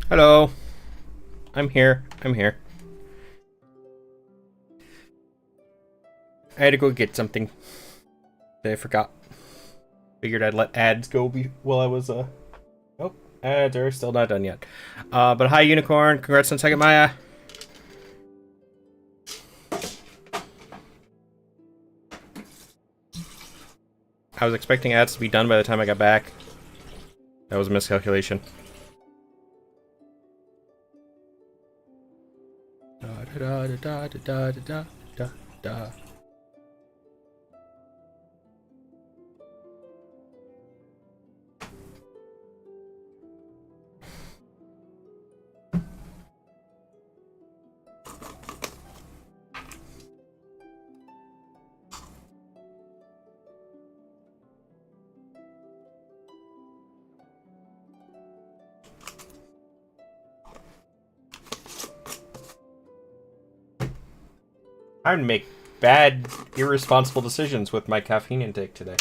Hello. I'm here. I'm here. I had to go get something that I forgot. Figured I'd let ads go while I was, Oh, ads are still not done yet. But hi, Unicorn. Congrats on second Maya. I was expecting ads to be done by the time I got back. That was a miscalculation. Da da da da da da da da da. I'm gonna make bad, irresponsible decisions with my caffeine intake today.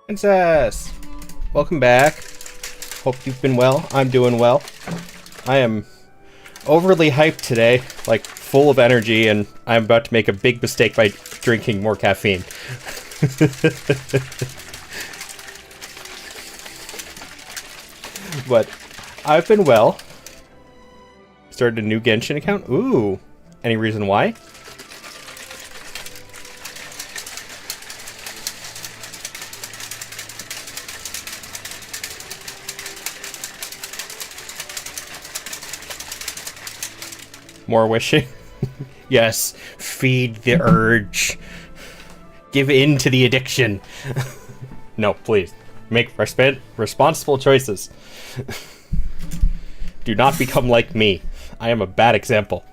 Princess! Welcome back. Hope you've been well. I'm doing well. I am overly hyped today, like full of energy, and I'm about to make a big mistake by drinking more caffeine. But I've been well. Started a new Genshin account. Ooh. Any reason why? More wishing? Yes. Feed the urge. Give in to the addiction. No, please. Make responsible choices. Do not become like me. I am a bad example.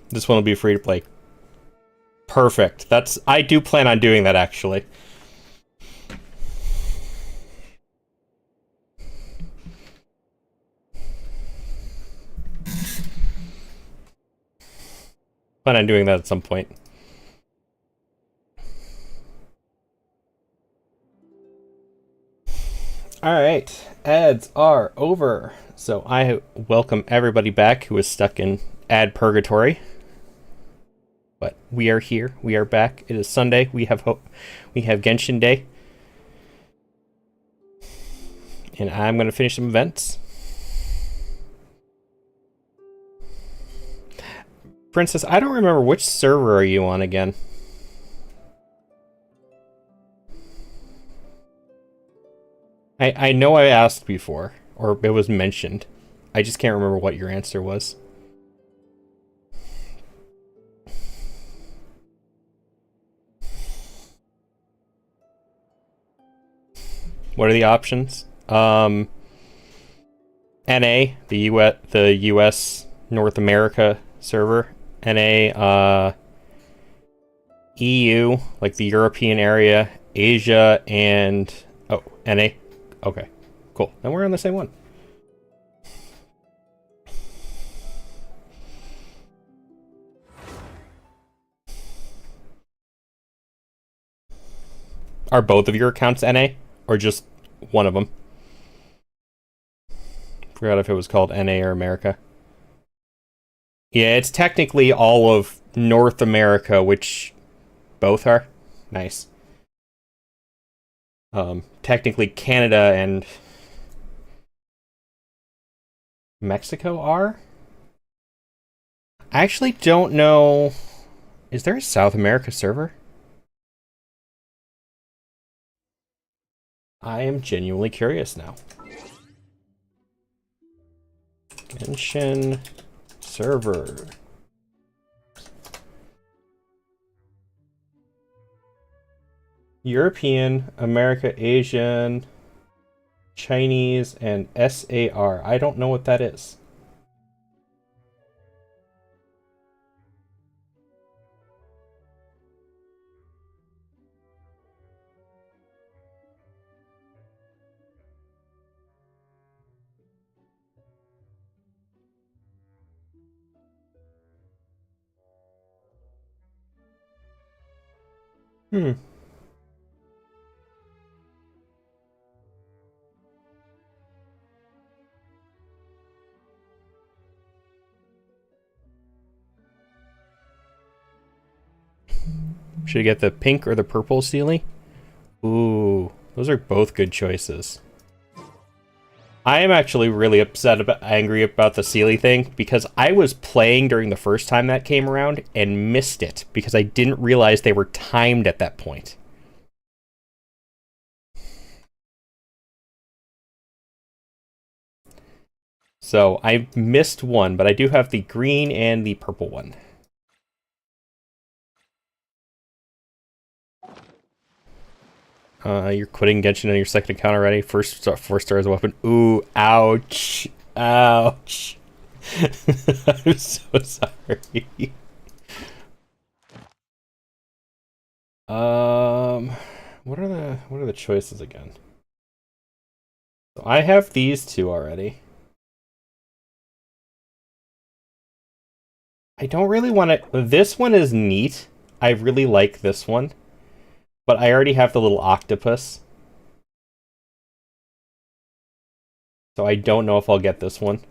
This one will be free to play. Perfect. I do plan on doing that, actually. Plan on doing that at some point. Alright, ads are over. So I welcome everybody back who is stuck in ad purgatory. But we are here. We are back. It is Sunday. We have hope. We have Genshin Day. And I'm going to finish some events. Princess, I don't remember which server are you on again. I know I asked before, or it was mentioned. I just can't remember what your answer was. What are the options? NA, the US North America server. NA, EU, like the European area, Asia, and... Oh, NA? Okay, cool. Then we're on the same one. Are both of your accounts NA? Or just one of them? Forgot if it was called NA or America. Yeah, it's technically all of North America, which both are. Nice. Technically Canada and Mexico are? I actually don't know. Is there a South America server? I am genuinely curious now. Genshin server. European, America, Asian, Chinese, and SAR. I don't know what that is. Hmm. Should I get the pink or the purple Sealy? Ooh, those are both good choices. I am actually really angry about the Sealy thing because I was playing during the first time that came around and missed it because I didn't realize they were timed at that point. So I missed one, but I do have the green and the purple one. You're quitting Genshin on your second account already? First star, 4 stars weapon. Ooh, ouch. Ouch. I'm so sorry. What are the choices again? So I have these two already. I don't really want to. This one is neat. I really like this one, but I already have the little octopus, so I don't know if I'll get this one.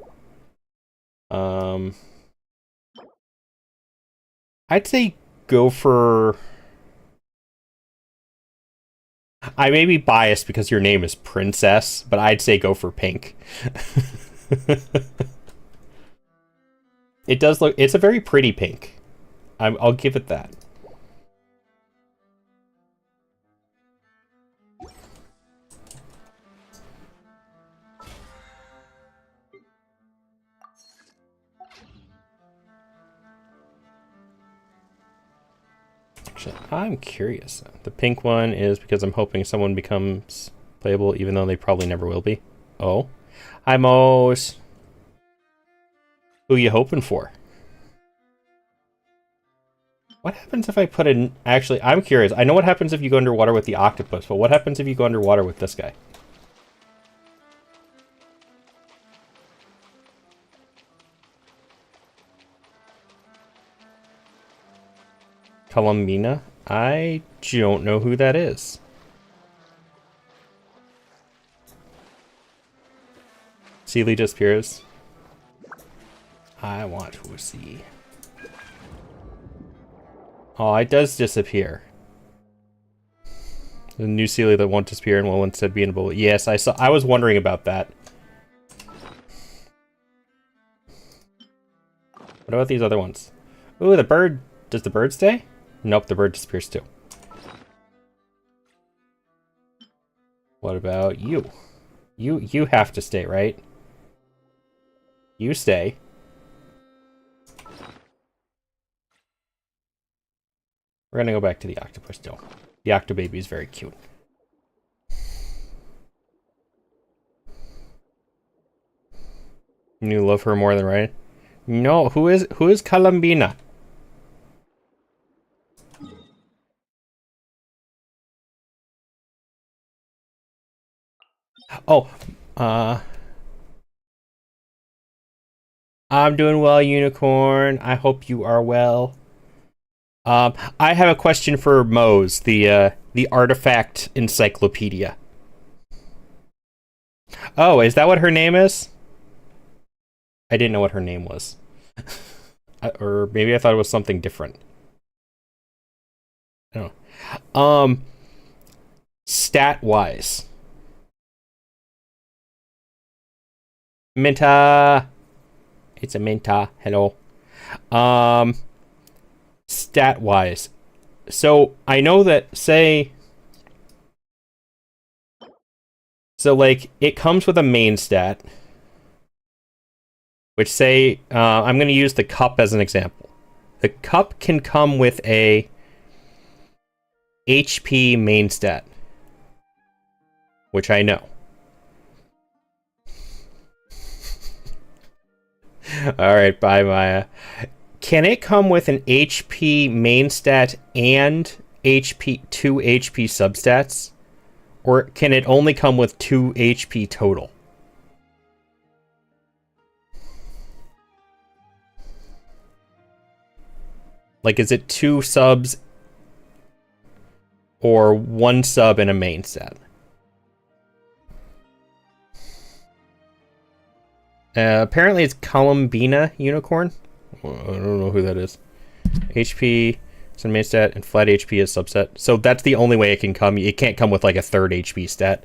I'd say go for. I may be biased because your name is Princess, but I'd say go for pink. It does look. It's a very pretty pink. I'll give it that. Actually, I'm curious. The pink one is because I'm hoping someone becomes playable, even though they probably never will be. Oh, hi Mose. Who you hoping for? What happens if I put in... Actually, I'm curious. I know what happens if you go underwater with the octopus, but what happens if you go underwater with this guy? Columbina? I don't know who that is. Sealy disappears. I want to see. Oh, it does disappear. The new Sealy that won't disappear and will instead be in a bullet. Yes, I saw. I was wondering about that. What about these other ones? Ooh, the bird. Does the bird stay? Nope, the bird disappears too. What about you? You have to stay, right? You stay. We're gonna go back to the octopus still. The octobaby is very cute. You love her more than right? No, who is Columbina? Oh, I'm doing well, Unicorn. I hope you are well. I have a question for Mose, the artifact encyclopedia. Oh, is that what her name is? I didn't know what her name was. Or maybe I thought it was something different. I don't know. Stat-wise. Minta. It's a Minta. Hello. Stat-wise. So, I know that, say... So, like, it comes with a main stat, which say, I'm going to use the cup as an example. The cup can come with a HP main stat, which I know. Alright, bye, Maya. Can it come with an HP main stat and two HP substats? Or can it only come with 2 HP total? Like, is it 2 subs or 1 sub and a main stat? Apparently it's Columbina Unicorn. I don't know who that is. HP is a main stat and flat HP is subset. So that's the only way it can come. It can't come with like a 3rd HP stat.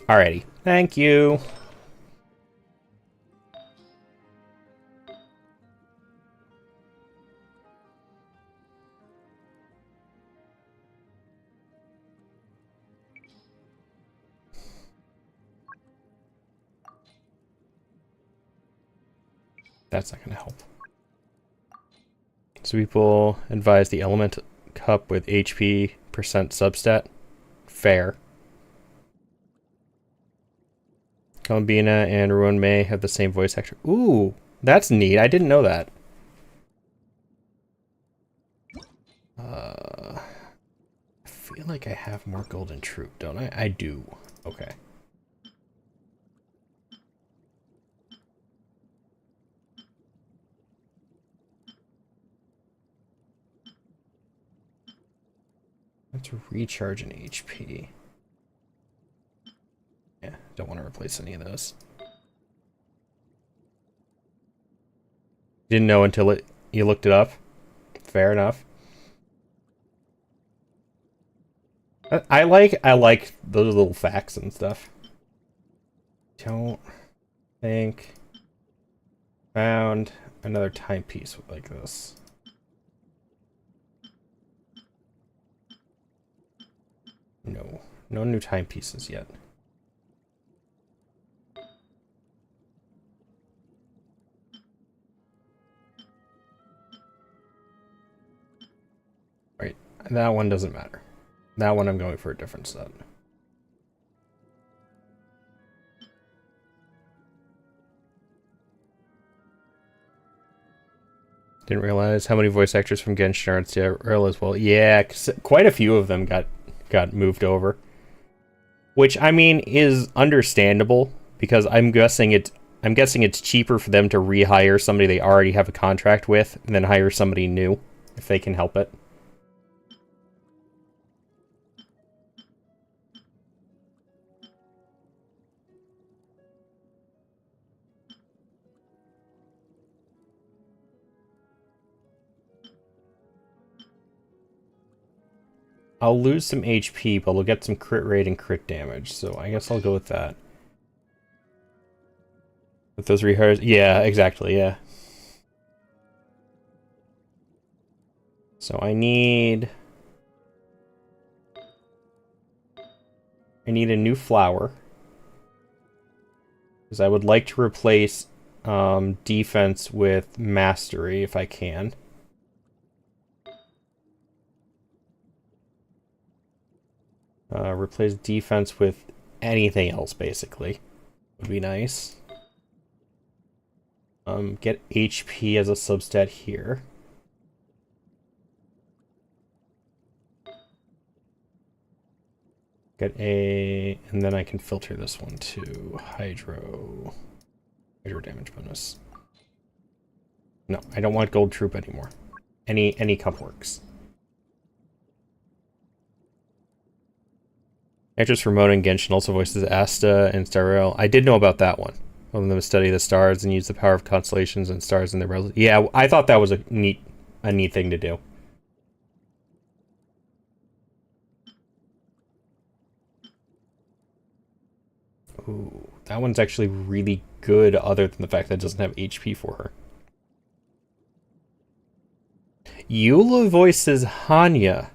Alrighty. Thank you. That's not going to help. So people advise the element cup with HP percent substat. Fair. Columbina and Ruin May have the same voice actor. Ooh, that's neat. I didn't know that. I feel like I have more Golden Troop, don't I? I do. Okay. Let's recharge an HP. Yeah, don't want to replace any of those. Didn't know until you looked it up. Fair enough. I like those little facts and stuff. Don't think found another timepiece like this. No, no new timepieces yet. Right, that one doesn't matter. That one I'm going for a different set. Didn't realize how many voice actors from Genshin are in CRL as well. Yeah, quite a few of them got moved over. Which, I mean, is understandable, because I'm guessing it's cheaper for them to rehire somebody they already have a contract with than hire somebody new, if they can help it. I'll lose some HP, but we'll get some crit rate and crit damage, so I guess I'll go with that. With those rehires, yeah, exactly, yeah. So I need a new flower, because I would like to replace defense with mastery if I can. Replace defense with anything else, basically. Would be nice. Get HP as a substat here. Get a... and then I can filter this one to Hydro damage bonus. No, I don't want Gold Troop anymore. Any cup works. Actress for Mona and Genshin also voices Asta and Starrel. I did know about that one. One of them study the stars and use the power of constellations and stars in their resolution. Yeah, I thought that was a neat thing to do. Ooh, That one's actually really good, other than the fact that it doesn't have HP for her. Eula voices Hanya.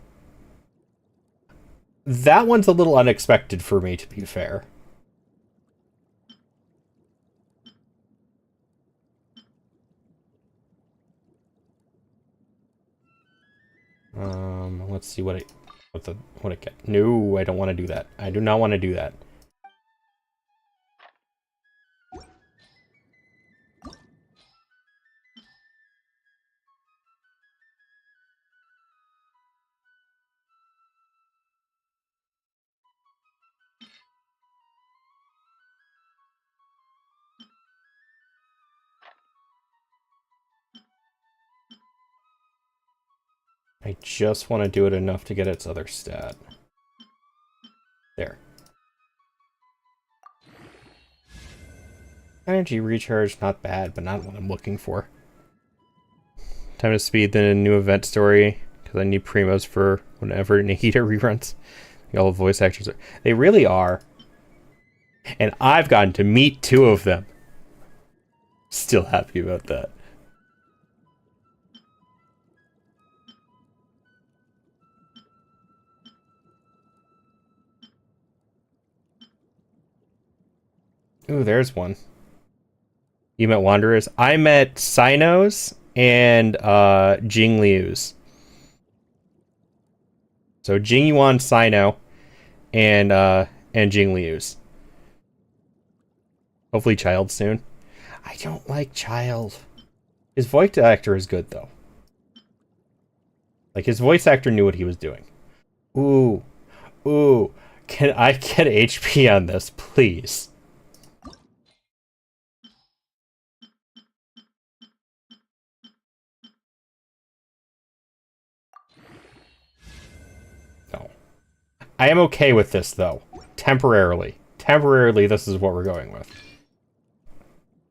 That one's a little unexpected for me, to be fair. Let's see what it get. No, I don't want to do that. I do not want to do that. I just want to do it enough to get its other stat. There. Energy recharge, not bad, but not what I'm looking for. Time to speed the new event story, because I need primos for whenever Nikita reruns. All the voice actors are. They really are. And I've gotten to meet 2 of them. Still happy about that. Ooh, there's one. You met Wanderers? I met Sinos and Jinglius. So Jingyuan Sino and Jinglius. Hopefully Child soon. I don't like Child. His voice actor is good though. Like his voice actor knew what he was doing. Ooh. Ooh. Can I get HP on this, please? No. I am okay with this though. Temporarily. Temporarily, this is what we're going with.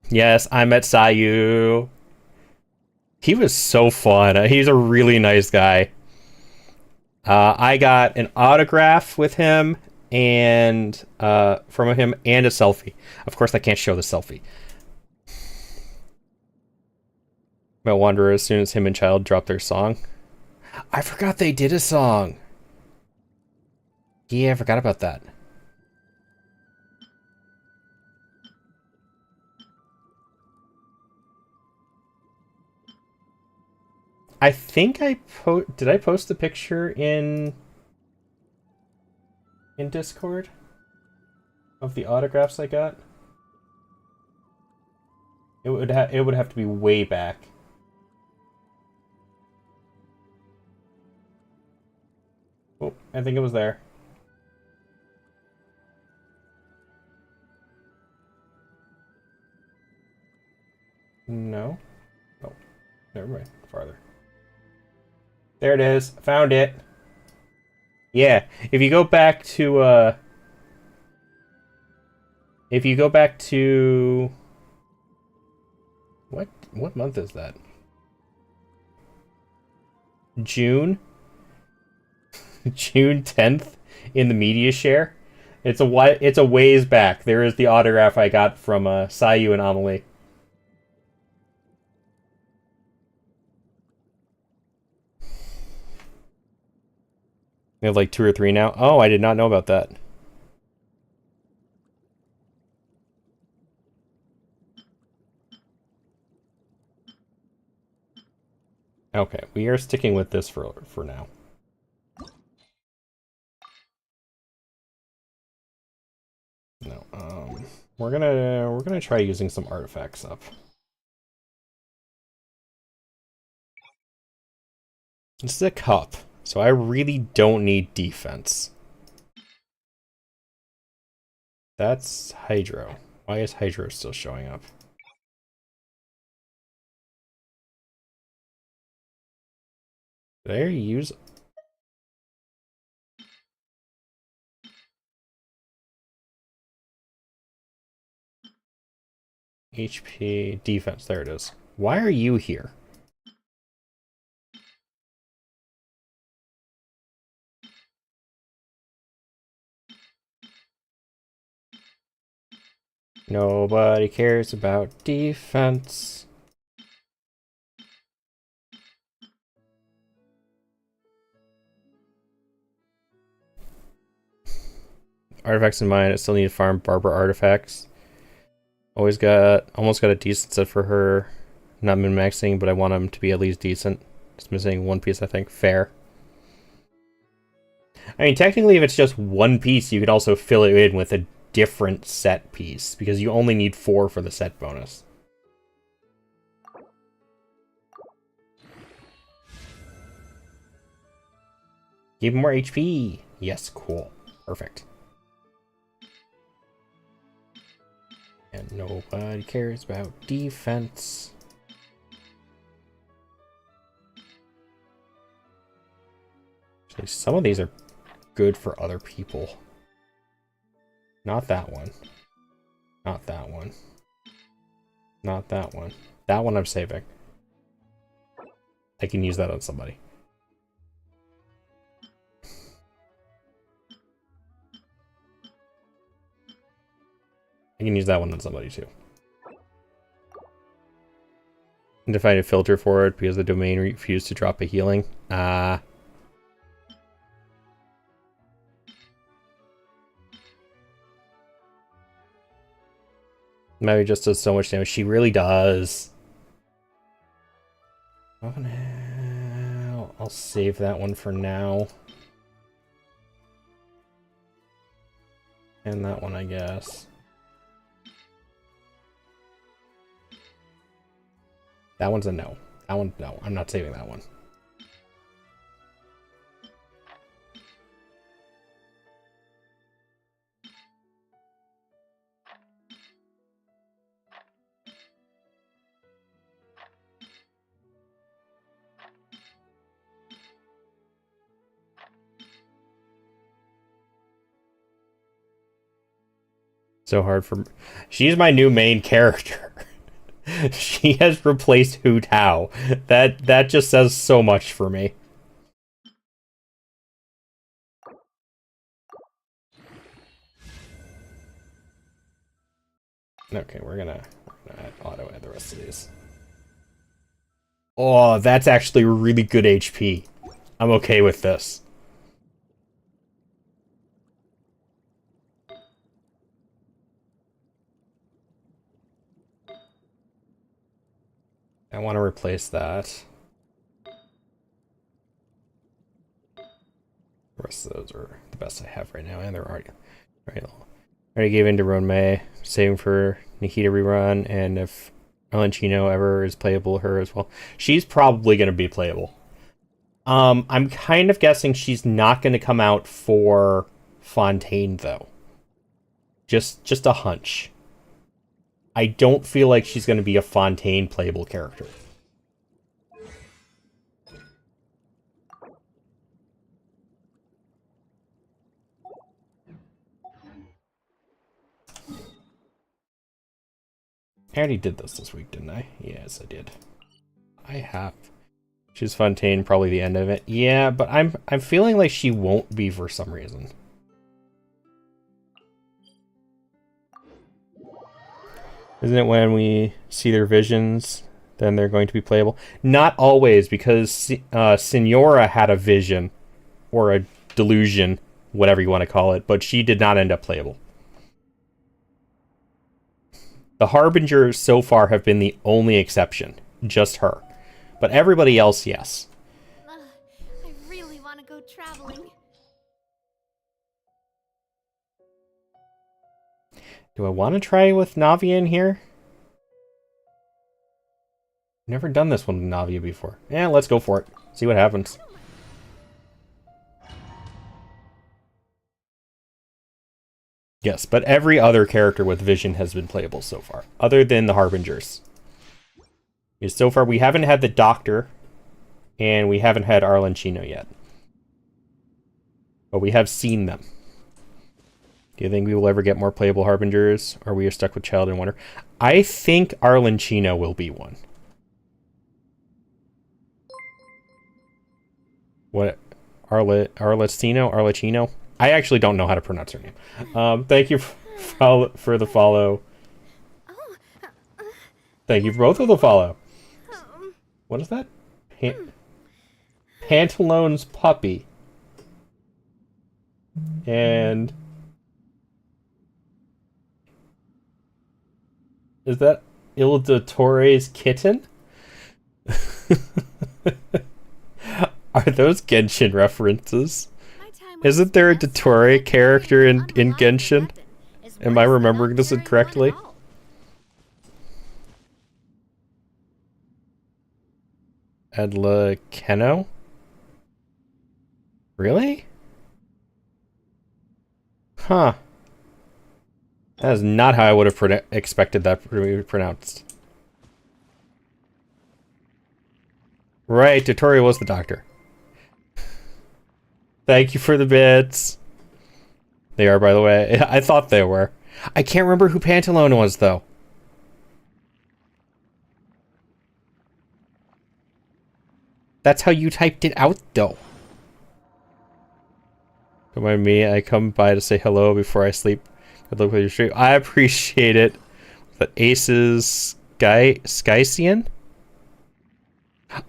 Yes, I met Sayu. He was so fun. He's a really nice guy. I got an autograph with him and from him and a selfie. Of course, I can't show the selfie. Met Wanderer as soon as him and Child dropped their song. I forgot they did a song. Yeah, I forgot about that. I think did I post the picture in Discord of the autographs I got? It would have to be way back. Oh, I think it was there. No. Oh, never mind. Farther. There it is. Found it. Yeah. If you go back to what month is that? June? June 10th in the media share. It's a ways back. There is the autograph I got from Sayu and Amelie. We have like 2 or 3 now. Oh, I did not know about that. Okay, we are sticking with this for now. No, we're gonna try using some artifacts up. This is a cup, so I really don't need defense. That's Hydro. Why is Hydro still showing up? Did I use... HP defense, there it is. Why are you here? Nobody cares about defense. Artifacts in mind, I still need to farm Barber artifacts. Almost got a decent set for her. Not min-maxing, but I want them to be at least decent. Just missing one piece, I think. Fair. I mean, technically, if it's just one piece, you could also fill it in with a different set piece, because you only need 4 for the set bonus. Give him more HP. Yes, cool. Perfect. And nobody cares about defense. Actually, some of these are good for other people. Not that one. Not that one. Not that one. That one I'm saving. I can use that on somebody. I can use that one on somebody too. And to find a filter for it because the domain refused to drop a healing. Maybe just does so much damage. She really does. I'll save that one for now. And that one, I guess. That one's a no. That one, no. I'm not saving that one. So hard for... She's my new main character. She has replaced Hu Tao. That just says so much for me. Okay, we're gonna auto add the rest of these. Oh, that's actually really good HP. I'm okay with this. I want to replace that. The rest of those are the best I have right now, and they're already low. I already gave in to Ronmei, saving for Nikita rerun, and if Arlenchino ever is playable, her as well. She's probably going to be playable. I'm kind of guessing she's not going to come out for Fontaine, though. Just a hunch. I don't feel like she's going to be a Fontaine playable character. I already did this week, didn't I? Yes, I did. I have. She's Fontaine, probably the end of it. Yeah, but I'm feeling like she won't be for some reason. Isn't it when we see their visions, then they're going to be playable? Not always, because Signora had a vision, or a delusion, whatever you want to call it, but she did not end up playable. The Harbingers so far have been the only exception. Just her. But everybody else, yes. I really want to go traveling. Do I want to try with Navia in here? Never done this one with Navia before. Yeah, let's go for it. See what happens. Yes, but every other character with Vision has been playable so far, other than the Harbingers. Because so far we haven't had the Doctor, and we haven't had Arlenchino yet. But we have seen them. Do you think we will ever get more playable Harbingers, or we are stuck with Child in Wonder? I think Arlenchino will be one. What? Arlecchino? I actually don't know how to pronounce her name. Thank you for the follow. Thank you for both of the follow. Um, What is that? Pantalone's puppy. And... is that Ildotore's kitten? Are those Genshin references? my time Isn't there a Dottore character in Genshin? Am I remembering this incorrectly? Edla Keno? Really? Huh. That is not how I would have expected that to be pronounced. Right, Dottore was the doctor. Thank you for the bits. They are, by the way. I thought they were. I can't remember who Pantalone was, though. That's how you typed it out, though. Don't mind me. I come by to say hello before I sleep. Good luck with your stream. I appreciate it. But Aces Skycian?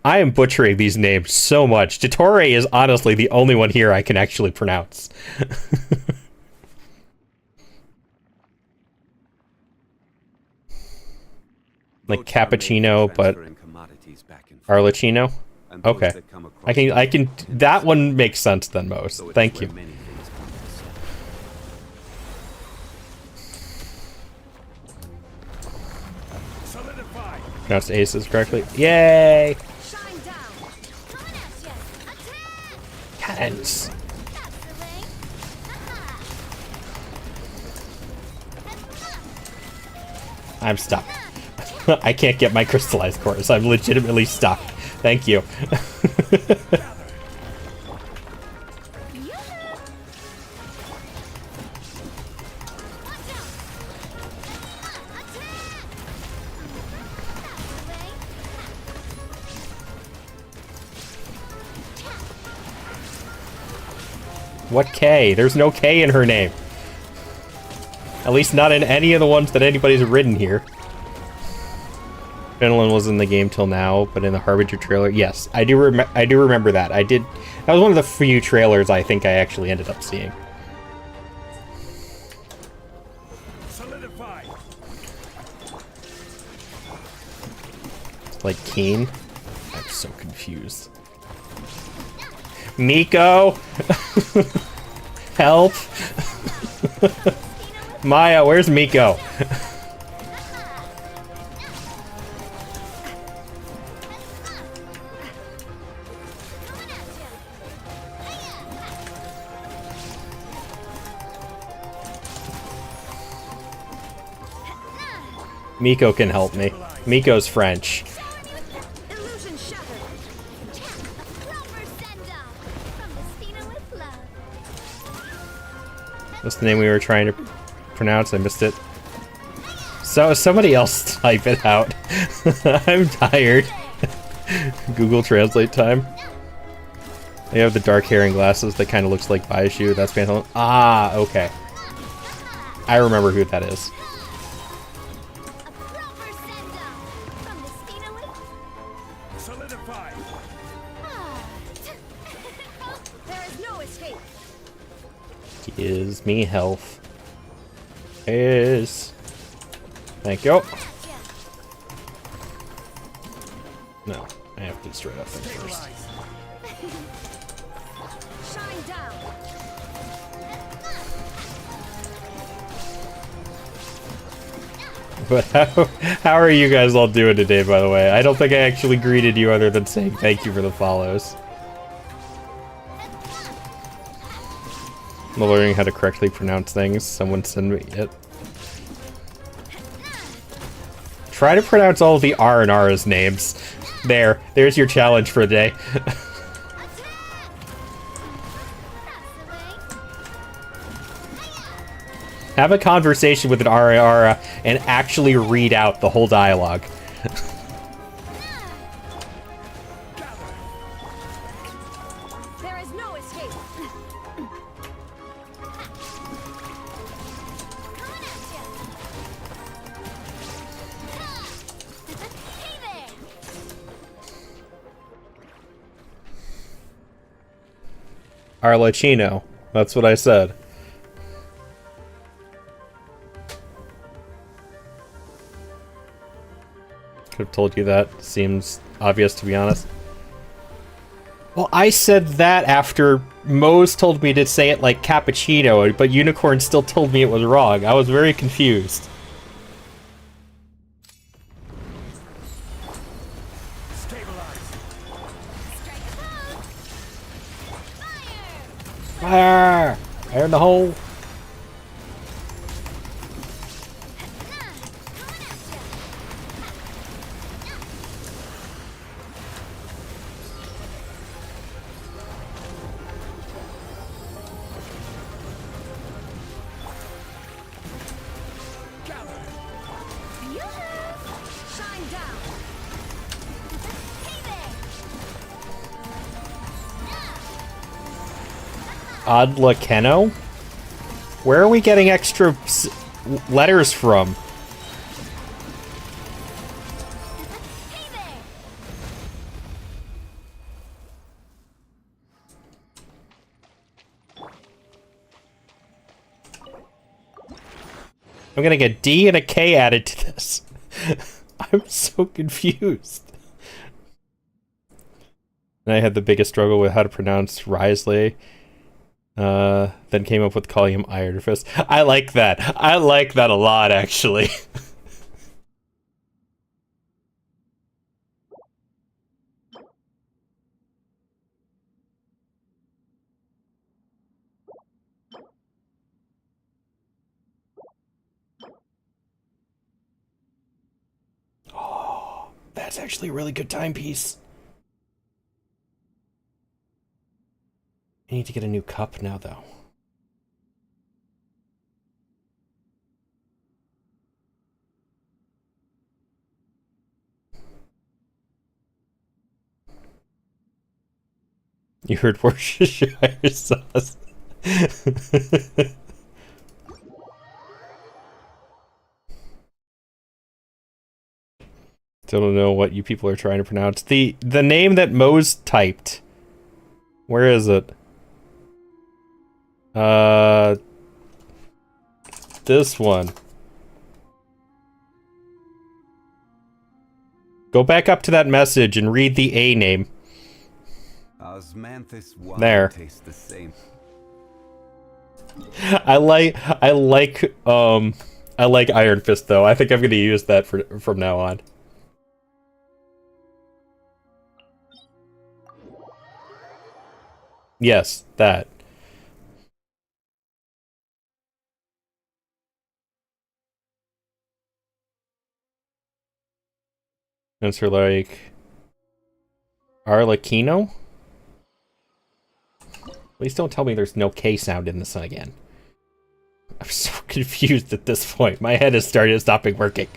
I am butchering these names so much. Dottore is honestly the only one here I can actually pronounce. Like cappuccino, but Arlecchino? Okay. I can that one makes sense than most. Thank you. Pronounced aces correctly. Yay! Cadence. I'm stuck. I can't get my crystallized cores. I'm legitimately stuck. Thank you. What K? There's no K in her name. At least not in any of the ones that anybody's written here. Finland was in the game till now, but in the Harbinger trailer, yes, I do remember that. That was one of the few trailers I think I actually ended up seeing. Solidify. Like Keen. I'm so confused. Miko! Help! Maya, where's Miko? Miko can help me. Miko's French. What's the name we were trying to pronounce? I missed it. So somebody else type it out. I'm tired. Google Translate time. They have the dark hair and glasses that kind of looks like Baishu. That's Pantaloon. Ah, okay. I remember who that is. Solidify. There is no escape. Gives me health. Is. Thank you. No, I have to destroy that thing first. Shine down. But how are you guys all doing today, by the way? I don't think I actually greeted you other than saying thank you for the follows. I'm learning how to correctly pronounce things. Someone send me it. Try to pronounce all of the R and R's names. There's your challenge for the day. Have a conversation with an Ara and actually read out the whole dialogue. There is no escape. Arlecchino. That's what I said. Could have told you that. Seems obvious, to be honest. Well, I said that after Mose told me to say it like cappuccino, but Unicorn still told me it was wrong. I was very confused. Fire! Fire in the hole! Adlakeno? Where are we getting extra letters from? I'm gonna get D and a K added to this. I'm so confused. And I had the biggest struggle with how to pronounce Risley. Then came up with calling him Iron Fist. I like that. I like that a lot, actually. Oh, that's actually a really good timepiece. I need to get a new cup now, though. You heard Worcestershire sauce. Don't know what you people are trying to pronounce. The name that Mose typed. Where is it? This one. Go back up to that message and read the A name. There. Tastes the same. I like Iron Fist though. I think I'm gonna use that from now on. Yes, that. Answer like Arlecchino? Please don't tell me there's no K sound in this one again. I'm so confused at this point. My head has started stopping working.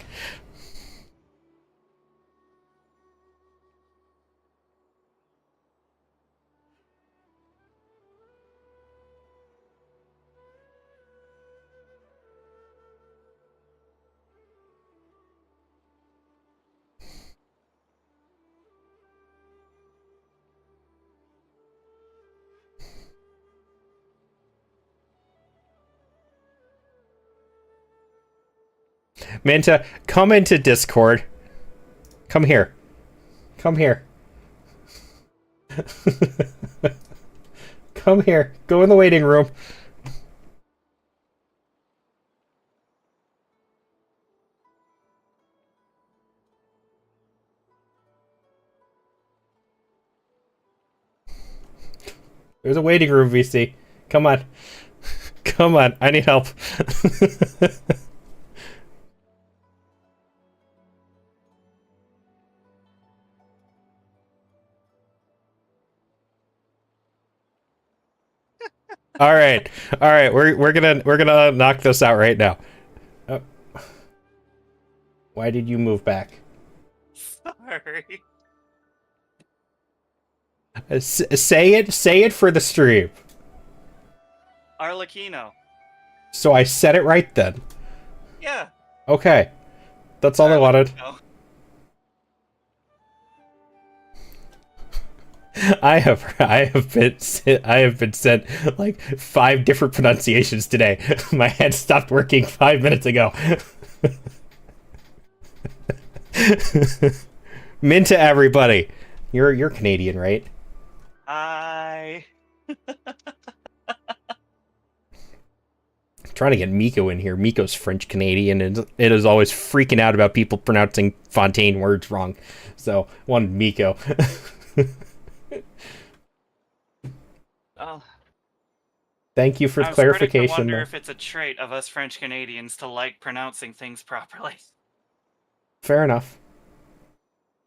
Manta, come into Discord. Come here. Come here. Come here. Go in the waiting room. There's a waiting room, VC. Come on. Come on. I need help. All right, we're gonna knock this out right now. Oh. Why did you move back? Sorry. Say it for the stream. Arlecchino. So I said it right then. Yeah. Okay, that's all I wanted. I have been sent like 5 different pronunciations today. My head stopped working 5 minutes ago. Minta, everybody. You're Canadian, right? I. Trying to get Miko in here. Miko's French Canadian, and it is always freaking out about people pronouncing Fontaine words wrong. So, one Miko. Oh, Thank you for I the was starting to clarification. wonder if it's a trait of us French Canadians to like pronouncing things properly. Fair enough.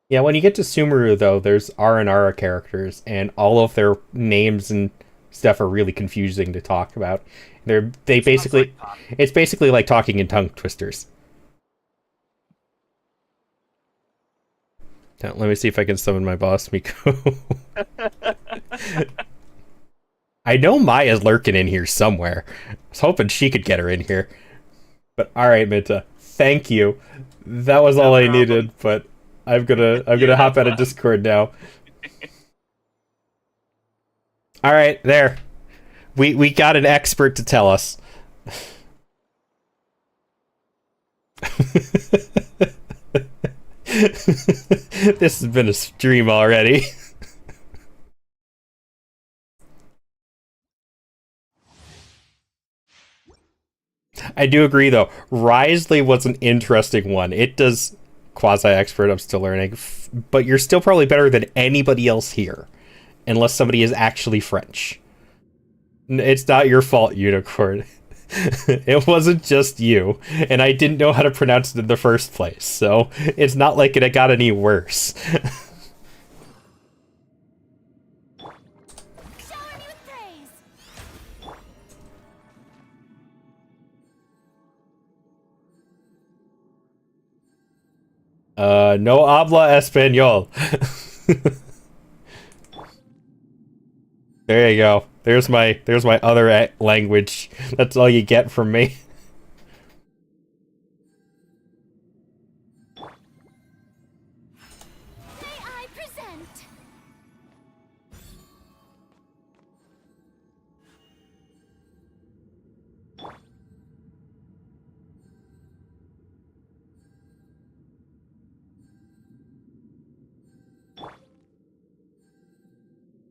Yeah, when you get to Sumeru, though, there's R and R characters, and all of their names and stuff are really confusing to talk about. They basically, Sounds like pop. it's basically like talking in tongue twisters. Now, let me see if I can summon my boss, Miko. I know Maya's lurking in here somewhere. I was hoping she could get her in here. But alright, Minta. Thank you. That was all No I problem. needed, but I'm gonna hop out of Discord now. Alright, there. We got an expert to tell us. This has been a stream already. I do agree, though. Risley was an interesting one. It does quasi-expert, I'm still learning. But you're still probably better than anybody else here. Unless somebody is actually French. It's not your fault, Unicorn. It wasn't just you. And I didn't know how to pronounce it in the first place. So it's not like it got any worse. Shower me with praise. No habla español. There you go. There's my other language. That's all you get from me. May I present?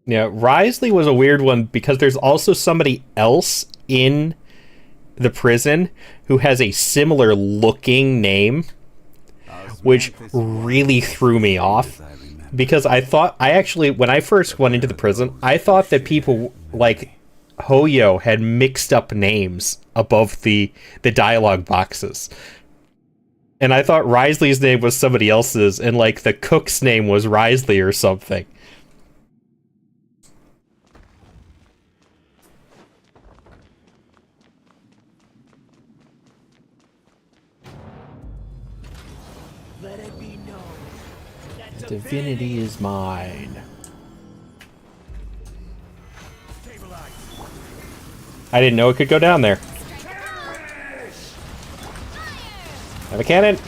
Yeah, Risley was a weird one because there's also somebody else in the prison who has a similar looking name, which really threw me off. Because I actually, when I first went into the prison, I thought that people like Hoyo had mixed up names above the dialogue boxes. And I thought Risley's name was somebody else's, and like the cook's name was Risley or something. Let it be known that Divinity is mine. stabilize. I didn't know it could go down there. Have a cannon.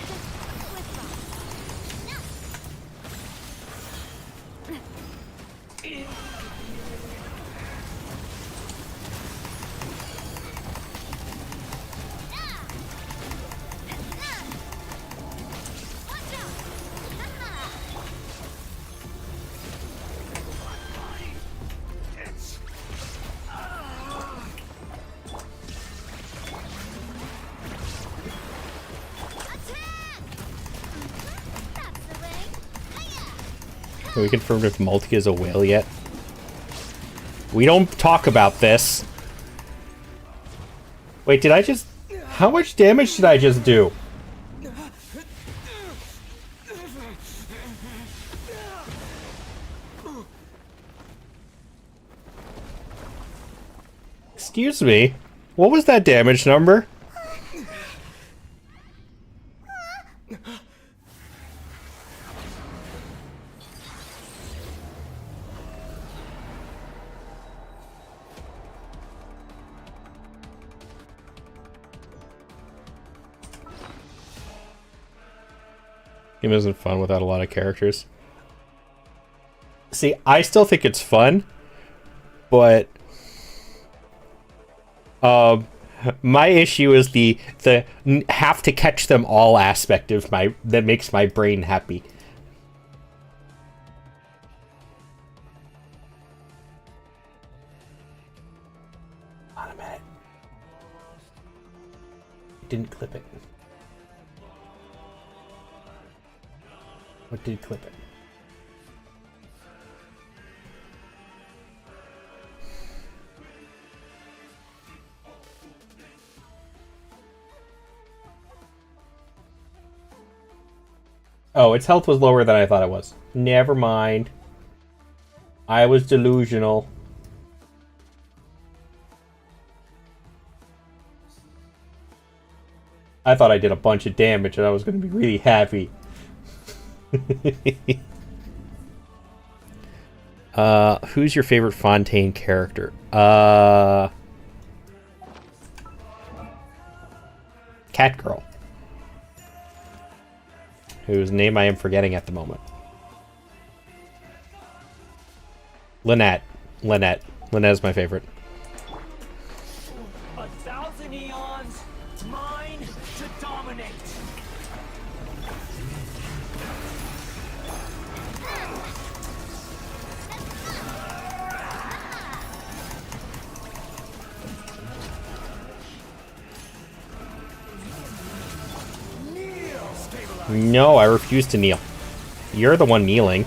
Can we confirm if Multi is a whale yet? We don't talk about this. Wait, did I just... How much damage did I just do? Excuse me. What was that damage number? Game isn't fun without a lot of characters. See, I still think it's fun, but my issue is the have to catch them all aspect of that makes my brain happy. Hold on a minute. Didn't clip it. What did clip it? Oh, its health was lower than I thought it was. Never mind. I was delusional. I thought I did a bunch of damage and I was going to be really happy. Who's your favorite Fontaine character? Catgirl. Whose name I am forgetting at the moment. Lynette. Lynette is my favorite. 1,000 eons, mine to dominate. No, I refuse to kneel. You're the one kneeling.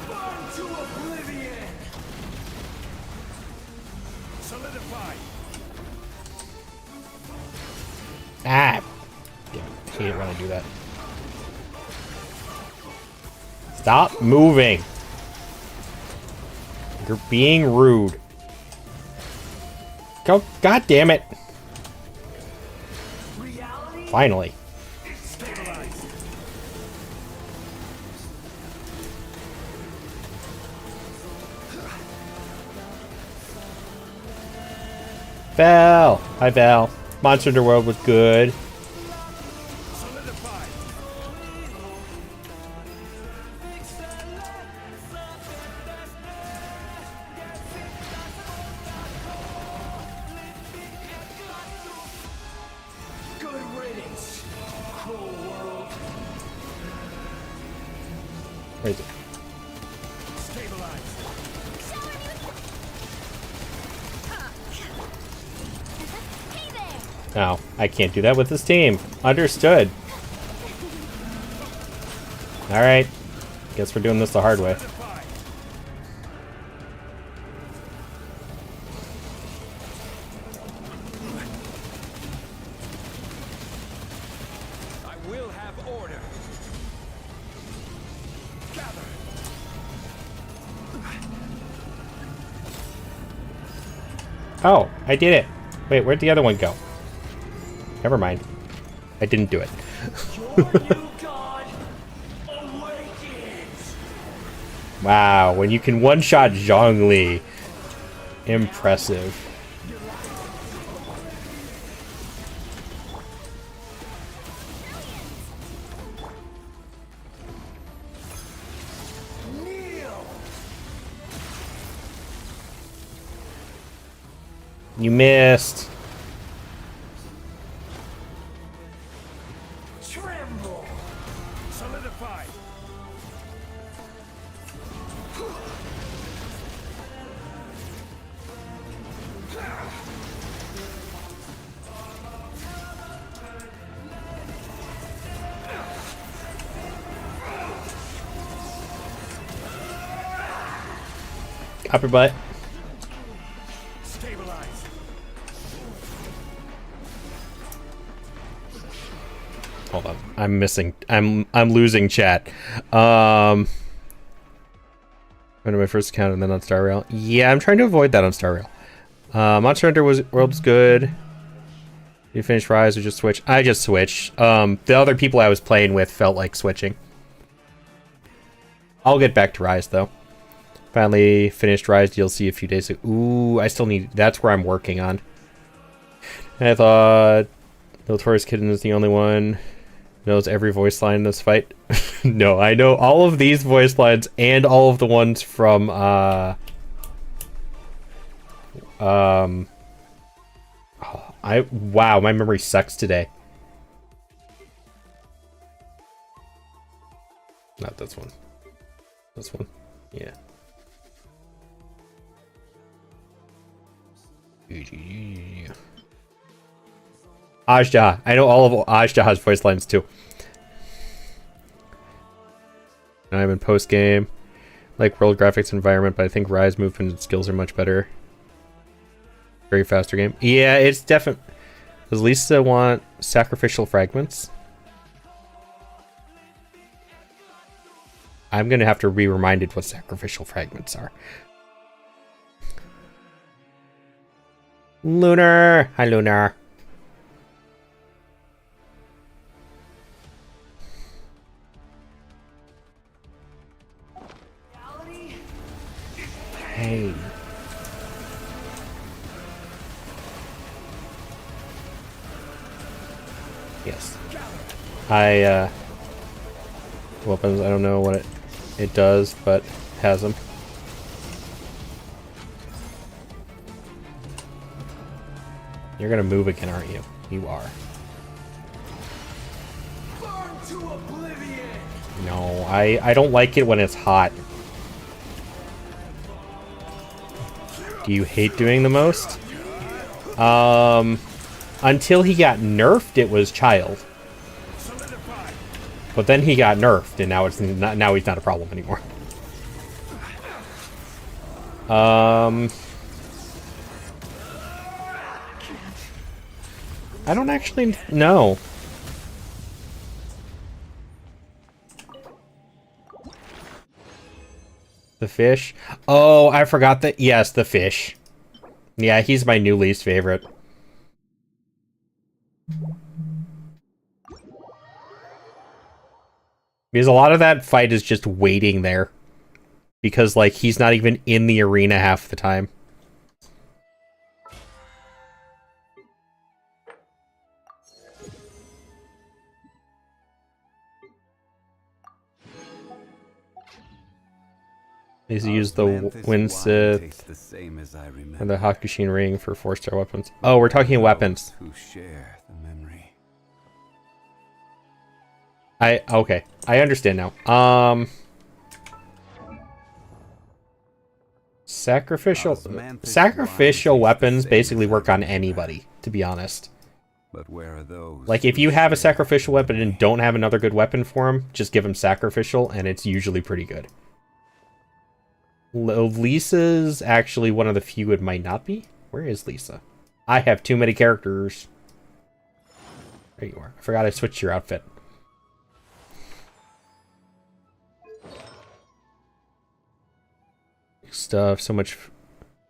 Burn to oblivion. Solidify. Ah! Damn it. He didn't really do that. Stop moving! You're being rude. Go! God damn it! Reality Finally. stabilized. Val! Hi, Val. Monster Hunter World was good. Solidify. Good riddance, cruel world. Where is it? Stabilize. Hey there! No, I can't do that with this team. Understood. Alright. Guess we're doing this the hard way. Solidify. I will have order. Gather. Oh, I did it. Wait, where'd the other one go? Never mind. I didn't do it. Your new god awakens. Wow, when you can one-shot Zhongli. Impressive. Kneel. You missed. Tremble. Solidify. Up your butt. Stabilize. Hold on. I'm missing. I'm losing chat. Went to my first account and then on Star Rail. Yeah, I'm trying to avoid that on Star Rail. Monster Hunter World was good. You finished Rise or just switch? I just switched. The other people I was playing with felt like switching. I'll get back to Rise though. Finally finished Rise DLC a few days ago. Ooh, I still need. That's where I'm working on. And I thought Notorious Kitten is the only one knows every voice line in this fight. No, I know all of these voice lines and all of the ones from wow, my memory sucks today. Not this one. This one. Yeah. Ajda. I know all of Ajda's voice lines too. I'm in post game. Like world graphics environment, but I think Rise movement and skills are much better. Very faster game. Yeah, it's definitely. Does Lisa want sacrificial fragments? I'm gonna have to be reminded what sacrificial fragments are. Lunar! Hi, Lunar. Hey. Yes. Weapons, I don't know what it does, but it has them. You're gonna move again, aren't you? You are. Burn to oblivion. No, I don't like it when it's hot. Do you hate doing the most? Until he got nerfed, it was child. Solidify. But then he got nerfed, and now now he's not a problem anymore. I don't actually know. The fish? Oh, I forgot that. Yes, the fish. Yeah, he's my new least favorite. Because a lot of that fight is just waiting there. Because, like, he's not even in the arena half the time. He's used the Winsith and the Hakushin ring for 4-star weapons. Oh, we're talking weapons. Who share the memory. Okay. I understand now. Sacrificial weapons basically work on anybody, to be honest. But where are those? Like, if you have a sacrificial weapon and don't have another good weapon for him, just give him sacrificial, and it's usually pretty good. Lisa's actually one of the few it might not be. Where is Lisa? I have too many characters. There you are. I forgot I switched your outfit. Stuff, so much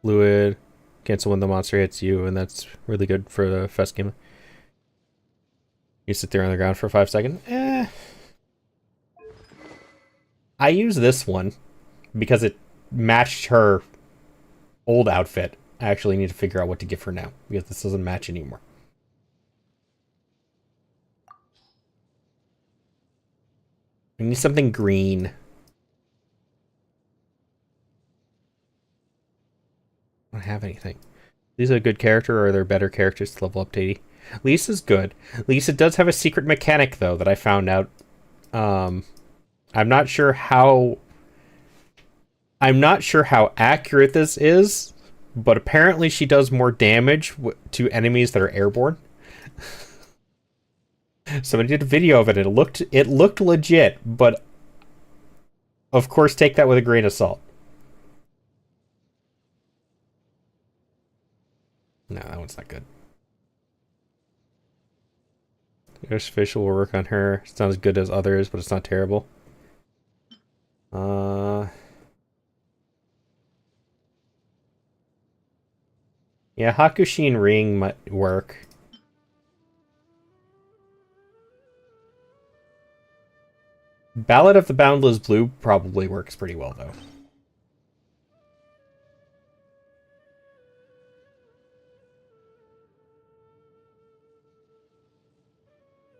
fluid. Cancel when the monster hits you, and that's really good for the fest game. You sit there on the ground for 5 seconds. I use this one because it matched her old outfit. I actually need to figure out what to give her now because this doesn't match anymore. I need something green. I don't have anything. Lisa's a good character, or are there better characters to level up to 80? Lisa's good. Lisa does have a secret mechanic, though, that I found out. I'm not sure how accurate this is, but apparently she does more damage to enemies that are airborne. Somebody did a video of it, and it looked legit, but of course take that with a grain of salt. No, that one's not good. There's Fish will work on her. It's not as good as others, but it's not terrible. Yeah, Hakushin Ring might work. Ballad of the Boundless Blue probably works pretty well, though.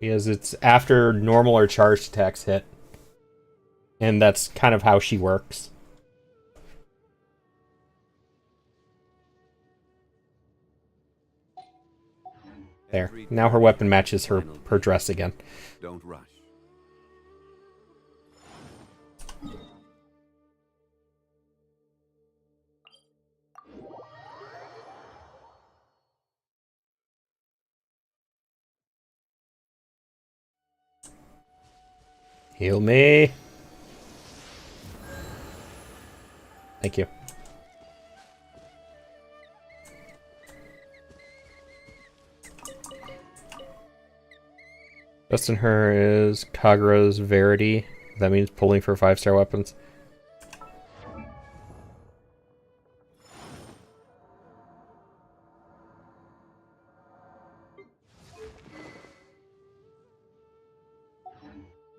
Because it's after normal or charged attacks hit. And that's kind of how she works. There. Now her weapon matches her dress again. Don't rush. Heal me. Thank you. Best in her is Kagura's Verity. That means pulling for 5-star weapons.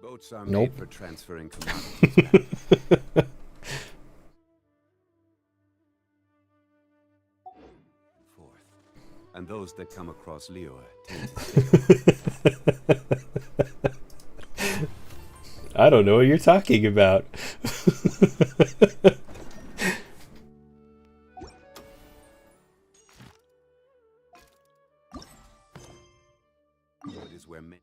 Boats are Nope. made for transferring commodities back and forth. And those that come across Liyue tend to stay. I don't know what you're talking about. It is where men.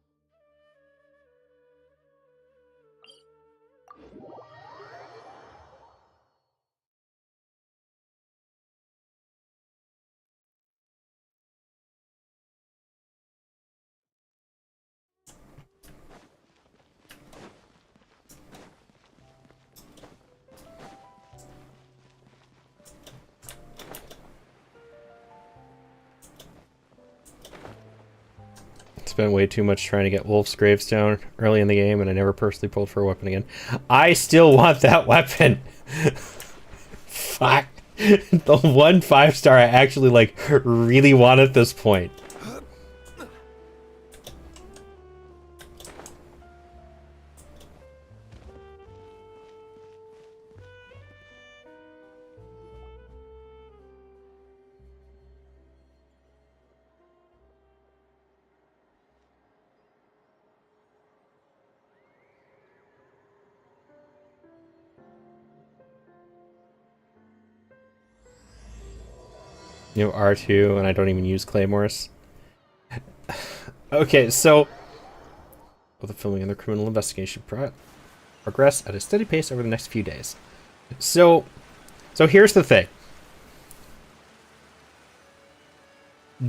Spent way too much trying to get Wolf's Gravestone early in the game, and I never personally pulled for a weapon again. I still want that weapon! Fuck. The one 5-star I actually, like, really want at this point. You know, R2, and I don't even use Claymores. Okay, so... Well, the filming and the criminal investigation progress at a steady pace over the next few days. So here's the thing.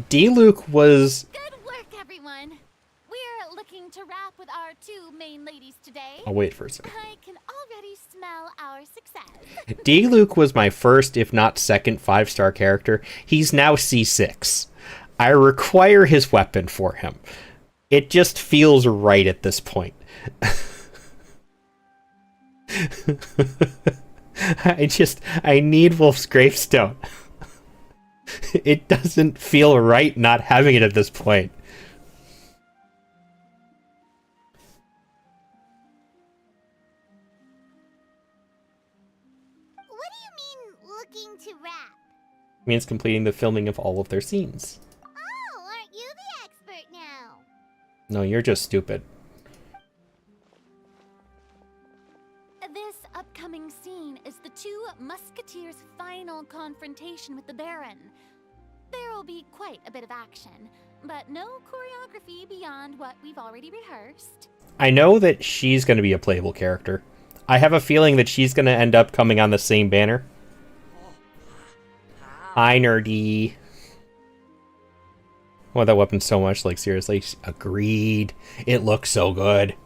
D-Luke was... Good work, everyone. We're looking to wrap with our 2 main ladies today. I'll wait for a second. I can already smell our success. D-Luke was my first, if not second, 5-star character. He's now C6. I require his weapon for him. It just feels right at this point. I need Wolf's Gravestone. It doesn't feel right not having it at this point. What do you mean, looking to wrap? Means completing the filming of all of their scenes. Oh, aren't you the expert now? No, you're just stupid. This upcoming scene is the 2 musketeers' final confrontation with the Baron. There will be quite a bit of action, but no choreography beyond what we've already rehearsed. I know that she's going to be a playable character. I have a feeling that she's going to end up coming on the same banner. Hi, nerdy. I want that weapon so much, like, seriously. Agreed. It looks so good.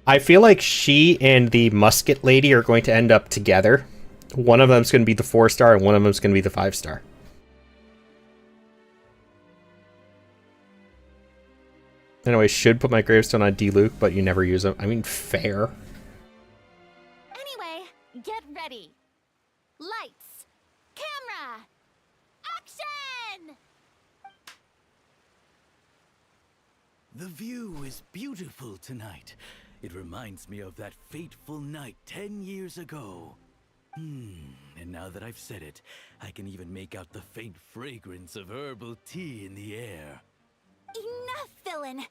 I feel like she and the musket lady are going to end up together. One of them's going to be the 4-star, and one of them's going to be the 5-star. Anyway, should put my gravestone on D-Luke, but you never use them. I mean, fair. Anyway, get ready. Lights, camera, action! The view is beautiful tonight. It reminds me of that fateful night 10 years ago. And now that I've said it, I can even make out the faint fragrance of herbal tea in the air. Enough, villain!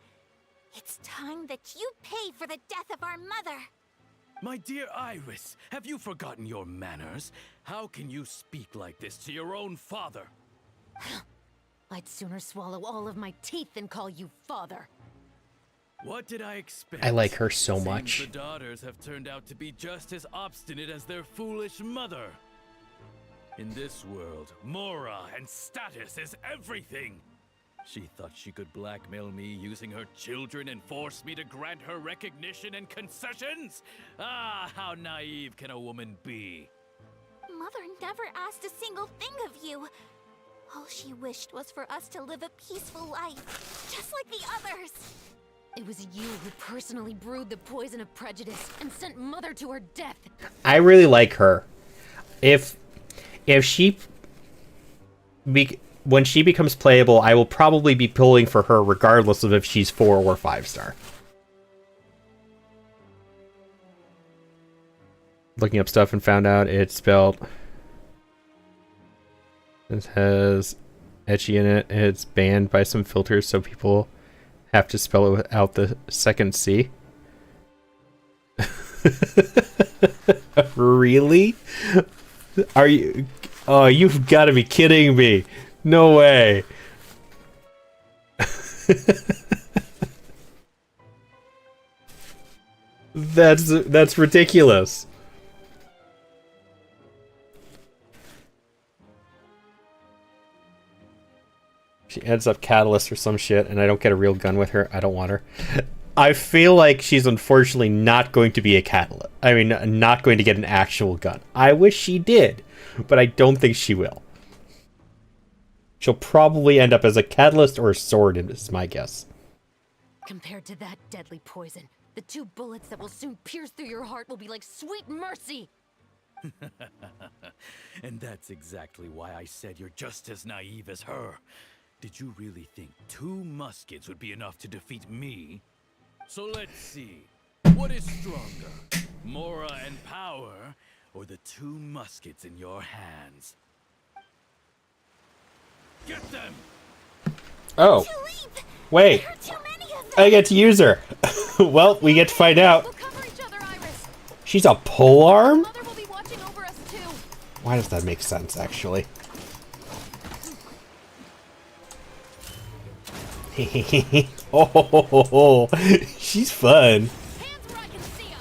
It's time that you pay for the death of our mother! My dear Iris, have you forgotten your manners? How can you speak like this to your own father? I'd sooner swallow all of my teeth than call you father. What did I expect? I like her so Seems much. the daughters have turned out to be just as obstinate as their foolish mother. In this world, Mora and status is everything. She thought she could blackmail me using her children and force me to grant her recognition and concessions? Ah, how naive can a woman be? Mother never asked a single thing of you. All she wished was for us to live a peaceful life, just like the others. It was you who personally brewed the poison of prejudice and sent Mother to her death. I really like her. If she when she becomes playable, I will probably be pulling for her regardless of if she's 4 or 5 star. Looking up stuff and found out it's spelled. It has etchy in it. It's banned by some filters, so people have to spell it without the second C. Really? Are you? Oh, you've got to be kidding me. No way. That's ridiculous. She ends up Catalyst or some shit, and I don't get a real gun with her. I don't want her. I feel like she's unfortunately not going to be a Catalyst. I mean, not going to get an actual gun. I wish she did, but I don't think she will. She'll probably end up as a Catalyst or a Sword, is my guess. Compared to that deadly poison, the 2 bullets that will soon pierce through your heart will be like sweet mercy. And that's exactly why I said you're just as naive as her. Did you really think 2 muskets would be enough to defeat me? So let's see. What is stronger, Mora and power, or the 2 muskets in your hands? Get them! Oh, wait. There are too many of them. I get to use her. Well, we get to find out. We'll cover each other, Iris. She's a polearm? Mother will be watching over us too. Why does that make sense, actually? Oh, she's fun. Hands where I can see 'em.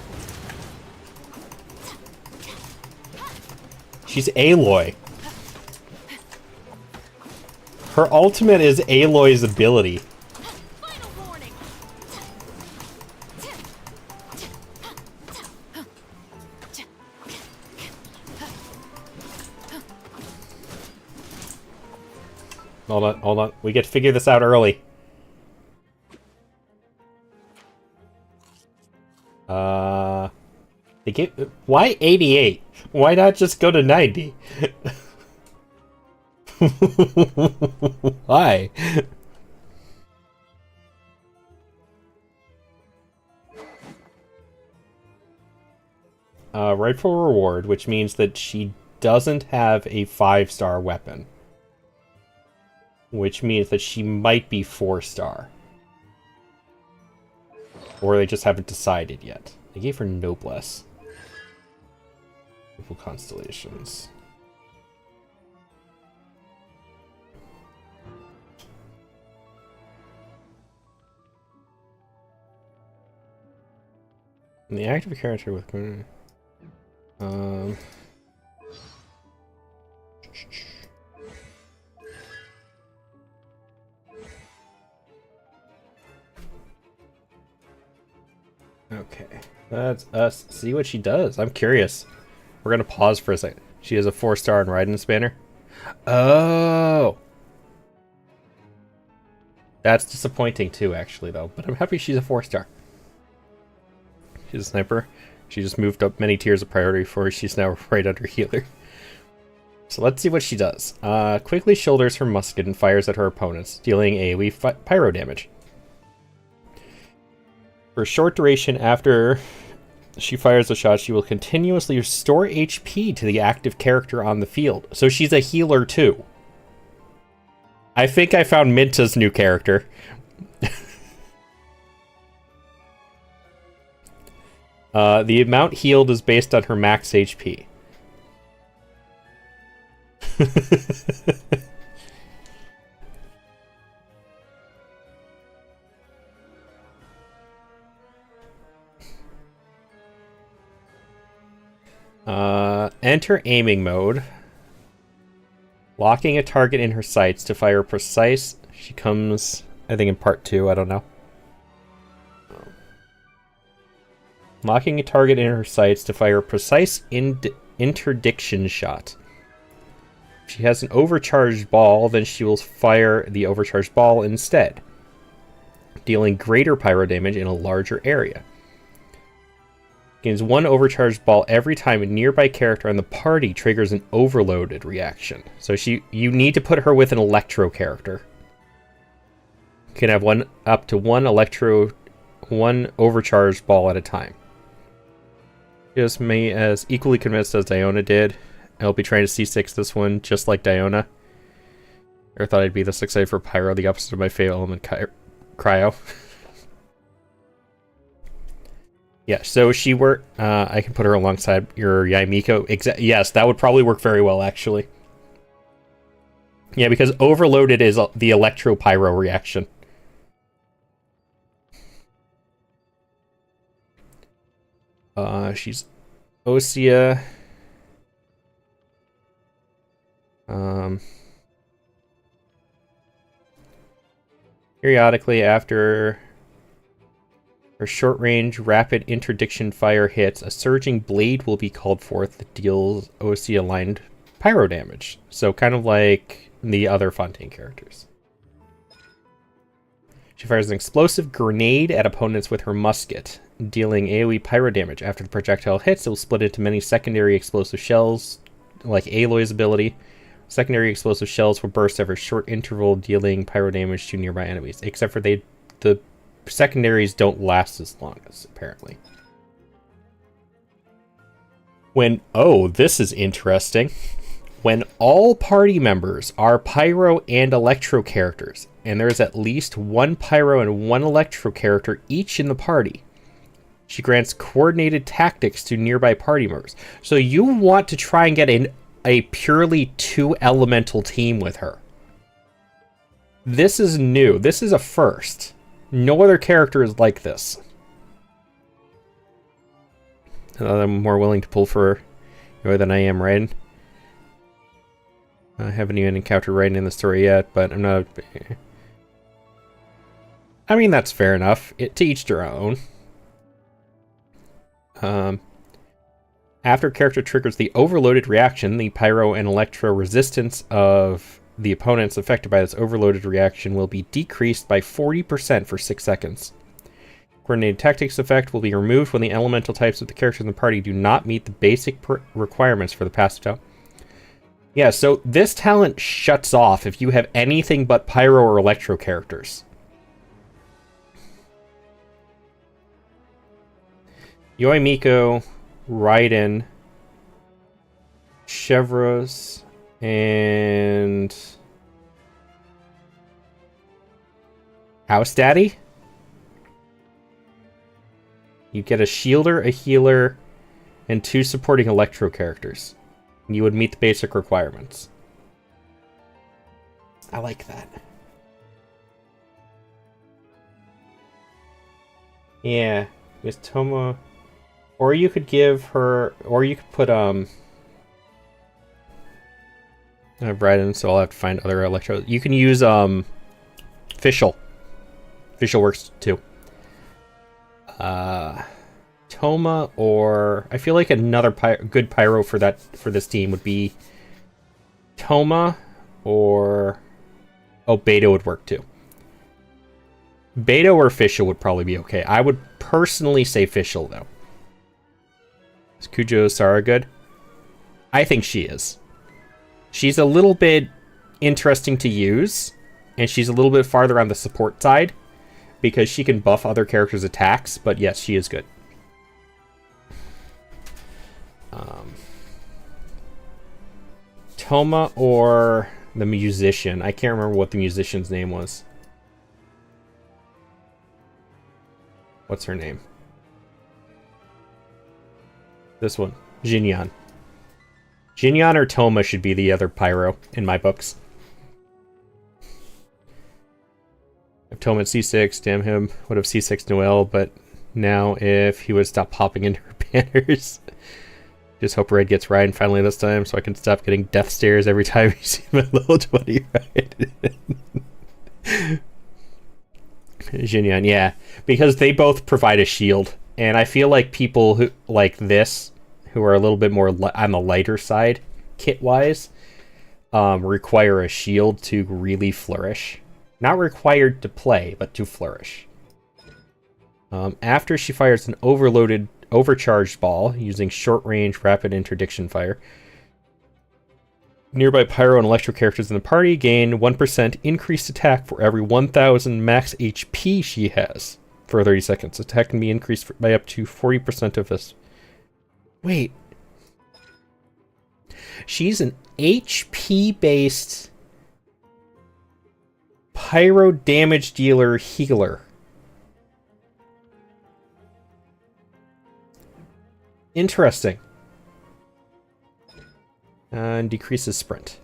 She's Aloy. Her ultimate is Aloy's ability. Final warning. Hold on. We get to figure this out early. They get why 88? Why not just go to 90? Why? Rightful reward, which means that she doesn't have a 5-star weapon. Which means that she might be 4-star. Or they just haven't decided yet. They gave her Noblesse. Beautiful constellations. And the active character with okay, that's us. See what she does. I'm curious. We're gonna pause for a second. She has a 4-star in Raiden's banner. Oh, that's disappointing too, actually, though. But I'm happy she's a 4-star. She's a sniper. She just moved up many tiers of priority for her. She's now right under healer. So let's see what she does. Quickly shoulders her musket and fires at her opponents, dealing AoE pyro damage. For a short duration after she fires a shot, she will continuously restore HP to the active character on the field. So she's a healer too. I think I found Minta's new character. The amount healed is based on her max HP. Enter aiming mode. Locking a target in her sights to fire precise. She comes, I think, in part 2. I don't know. Locking a target in her sights to fire a precise interdiction shot. If she has an overcharged ball, then she will fire the overcharged ball instead, dealing greater pyro damage in a larger area. Gains 1 overcharged ball every time a nearby character on the party triggers an overloaded reaction. So you need to put her with an electro character. You can have up to one overcharged ball at a time. Just me as equally convinced as Diona did. I'll be trying to C6 this one, just like Diona. I thought I'd be this excited for Pyro, the opposite of my favorite element, Cryo. Yeah, so she I can put her alongside your Yaimiko. Yes, that would probably work very well, actually. Yeah, because Overloaded is the Electro-Pyro reaction. She's Osea. Periodically after her short-range rapid interdiction fire hits, a surging blade will be called forth that deals Osea-aligned pyro damage. So kind of like the other Fontaine characters. She fires an explosive grenade at opponents with her musket, dealing AoE pyro damage. After the projectile hits, it will split into many secondary explosive shells, like Aloy's ability. Secondary explosive shells will burst every short interval, dealing pyro damage to nearby enemies. Except for the secondaries don't last as long as, apparently. This is interesting. When all party members are Pyro and Electro characters, and there's at least one Pyro and one Electro character each in the party, she grants coordinated tactics to nearby party members. So you want to try and get a purely 2 elemental team with her. This is new. This is a first. No other character is like this. I'm more willing to pull for her than I am Raiden. I haven't even encountered Raiden in the story yet, but I'm not... I mean, that's fair enough. To each their own. After a character triggers the overloaded reaction, the Pyro and Electro resistance of the opponents affected by this overloaded reaction will be decreased by 40% for 6 seconds. Coordinated Tactics effect will be removed when the elemental types of the characters in the party do not meet the basic requirements for the passive talent. Yeah, so this talent shuts off if you have anything but Pyro or Electro characters. Yoimiko, Raiden, Chevros, and House Daddy. You get a shielder, a healer, and 2 supporting Electro characters. You would meet the basic requirements. I like that. Yeah, Miss Tomo. Or you could give her, or you could put Raiden, so I'll have to find other Electro. You can use Fischl. Fischl works too. Toma, or I feel like another good Pyro for this team would be Toma, or Beto would work too. Beto or Fischl would probably be okay. I would personally say Fischl though. Is Kujo Sara good? I think she is. She's a little bit interesting to use, and she's a little bit farther on the support side because she can buff other characters' attacks, but yes, she is good. Toma or the musician. I can't remember what the musician's name was. What's her name? This one. Jinyan. Jinyan or Toma should be the other pyro in my books. If Toma at C6, damn him. Would have C6 Noel, but now if he would stop popping into her banners. Just hope Red gets Ryan finally this time so I can stop getting death stares every time you see my level 20 Ryan. Jinyan, yeah. Because they both provide a shield. And I feel like people who like this, who are a little bit more on the lighter side, kit-wise, require a shield to really flourish. Not required to play, but to flourish. After she fires an overcharged ball using short-range rapid interdiction fire, nearby pyro and electro characters in the party gain 1% increased attack for every 1,000 max HP she has for 30 seconds. Attack can be increased by up to 40% of this. Wait. She's an HP-based pyro damage dealer healer. Interesting. And decreases sprint.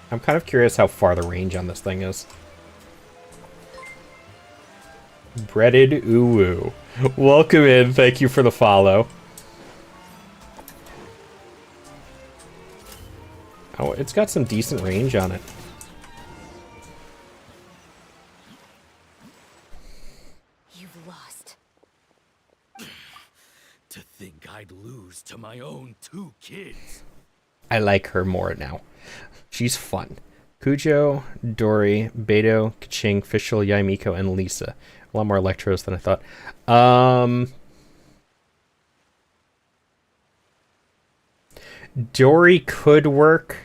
I'm kind of curious how far the range on this thing is. Breaded Uwu. Welcome in. Thank you for the follow. Oh, it's got some decent range on it. You've lost. To think I'd lose to my own 2 kids. I like her more now. She's fun. Kujo, Dory, Beto, Kaching, Fischl, Yaimiko, and Lisa. A lot more Electros than I thought. Dory could work.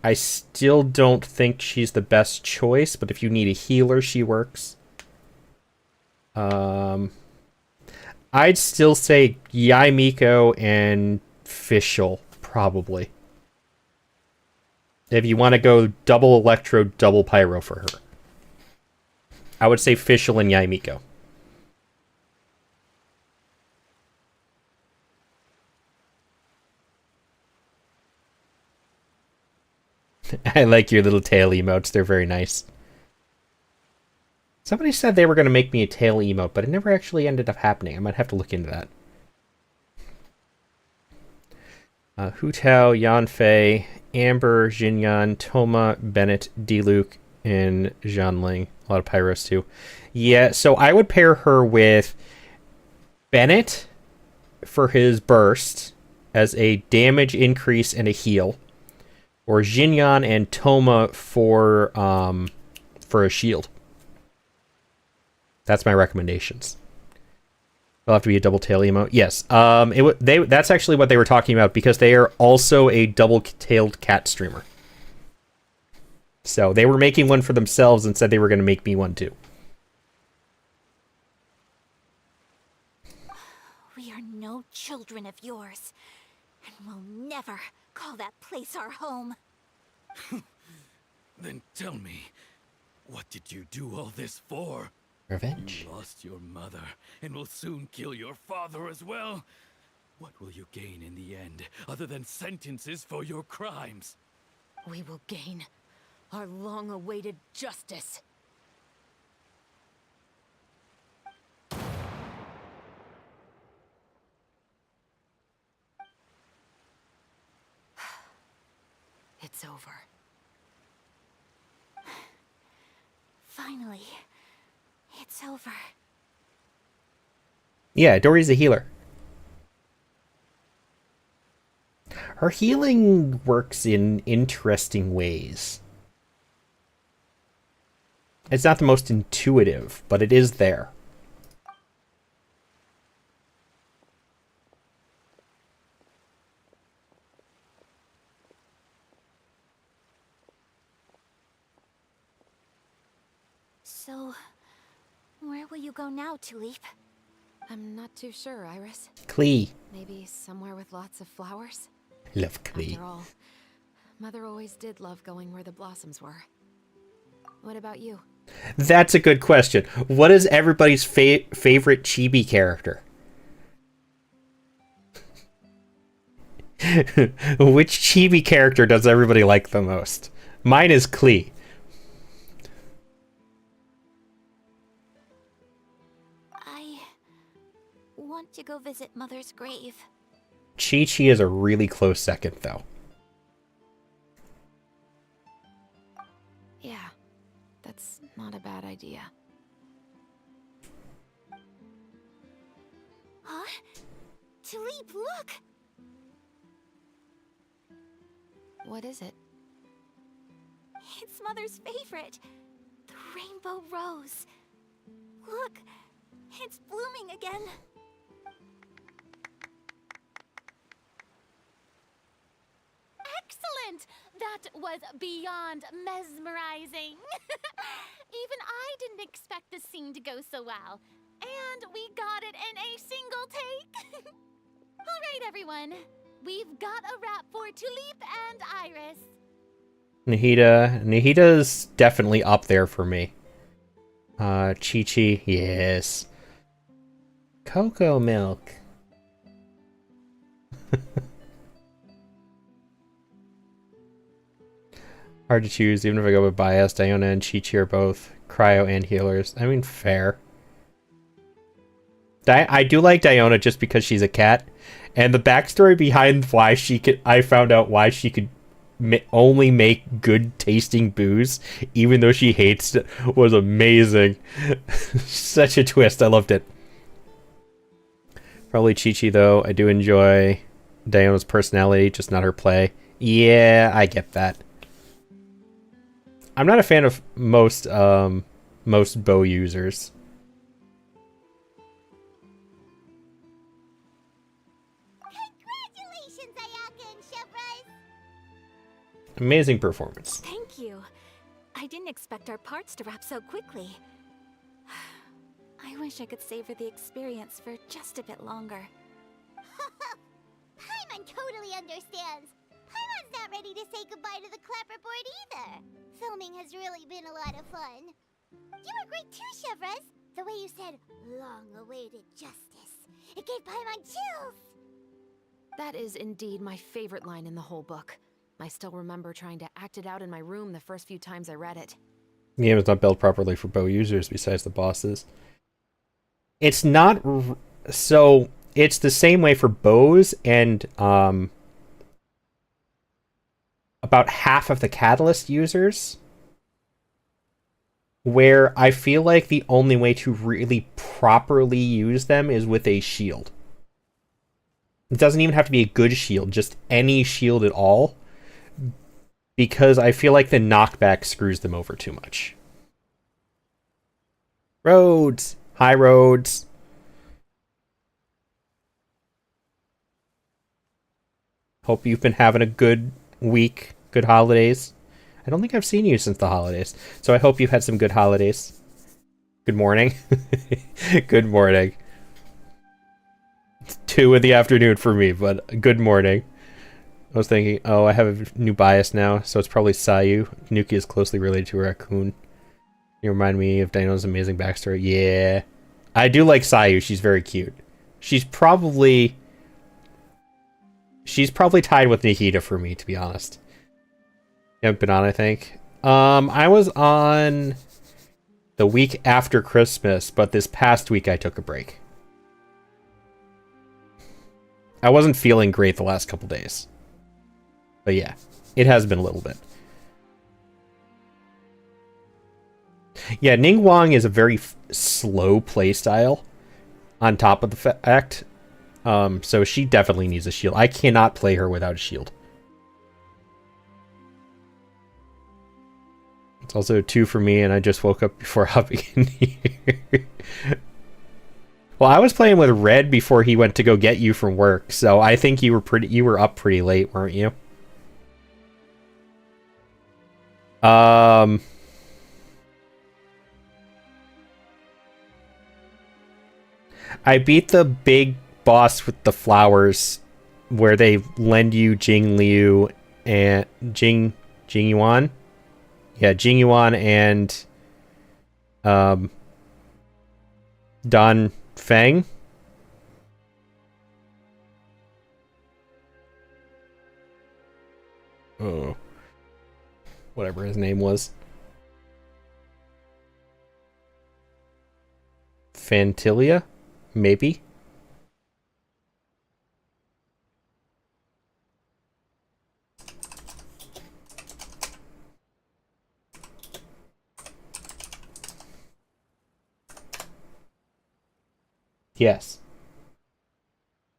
I still don't think she's the best choice, but if you need a healer, she works. I'd still say Yaimiko and Fischl, probably. If you want to go double Electro, double Pyro for her. I would say Fischl and Yaimiko. I like your little tail emotes. They're very nice. Somebody said they were going to make me a tail emote, but it never actually ended up happening. I might have to look into that. Hu Tao, Yanfei, Amber, Jinyan, Toma, Bennett, Diluc, and Zhanling. A lot of Pyros too. Yeah, so I would pair her with Bennett for his burst as a damage increase and a heal. Or Jinyan and Toma for a shield. That's my recommendations. It'll have to be a double tail emote. Yes. That's actually what they were talking about because they are also a double-tailed cat streamer. So they were making one for themselves and said they were going to make me one too. We are no children of yours, and will never call that place our home. Then tell me, what did you do all this for? Revenge. You lost your mother, and will soon kill your father as well. What will you gain in the end, other than sentences for your crimes? We will gain our long-awaited justice. It's over. Finally, it's over. Yeah, Dory's a healer. Her healing works in interesting ways. It's not the most intuitive, but it is there. So, where will you go now, Tulip? I'm not too sure, Iris. Klee. Maybe somewhere with lots of flowers? Love Klee. After all, Mother always did love going where the blossoms were. What about you? That's a good question. What is everybody's favorite chibi character? Which chibi character does everybody like the most? Mine is Klee. I want to go visit Mother's grave. Chi-Chi is a really close second, though. Yeah, that's not a bad idea. Huh? Tulip, look! What is it? It's Mother's favorite. The rainbow rose. Look, it's blooming again. Excellent! That was beyond mesmerizing. Even I didn't expect the scene to go so well. And we got it in a single take. All right, everyone. We've got a wrap for Tulip and Iris. Nahita's definitely up there for me. Chi-Chi, yes. Cocoa milk. Hard to choose, even if I go with bias. Diona and Chi-Chi are both cryo and healers. I mean, fair. I do like Diona just because she's a cat. And the backstory behind why she could... I found out why she could only make good tasting booze, even though she hates it, was amazing. Such a twist. I loved it. Probably Chi-Chi, though. I do enjoy Diona's personality, just not her play. Yeah, I get that. I'm not a fan of most bow users. Congratulations, Ayaka and Chevrolet! Amazing performance. Thank you. I didn't expect our parts to wrap so quickly. I wish I could savor the experience for just a bit longer. Paimon totally understands. Paimon's not ready to say goodbye to the clapperboard either. Filming has really been a lot of fun. You were great too, Chevrolet. The way you said, long-awaited justice. It gave Paimon chills. That is indeed my favorite line in the whole book. I still remember trying to act it out in my room the first few times I read it. The game is not built properly for bow users besides the bosses. It's not... So, it's the same way for bows and about half of the Catalyst users, where I feel like the only way to really properly use them is with a shield. It doesn't even have to be a good shield, just any shield at all, because I feel like the knockback screws them over too much. Roads! High roads! Hope you've been having a good week, good holidays. I don't think I've seen you since the holidays, so I hope you've had some good holidays. Good morning. Good morning. It's 2 in the afternoon for me, but good morning. I was thinking, oh, I have a new bias now, so it's probably Sayu. Nuki is closely related to a raccoon. You remind me of Dino's amazing backstory. Yeah. I do like Sayu. She's very cute. She's probably tied with Nahida for me, to be honest. You haven't been on, I think. I was on the week after Christmas, but this past week I took a break. I wasn't feeling great the last couple days. But yeah, it has been a little bit. Yeah, Ning Wang is a very slow playstyle on top of the fact. So she definitely needs a shield. I cannot play her without a shield. It's also 2 for me, and I just woke up before hopping in here. Well, I was playing with Red before he went to go get you from work, so I think you were up pretty late, weren't you? I beat the big boss with the flowers, where they lend you Jing Liu and Jing Yuan. Yeah, Jing Yuan and Don Feng. Oh, whatever his name was. Fantilia? Maybe? Yes.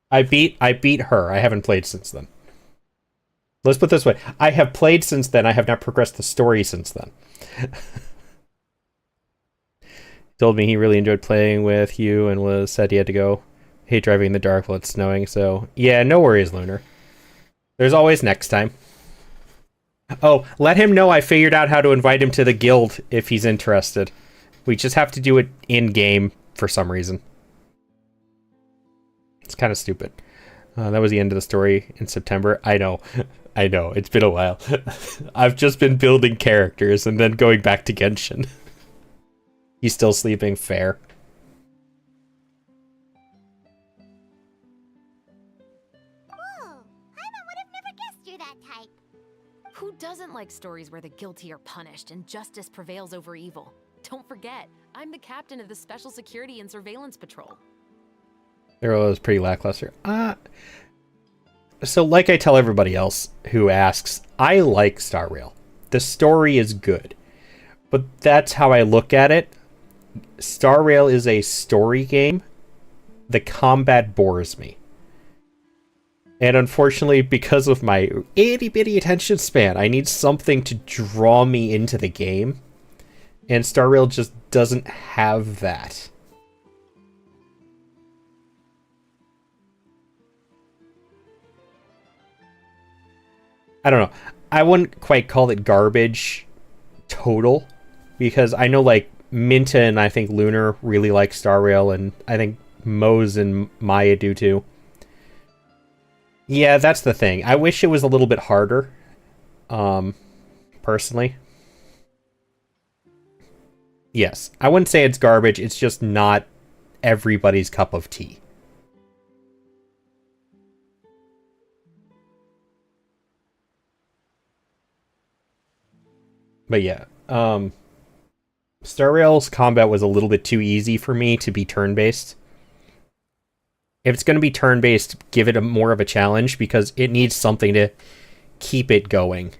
I beat her. I haven't played since then. Let's put it this way. I have played since then. I have not progressed the story since then. Told me he really enjoyed playing with you and was said he had to go. Hate driving in the dark while it's snowing, so yeah, no worries, Lunar. There's always next time. Oh, let him know I figured out how to invite him to the guild if he's interested. We just have to do it in-game for some reason. It's kind of stupid. That was the end of the story in September. I know. I know. It's been a while. I've just been building characters and then going back to Genshin. He's still sleeping. Fair. Whoa! Paimon would have never guessed you're that type. Who doesn't like stories where the guilty are punished and justice prevails over evil? Don't forget, I'm the captain of the Special Security and Surveillance Patrol. There was pretty lackluster. So like I tell everybody else who asks, I like Star Rail. The story is good. But that's how I look at it. Star Rail is a story game. The combat bores me. And unfortunately, because of my itty-bitty attention span, I need something to draw me into the game. And Star Rail just doesn't have that. I don't know. I wouldn't quite call it garbage total. Because I know, like, Minta and I think Lunar really like Star Rail, and I think Mose and Maya do too. Yeah, that's the thing. I wish it was a little bit harder, personally. Yes, I wouldn't say it's garbage, it's just not everybody's cup of tea. But yeah, Star Rail's combat was a little bit too easy for me to be turn-based. If it's going to be turn-based, give it more of a challenge, because it needs something to keep it going.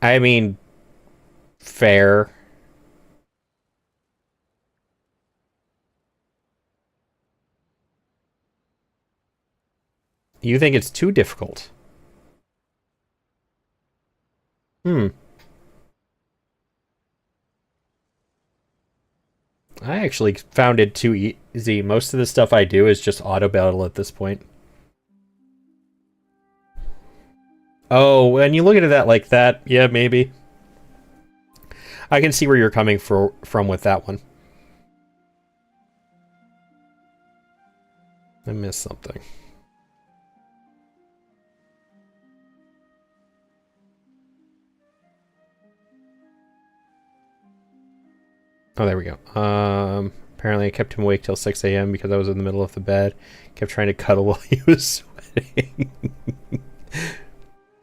I mean, fair. You think it's too difficult? I actually found it too easy. Most of the stuff I do is just auto battle at this point. Oh, when you look at it like that, yeah, maybe. I can see where you're coming from with that one. I missed something. Oh, there we go. Apparently I kept him awake till 6 a.m. because I was in the middle of the bed. Kept trying to cuddle while he was sweating.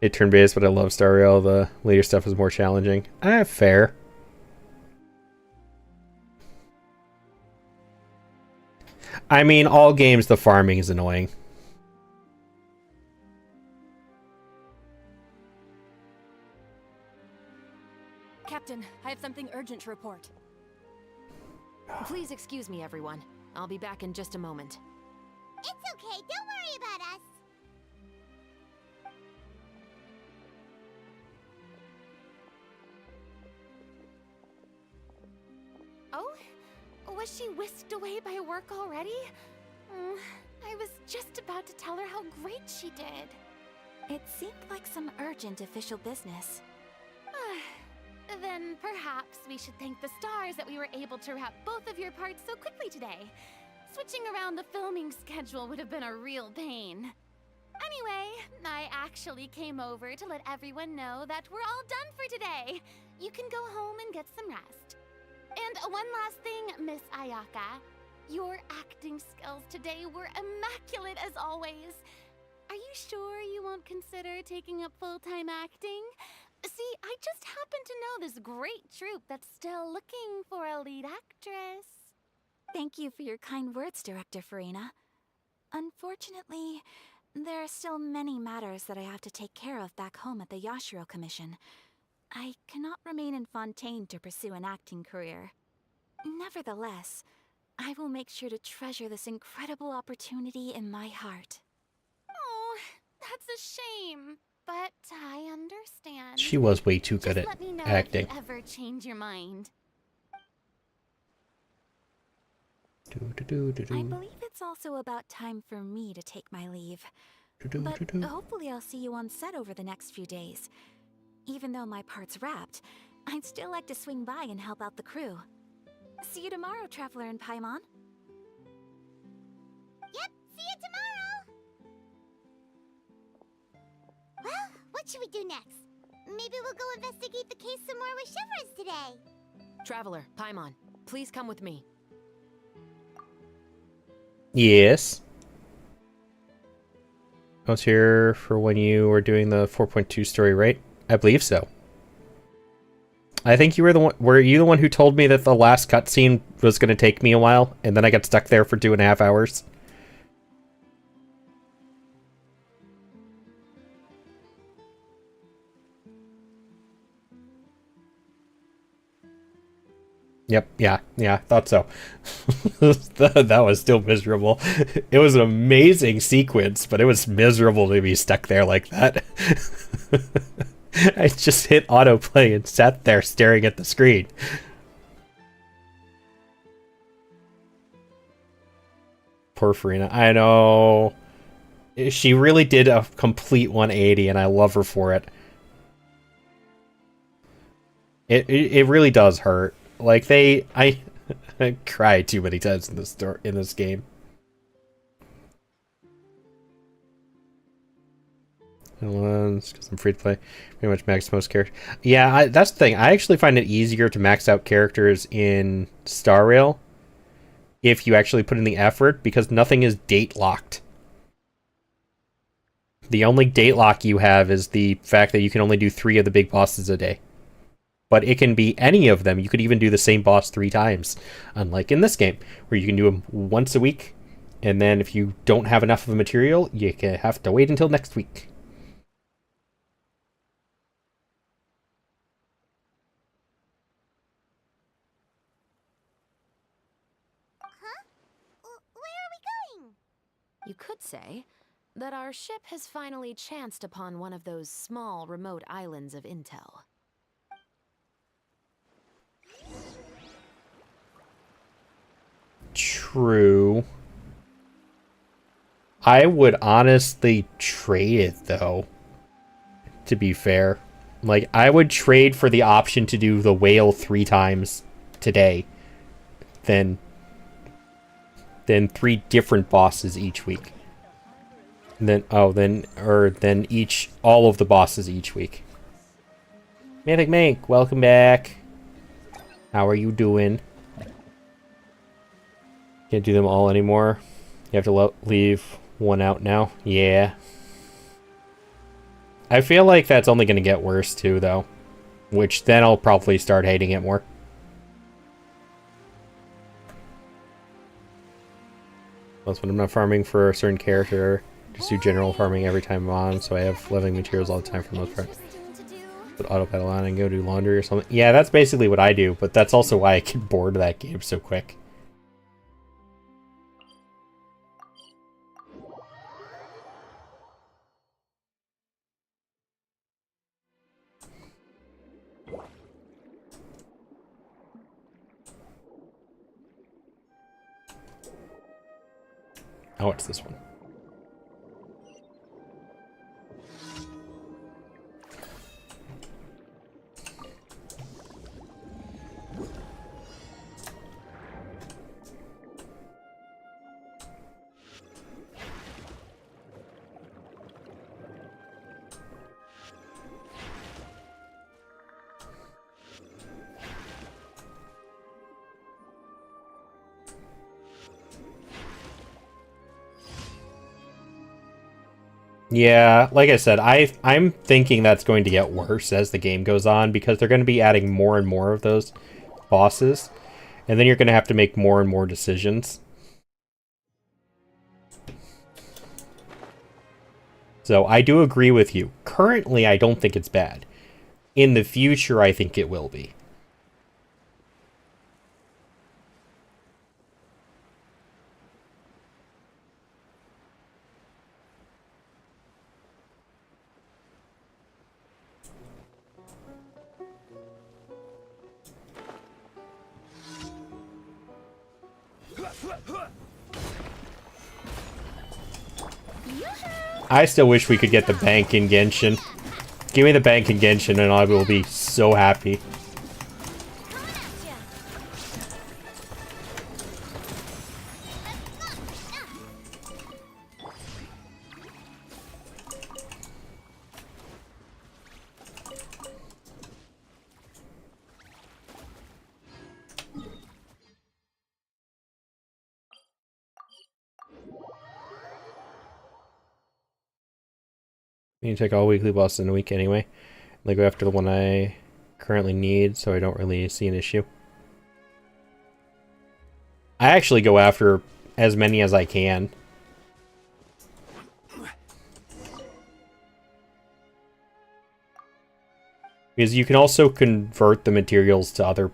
It turned based, but I love Star Rail. The later stuff is more challenging. Fair. I mean, all games, the farming is annoying. Captain, I have something urgent to report. Please excuse me, everyone. I'll be back in just a moment. It's okay, don't worry about us. Oh? Was she whisked away by work already? I was just about to tell her how great she did. It seemed like some urgent official business. Then perhaps we should thank the stars that we were able to wrap both of your parts so quickly today. Switching around the filming schedule would have been a real pain. Anyway, I actually came over to let everyone know that we're all done for today. You can go home and get some rest. And one last thing, Miss Ayaka. Your acting skills today were immaculate as always. Are you sure you won't consider taking up full-time acting? See, I just happen to know this great troupe that's still looking for a lead actress. Thank you for your kind words, Director Farina. Unfortunately, there are still many matters that I have to take care of back home at the Yashiro Commission. I cannot remain in Fontaine to pursue an acting career. Nevertheless, I will make sure to treasure this incredible opportunity in my heart. Oh, that's a shame. But I understand. She was way too good Just at let me know acting. if you ever change your mind. I believe it's also about time for me to take my leave. But hopefully I'll see you on set over the next few days. Even though my part's wrapped, I'd still like to swing by and help out the crew. See you tomorrow, Traveler and Paimon. Yep, see you tomorrow! Well, what should we do next? Maybe we'll go investigate the case some more with Chevrons today. Traveler, Paimon, please come with me. Yes. I was here for when you were doing the 4.2 story, right? I believe so. I think you were the one. Were you the one who told me that the last cutscene was going to take me a while, and then I got stuck there for 2.5 hours? Yep, yeah, thought so. That was still miserable. It was an amazing sequence, but it was miserable to be stuck there like that. I just hit autoplay and sat there staring at the screen. Poor Farina. I know. She really did a complete 180, and I love her for it. It really does hurt. Like I cried too many times in this game. Because I'm free to play, pretty much max most characters. Yeah, that's the thing. I actually find it easier to max out characters in Star Rail if you actually put in the effort, because nothing is date locked. The only date lock you have is the fact that you can only do 3 of the big bosses a day. But it can be any of them. You could even do the same boss 3 times. Unlike in this game, where you can do them once a week. And then if you don't have enough of a material, you can have to wait until next week. Huh? Where are we going? You could say that our ship has finally chanced upon one of those small, remote islands of intel. True. I would honestly trade it, though. To be fair. Like, I would trade for the option to do the whale 3 times today. Then 3 different bosses each week. And then, all of the bosses each week. Mythic Mink, welcome back. How are you doing? Can't do them all anymore. You have to leave one out now. Yeah. I feel like that's only going to get worse too, though. Which then I'll probably start hating it more. That's when I'm not farming for a certain character. Just do general farming every time I'm on, so I have living materials all the time for the most part. Put auto pedal on and go do laundry or something. Yeah, that's basically what I do, but that's also why I get bored of that game so quick. Oh, it's this one. Yeah, like I said, I'm thinking that's going to get worse as the game goes on because they're going to be adding more and more of those bosses, and then you're going to have to make more and more decisions. So I do agree with you. Currently, I don't think it's bad. In the future, I think it will be. I still wish we could get the bank in Genshin. Give me the bank in Genshin and I will be so happy. You take all weekly bosses in a week anyway. They go after the one I currently need, so I don't really see an issue. I actually go after as many as I can. Because you can also convert the materials to other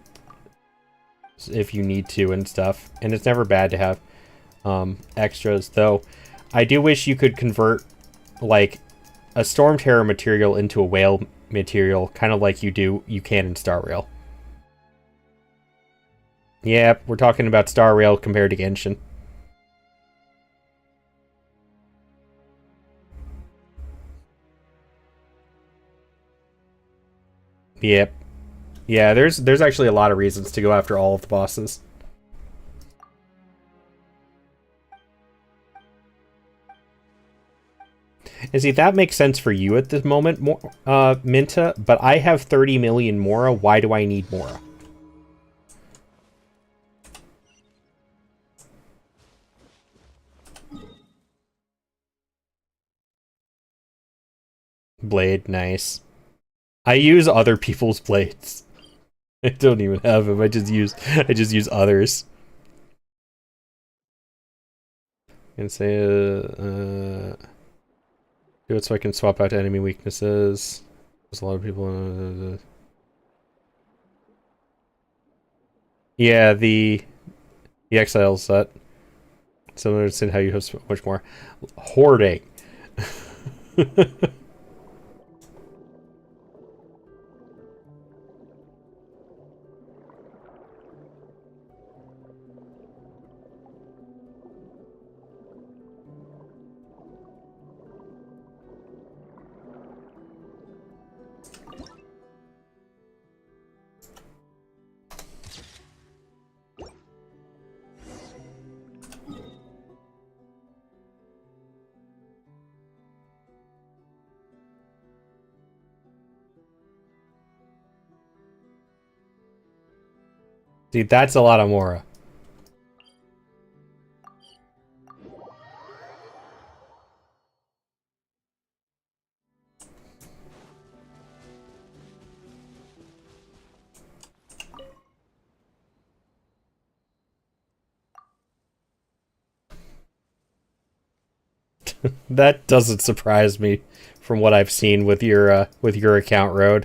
if you need to and stuff. And it's never bad to have extras, though. I do wish you could convert, like, a Storm Terror material into a whale material, kind of like you can in Star Rail. Yeah, we're talking about Star Rail compared to Genshin. Yep. Yeah, there's actually a lot of reasons to go after all of the bosses. And see, that makes sense for you at this moment, Minta, but I have 30 million Mora. Why do I need Mora? Blade, nice. I use other people's blades. I don't even have them. I just use others. And say do it so I can swap out enemy weaknesses. There's a lot of people. Yeah, the exile set. Similar to how you have so much more hoarding. See, that's a lot of Mora. That doesn't surprise me from what I've seen with your account, Road.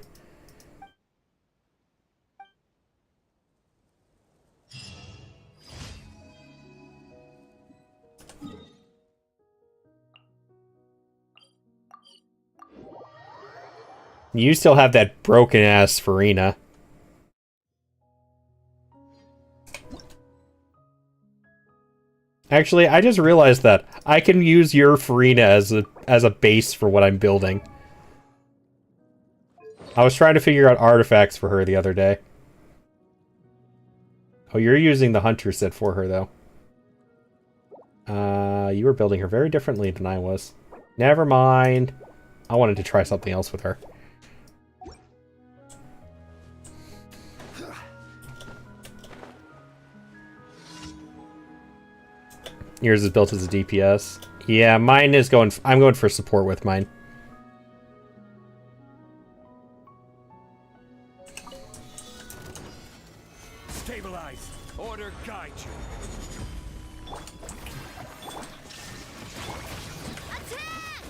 You still have that broken ass Farina. Actually, I just realized that I can use your Farina as a base for what I'm building. I was trying to figure out artifacts for her the other day. Oh, you're using the hunter set for her though. You were building her very differently than I was. Never mind. I wanted to try something else with her. Yours is built as a DPS. Yeah, mine is going... I'm going for support with mine. Stabilize. Order guide you. Attack!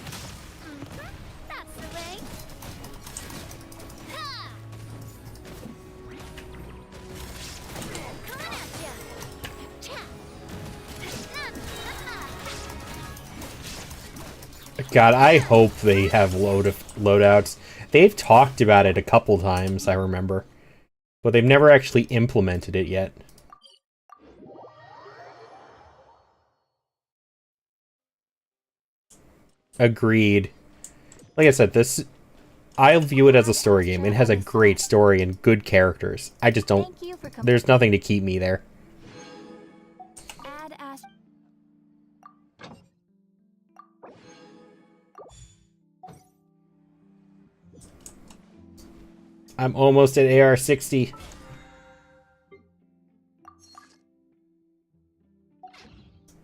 That's the way. Ha! Coming at ya. Cha. God, I hope they have loadouts. They've talked about it a couple times, I remember. But they've never actually implemented it yet. Agreed. Like I said, I'll view it as a story game. It has a great story and good characters. I just don't... Thank you for There's nothing to keep me there. Add Ash. I'm almost at AR-60.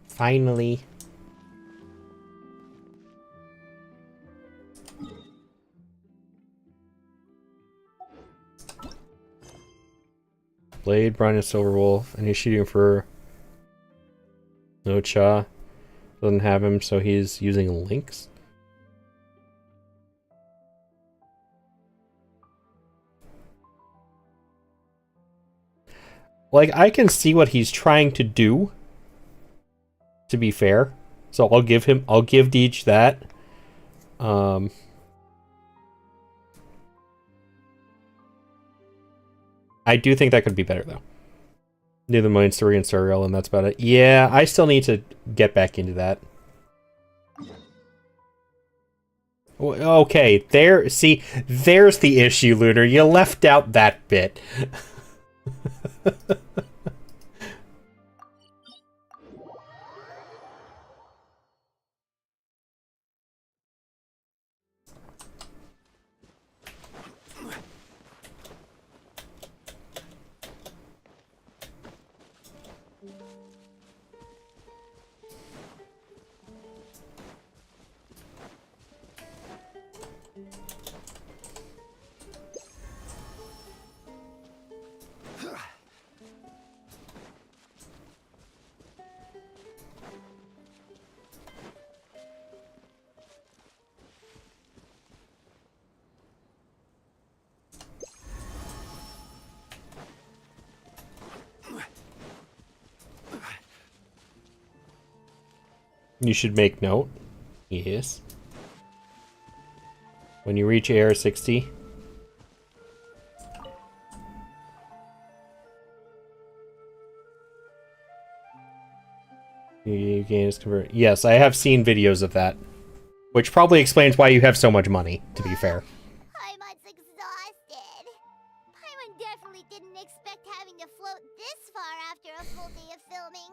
Finally. Blade, Brian, and Silverwolf, and he's shooting for No Cha. Doesn't have him, so he's using Lynx. Like, I can see what he's trying to do, to be fair. So I'll give Deej that. I do think that could be better, though. Do the main story and Suriel, and that's about it. Yeah, I still need to get back into that. Okay, there's the issue, Lunar. You left out that bit. You should make note. Yes. When you reach AR-60, you gain is convert. Yes, I have seen videos of that, which probably explains why you have so much money, to be fair. Paimon's exhausted. Paimon definitely didn't expect having to float this far after a full day of filming.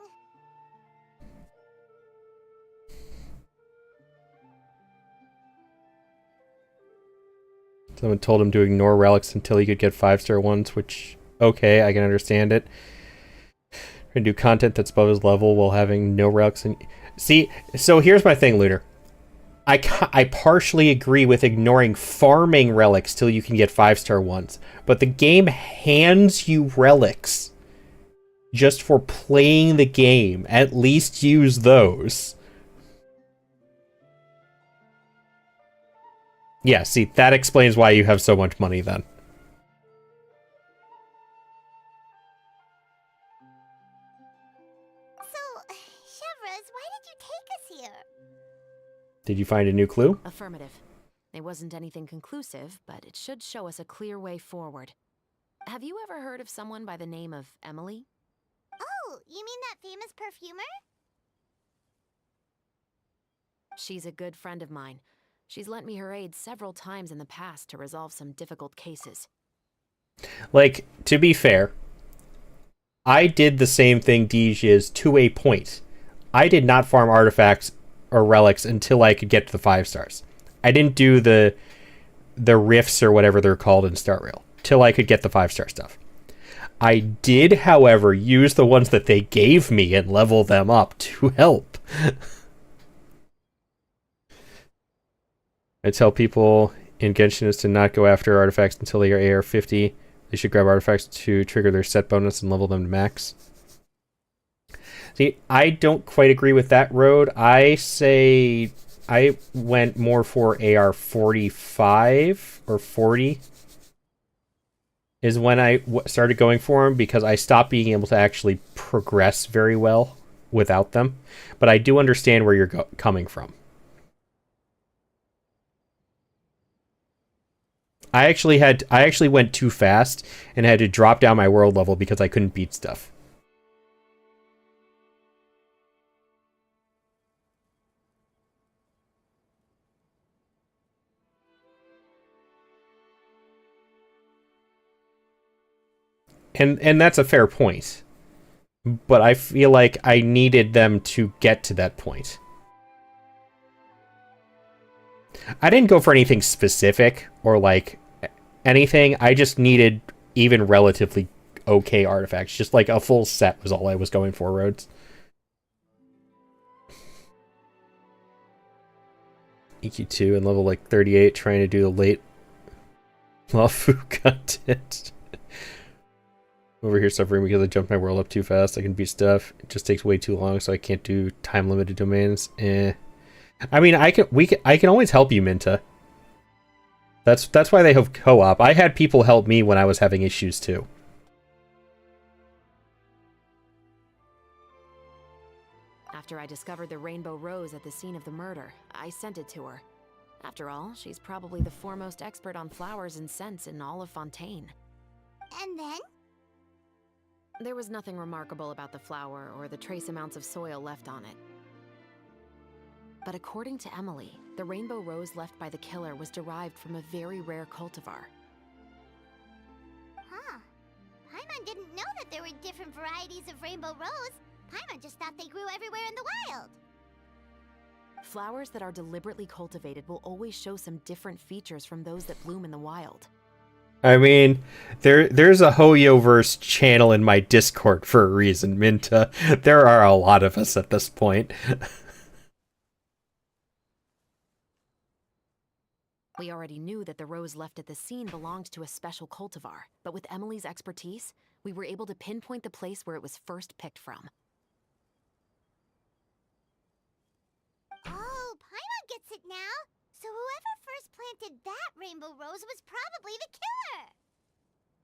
Someone told him to ignore relics until he could get 5-star ones, which, okay, I can understand it. And do content that's above his level while having no relics. And see, so here's my thing, Lunar. I partially agree with ignoring farming relics till you can get 5-star ones, but the game hands you relics just for playing the game. At least use those. Yeah, see, that explains why you have so much money then. So, Chevres, why did you take us here? Did you find a new clue? Affirmative. It wasn't anything conclusive, but it should show us a clear way forward. Have you ever heard of someone by the name of Emily? Oh, you mean that famous perfumer? She's a good friend of mine. She's lent me her aid several times in the past to resolve some difficult cases. Like, to be fair, I did the same thing Deej is to a point. I did not farm artifacts or relics until I could get to the 5 stars. I didn't do the rifts or whatever they're called in Star Rail till I could get the 5-star stuff. I did, however, use the ones that they gave me and level them up to help. I tell people in Genshin is to not go after artifacts until they are AR50. They should grab artifacts to trigger their set bonus and level them to max. See, I don't quite agree with that road. I say I went more for AR45 or 40 is when I started going for them, because I stopped being able to actually progress very well without them. But I do understand where you're coming from. I actually went too fast and had to drop down my world level because I couldn't beat stuff. And that's a fair point. But I feel like I needed them to get to that point. I didn't go for anything specific or like anything. I just needed even relatively okay artifacts. Just like a full set was all I was going for, Rhodes. EQ2 and level like 38, trying to do the late Lafu content. Over here suffering because I jumped my world up too fast. I can beat stuff. It just takes way too long, so I can't do time limited domains. I mean, I can always help you, Minta. That's why they have co-op. I had people help me when I was having issues too. After I discovered the rainbow rose at the scene of the murder, I sent it to her. After all, she's probably the foremost expert on flowers and scents in all of Fontaine. And then? There was nothing remarkable about the flower or the trace amounts of soil left on it. But according to Emily, the rainbow rose left by the killer was derived from a very rare cultivar. Huh. Paimon didn't know that there were different varieties of rainbow rose. Paimon just thought they grew everywhere in the wild. Flowers that are deliberately cultivated will always show some different features from those that bloom in the wild. I mean, there's a Hoyoverse channel in my Discord for a reason, Minta. There are a lot of us at this point. We already knew that the rose left at the scene belonged to a special cultivar, but with Emily's expertise, we were able to pinpoint the place where it was first picked from. Oh, Paimon gets it now. So whoever first planted that rainbow rose was probably the killer.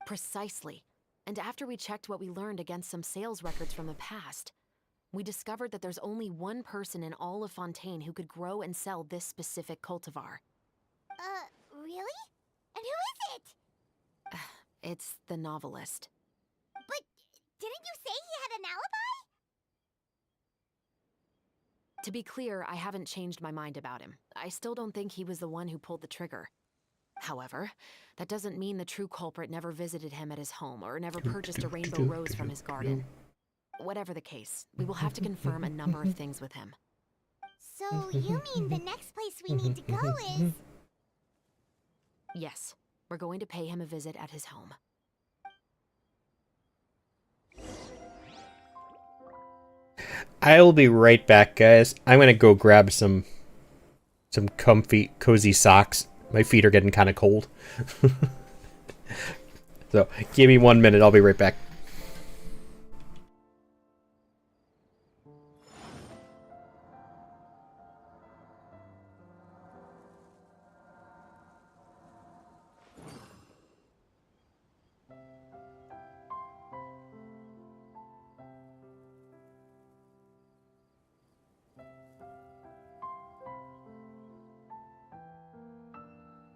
Precisely. And after we checked what we learned against some sales records from the past, we discovered that there's only one person in all of Fontaine who could grow and sell this specific cultivar. Really? And who is it? It's the novelist. But didn't you say he had an alibi? To be clear, I haven't changed my mind about him. I still don't think he was the one who pulled the trigger. However, that doesn't mean the true culprit never visited him at his home or never purchased a rainbow rose from his garden. Whatever the case, we will have to confirm a number of things with him. So you mean the next place we need to go is... Yes, we're going to pay him a visit at his home. I will be right back, guys. I'm gonna go grab some comfy, cozy socks. My feet are getting kind of cold. So, give me 1 minute. I'll be right back.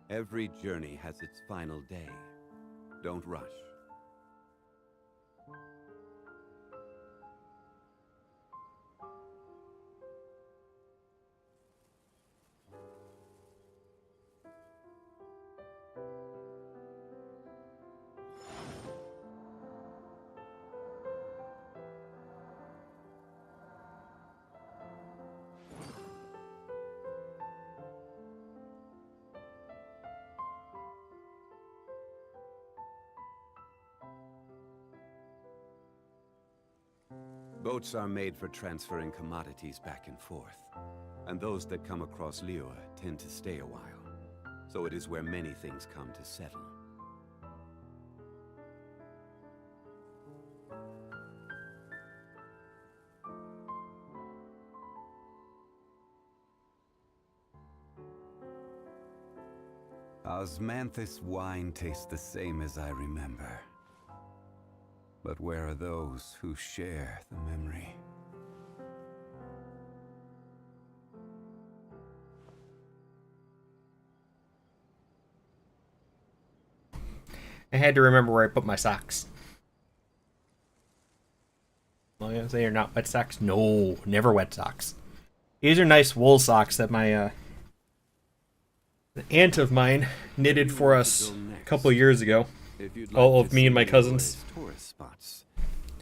Every journey has its final day. Don't rush. Boats are made for transferring commodities back and forth, and those that come across Liyue tend to stay a while. so it is where many things come to settle. Osmanthus wine tastes the same as I remember. But where are those who share the memory? I had to remember where I put my socks. They are not wet socks. No, never wet socks. These are nice wool socks that my an aunt of mine knitted for us a couple years ago. All of me and my cousins. Tourist spots.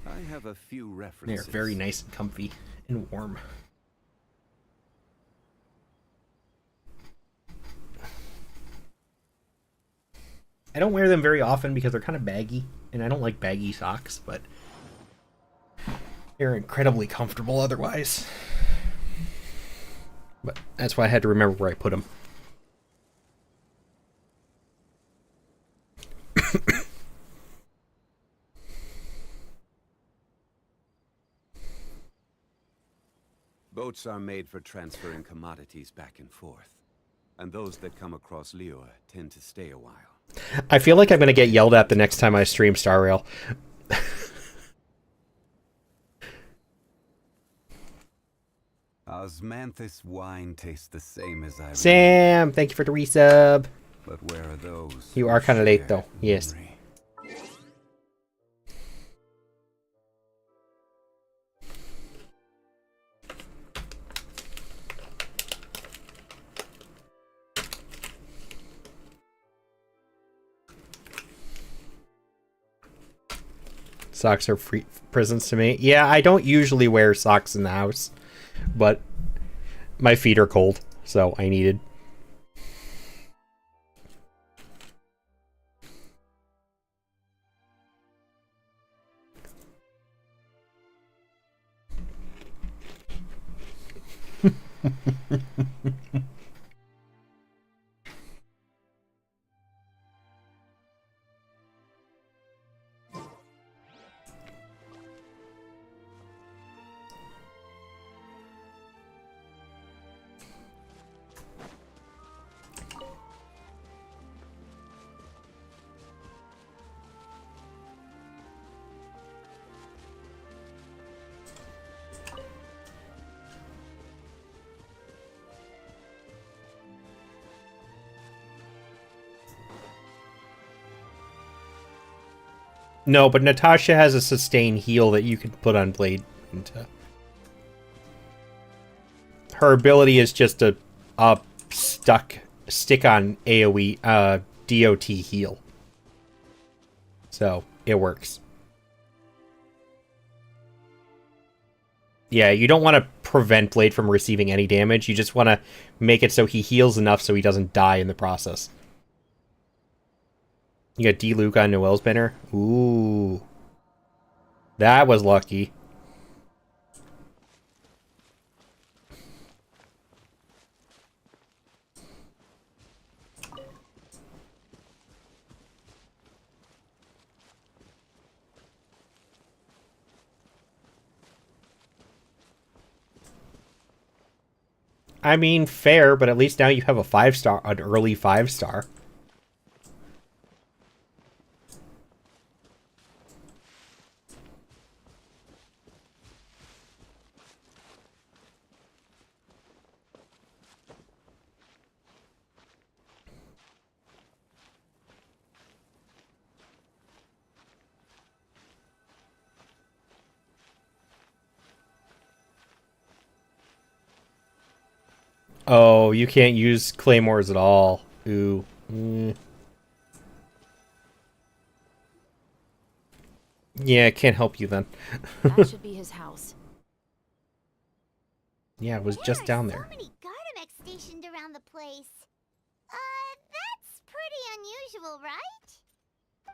I have a few They references. are very nice and comfy and warm. I don't wear them very often because they're kind of baggy, and I don't like baggy socks, but they're incredibly comfortable otherwise. But that's why I had to remember where I put them. Boats are made for transferring commodities back and forth, and those that come across Liyue tend to stay a while. I feel like I'm going to get yelled at the next time I stream Star Rail. Osmanthus wine tastes the same as I Sam, thank you for the resub. But where are those? You who are kind of late share though. Yes. memory? Socks are free prisons to me. Yeah, I don't usually wear socks in the house, but my feet are cold, so I needed. No, but Natasha has a sustain heal that you can put on Blade. Her ability is just a stick on AoE DOT heal. So it works. Yeah, you don't want to prevent Blade from receiving any damage. You just want to make it so he heals enough so he doesn't die in the process. You got D-Luke on Noel's banner? Ooh. That was lucky. I mean, fair, but at least now you have a 5-star, an early 5-star. Oh, you can't use claymores at all. Ooh. Yeah, it can't help you then. That should be his house. Yeah, it was just down there. So many Gardemex stationed around the place. That's pretty unusual, right?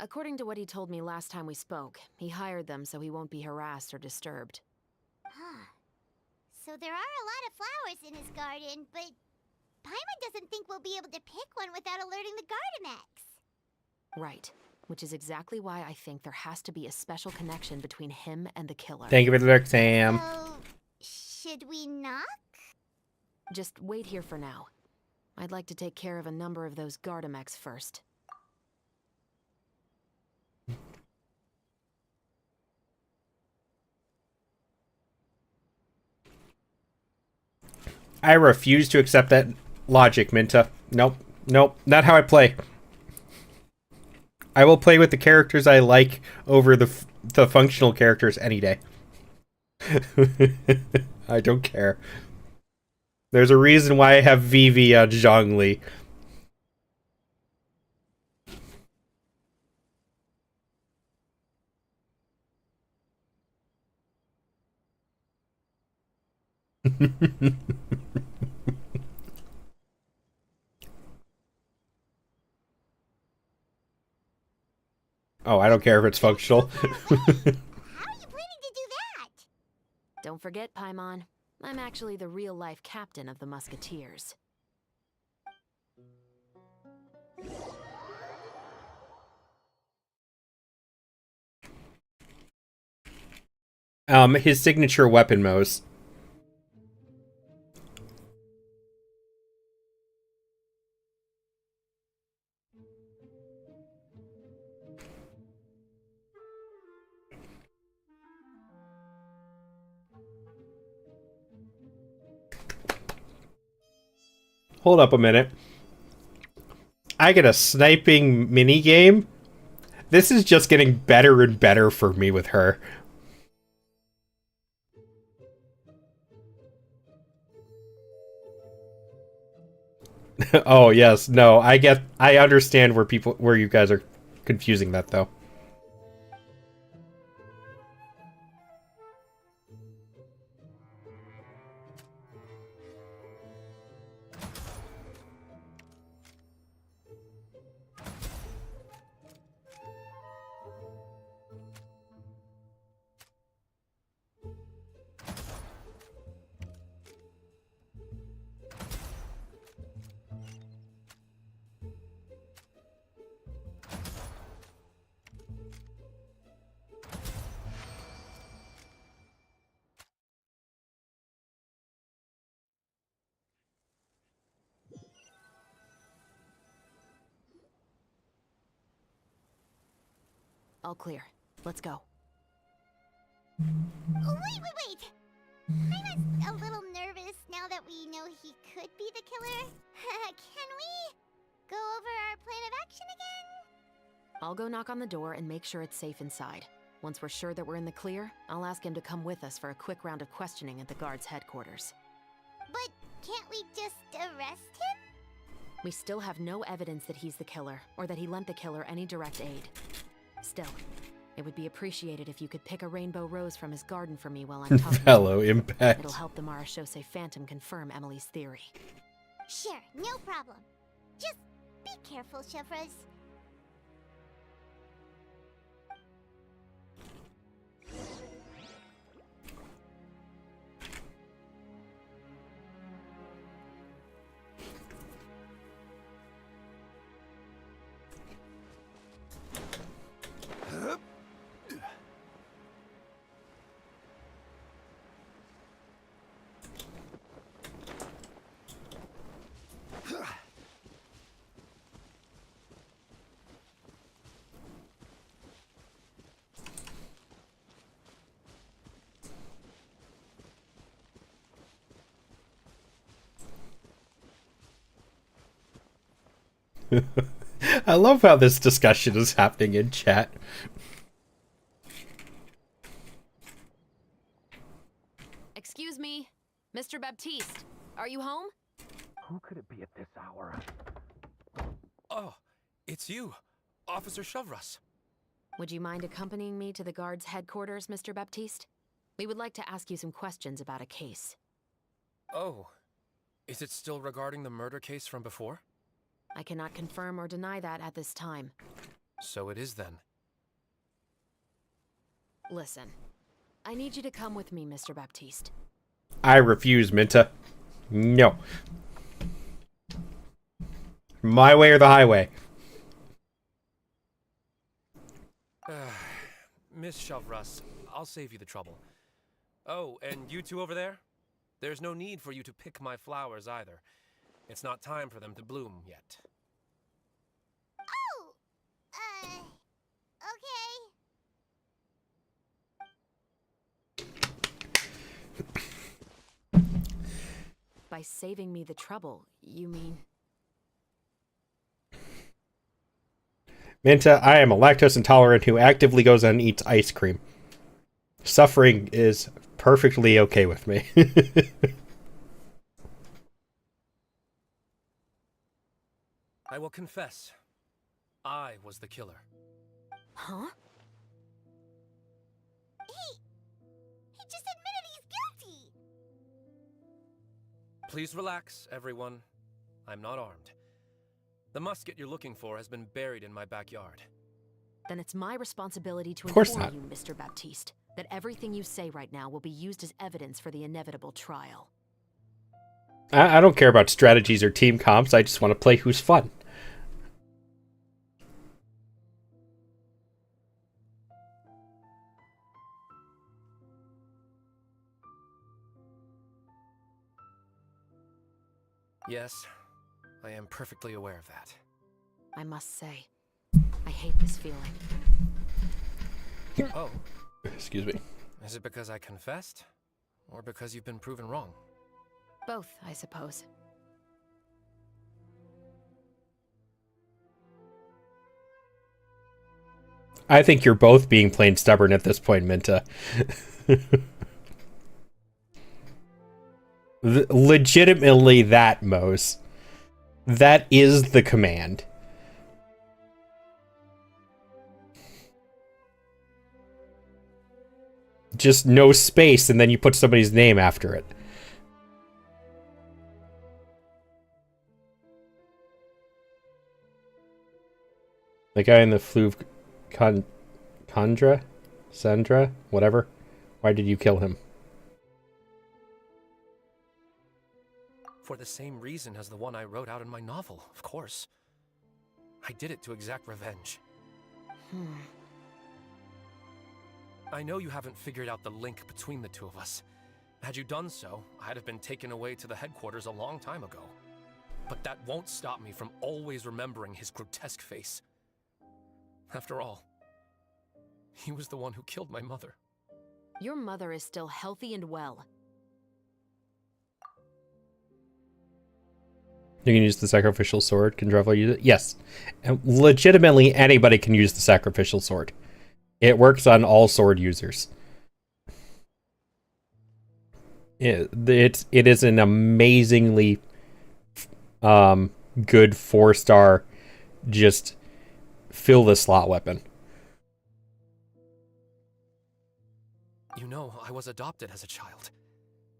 According to what he told me last time we spoke, he hired them so he won't be harassed or disturbed. Huh. So there are a lot of flowers in his garden, but Paimon doesn't think we'll be able to pick one without alerting the Gardemex. Right. Which is exactly why I think there has to be a special connection between him and the killer. Thank you for the look, Sam. So, should we knock? Just wait here for now. I'd like to take care of a number of those Gardemex first. I refuse to accept that logic, Minta. Nope. Nope. Not how I play. I will play with the characters I like over the functional characters any day. I don't care. There's a reason why I have Vivi on Zhongli. Oh, I don't care if it's functional. How are you planning to do that? Don't forget, Paimon. I'm actually the real-life captain of the Musketeers. His signature weapon, Mose. Hold up a minute. I get a sniping minigame? This is just getting better and better for me with her. Oh, yes. No, I understand where you guys are confusing that, though. All clear. Let's go. Wait! Paimon's a little nervous now that we know he could be the killer. Can we go over our plan of action again? I'll go knock on the door and make sure it's safe inside. Once we're sure that we're in the clear, I'll ask him to come with us for a quick round of questioning at the guard's headquarters. But can't we just arrest him? We still have no evidence that he's the killer, or that he lent the killer any direct aid. Still, it would be appreciated if you could pick a rainbow rose from his garden for me while I'm talking. Hello, Impact. It'll help the Marashose Phantom confirm Emily's theory. Sure, no problem. Just be careful, Chevros. I love how this discussion is happening in chat. Excuse me, Mr. Baptiste, are you home? Who could it be at this hour? Oh, it's you, Officer Chevros. Would you mind accompanying me to the guard's headquarters, Mr. Baptiste? We would like to ask you some questions about a case. Oh, is it still regarding the murder case from before? I cannot confirm or deny that at this time. So it is then. Listen, I need you to come with me, Mr. Baptiste. I refuse, Minta. No. My way or the highway. Miss Shovruss, I'll save you the trouble. Oh, and you two over there? There's no need for you to pick my flowers either. It's not time for them to bloom yet. Oh! Okay. By saving me the trouble, you mean... Minta, I am a lactose intolerant who actively goes and eats ice cream. Suffering is perfectly okay with me. I will confess. I was the killer. Huh? He just admitted he's guilty! Please relax, everyone. I'm not armed. The musket you're looking for has been buried in my backyard. Then it's my responsibility to Of course inform not. you, Mr. Baptiste, that everything you say right now will be used as evidence for the inevitable trial. I don't care about strategies or team comps. I just want to play who's fun. Yes, I am perfectly aware of that. I must say, I hate this feeling. Oh, Excuse me. is it because I confessed? Or because you've been proven wrong? Both, I suppose. I think you're both being plain stubborn at this point, Minta. Legitimately that, Mose. That is the command. Just no space, and then you put somebody's name after it. The guy in the Fluve Chandra? Sandra? Whatever. Why did you kill him? For the same reason as the one I wrote out in my novel, of course. I did it to exact revenge. I know you haven't figured out the link between the two of us. Had you done so, I'd have been taken away to the headquarters a long time ago. But that won't stop me from always remembering his grotesque face. After all, he was the one who killed my mother. Your mother is still healthy and well. You can use the sacrificial sword. Can Drevla use it? Yes. And legitimately, anybody can use the sacrificial sword. It works on all sword users. It is an amazingly good 4-star, just fill the slot weapon. You know, I was adopted as a child.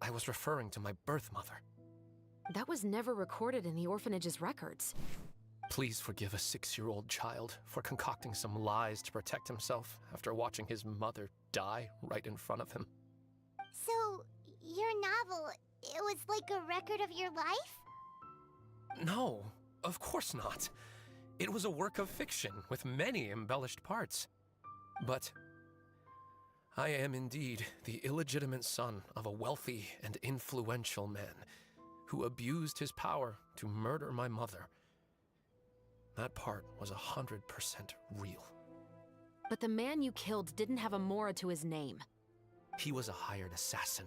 I was referring to my birth mother. That was never recorded in the orphanage's records. Please forgive a 6-year-old child for concocting some lies to protect himself after watching his mother die right in front of him. So, your novel, it was like a record of your life? No, of course not. It was a work of fiction with many embellished parts. But I am indeed the illegitimate son of a wealthy and influential man who abused his power to murder my mother. That part was 100% real. But the man you killed didn't have a Mora to his name. He was a hired assassin,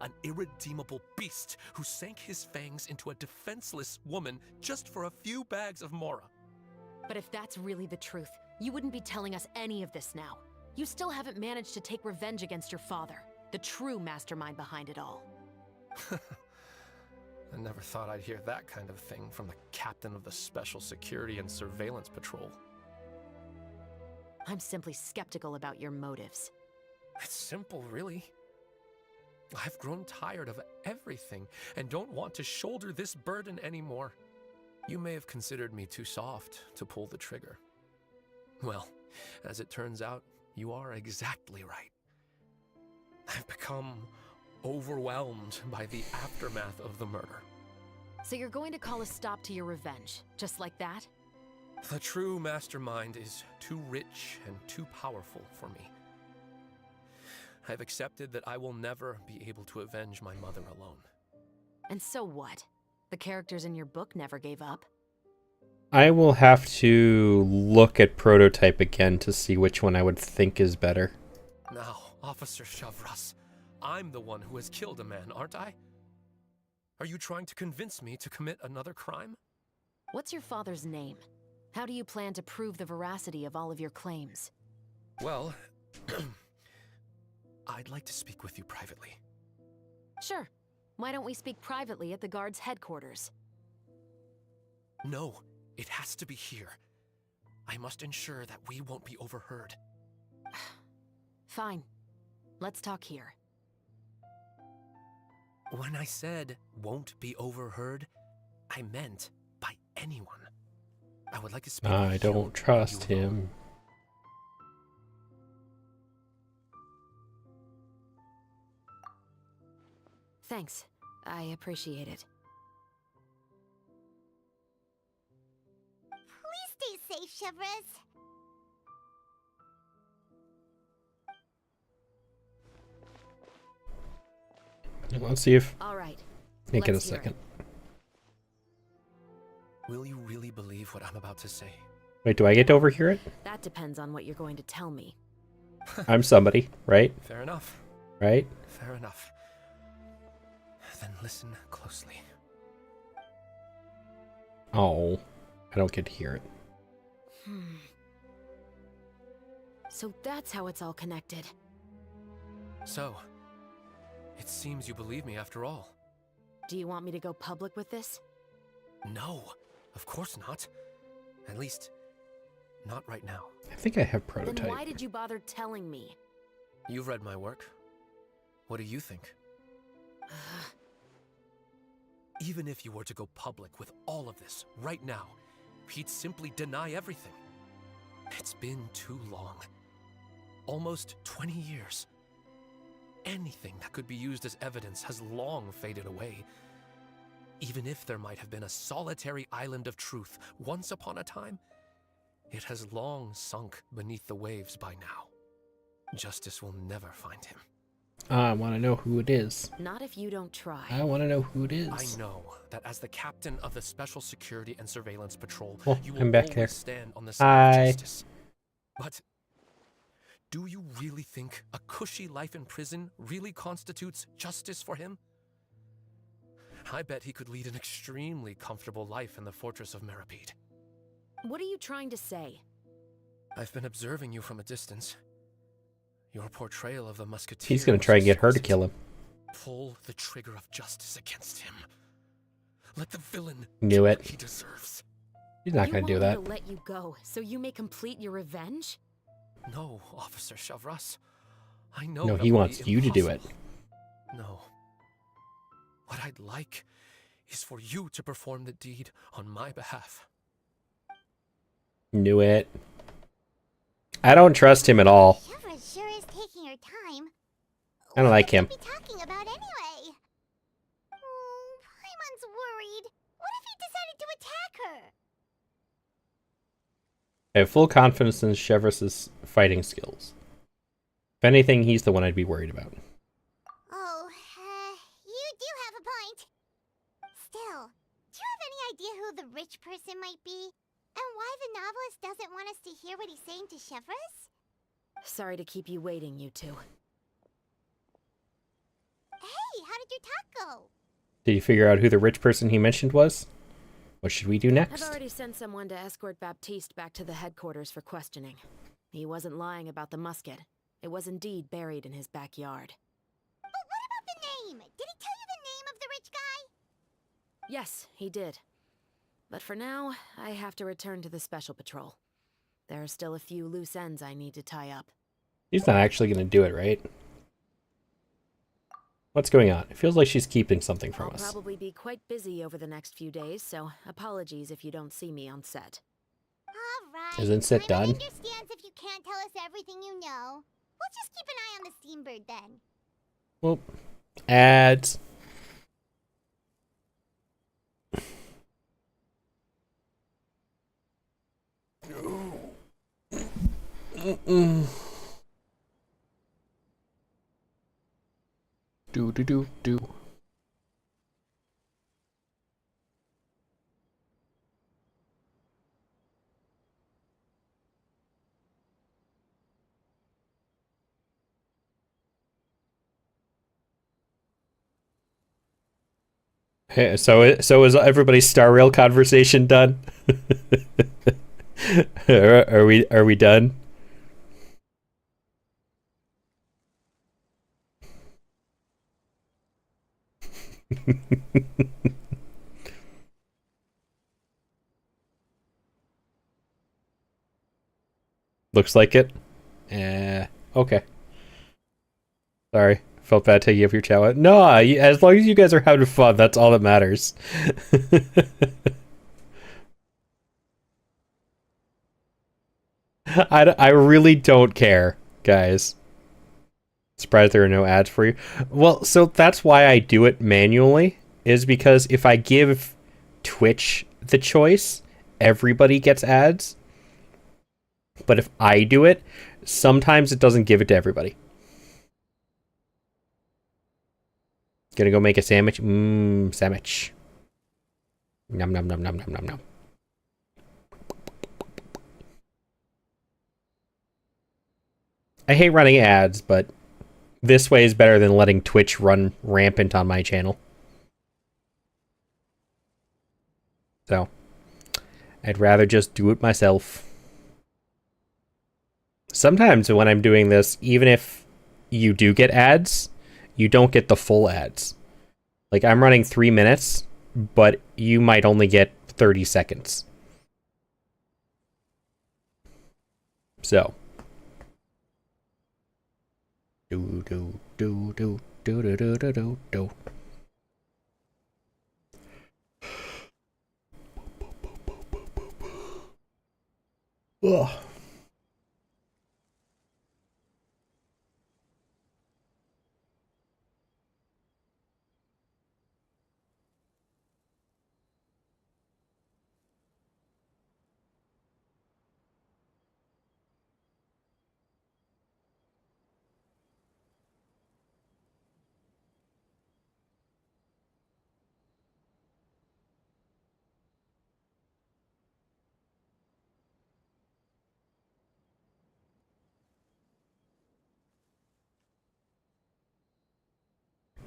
an irredeemable beast who sank his fangs into a defenseless woman just for a few bags of Mora. But if that's really the truth, you wouldn't be telling us any of this now. You still haven't managed to take revenge against your father, the true mastermind behind it all. I never thought I'd hear that kind of thing from the captain of the Special Security and Surveillance Patrol. I'm simply skeptical about your motives. It's simple, really. I've grown tired of everything and don't want to shoulder this burden anymore. You may have considered me too soft to pull the trigger. Well, as it turns out, you are exactly right. I've become overwhelmed by the aftermath of the murder. So you're going to call a stop to your revenge, just like that? The true mastermind is too rich and too powerful for me. I've accepted that I will never be able to avenge my mother alone. And so what? The characters in your book never gave up. I will have to look at Prototype again to see which one I would think is better. Now, Officer Shavras, I'm the one who has killed a man, aren't I? Are you trying to convince me to commit another crime? What's your father's name? How do you plan to prove the veracity of all of your claims? Well, I'd like to speak with you privately. Sure. Why don't we speak privately at the guard's headquarters? No, it has to be here. I must ensure that we won't be overheard. Fine. Let's talk here. When I said won't be overheard, I meant by anyone. I would like to speak I with you don't trust alone. him. Thanks. I appreciate it. Please stay safe, Chevres. Let's see if All right. make it a Let's hear second. Will you really believe what I'm about to say? Wait, do I get to overhear it? That depends on what you're going to tell me. I'm somebody, right? Fair enough. Right? Fair enough. Then listen closely. Oh, I don't get to hear it. So that's how it's all connected. So, it seems you believe me after all. Do you want me to go public with this? No, of course not. At least, not right now. I think I have Then Prototype. why did you bother telling me? You've read my work. What do you think? Even if you were to go public with all of this right now, he'd simply deny everything. It's been too long. Almost 20 years. Anything that could be used as evidence has long faded away. Even if there might have been a solitary island of truth once upon a time, it has long sunk beneath the waves by now. Justice will never find him. I want to know who it is. Not if you don't try. I want to know who it is. I know that as the captain of the Special Security and Surveillance Patrol, Oh, you will I'm back always there. stand on the side Hi. of justice. But do you really think a cushy life in prison really constitutes justice for him? I bet he could lead an extremely comfortable life in the fortress of Meripede. What are you trying to say? I've been observing you from a distance. Your portrayal of the musketeer. He's going to was try and get her to exquisite. kill him. Pull the trigger of justice against him. Let the villain Knew get it. what he deserves. He's not going to do that. You want me to let you go so you may complete your revenge? No, Officer Shavras. I know No, that he would wants be you to do it. impossible. No. What I'd like is for you to perform the deed on my behalf. Knew it. I don't trust him at all. Chevres sure is taking her time. I don't like him. What could he be talking about anyway? Oh, Paimon's worried. What if he decided to attack her? I have full confidence in Chevres's fighting skills. If anything, he's the one I'd be worried about. Oh, you do have a point. Still, do you have any idea who the rich person might be? And why the novelist doesn't want us to hear what he's saying to Chevres? Sorry to keep you waiting, you two. Hey, how did your talk go? Did you figure out who the rich person he mentioned was? What should we do I've next? already sent someone to escort Baptiste back to the headquarters for questioning. He wasn't lying about the musket. It was indeed buried in his backyard. But what about the name? Did he tell you the name of the rich guy? Yes, he did. But for now, I have to return to the Special Patrol. There are still a few loose ends I need to tie up. He's not actually going to do it, right? What's going on? It feels like she's keeping something from I'll us. probably be quite busy over the next few days, so apologies if you don't see me on set. Alright. Isn't it Paimon done? understands if you can't tell us everything you know. We'll just keep an eye on the steambird then. Well, ads. Do do do do. Hey, so is everybody's Star Rail conversation done? Are we done? Looks like it. Okay. Sorry. Felt bad taking up your chat. No, as long as you guys are having fun, that's all that matters. I really don't care, guys. Surprised there are no ads for you. Well, so that's why I do it manually, is because if I give Twitch the choice, everybody gets ads. But if I do it, sometimes it doesn't give it to everybody. Gonna go make a sandwich? Sandwich. Nom nom nom nom nom nom nom. I hate running ads, but this way is better than letting Twitch run rampant on my channel. So, I'd rather just do it myself. Sometimes when I'm doing this, even if you do get ads, you don't get the full ads. Like, I'm running 3 minutes, but you might only get 30 seconds. So. Do do do do do do do do do do. Ugh.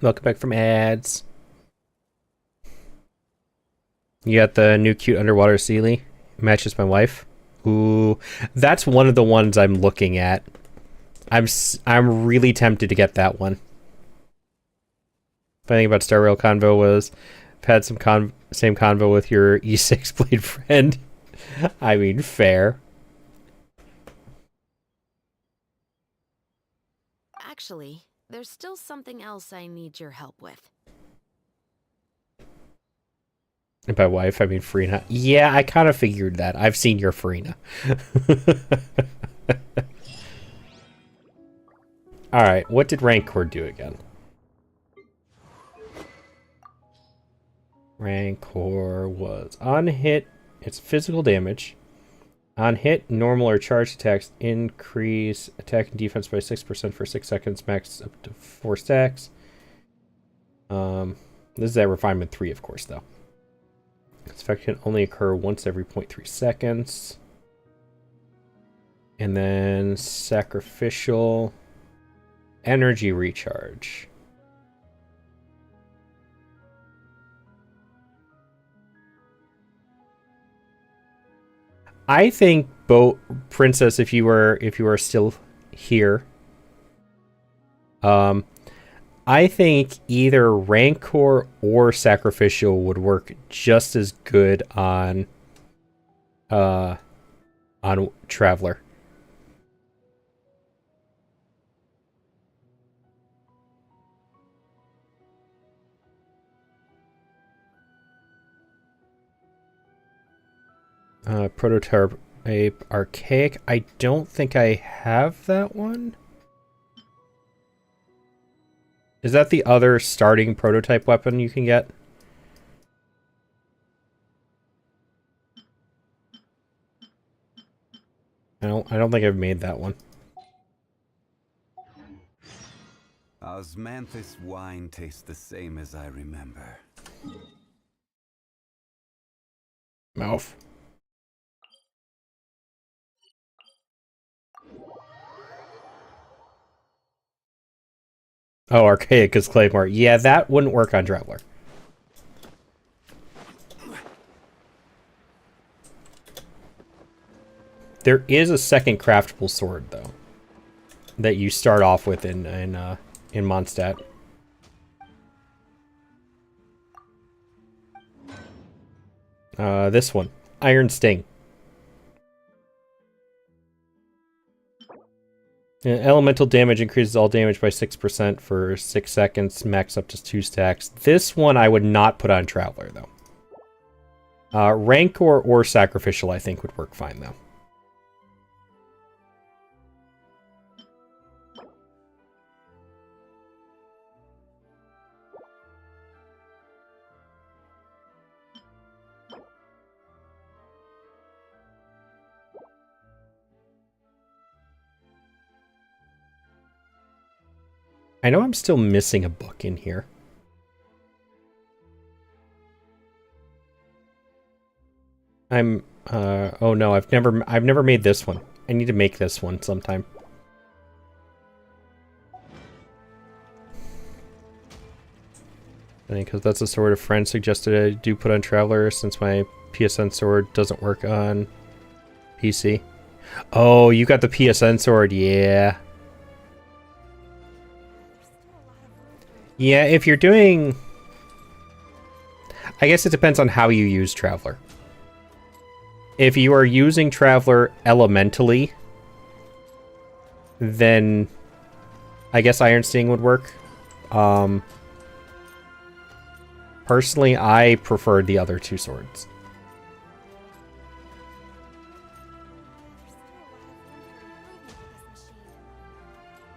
Welcome back from ads. You got the new cute underwater Sealy. Matches my wife. Ooh, that's one of the ones I'm looking at. I'm really tempted to get that one. Funny thing about Star Rail convo was I've had some same convo with your E6 blade friend. I mean, fair. Actually, there's still something else I need your help with. And by wife, I mean Farina. Yeah, I kind of figured that. I've seen your Farina. Alright, what did Rancor do again? Rancor was on hit. It's physical damage. On hit, normal or charged attacks increase attack and defense by 6% for 6 seconds, max up to 4 stacks. This is at refinement 3, of course, though. This effect can only occur once every 0.3 seconds. And then sacrificial energy recharge. I think Princess, if you were still here, I think either Rancor or Sacrificial would work just as good on Traveler. Prototype Archaic. I don't think I have that one. Is that the other starting prototype weapon you can get? I don't think I've made that one. Osmanthus wine tastes the same as I remember. Mouth. Oh, Archaic is Claymore. Yeah, that wouldn't work on Traveler. There is a second craftable sword, though, that you start off with in Mondstadt. This one, Iron Sting. Elemental damage increases all damage by 6% for 6 seconds, max up to 2 stacks. This one I would not put on Traveler, though. Rancor or Sacrificial, I think, would work fine, though. I know I'm still missing a book in here. Oh no, I've never made this one. I need to make this one sometime. I think because that's a sword a friend suggested I do put on Traveler since my PSN sword doesn't work on PC. Oh, you got the PSN sword, yeah. Yeah, if you're doing... I guess it depends on how you use Traveler. If you are using Traveler elementally, then I guess Iron Sting would work. Personally, I preferred the other two swords.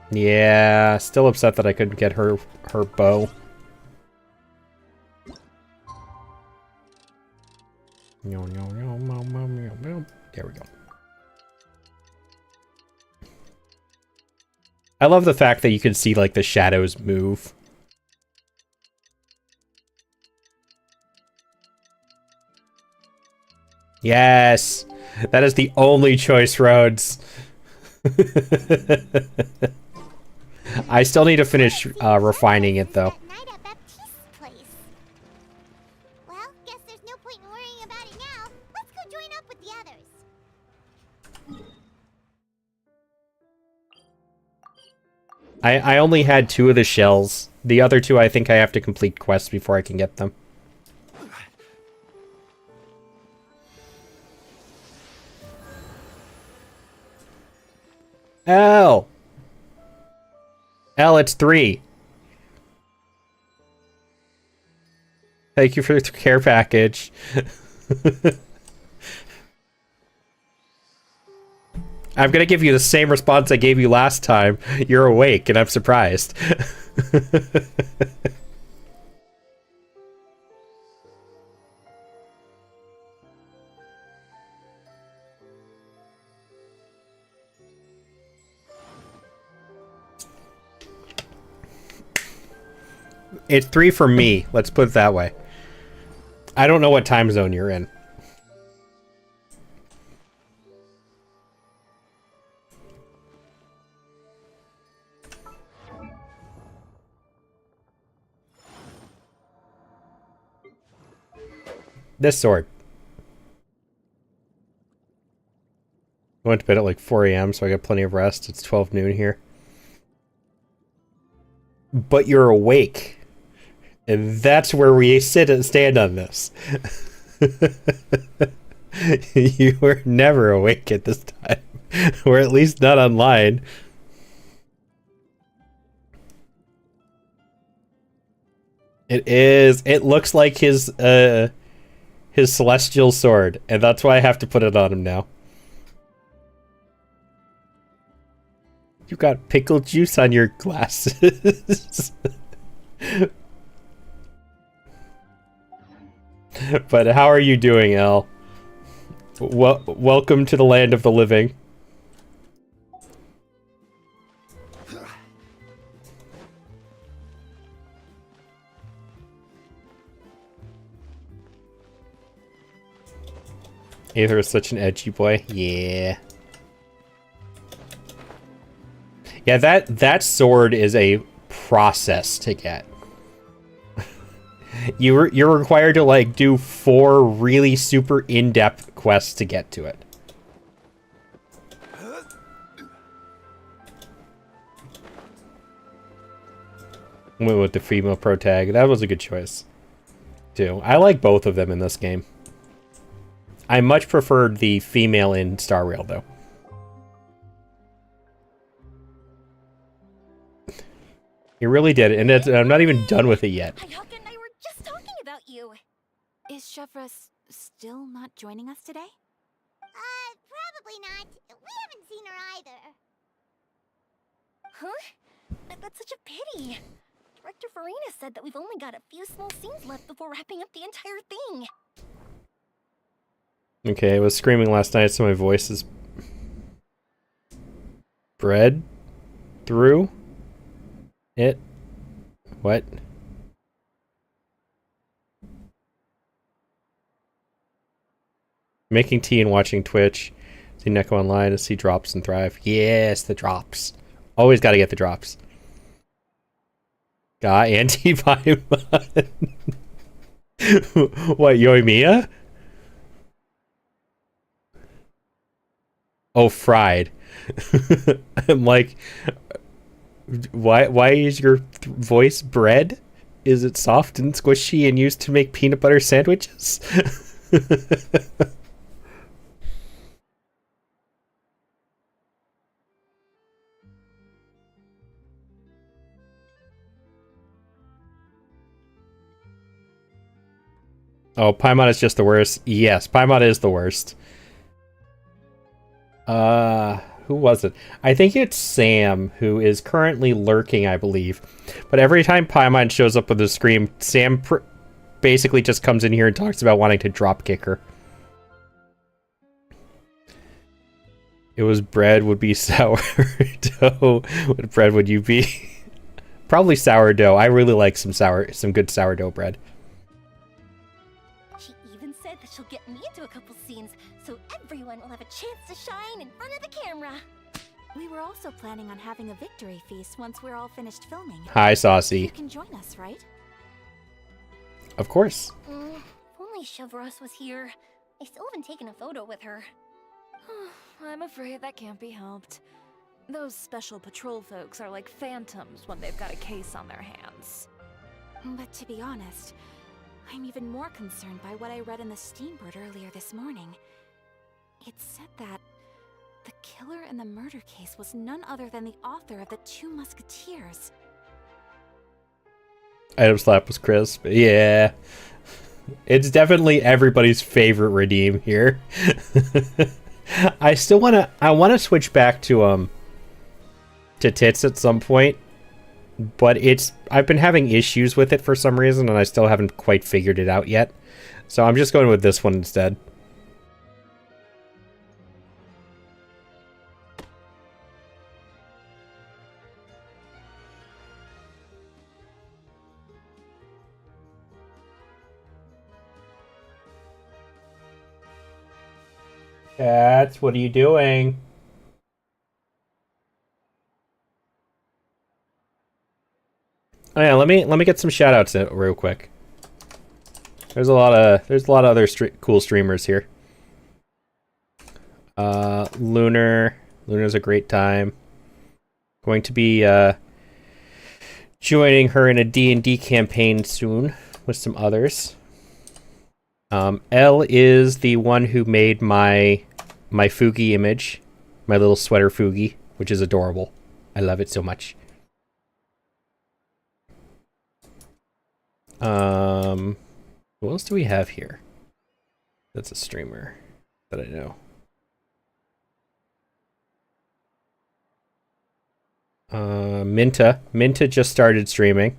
Yeah, still upset that I couldn't get her bow. There we go. I love the fact that you can see like the shadows move. Yes! That is the only choice, Rhodes. I still need to finish refining it, though. Well, guess there's no point in worrying about it now. Let's go join up with the others. I only had 2 of the shells. The other 2, I think I have to complete quests before I can get them. L, it's 3. Thank you for the care package. I'm gonna give you the same response I gave you last time. You're awake, and I'm surprised. It's 3 for me. Let's put it that way. I don't know what time zone you're in. This sword. I went to bed at like 4 a.m., so I got plenty of rest. It's 12 noon here. But you're awake. And that's where we sit and stand on this. You were never awake at this time. Or at least not online. It is. It looks like his celestial sword. And that's why I have to put it on him now. You got pickle juice on your glasses. But how are you doing, El? Welcome to the land of the living. Aether is such an edgy boy. Yeah. Yeah, that sword is a process to get. You're required to like do 4 really super in-depth quests to get to it. Went with the female pro tag. That was a good choice, too. I like both of them in this game. I much preferred the female in Star Rail, though. You really did it, and I'm not even done with it yet. Hayaka and I were just talking about you. Is Chevra still not joining us today? Probably not. We haven't seen her either. Huh? That's such a pity. Director Farina said that we've only got a few small scenes left before wrapping up the entire thing. Okay, I was screaming last night, so my voice is bred through it. What? Making tea and watching Twitch. See Neko online to see drops and thrive. Yes, the drops. Always got to get the drops. Got anti-Paimon. What, Yoimiya? Oh, fried. I'm like, why is your voice bread? Is it soft and squishy and used to make peanut butter sandwiches? Oh, Paimon is just the worst. Yes, Paimon is the worst. Who was it? I think it's Sam, who is currently lurking, I believe. But every time Paimon shows up with a scream, Sam basically just comes in here and talks about wanting to drop kick her. It was bread would be sourdough. What bread would you be? Probably sourdough. I really like some good sourdough bread. She even said that she'll get me into a couple scenes, so everyone will have a chance to shine in front of the camera. We were also planning on having a victory feast once we're all finished filming. Hi, Saucy. You can join us, right? Of course. If only Chevros was here. I still haven't taken a photo with her. I'm afraid that can't be helped. Those special patrol folks are like phantoms when they've got a case on their hands. But to be honest, I'm even more concerned by what I read in the Steambird earlier this morning. It said that the killer in the murder case was none other than the author of the 2 Musketeers. Item slap was crisp. Yeah. It's definitely everybody's favorite redeem here. I still wanna switch back to tits at some point, but I've been having issues with it for some reason and I still haven't quite figured it out yet. So I'm just going with this one instead. Cats, what are you doing? Oh yeah, let me get some shout outs real quick. There's a lot of other cool streamers here. Lunar's a great time. Going to be joining her in a D&D campaign soon with some others. Elle is the one who made my Fugi image, my little sweater Fugi, which is adorable. I love it so much. Who else do we have here? That's a streamer that I know. Minta just started streaming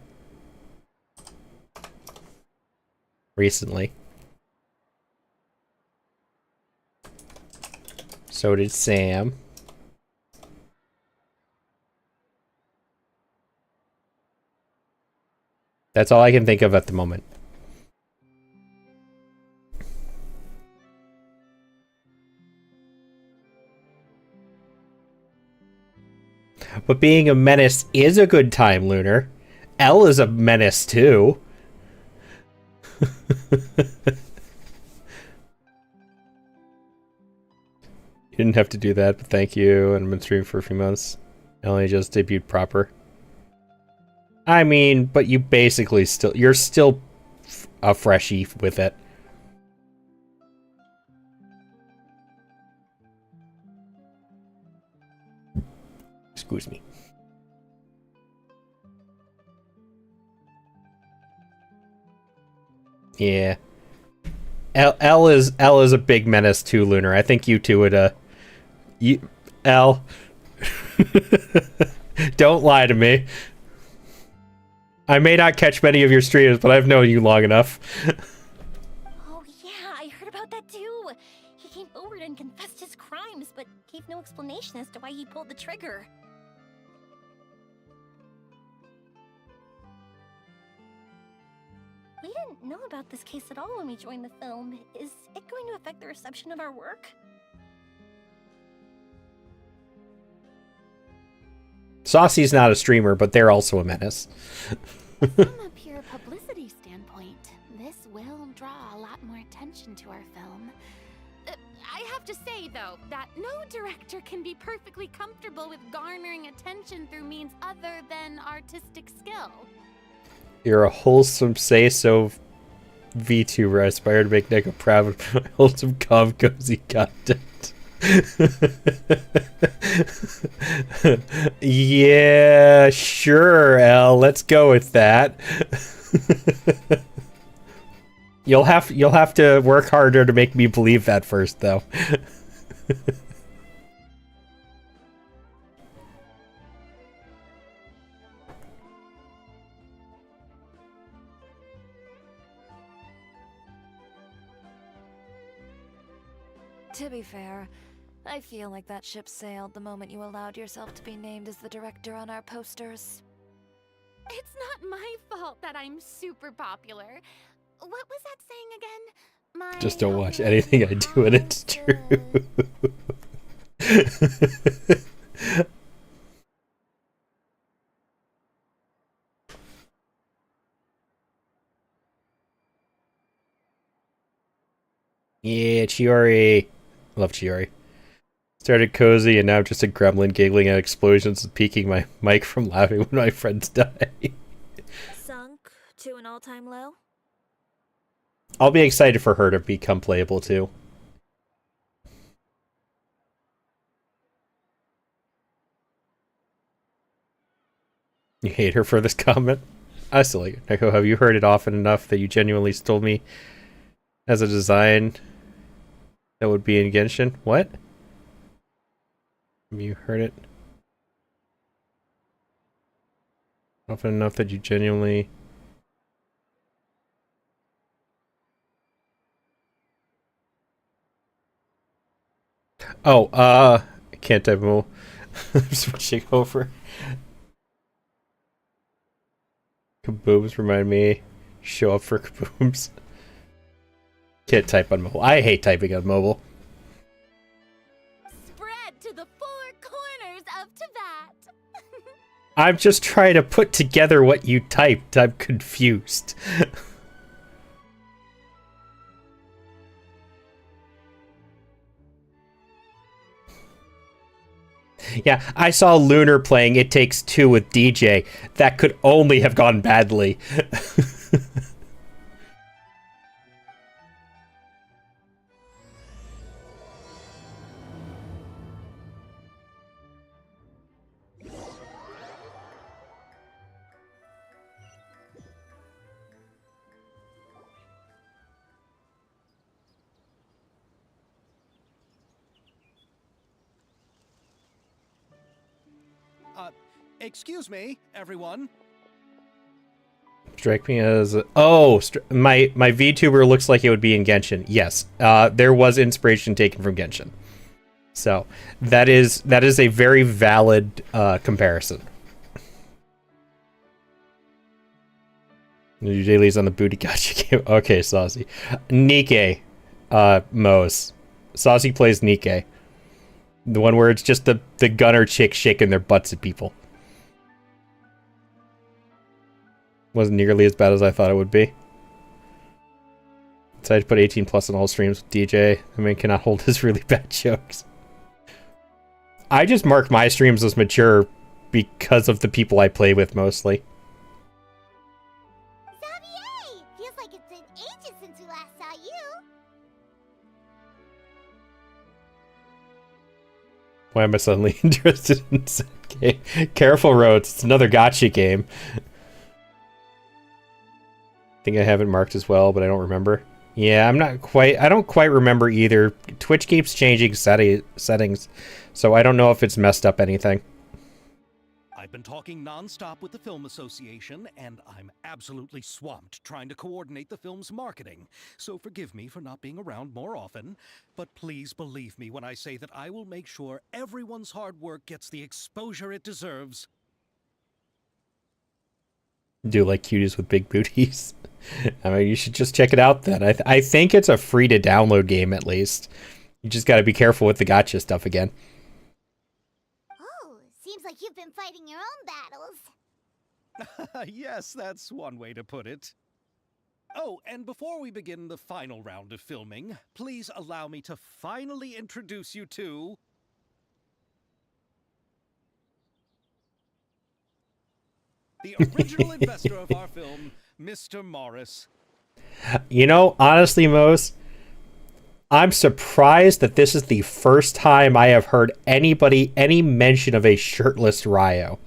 recently. So did Sam. That's all I can think of at the moment. But being a menace is a good time, Lunar. L is a menace too. You didn't have to do that, but thank you. And I've been streaming for a few months. I only just debuted proper. I mean, but you basically you're still a freshie with it. Excuse me. Yeah. L is a big menace too, Lunar. I think you two would L. Don't lie to me. I may not catch many of your streams, but I've known you long enough. Oh yeah, I heard about that too. He came forward and confessed his crimes, but gave no explanation as to why he pulled the trigger. We didn't know about this case at all when we joined the film. Is it going to affect the reception of our work? Saucy's not a streamer, but they're also a menace. From a pure publicity standpoint, this will draw a lot more attention to our film. I have to say, though, that no director can be perfectly comfortable with garnering attention through means other than artistic skill. You're a wholesome say-so VTuber. I aspire to make Neko proud of my wholesome, calm, cozy content. Yeah, sure, L. Let's go with that. You'll have to work harder to make me believe that first, though. To be fair, I feel like that ship sailed the moment you allowed yourself to be named as the director on our posters. It's not my fault that I'm super popular. What was that saying again? Just don't watch anything I do, and it's true. Yeah, Chiori. Love Chiori. Started cozy, and now I'm just a gremlin giggling at explosions and peaking my mic from laughing when my friends die. Sunk to an all-time low? I'll be excited for her to become playable, too. You hate her for this comment? I still like it. Neko, have you heard it often enough that you genuinely told me as a design that would be in Genshin? What? Have you heard it often enough that you genuinely... Oh, I can't type more. I'm switching over. Kabooms remind me. Show up for kabooms. Can't type on mobile. I hate typing on mobile. Spread to the four corners of Teyvat. I'm just trying to put together what you typed. I'm confused. Yeah, I saw Lunar playing It Takes Two with DJ. That could only have gone badly. Excuse me, everyone. Strike me as... my VTuber looks like it would be in Genshin. Yes, there was inspiration taken from Genshin. So, that is a very valid comparison. Your dailies on the booty gotcha game. Okay, Saucy. Nikke, Mose. Saucy plays Nikke. The one where it's just the gunner chick shaking their butts at people. Wasn't nearly as bad as I thought it would be. Decided to put 18 plus on all streams with DJ. I mean, cannot hold his really bad jokes. I just mark my streams as mature because of the people I play with mostly. Xavier! Feels like it's been ages since we last saw you. Why am I suddenly interested in this game? Careful Roads, it's another gotcha game. I think I have it marked as well, but I don't remember. Yeah, I don't quite remember either. Twitch keeps changing settings, so I don't know if it's messed up anything. I've been talking non-stop with the Film Association, and I'm absolutely swamped trying to coordinate the film's marketing. So forgive me for not being around more often, but please believe me when I say that I will make sure everyone's hard work gets the exposure it deserves. Do like cuties with big booties. I mean, you should just check it out then. I think it's a free to download game at least. You just gotta be careful with the gotcha stuff again. Oh, seems like you've been fighting your own battles. Yes, that's one way to put it. Oh, and before we begin the final round of filming, please allow me to finally introduce you to... the original investor of our film, Mr. Morris. You know, honestly, Mose, I'm surprised that this is the first time I have heard any mention of a shirtless Ryo.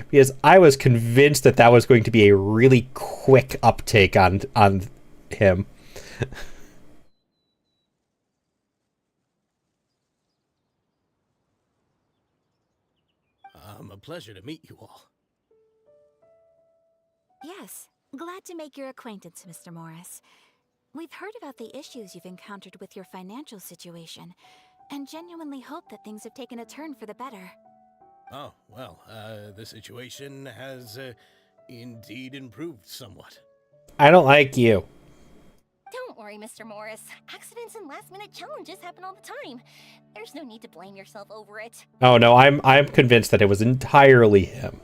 Because I was convinced that that was going to be a really quick uptake on him. A pleasure to meet you all. Yes, glad to make your acquaintance, Mr. Morris. We've heard about the issues you've encountered with your financial situation, and genuinely hope that things have taken a turn for the better. Oh, well, the situation has indeed improved somewhat. I don't like you. Don't worry, Mr. Morris. Accidents and last-minute challenges happen all the time. There's no need to blame yourself over it. Oh no, I'm convinced that it was entirely him.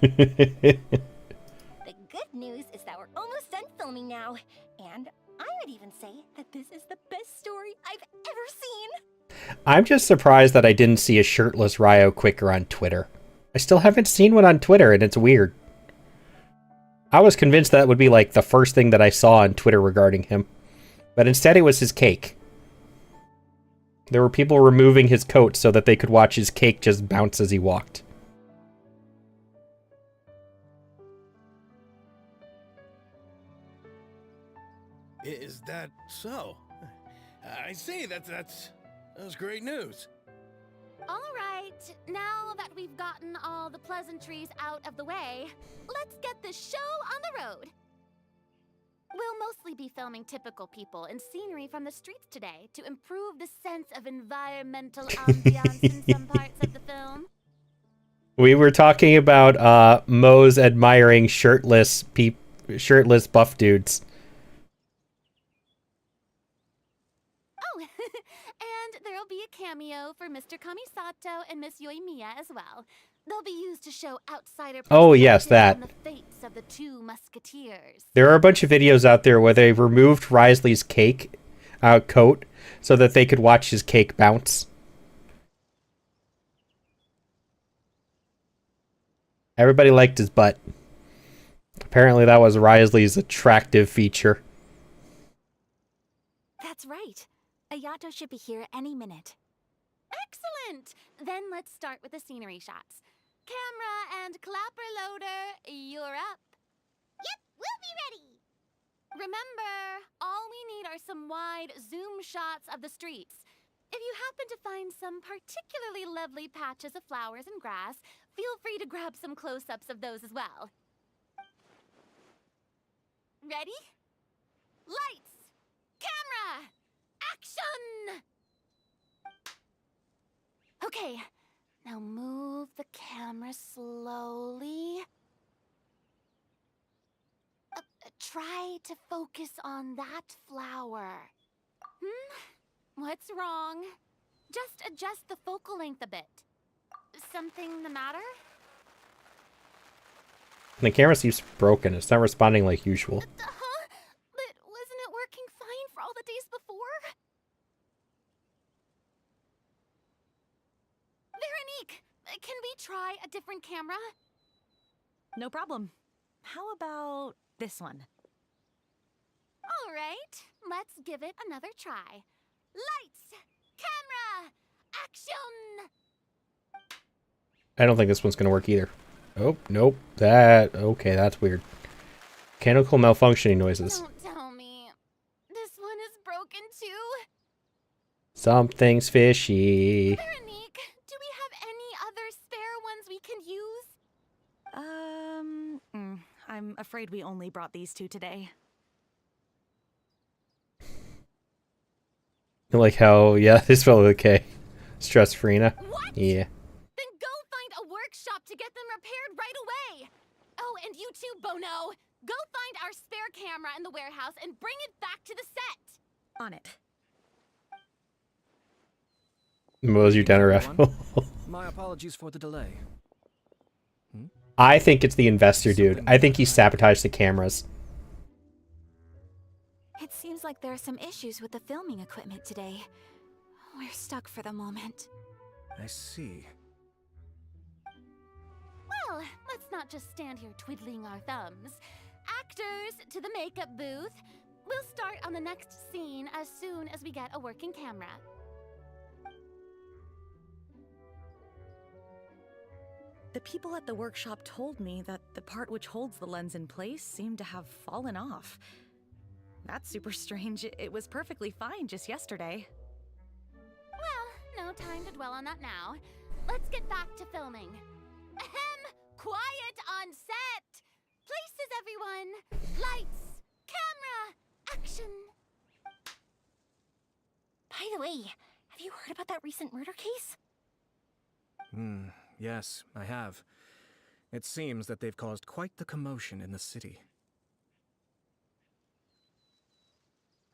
The good news is that we're almost done filming now, and I would even say that this is the best story I've ever seen. I'm just surprised that I didn't see a shirtless Ryo quicker on Twitter. I still haven't seen one on Twitter, and it's weird. I was convinced that would be like the first thing that I saw on Twitter regarding him, but instead it was his cake. There were people removing his coat so that they could watch his cake just bounce as he walked. Is that so? I see, that was great news. All right, now that we've gotten all the pleasantries out of the way, let's get this show on the road. We'll mostly be filming typical people and scenery from the streets today to improve the sense of environmental ambiance in some parts of the film. We were talking about Moe's admiring shirtless buff dudes. And there'll be a cameo for Mr. Kamisato and Miss Yoimiya as well. They'll be used to show outsider Oh, yes, that. on the fates of the two musketeers. There are a bunch of videos out there where they removed Risley's coat so that they could watch his cake bounce. Everybody liked his butt. Apparently that was Risley's attractive feature. That's right. Ayato should be here any minute. Excellent! Then let's start with the scenery shots. Camera and clapper loader, you're up. Yep, we'll be ready. Remember, all we need are some wide zoom shots of the streets. If you happen to find some particularly lovely patches of flowers and grass, feel free to grab some close-ups of those as well. Ready? Lights! Camera! Action! Okay, now move the camera slowly. Try to focus on that flower. What's wrong? Just adjust the focal length a bit. Something the matter? The camera seems broken. It's not responding like usual. Huh? But wasn't it working fine for all the days before? Veronique, can we try a different camera? No problem. How about this one? All right, let's give it another try. Lights, camera, action! I don't think this one's gonna work either. Oh, nope. Okay, that's weird. Mechanical malfunctioning noises. Don't tell me. This one is broken too? Something's fishy. Veronique, do we have any other spare ones we can use? I'm afraid we only brought these two today. Like how, yeah, this felt okay. Stress free enough. What? Yeah. Then go find a workshop to get them repaired right away. Oh, and you too, Bono. Go find our spare camera in the warehouse and bring it back to the set. On it. Was your dinner rifle? My apologies for the delay. I think it's the investor dude. I think he sabotaged the cameras. It seems like there are some issues with the filming equipment today. We're stuck for the moment. I see. Well, let's not just stand here twiddling our thumbs. Actors, to the makeup booth. We'll start on the next scene as soon as we get a working camera. The people at the workshop told me that the part which holds the lens in place seemed to have fallen off. That's super strange. It was perfectly fine just yesterday. Well, no time to dwell on that now. Let's get back to filming. Ahem! Quiet on set! Places, everyone! Lights! Camera! Action! By the way, have you heard about that recent murder case? Yes, I have. It seems that they've caused quite the commotion in the city.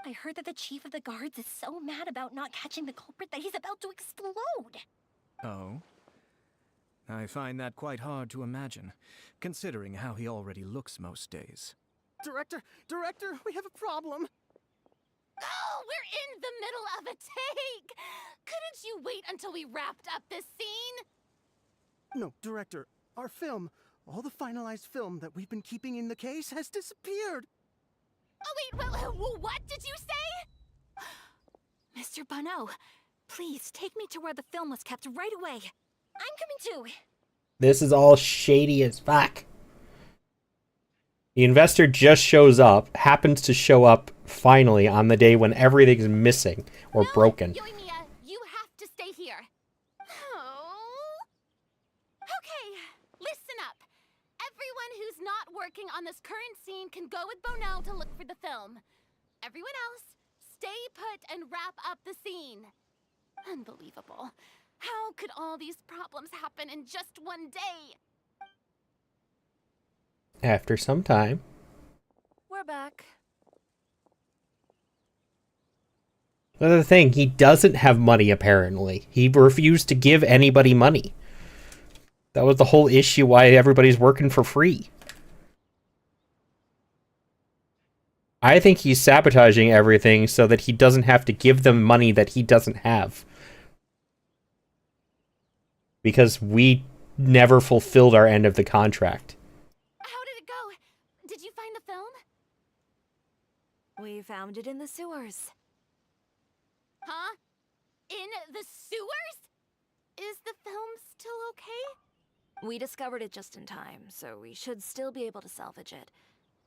I heard that the chief of the guards is so mad about not catching the culprit that he's about to explode. Oh? I find that quite hard to imagine, considering how he already looks most days. Director, we have a problem. Oh, we're in the middle of a take! Couldn't you wait until we wrapped up this scene? No, Director, our film, all the finalized film that we've been keeping in the case has disappeared. Oh, wait, what did you say? Mr. Bono, please take me to where the film was kept right away. I'm coming too. This is all shady as fuck. The investor just shows up, happens to show up finally on the day when everything's missing or broken. Yoimiya, you have to stay here. Oh. Okay, listen up. Everyone who's not working on this current scene can go with Bono to look for the film. Everyone else, stay put and wrap up the scene. Unbelievable. How could all these problems happen in just one day? After some time. We're back. Another thing, he doesn't have money apparently. He refused to give anybody money. That was the whole issue why everybody's working for free. I think he's sabotaging everything so that he doesn't have to give them money that he doesn't have. Because we never fulfilled our end of the contract. How did it go? Did you find the film? We found it in the sewers. Huh? In the sewers? Is the film still okay? We discovered it just in time, so we should still be able to salvage it.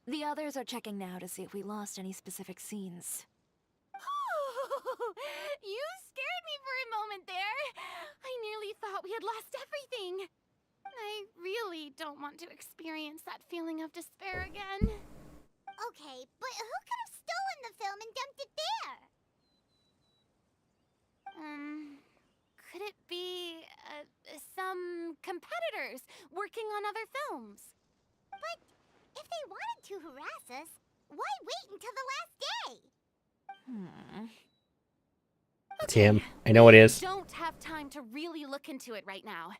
The others are checking now to see if we lost any specific scenes. You scared me for a moment there. I nearly thought we had lost everything. I really don't want to experience that feeling of despair again. Okay, but who could have stolen the film and dumped it there? Could it be some competitors working on other films? But if they wanted to harass us, why wait until the last day? It's him. I know it is. Don't have time to really look into it right now.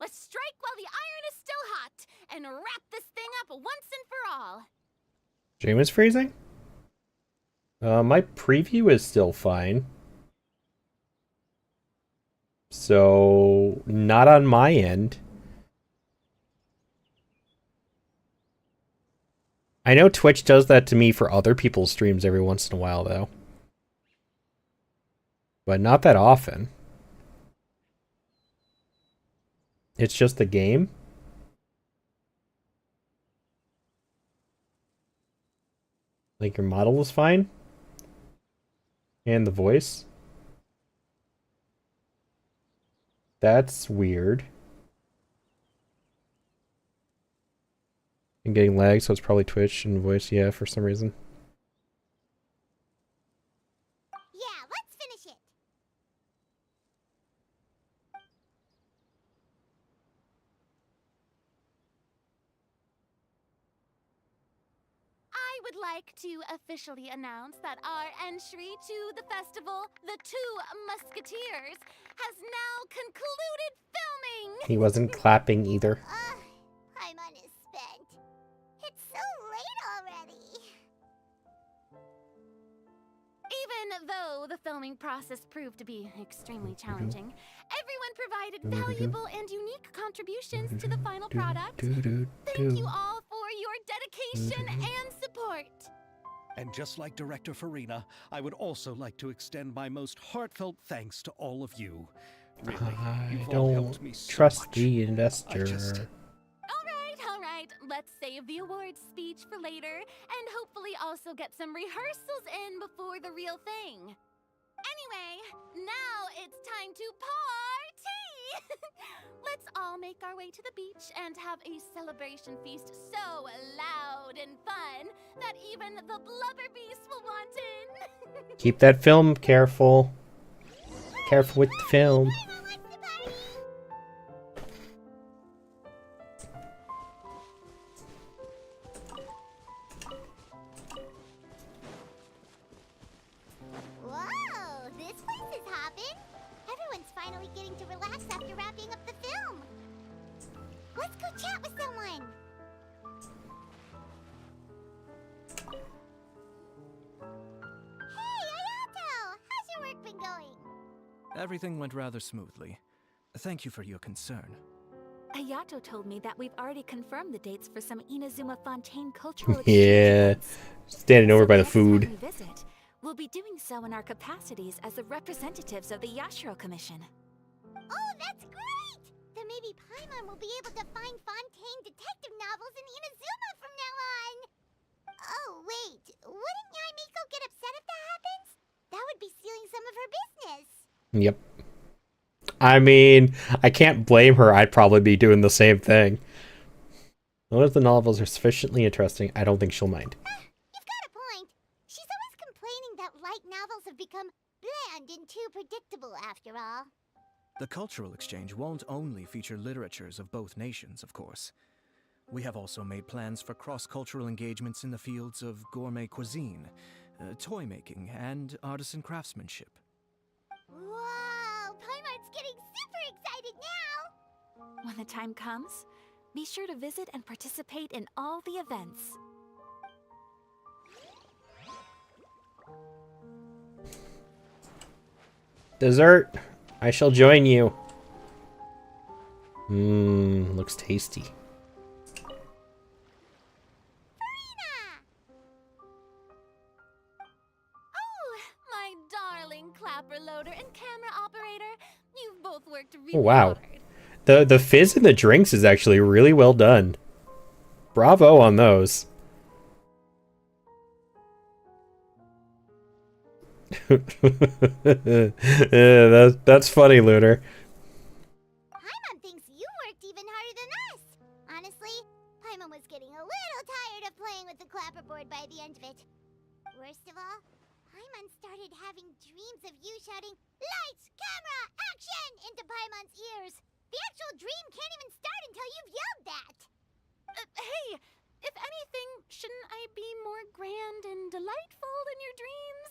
Let's strike while the iron is still hot and wrap this thing up once and for all. Stream is freezing? My preview is still fine. So, not on my end. I know Twitch does that to me for other people's streams every once in a while, though. But not that often. It's just the game. Like, your model is fine. And the voice. That's weird. I'm getting lag, so it's probably Twitch and voice, yeah, for some reason. Yeah, let's finish it. I would like to officially announce that our entry to the festival, The Two Musketeers, has now concluded filming! He wasn't clapping either. Paimon is spent. It's so late already. Even though the filming process proved to be extremely challenging, everyone provided valuable and unique contributions to the final product. Thank you all for your dedication and support. And just like Director Farina, I would also like to extend my most heartfelt thanks to all of you. Really, I you've all helped me don't so trust much. the investor. All right, let's save the awards speech for later, and hopefully also get some rehearsals in before the real thing. Anyway, now it's time to party! Let's all make our way to the beach and have a celebration feast so loud and fun that even the blubber beast will want in. Keep that film careful. Careful with the film. Whoa, this place is hopping. Everyone's finally getting to relax after wrapping up the film. Let's go chat with someone. Hey, Ayato! How's your work been going? Everything went rather smoothly. Thank you for your concern. Ayato told me that we've already confirmed the dates for some Inazuma Fontaine cultural Yeah. Standing over by the food. Next time we visit, we'll be doing so in our capacities as the representatives of the Yashiro Commission. Oh, that's great! Then maybe Paimon will be able to find Fontaine detective novels in Inazuma from now on. Oh, wait. Wouldn't Yai Miko get upset if that happens? That would be stealing some of her business. Yep. I mean, I can't blame her. I'd probably be doing the same thing. As long as the novels are sufficiently interesting, I don't think she'll mind. You've got a point. She's always complaining that light novels have become bland and too predictable after all. The cultural exchange won't only feature literatures of both nations, of course. We have also made plans for cross-cultural engagements in the fields of gourmet cuisine, toy making, and artisan craftsmanship. Whoa! Paimon's getting super excited now! When the time comes, be sure to visit and participate in all the events. Dessert! I shall join you. Mmm, looks tasty. Oh, my darling clapper loader and camera operator. You've both worked really Oh, wow. hard. The fizz in the drinks is actually really well done. Bravo on those. Yeah, that's funny, Lunar. Paimon thinks you worked even harder than us. Honestly, Paimon was getting a little tired of playing with the clapperboard by the end of it. Worst of all, Paimon started having dreams of you shouting, "Lights, camera, action!" into Paimon's ears. The actual dream can't even start until you've yelled that. Hey, If anything, shouldn't I be more grand and delightful in your dreams?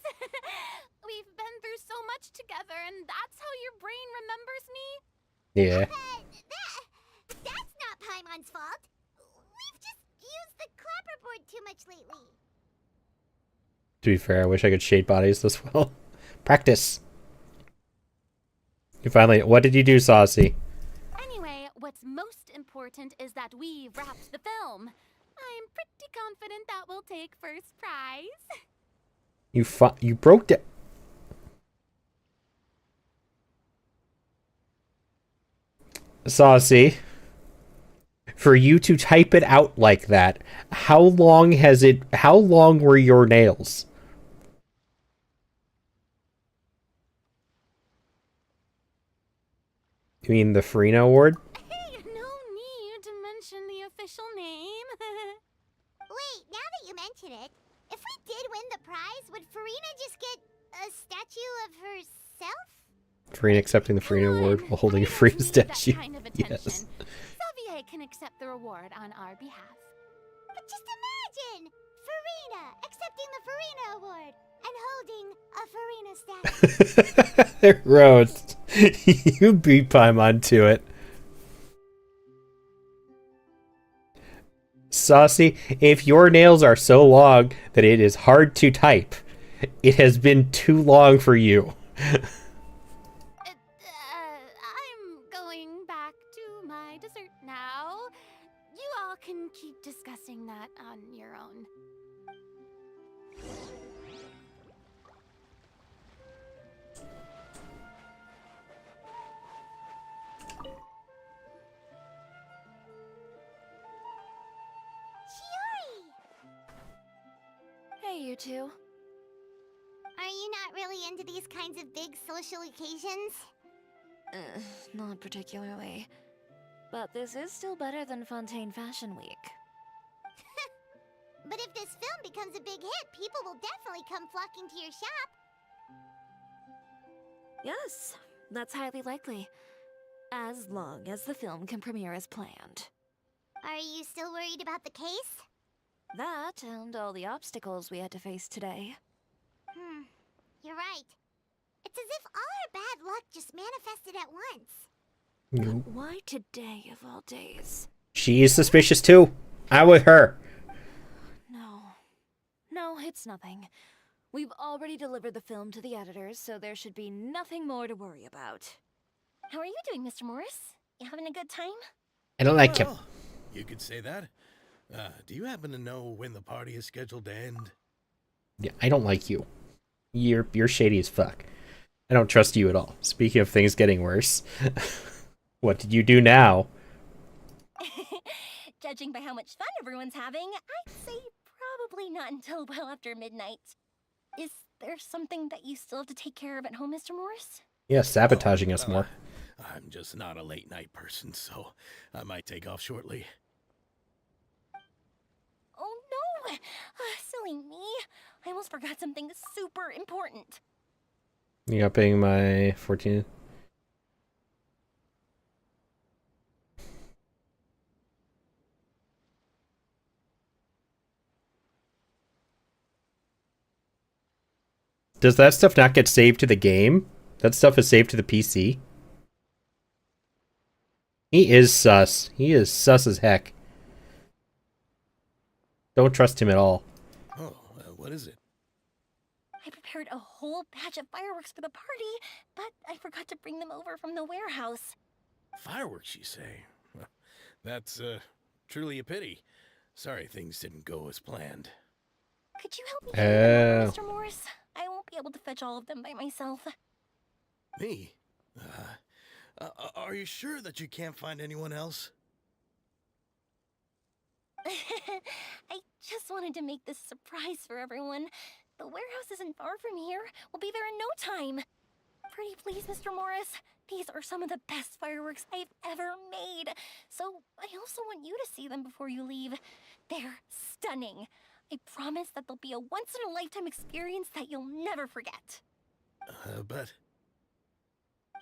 We've been through so much together, and that's how your brain remembers me? Yeah. That's not Paimon's fault. We've just used the clapperboard too much lately. To be fair, I wish I could shade bodies this well. Practice. You finally... What did you do, Saucy? Anyway, what's most important is that we've wrapped the film. I'm pretty confident that we'll take first prize. You broke down... Saucy. For you to type it out like that, how long were your nails? You mean the Farina Award? Hey, no need to mention the official name. Wait, now that you mention it, if we did win the prize, would Farina just get a statue of herself? Farina accepting the Farina Award while holding a Farina statue. Kind of Yes. Xavier can accept the reward on our behalf. But just imagine! Farina accepting the Farina Award and holding a Farina statue. Rose, you beat Paimon to it. Saucy, if your nails are so long that it is hard to type, it has been too long for you. I'm going back to my dessert now. You all can keep discussing that on your own. Hey, you two. Are you not really into these kinds of big social occasions? Not particularly. But this is still better than Fontaine Fashion Week. But if this film becomes a big hit, people will definitely come flocking to your shop. Yes, that's highly likely. As long as the film can premiere as planned. Are you still worried about the case? That and all the obstacles we had to face today. You're right. It's as if all our bad luck just manifested at once. But why today of all days? She is suspicious too. I'm with her. No, it's nothing. We've already delivered the film to the editors, so there should be nothing more to worry about. How are you doing, Mr. Morris? You having a good time? I don't like him. You could say that. Do you happen to know when the party is scheduled to end? Yeah, I don't like you. You're shady as fuck. I don't trust you at all. Speaking of things getting worse, what did you do now? Judging by how much fun everyone's having, I'd say probably not until well after midnight. Is there something that you still have to take care of at home, Mr. Morris? Yeah, sabotaging us more. I'm just not a late night person, so I might take off shortly. Oh no! Silly me. I almost forgot something super important. You got paying my 14. Does that stuff not get saved to the game? That stuff is saved to the PC? He is sus. He is sus as heck. Don't trust him at all. Oh, what is it? I prepared a whole batch of fireworks for the party, but I forgot to bring them over from the warehouse. Fireworks, you say? Well, that's truly a pity. Sorry things didn't go as planned. Could you help me find them, Mr. Morris? I won't be able to fetch all of them by myself. Me? Are you sure that you can't find anyone else? I just wanted to make this surprise for everyone. The warehouse isn't far from here. We'll be there in no time. Pretty please, Mr. Morris. These are some of the best fireworks I've ever made. So I also want you to see them before you leave. They're stunning. I promise that they'll be a once-in-a-lifetime experience that you'll never forget. But...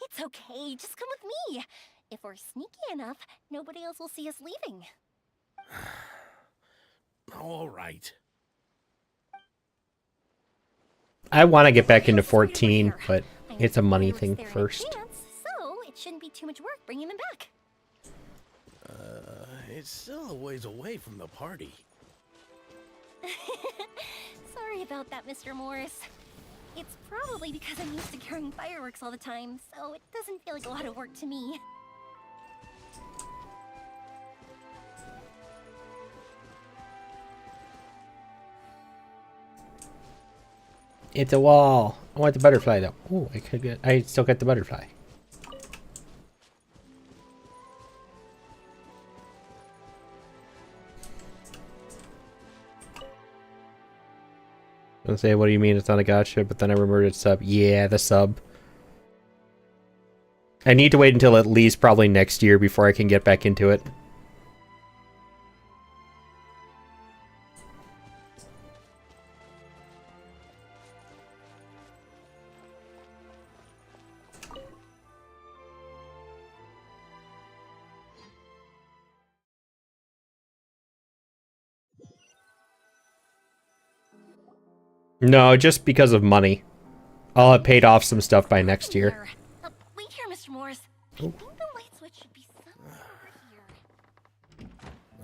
It's okay. Just come with me. If we're sneaky enough, nobody else will see us leaving. All right. I want to get back into 14, but it's a money thing There in first. advance, so it shouldn't be too much work bringing them back. It's still a ways away from the party. Sorry about that, Mr. Morris. It's probably because I'm used to carrying fireworks all the time, so it doesn't feel like a lot of work to me. It's a wall. I want the butterfly though. Oh, I still got the butterfly. I say, what do you mean it's not a gotcha? But then I remembered it's sub. Yeah, the sub. I need to wait until at least probably next year before I can get back into it. No, just because of money. I'll have paid off some stuff by next year. Wait here, Mr. Morris. I think the light switch should be somewhere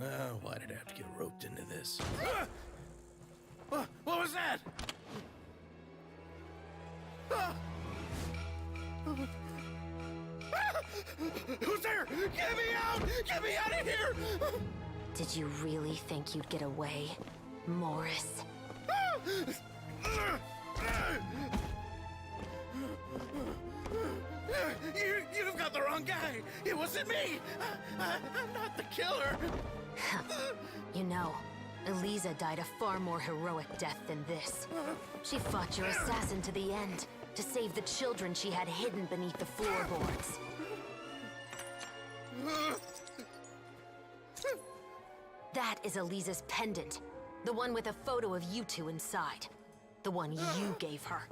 over here. Why did I have to get roped into this? What was that? Who's there? Get me out! Get me out of here! Did you really think you'd get away, Morris? You've got the wrong guy. It wasn't me. I'm not the killer. You know, Eliza died a far more heroic death than this. She fought your assassin to the end, to save the children she had hidden beneath the floorboards. That is Eliza's pendant. The one with a photo of you two inside. The one you gave her.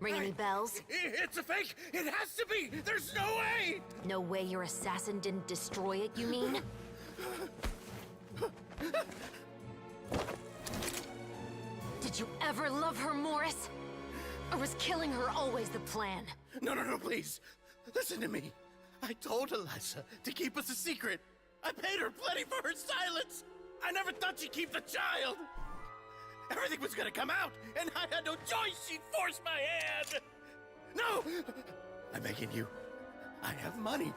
Ring any bells? It's a fake! It has to be! There's no way! No way your assassin didn't destroy it, you mean? Did you ever love her, Morris? Or was killing her always the plan? No, please. Listen to me. I told Eliza to keep us a secret. I paid her plenty for her silence. I never thought she'd keep the child. Everything was gonna come out, and I had no choice. She forced my hand. No! I'm begging you. I have money.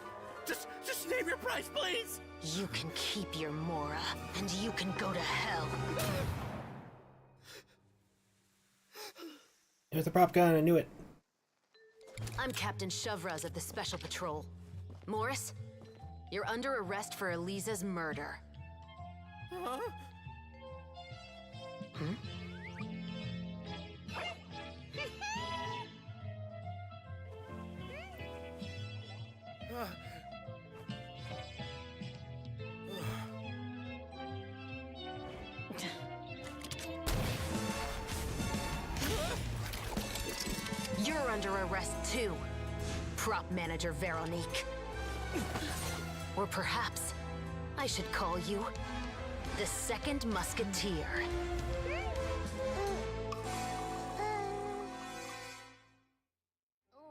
Just name your price, please. You can keep your Mora, and you can go to hell. It was a prop gun, I knew it. I'm Captain Shovraz of the Special Patrol. Morris, you're under arrest for Eliza's murder. Huh? Hmm? You're under arrest too, prop manager Veronique. Or perhaps I should call you the Second Musketeer.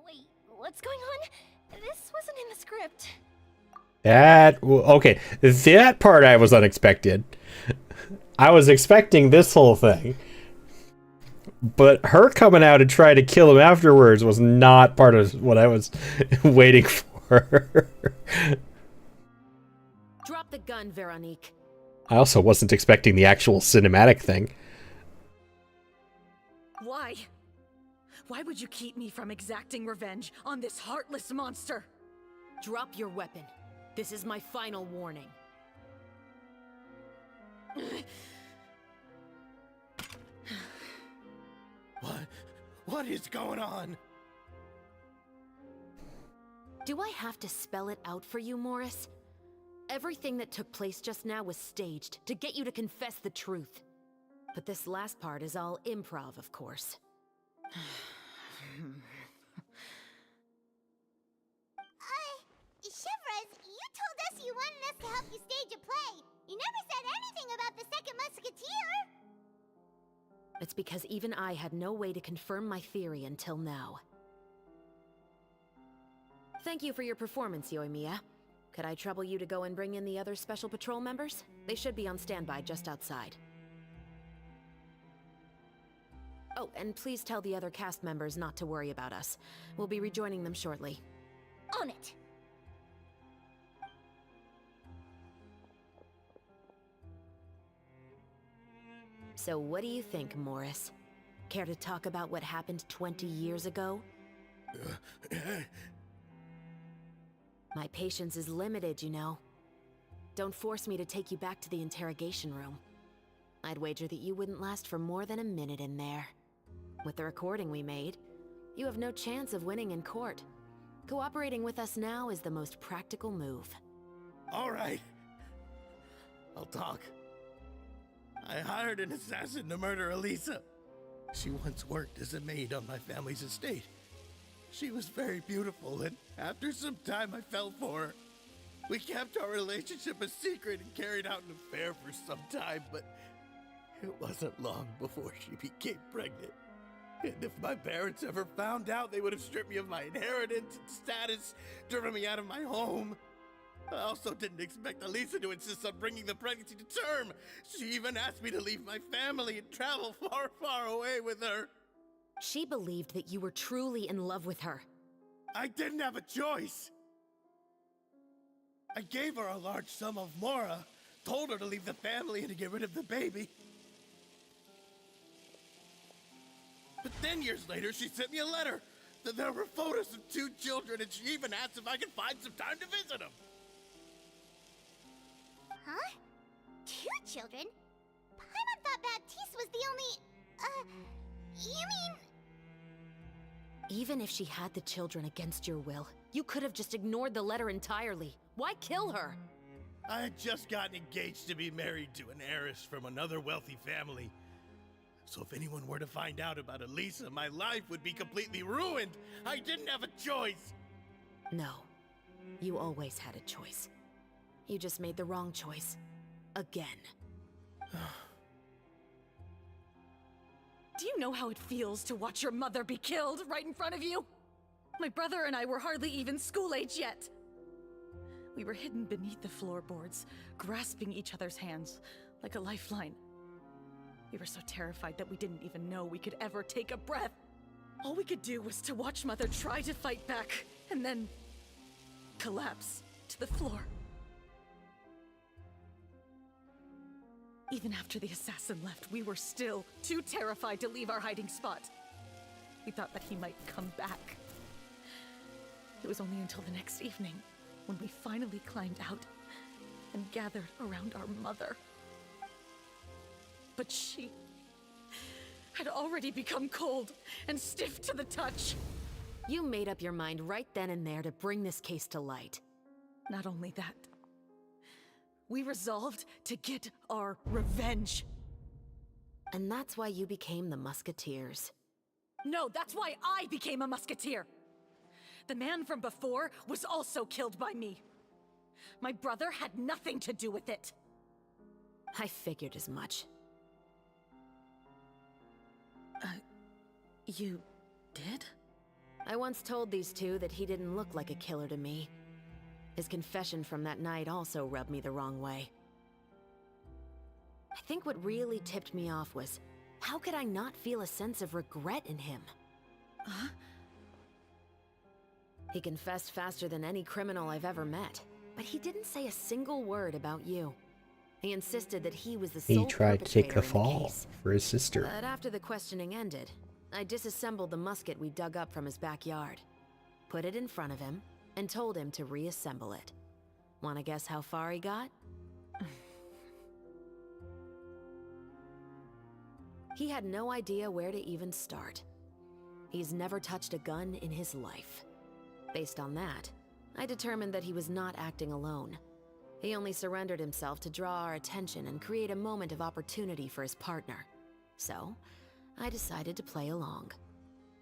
Wait, what's going on? This wasn't in the script. Okay, that part I was unexpected. I was expecting this whole thing. But her coming out and trying to kill him afterwards was not part of what I was waiting for. Drop the gun, Veronique. I also wasn't expecting the actual cinematic thing. Why? Why would you keep me from exacting revenge on this heartless monster? Drop your weapon. This is my final warning. What is going on? Do I have to spell it out for you, Morris? Everything that took place just now was staged to get you to confess the truth. But this last part is all improv, of course. Shivers, you told us you wanted us to help you stage a play. You never said anything about the second musketeer! It's because even I had no way to confirm my theory until now. Thank you for your performance, Yoimiya. Could I trouble you to go and bring in the other Special Patrol members? They should be on standby just outside. Oh, and please tell the other cast members not to worry about us. We'll be rejoining them shortly. On it! So what do you think, Morris? Care to talk about what happened 20 years ago? My patience is limited, you know. Don't force me to take you back to the interrogation room. I'd wager that you wouldn't last for more than a minute in there. With the recording we made, you have no chance of winning in court. Cooperating with us now is the most practical move. All right. I'll talk. I hired an assassin to murder Elisa. She once worked as a maid on my family's estate. She was very beautiful, and after some time I fell for her. We kept our relationship a secret and carried out an affair for some time, but it wasn't long before she became pregnant. And if my parents ever found out, they would have stripped me of my inheritance and status, driven me out of my home. I also didn't expect Elisa to insist on bringing the pregnancy to term. She even asked me to leave my family and travel far, far away with her. She believed that you were truly in love with her. I didn't have a choice. I gave her a large sum of mora, told her to leave the family and to get rid of the baby. But then years later, she sent me a letter. There were photos of 2 children, and she even asked if I could find some time to visit them. Huh? 2 children? Paimon thought Baptiste was the only... you mean... Even if she had the children against your will, you could have just ignored the letter entirely. Why kill her? I had just gotten engaged to be married to an heiress from another wealthy family. So if anyone were to find out about Elisa, my life would be completely ruined. I didn't have a choice. No. You always had a choice. You just made the wrong choice. Again. Do you know how it feels to watch your mother be killed right in front of you? My brother and I were hardly even school age yet. We were hidden beneath the floorboards, grasping each other's hands like a lifeline. We were so terrified that we didn't even know we could ever take a breath. All we could do was to watch Mother try to fight back, and then collapse to the floor. Even after the assassin left, we were still too terrified to leave our hiding spot. We thought that he might come back. It was only until the next evening when we finally climbed out and gathered around our mother. But she had already become cold and stiff to the touch. You made up your mind right then and there to bring this case to light. Not only that, we resolved to get our revenge. And that's why you became the Musketeers. No, that's why I became a musketeer. The man from before was also killed by me. My brother had nothing to do with it. I figured as much. You did? I once told these two that he didn't look like a killer to me. His confession from that night also rubbed me the wrong way. I think what really tipped me off was, how could I not feel a sense of regret in him? Huh? He confessed faster than any criminal I've ever met, but he didn't say a single word about you. He insisted that he was the sole He tried to take the perpetrator in fall case. for his sister. But after the questioning ended, I disassembled the musket we dug up from his backyard, put it in front of him, and told him to reassemble it. Wanna guess how far he got? He had no idea where to even start. He's never touched a gun in his life. Based on that, I determined that he was not acting alone. He only surrendered himself to draw our attention and create a moment of opportunity for his partner. So, I decided to play along.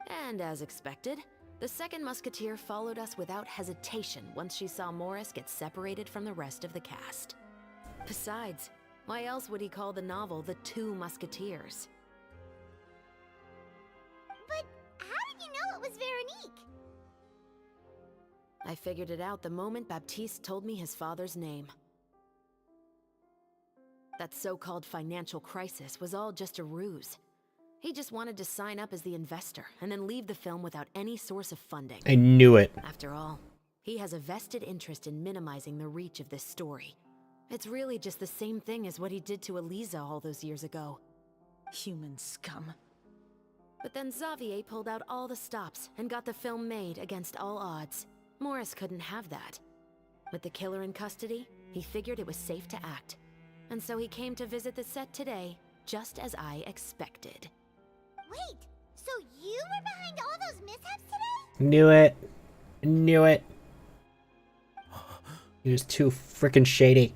And as expected, the second musketeer followed us without hesitation once she saw Morris get separated from the rest of the cast. Besides, why else would he call the novel The Two Musketeers? But how did you know it was Veronique? I figured it out the moment Baptiste told me his father's name. That so-called financial crisis was all just a ruse. He just wanted to sign up as the investor and then leave the film without any source of funding. I knew it. After all, he has a vested interest in minimizing the reach of this story. It's really just the same thing as what he did to Eliza all those years ago. Human scum. But then Xavier pulled out all the stops and got the film made against all odds. Morris couldn't have that. With the killer in custody, he figured it was safe to act. And so he came to visit the set today, just as I expected. Wait, so you were behind all those mishaps today? Knew it. Knew it. He was too freaking shady.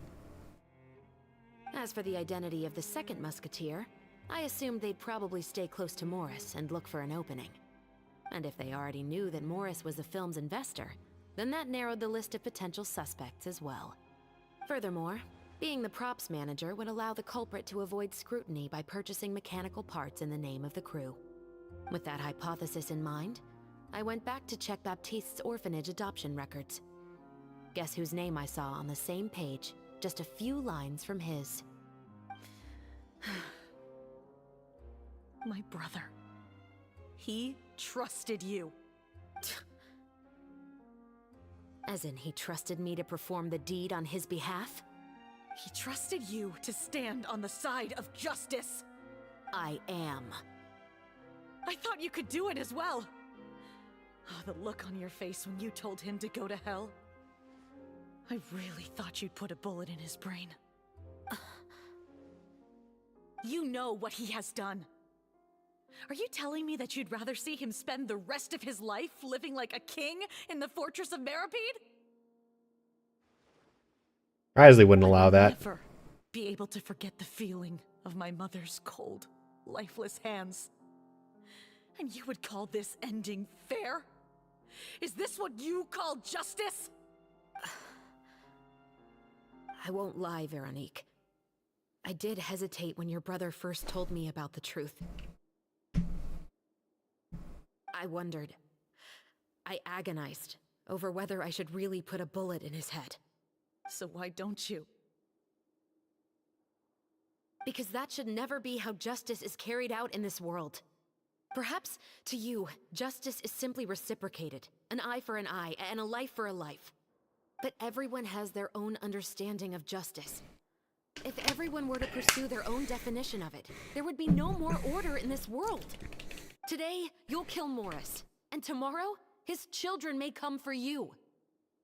As for the identity of the second musketeer, I assumed they'd probably stay close to Morris and look for an opening. And if they already knew that Morris was the film's investor, then that narrowed the list of potential suspects as well. Furthermore, being the props manager would allow the culprit to avoid scrutiny by purchasing mechanical parts in the name of the crew. With that hypothesis in mind, I went back to check Baptiste's orphanage adoption records. Guess whose name I saw on the same page, just a few lines from his. My brother. He trusted you. As in, he trusted me to perform the deed on his behalf? He trusted you to stand on the side of justice. I am. I thought you could do it as well. Oh, the look on your face when you told him to go to hell. I really thought you'd put a bullet in his brain. You know what he has done. Are you telling me that you'd rather see him spend the rest of his life living like a king in the fortress of Meripede? Isley wouldn't allow that. Never be able to forget the feeling of my mother's cold, lifeless hands. And you would call this ending fair? Is this what you call justice? I won't lie, Veronique. I did hesitate when your brother first told me about the truth. I wondered. I agonized over whether I should really put a bullet in his head. So why don't you? Because that should never be how justice is carried out in this world. Perhaps, to you, justice is simply reciprocated. An eye for an eye, and a life for a life. But everyone has their own understanding of justice. If everyone were to pursue their own definition of it, there would be no more order in this world. Today, you'll kill Morris, and tomorrow, his children may come for you.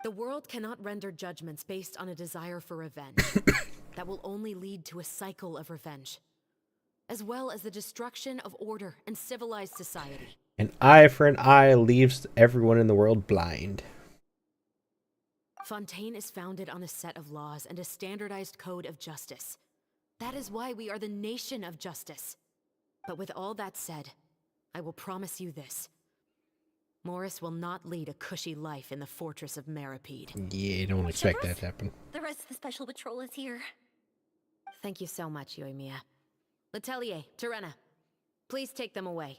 The world cannot render judgments based on a desire for revenge. That will only lead to a cycle of revenge, as well as the destruction of order and civilized society. An eye for an eye leaves everyone in the world blind. Fontaine is founded on a set of laws and a standardized code of justice. That is why we are the nation of justice. But with all that said, I will promise you this. Morris will not lead a cushy life in the fortress of Meripede. Yeah, don't expect that to happen. The rest of the special patrol is here. Thank you so much, Yoimiya. Letelier, Terena, please take them away.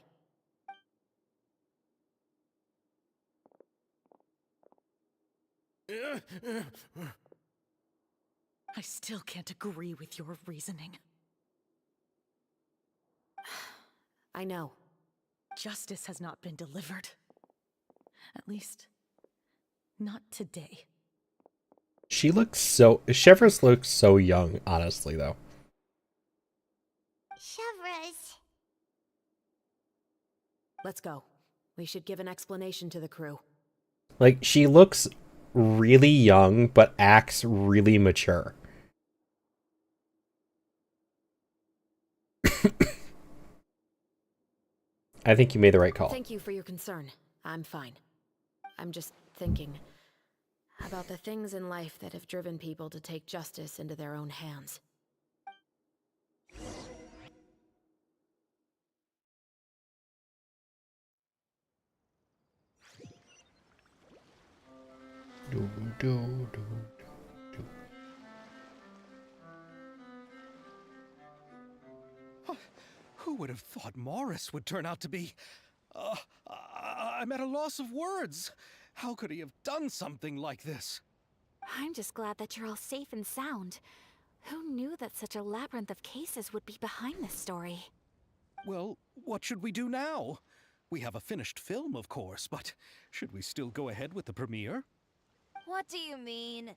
I still can't agree with your reasoning. I know. Justice has not been delivered. At least, not today. Chevreuse looks so young, honestly, though. Chevreuse. Let's go. We should give an explanation to the crew. Like, she looks really young, but acts really mature. I think you made the right call. Thank you for your concern. I'm fine. I'm just thinking about the things in life that have driven people to take justice into their own hands. would have thought Morris would turn out to be... I'm at a loss of words. How could he have done something like this? I'm just glad that you're all safe and sound. Who knew that such a labyrinth of cases would be behind this story? Well, what should we do now? We have a finished film, of course, but should we still go ahead with the premiere? What do you mean?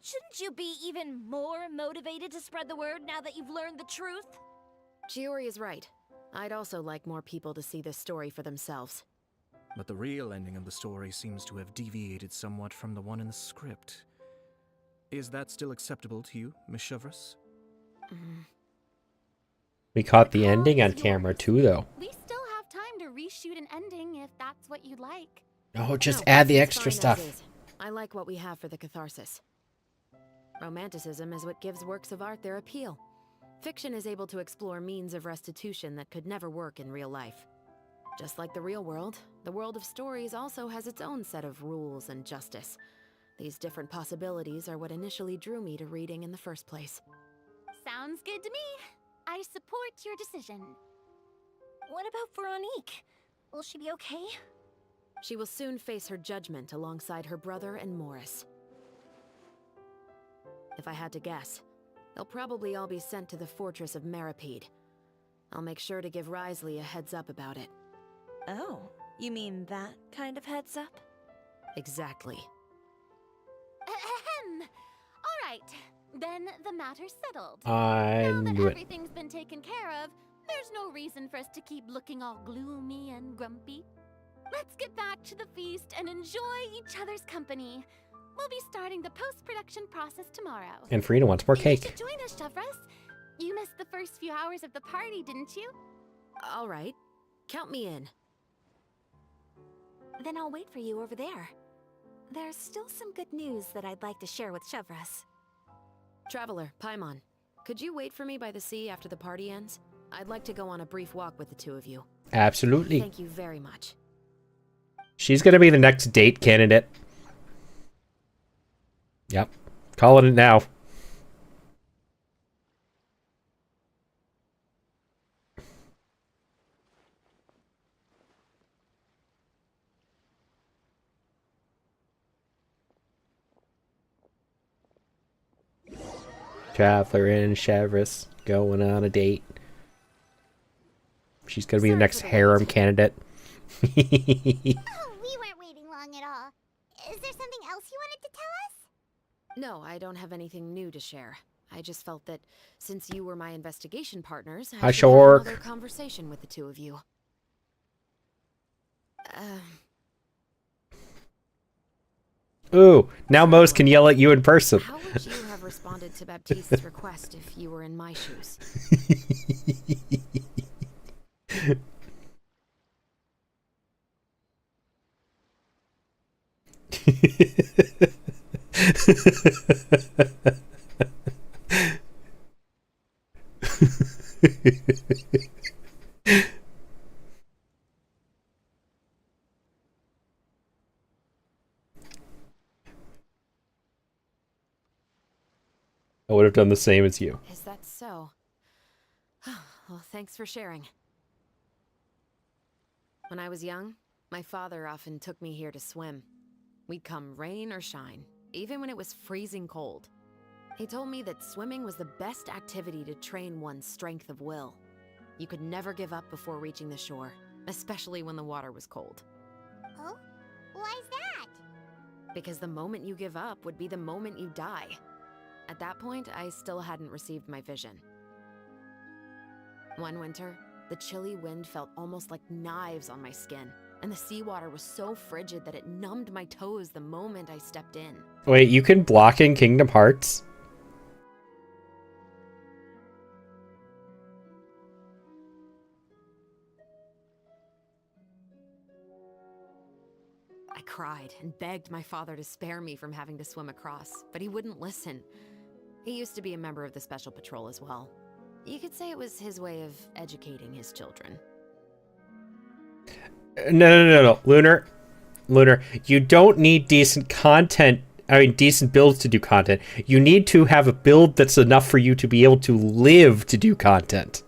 Shouldn't you be even more motivated to spread the word now that you've learned the truth? Chiori is right. I'd also like more people to see this story for themselves. But the real ending of the story seems to have deviated somewhat from the one in the script. Is that still acceptable to you, Miss Chevreuse? We caught the ending on camera too, though. We still have time to reshoot an ending if that's what you'd like. No, just add the extra Fine as stuff. is. I like what we have for the catharsis. Romanticism is what gives works of art their appeal. Fiction is able to explore means of restitution that could never work in real life. Just like the real world, the world of stories also has its own set of rules and justice. These different possibilities are what initially drew me to reading in the first place. Sounds good to me. I support your decision. What about Veronique? Will she be okay? She will soon face her judgment alongside her brother and Morris. If I had to guess, they'll probably all be sent to the fortress of Meripede. I'll make sure to give Risley a heads up about it. Oh, you mean that kind of heads up? Exactly. Ahem. All right, then the matter's settled. I now that knew it. everything's been taken care of, there's no reason for us to keep looking all gloomy and grumpy. Let's get back to the feast and enjoy each other's company. We'll be starting the post-production process tomorrow. And Farina wants more You cake. should join us, Chevreuse. You missed the first few hours of the party, didn't you? All right. Count me in. Then I'll wait for you over there. There's still some good news that I'd like to share with Chevreuse. Traveler, Paimon, could you wait for me by the sea after the party ends? I'd like to go on a brief walk with the two of you. Absolutely. Thank you very much. She's gonna be the next date candidate. Yep. Calling it now. Traveler and Chevreuse going on a date. She's gonna be the next harem candidate. Oh, we weren't waiting long at all. Is there something else you wanted to tell us? No, I don't have anything new to share. I just felt that since you were my investigation partners, Hi, I should have Shork. another conversation with the two of you. Ooh, now Mose can yell at you in person. How would you have responded to Baptiste's request if you were in my shoes? I would have done the same as you. Is that so? Well, thanks for sharing. When I was young, my father often took me here to swim. We'd come rain or shine, even when it was freezing cold. He told me that swimming was the best activity to train one's strength of will. You could never give up before reaching the shore, especially when the water was cold. Oh? Why's that? Because the moment you give up would be the moment you die. At that point, I still hadn't received my vision. One winter, the chilly wind felt almost like knives on my skin, and the seawater was so frigid that it numbed my toes the moment I stepped in. Wait, you can block in Kingdom Hearts? I cried and begged my father to spare me from having to swim across, but he wouldn't listen. He used to be a member of the Special Patrol as well. You could say it was his way of educating his children. No. Lunar, you don't need decent content. I mean, decent builds to do content. You need to have a build that's enough for you to be able to live to do content.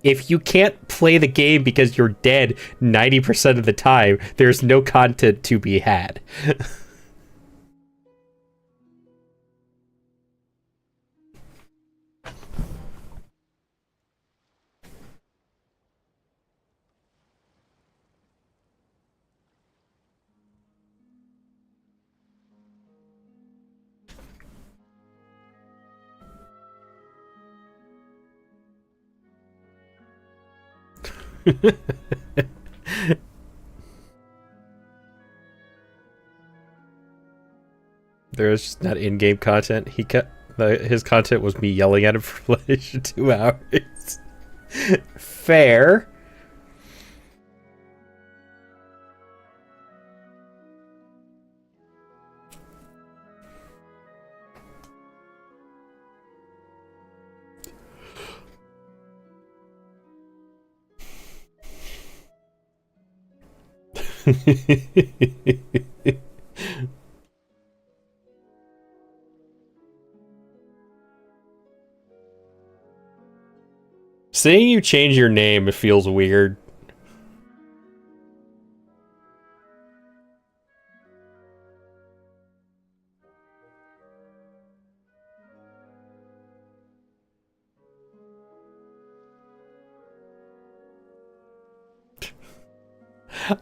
If you can't play the game because you're dead 90% of the time, there's no content to be had. There's just not in-game content. His content was me yelling at him for like 2 hours. Fair. Seeing you change your name, it feels weird.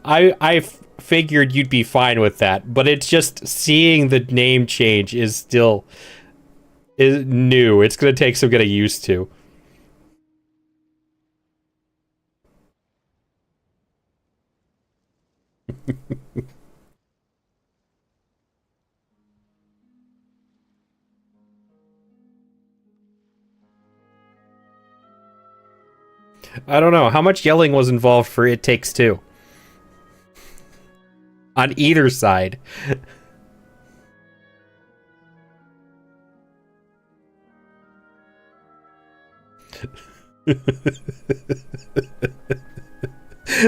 I figured you'd be fine with that, but it's just seeing the name change is new. It's gonna take some getting used to. I don't know. How much yelling was involved for It Takes Two? On either side.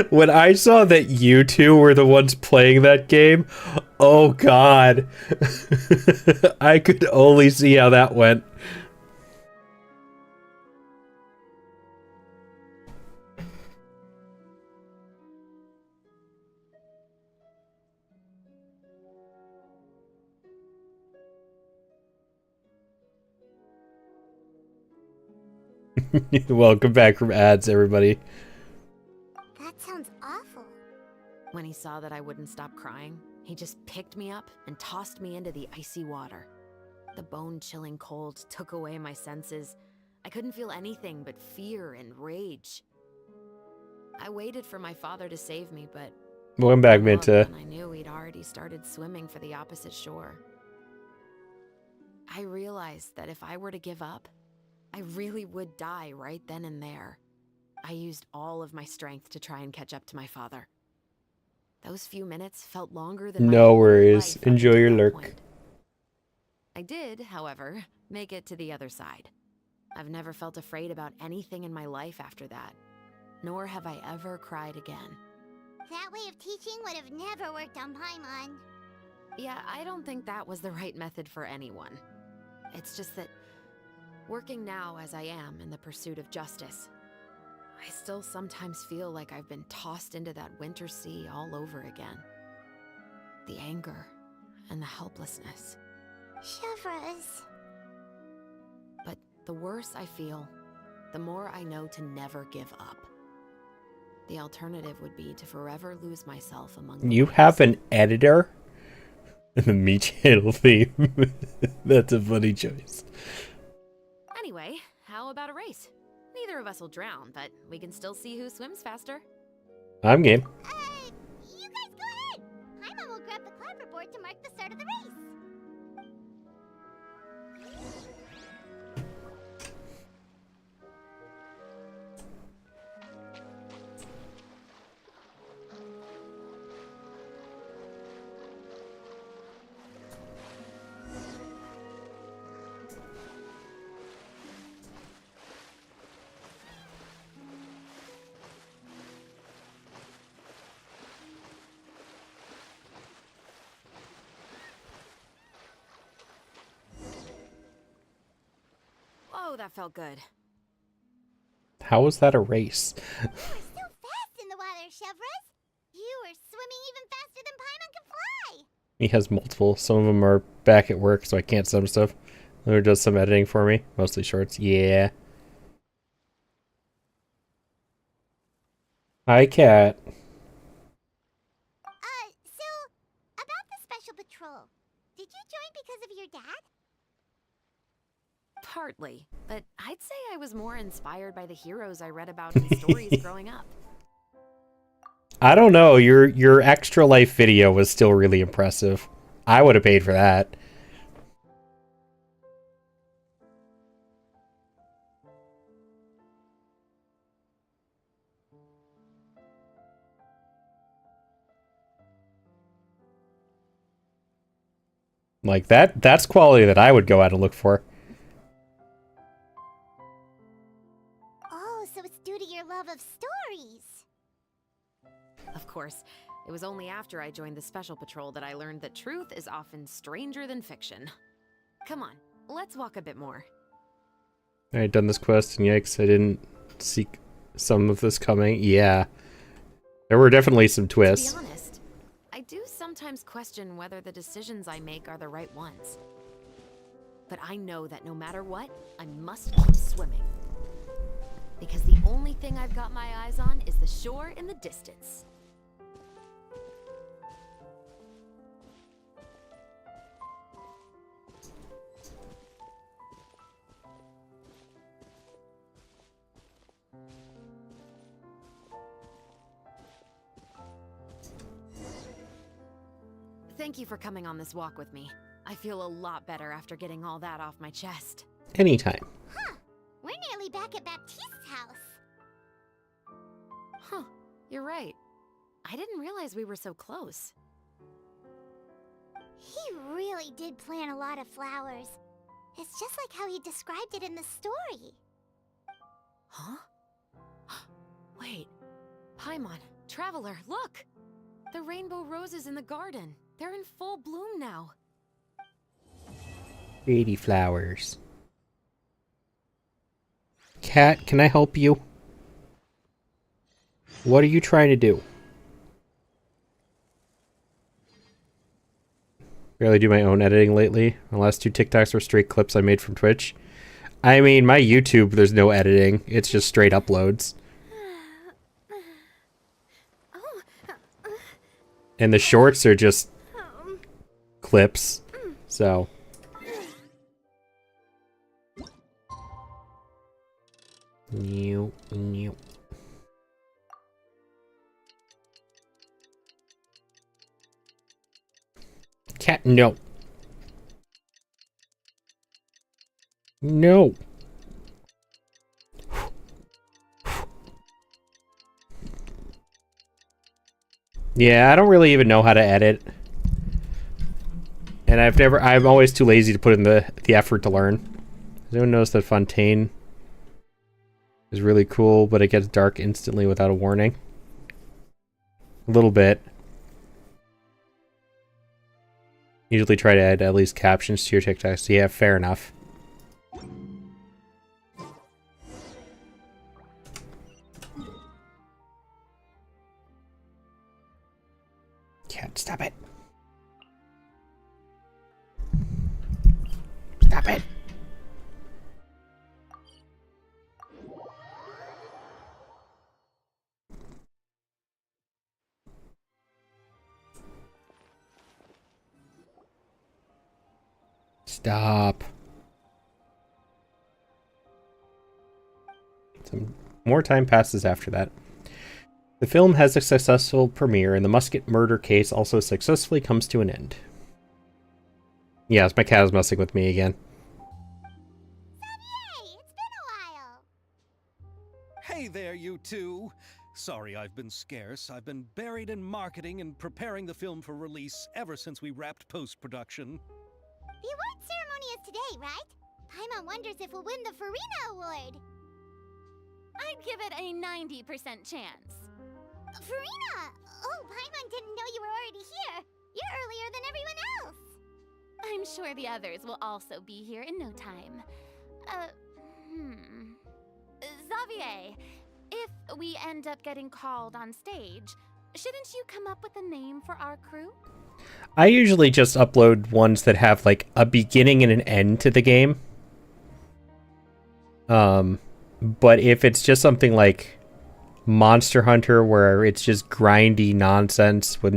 When I saw that you two were the ones playing that game, oh god. I could only see how that went. Welcome back from ads, everybody. That sounds awful. When he saw that I wouldn't stop crying, he just picked me up and tossed me into the icy water. The bone-chilling cold took away my senses. I couldn't feel anything but fear and rage. I waited for my father to save me, but Welcome back, Minta. I knew he'd already started swimming for the opposite shore. I realized that if I were to give up, I really would die right then and there. I used all of my strength to try and catch up to my father. Those few minutes felt longer than my No whole worries. life Enjoy your lurk. point. I did, however, make it to the other side. I've never felt afraid about anything in my life after that, nor have I ever cried again. That way of teaching would have never worked on Paimon. Yeah, I don't think that was the right method for anyone. It's just that, working now as I am in the pursuit of justice, I still sometimes feel like I've been tossed into that winter sea all over again. The anger and the helplessness. Shivers. But the worse I feel, the more I know to never give up. The alternative would be to forever lose myself among the You have an editor? The Me Channel theme. That's a funny choice. Anyway, how about a race? Neither of us will drown, but we can still see who swims faster. I'm game. You guys go ahead! Paimon will grab the clapperboard to mark the start of the race. Oh, that felt good. How was that a race? You were so fast in the water, Chevros. You were swimming even faster than Paimon can fly. He has multiple. Some of them are back at work, so I can't send stuff. Or does some editing for me. Mostly shorts. Yeah. Hi, Cat. So, about the Special Patrol. Did you join because of your dad? Partly, but I'd say I was more inspired by the heroes I read about in stories growing up. I don't know. Your Extra Life video was still really impressive. I would have paid for that. Like that's quality that I would go out and look for. Oh, so it's due to your love of stories. Of course, it was only after I joined the Special Patrol that I learned that truth is often stranger than fiction. Come on, let's walk a bit more. I had done this quest, and yikes, I didn't see some of this coming. Yeah. There were definitely some twists. To be honest, I do sometimes question whether the decisions I make are the right ones. But I know that no matter what, I must keep swimming. Because the only thing I've got my eyes on is the shore in the distance. Thank you for coming on this walk with me. I feel a lot better after getting all that off my chest. Anytime. Huh. We're nearly back at Baptiste's house. Huh. You're right. I didn't realize we were so close. He really did plant a lot of flowers. It's just like how he described it in the story. Huh? Wait. Paimon, Traveler, look! The rainbow roses in the garden. They're in full bloom now. Pretty flowers. Cat, can I help you? What are you trying to do? Barely do my own editing lately. The last 2 TikToks were straight clips I made from Twitch. I mean, my YouTube, there's no editing. It's just straight uploads. And the shorts are just clips. So. New. Cat, no. No. Yeah, I don't really even know how to edit. And I'm always too lazy to put in the effort to learn. Has anyone noticed that Fontaine is really cool, but it gets dark instantly without a warning? A little bit. Usually try to add at least captions to your TikToks. Yeah, fair enough. Cat, stop it. Stop it. Stop. Some more time passes after that. The film has a successful premiere, and the Musket murder case also successfully comes to an end. Yes, my cat is messing with me again. Xavier, it's been a while. Hey there, you two. Sorry I've been scarce. I've been buried in marketing and preparing the film for release ever since we wrapped post-production. The award ceremony is today, right? Paimon wonders if we'll win the Farina Award. I'd give it a 90% chance. Farina! Oh, Paimon didn't know you were already here. You're earlier than everyone else. I'm sure the others will also be here in no time. Xavier, if we end up getting called on stage, shouldn't you come up with a name for our crew? I usually just upload ones that have like a beginning and an end to the game. But if it's just something like Monster Hunter where it's just grindy nonsense with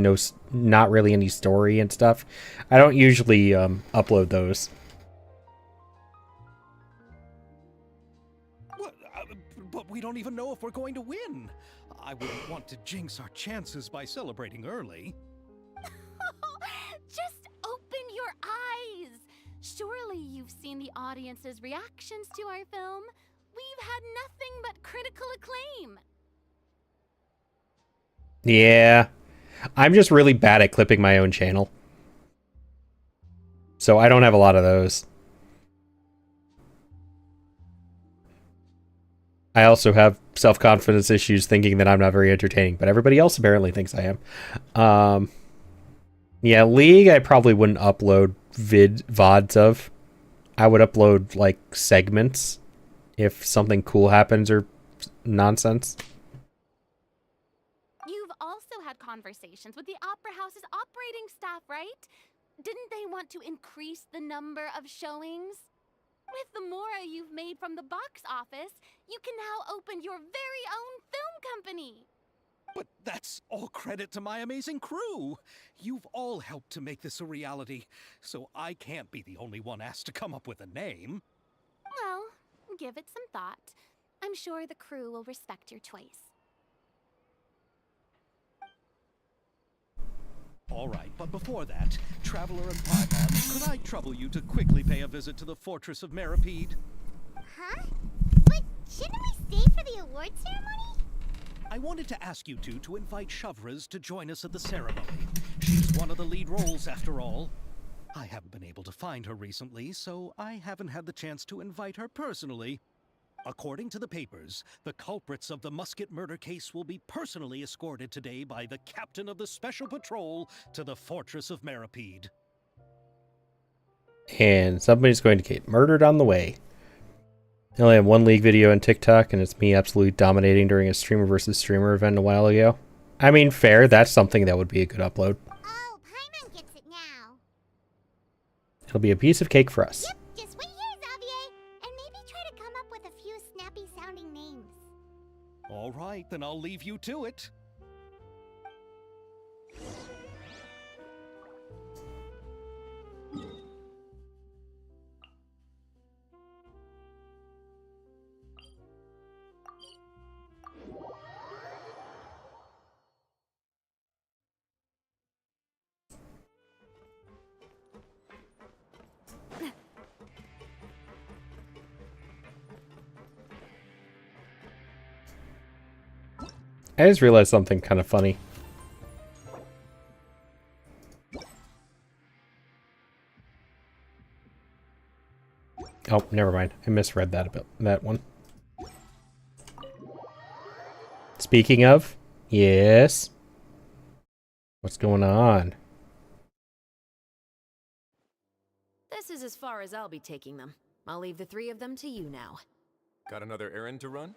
not really any story and stuff, I don't usually upload those. But we don't even know if we're going to win. I wouldn't want to jinx our chances by celebrating early. Just open your eyes! Surely you've seen the audience's reactions to our film. We've had nothing but critical acclaim. Yeah. I'm just really bad at clipping my own channel. So I don't have a lot of those. I also have self-confidence issues thinking that I'm not very entertaining, but everybody else apparently thinks I am. Yeah, League I probably wouldn't upload VODs of. I would upload like segments if something cool happens or nonsense. You've also had conversations with the Opera House's operating staff, right? Didn't they want to increase the number of showings? With the mora you've made from the box office, you can now open your very own film company. But that's all credit to my amazing crew. You've all helped to make this a reality, so I can't be the only one asked to come up with a name. Well, give it some thought. I'm sure the crew will respect your choice. All right, but before that, Traveler and Paimon, could I trouble you to quickly pay a visit to the Fortress of Meripede? Huh? But shouldn't we stay for the award ceremony? I wanted to ask you two to invite Shavraz to join us at the ceremony. She's one of the lead roles, after all. I haven't been able to find her recently, so I haven't had the chance to invite her personally. According to the papers, the culprits of the Musket murder case will be personally escorted today by the captain of the Special Patrol to the Fortress of Meripede. And somebody's going to get murdered on the way. I only have one League video on TikTok, and it's me absolutely dominating during a streamer versus streamer event a while ago. I mean, fair, that's something that would be a good upload. Oh, Paimon gets it now. It'll be a piece of cake for us. Yep, just wait here, Xavier, and maybe try to come up with a few snappy-sounding names. All right, then I'll leave you to it. I just realized something kind of funny. Oh, never mind. I misread that about that one. Speaking of, yes. What's going on? This is as far as I'll be taking them. I'll leave the three of them to you now. Got another errand to run?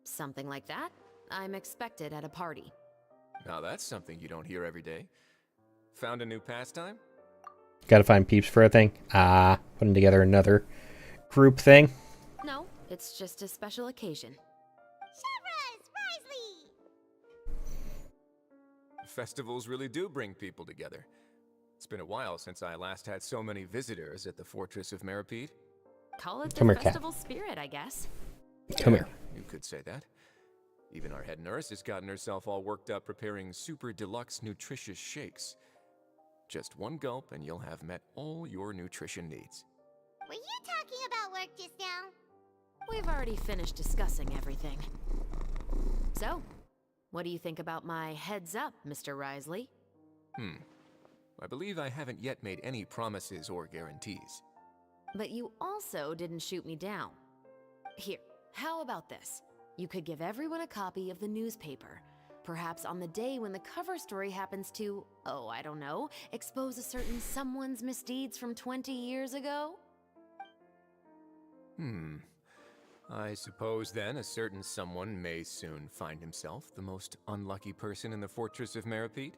Something like that. I'm expected at a party. Now that's something you don't hear every day. Found a new pastime? Gotta find peeps for a thing. Putting together another group thing. No, it's just a special occasion. Shavraz! Risley! Festivals really do bring people together. It's been a while since I last had so many visitors at the Fortress of Meripede. Call it Come the here, cat. festival spirit, I guess. Come here. You could say that. Even our head nurse has gotten herself all worked up preparing super deluxe nutritious shakes. Just one gulp and you'll have met all your nutrition needs. Were you talking about work just now? We've already finished discussing everything. So, what do you think about my heads up, Mr. Risley? I believe I haven't yet made any promises or guarantees. But you also didn't shoot me down. Here, how about this? You could give everyone a copy of the newspaper. Perhaps on the day when the cover story happens to, oh, I don't know, expose a certain someone's misdeeds from 20 years ago? I suppose then a certain someone may soon find himself the most unlucky person in the fortress of Meripede?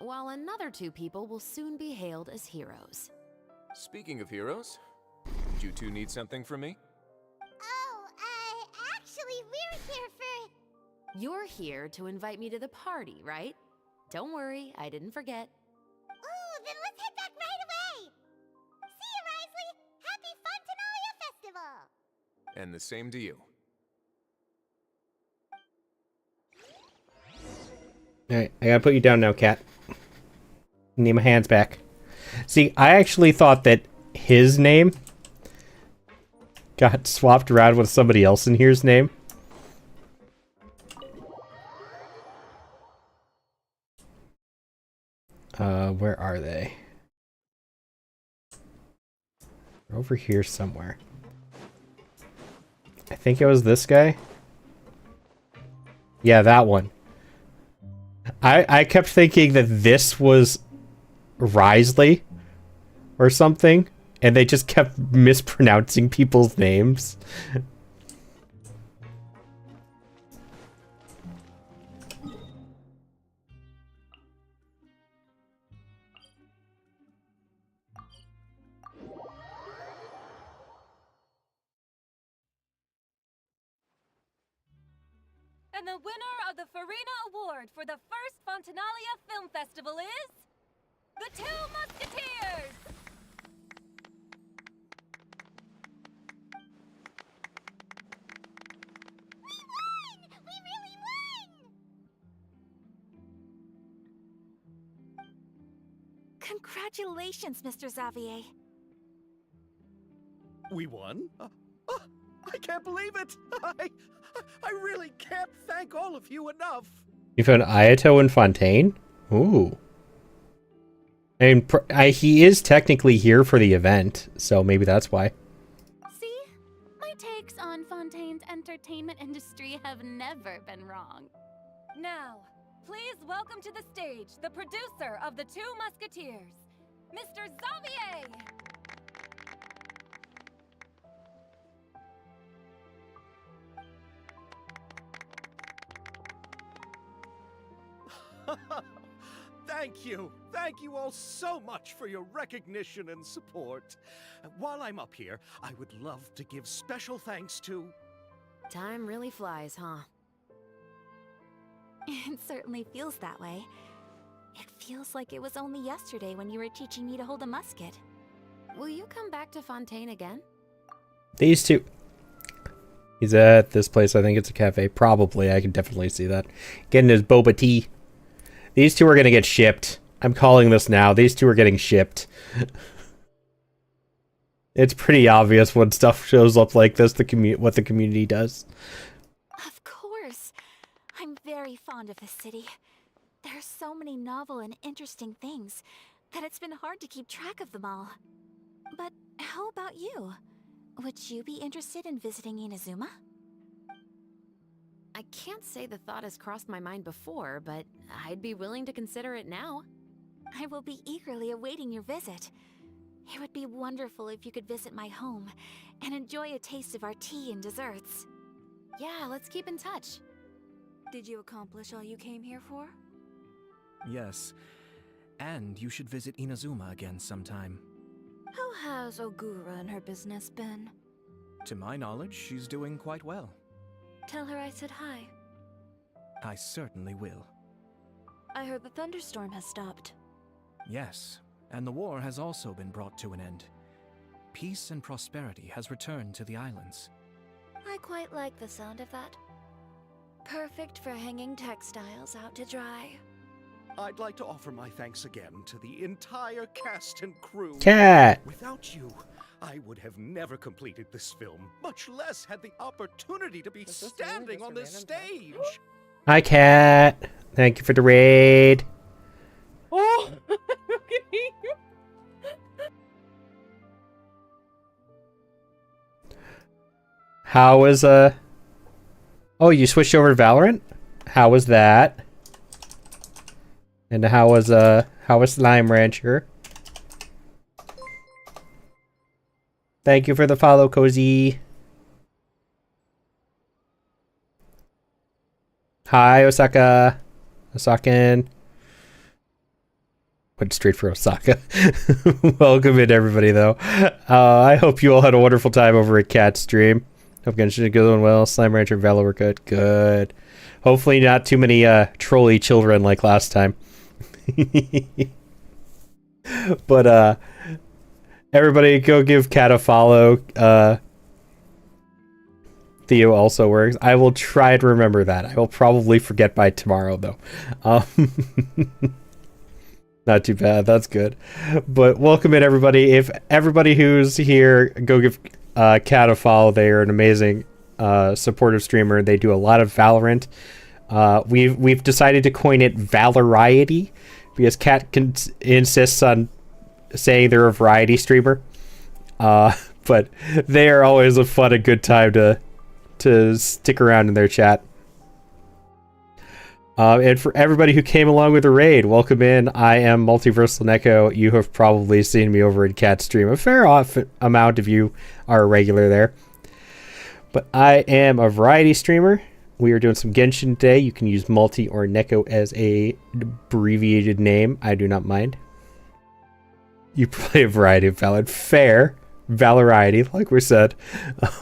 While another two people will soon be hailed as heroes. Speaking of heroes, did you two need something from me? Oh, actually, we're here for... You're here to invite me to the party, right? Don't worry, I didn't forget. Ooh, then let's head back right away! See you, Risley! Happy Fontanalia Festival! And the same to you. Alright, I gotta put you down now, Cat. Need my hands back. See, I actually thought that his name got swapped around with somebody else in here's name. Where are they? They're over here somewhere. I think it was this guy. Yeah, that one. I kept thinking that this was Risley or something, and they just kept mispronouncing people's names. And the winner of the Farina Award for the first Fontanalia Film Festival is... The Two Musketeers! We won! We really won! Congratulations, Mr. Xavier. We won? I can't believe it! I really can't thank all of you enough! You found Ayato and Fontaine? Ooh. I mean, he is technically here for the event, so maybe that's why. See? My takes on Fontaine's entertainment industry have never been wrong. Now, please welcome to the stage the producer of The Two Musketeers, Mr. Xavier! Thank you! Thank you all so much for your recognition and support. While I'm up here, I would love to give special thanks to... Time really flies, huh? It certainly feels that way. It feels like it was only yesterday when you were teaching me to hold a musket. Will you come back to Fontaine again? These two. He's at this place. I think it's a cafe. Probably. I can definitely see that. Getting his boba tea. These two are going to get shipped. I'm calling this now. These two are getting shipped. It's pretty obvious when stuff shows up like this, what the community does. Of course. I'm very fond of this city. There are so many novel and interesting things that it's been hard to keep track of them all. But how about you? Would you be interested in visiting Inazuma? I can't say the thought has crossed my mind before, but I'd be willing to consider it now. I will be eagerly awaiting your visit. It would be wonderful if you could visit my home and enjoy a taste of our tea and desserts. Yeah, let's keep in touch. Did you accomplish all you came here for? Yes. And you should visit Inazuma again sometime. How has Ogura and her business been? To my knowledge, she's doing quite well. Tell her I said hi. I certainly will. I heard the thunderstorm has stopped. Yes, and the war has also been brought to an end. Peace and prosperity has returned to the islands. I quite like the sound of that. Perfect for hanging textiles out to dry. I'd like to offer my thanks again to the entire cast and crew. Cat! Without you, I would have never completed this film, much less had the opportunity to be standing on this stage. Hi, Cat. Thank you for the raid. Oh! How was, Oh, you switched over to Valorant? How was that? And how was Slime Rancher? Thank you for the follow, Cozy. Hi, Osaka. Osakan. Went straight for Osaka. Welcome in, everybody, though. I hope you all had a wonderful time over at Cat's stream. Hope Genshin is going well. Slime Rancher and Valor were good. Good. Hopefully not too many trolly children like last time. But everybody go give Cat a follow. Theo also works. I will try to remember that. I will probably forget by tomorrow, though. Not too bad. That's good. But welcome in, everybody. If everybody who's here, go give Cat a follow. They are an amazing supportive streamer. They do a lot of Valorant. We've decided to coin it Valoriety because Cat insists on saying they're a variety streamer. But they are always a fun and good time to stick around in their chat. And for everybody who came along with the raid, welcome in. I am Multiversal Neko. You have probably seen me over at Cat Stream. A fair amount of you are a regular there. But I am a variety streamer. We are doing some Genshin today. You can use Multi or Neko as a abbreviated name. I do not mind. You play a variety of Valorant. Fair. Valoriety, like we said.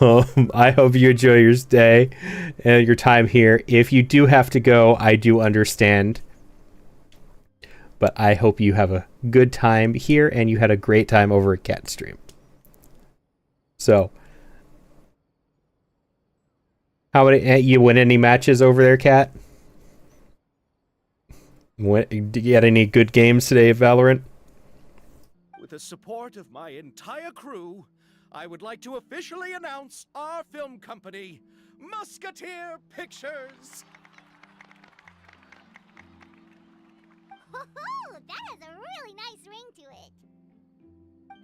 I hope you enjoy your day and your time here. If you do have to go, I do understand. But I hope you have a good time here and you had a great time over at Cat Stream. So, how many you win any matches over there, Cat? Did you get any good games today of Valorant? With the support of my entire crew, I would like to officially announce our film company, Musketeer Pictures. That has a really nice ring to it.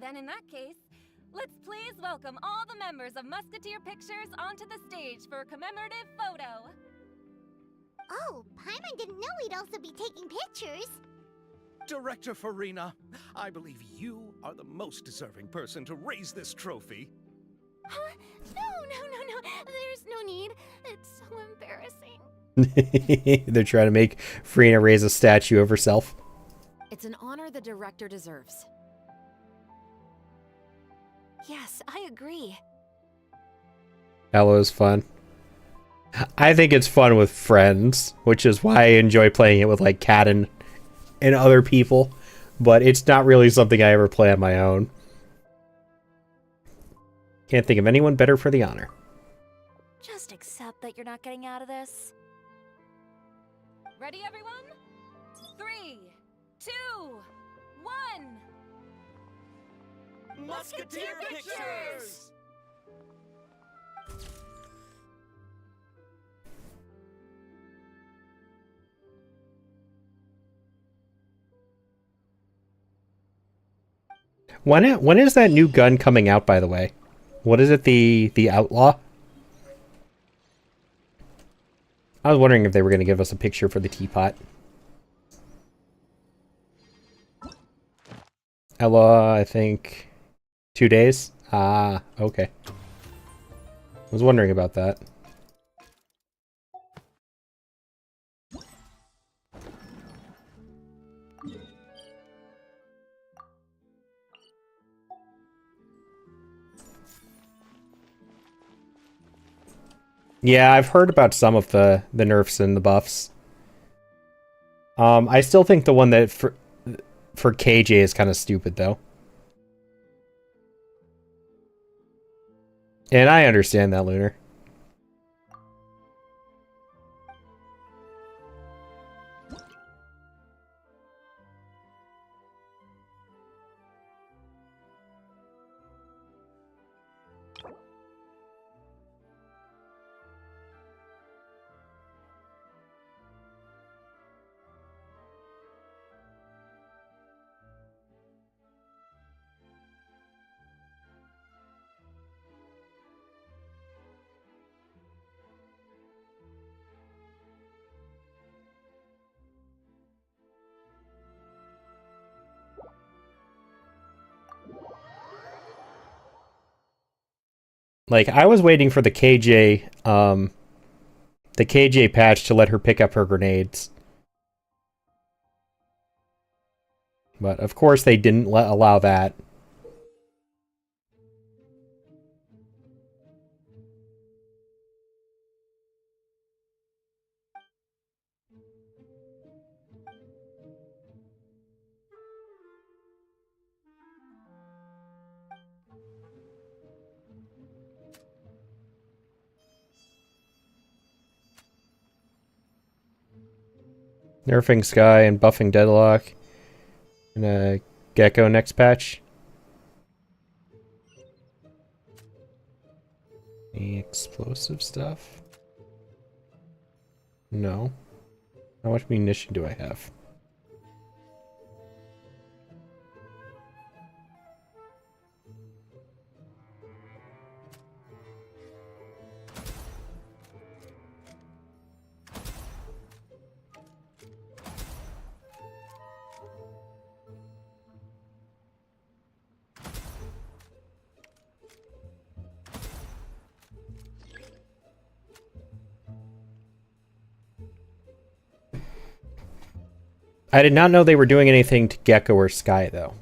Then in that case, let's please welcome all the members of Musketeer Pictures onto the stage for a commemorative photo. Oh, Paimon didn't know we'd also be taking pictures. Director Farina, I believe you are the most deserving person to raise this trophy. Huh? No. There's no need. It's so embarrassing. They're trying to make Farina raise a statue of herself. It's an honor the director deserves. Yes, I agree. Halo is fun. I think it's fun with friends, which is why I enjoy playing it with like Cat and other people, but it's not really something I ever play on my own. Can't think of anyone better for the honor. Just accept that you're not getting out of this. Ready, everyone? 3, 2, 1. Musketeer Pictures! When is that new gun coming out, by the way? What is it, the Outlaw? I was wondering if they were going to give us a picture for the teapot. Outlaw, I think 2 days? Ah, okay. I was wondering about that. Yeah, I've heard about some of the nerfs and the buffs. I still think the one that for KJ is kind of stupid, though. And I understand that, Lunar. Like, I was waiting for the KJ, the KJ patch to let her pick up her grenades. But of course they didn't allow that. Nerfing Sky and buffing Deadlock. And Gecko next patch. Any explosive stuff? No. How much munition do I have? I did not know they were doing anything to Gecko or Sky, though.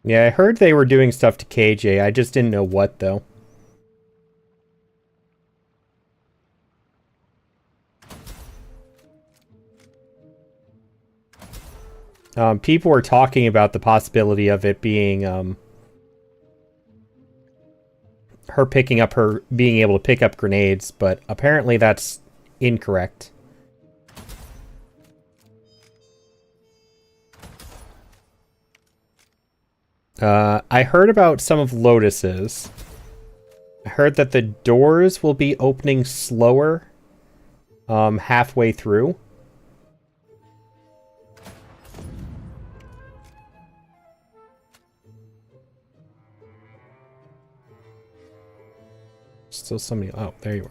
Yeah, I heard they were doing stuff to KJ. I just didn't know what, though. People were talking about the possibility of it being, her being able to pick up grenades, but apparently that's incorrect. I heard about some of Lotus's. I heard that the doors will be opening slower, halfway through. Still somebody. Oh, there you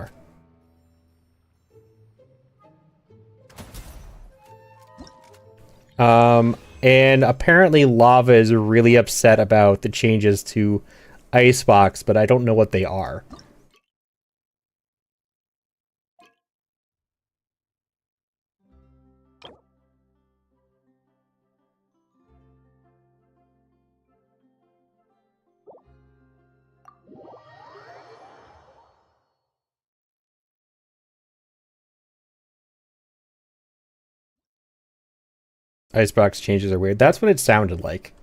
are. And apparently Lava is really upset about the changes to Icebox, but I don't know what they are. Icebox changes are weird. That's what it sounded like.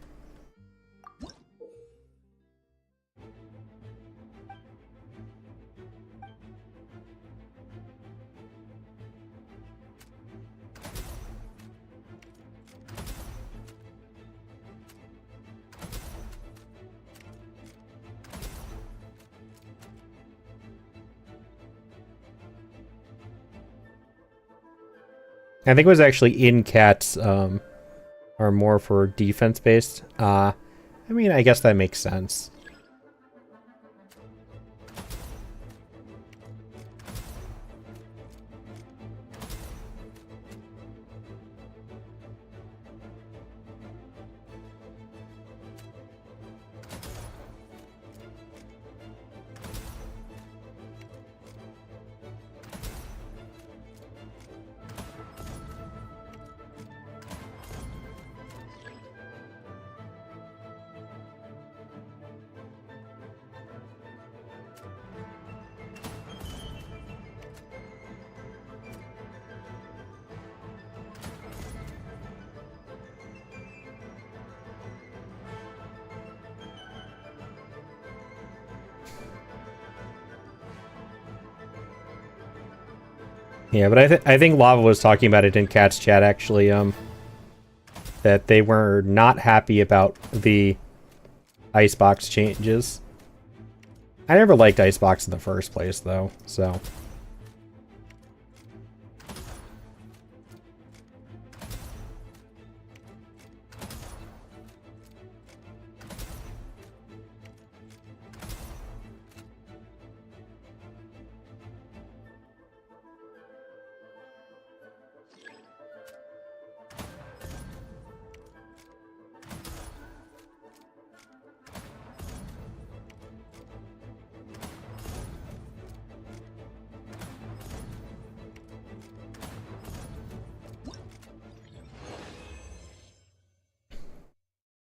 I think it was actually in cats, are more for defense based. I mean, I guess that makes sense. Yeah, but I think Lava was talking about it in Cat's chat, actually, that they were not happy about the Icebox changes. I never liked Icebox in the first place, though, so...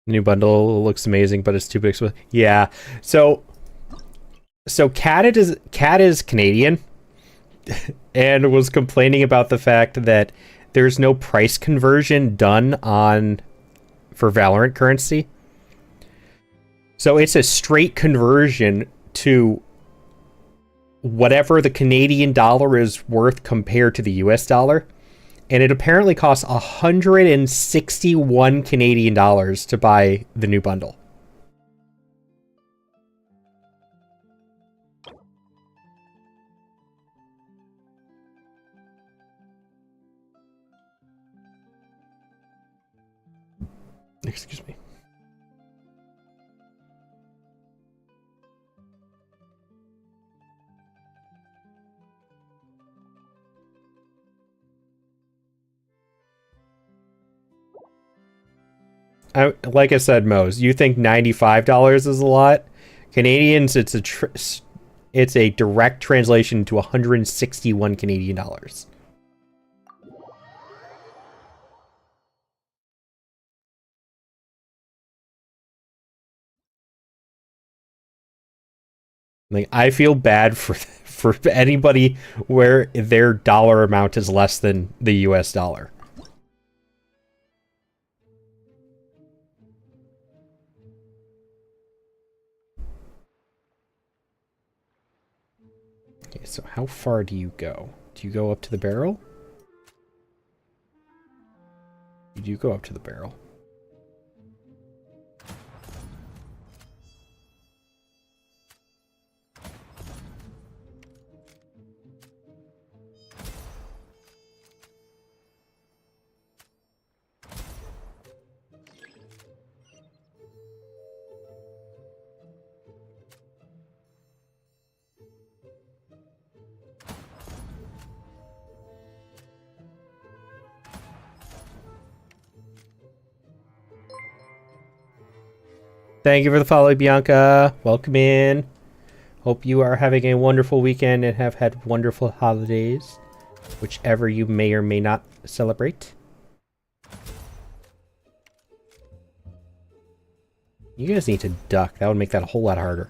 The new bundle looks amazing, but it's too big. Yeah. So Kat is Canadian and was complaining about the fact that there's no price conversion done for Valorant currency. So it's a straight conversion to whatever the Canadian dollar is worth compared to the US dollar. And it apparently costs 161 Canadian dollars to buy the new bundle. Excuse me. Like I said, Mose, you think $95 is a lot? Canadians, it's a direct translation to 161 Canadian dollars. Like, I feel bad for anybody where their dollar amount is less than the US dollar. Okay, so how far do you go? Do you go up to the barrel? You do go up to the barrel. Thank you for the follow, Bianca. Welcome in. Hope you are having a wonderful weekend and have had wonderful holidays, whichever you may or may not celebrate. You guys need to duck. That would make that a whole lot harder.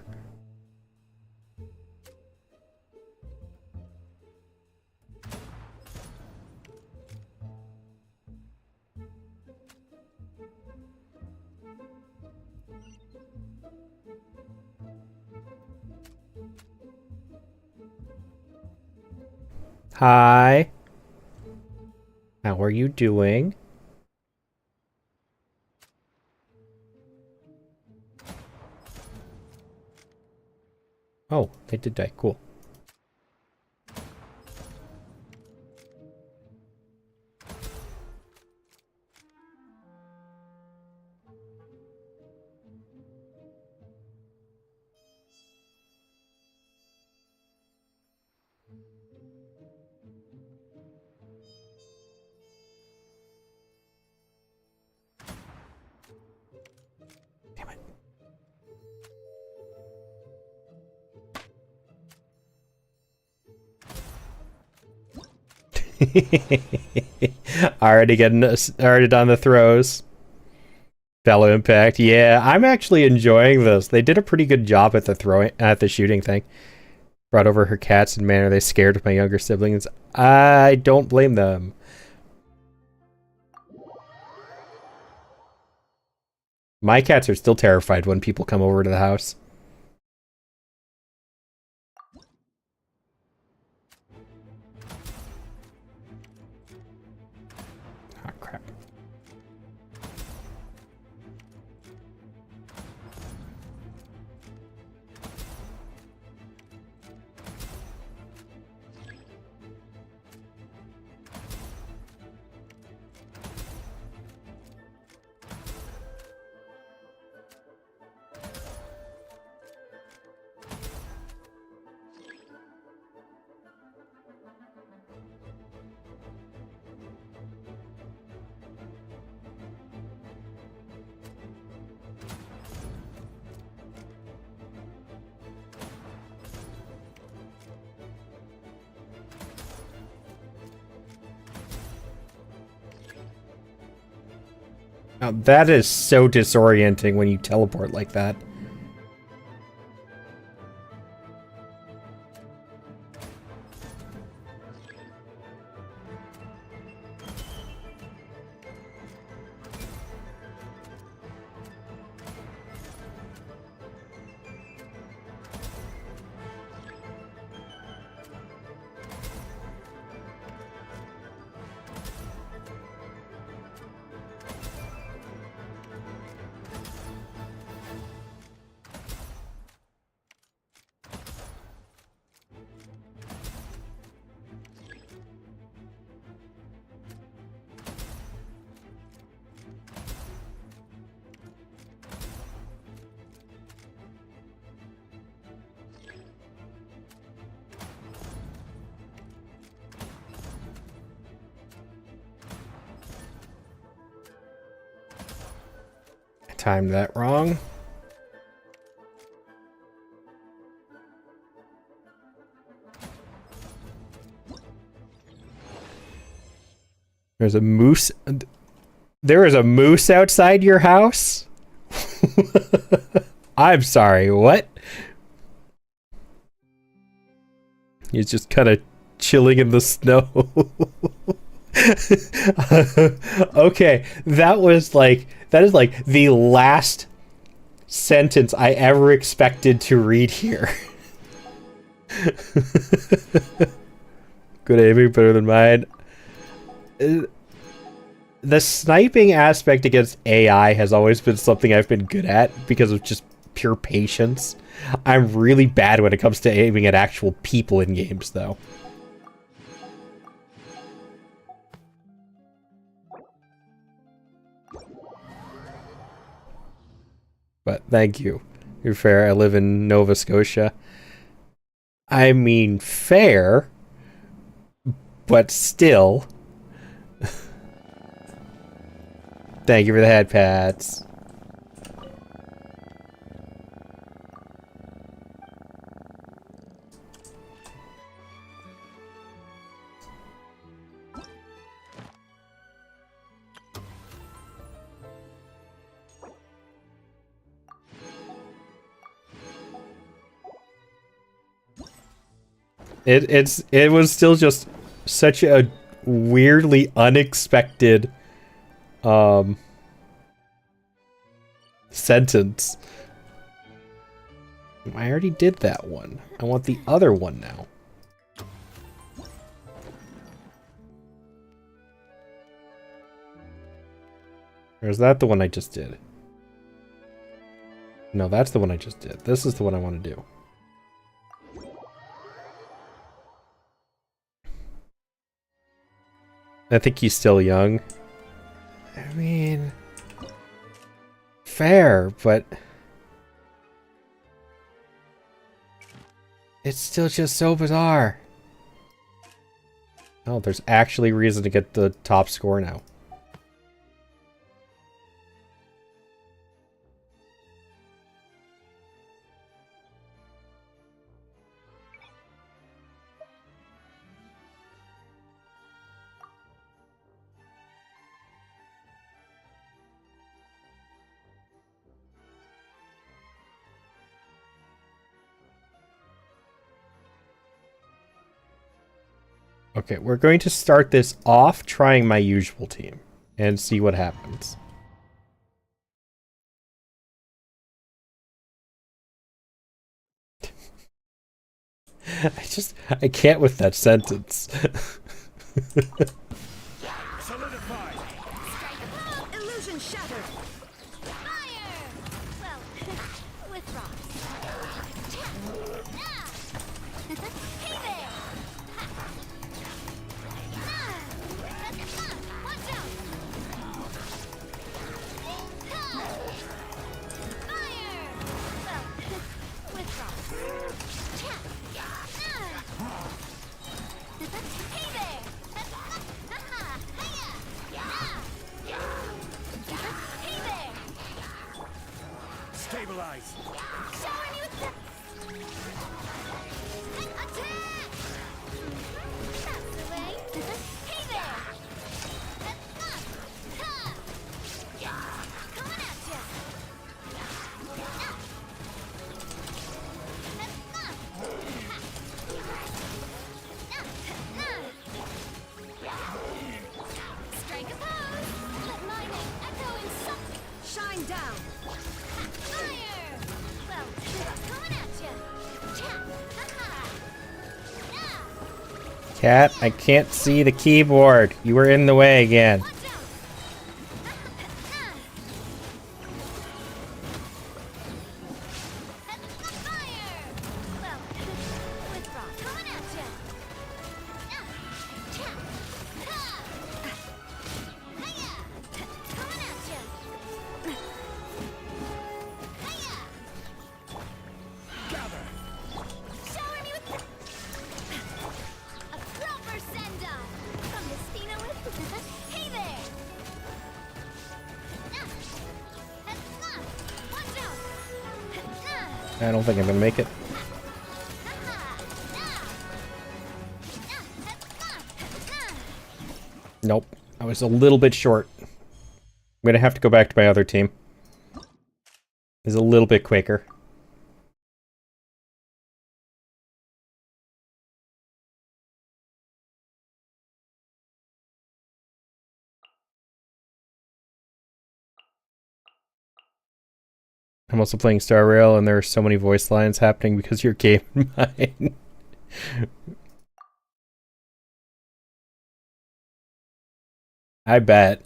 Hi. How are you doing? Oh, they did die. Cool. already done the throws. Fellow Impact. Yeah, I'm actually enjoying this. They did a pretty good job at the shooting thing. Brought over her cats in a manner they scared my younger siblings. I don't blame them. My cats are still terrified when people come over to the house. Oh, crap. Now, that is so disorienting when you teleport like that. Timed that wrong. There's a moose. There is a moose outside your house? I'm sorry, what? He's just kind of chilling in the snow. Okay, that is like the last sentence I ever expected to read here. Good aiming, better than mine. The sniping aspect against AI has always been something I've been good at because of just pure patience. I'm really bad when it comes to aiming at actual people in games, though. But thank you. You're fair. I live in Nova Scotia. I mean, fair, but still. Thank you for the head pats. It was still just such a weirdly unexpected sentence. I already did that one. I want the other one now. Or is that the one I just did? No, that's the one I just did. This is the one I want to do. I think he's still young. I mean, fair, but it's still just so bizarre. Oh, there's actually reason to get the top score now. Okay, we're going to start this off trying my usual team and see what happens. I can't with that sentence. Solidify. Illusion shattered. Fire! Well, with rocks. Hey there! Watch out! Fire! Well, with rocks. Hey there! Cat, I can't see the keyboard. You were in the way again. I don't think I'm gonna make it. Nope. I was a little bit short. I'm gonna have to go back to my other team. It's a little bit quicker. I'm also playing Star Rail, and there are so many voice lines happening because you're game in mine. I bet.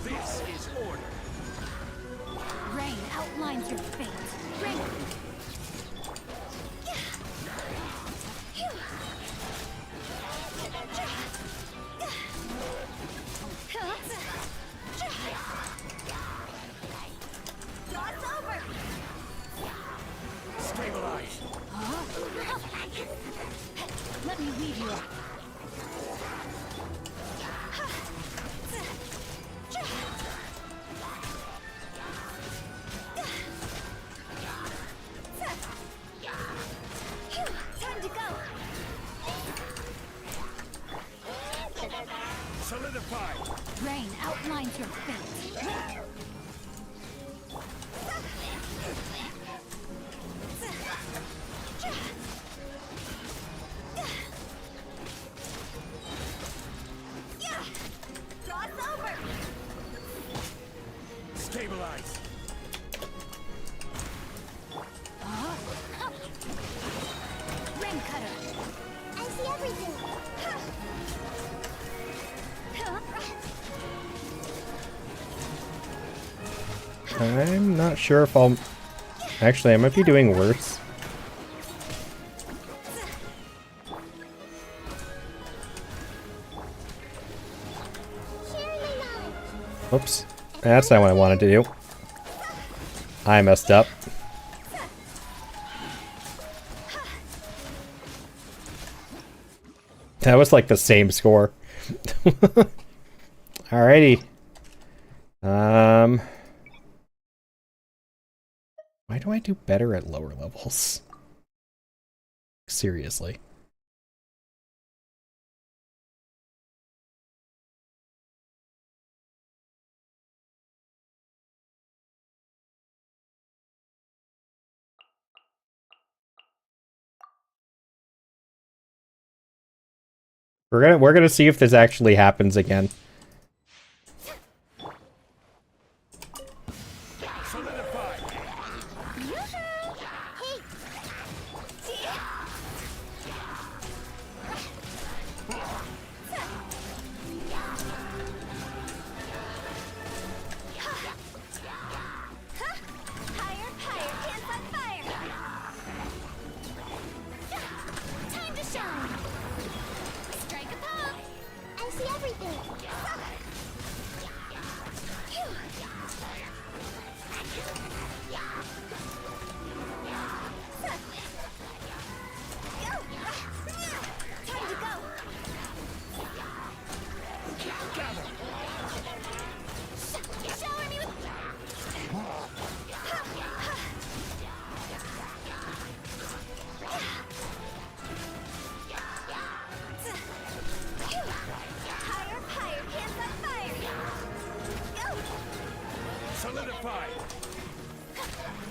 This is order. Rain outlines your fate. Rain. Stabilize. Let me lead you up. Time to go. Solidify. Rain outlines your fate. Stabilize. Rain cutter. I see everything. I'm not sure if I'll... Actually, I might be doing worse. Oops. That's not what I wanted to do. I messed up. That was like the same score. Alrighty. Why do I do better at lower levels? Seriously. We're gonna see if this actually happens again. Time to shine. Strike a pose. I see everything. Solidified!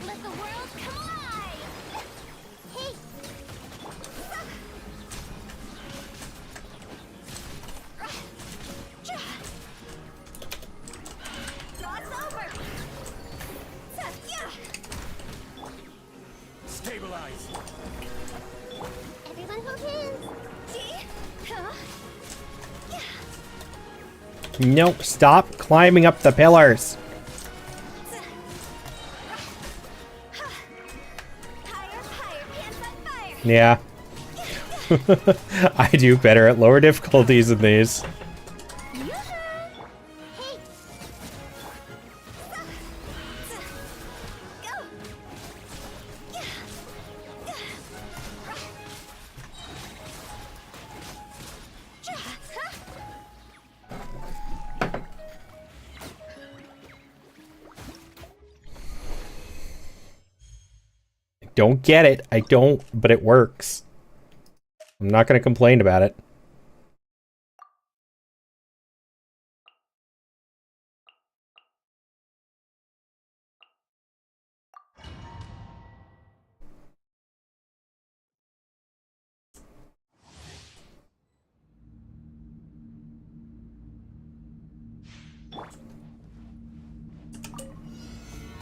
Let the world come alive! Hey! Cross over! Stabilize! Everyone hold hands! Nope, stop climbing up the pillars. Yeah. I do better at lower difficulties than these. Don't get it. I don't, but it works. I'm not going to complain about it.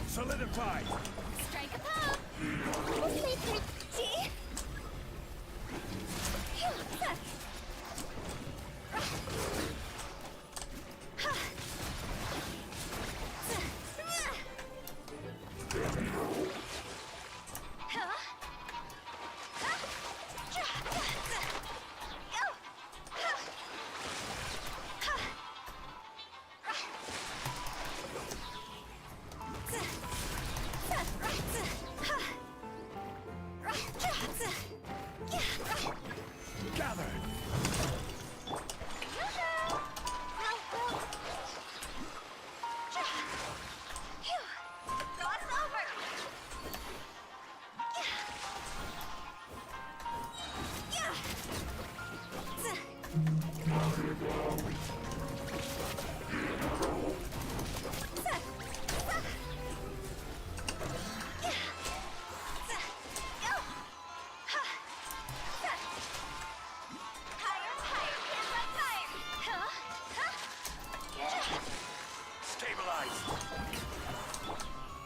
Solidified! Strike a pose! Wait for it.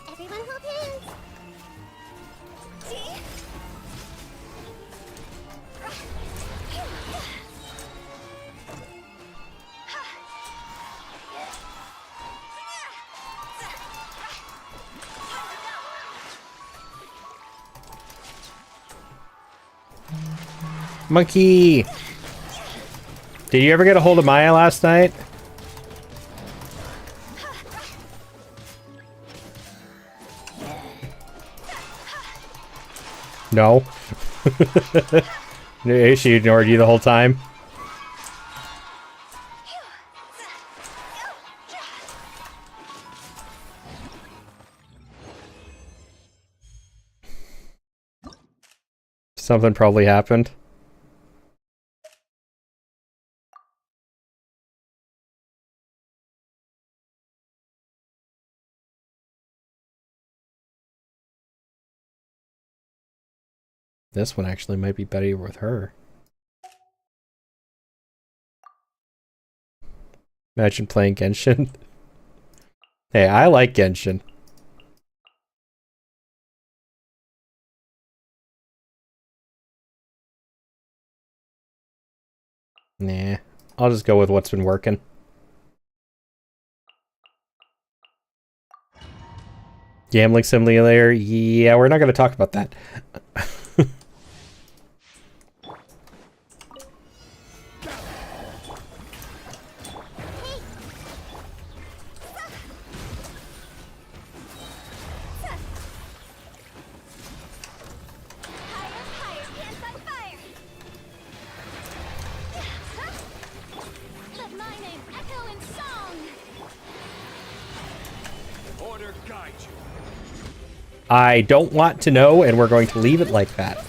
Everyone hold hands! Monkey! Did you ever get a hold of Maya last night? No. She ignored you the whole time. Something probably happened. This one actually might be better with her. Imagine playing Genshin. Hey, I like Genshin. Nah, I'll just go with what's been working. Gambling simulator? Yeah, we're not going to talk about that. Let my name echo in song! Order guide you. I don't want to know, and we're going to leave it like that.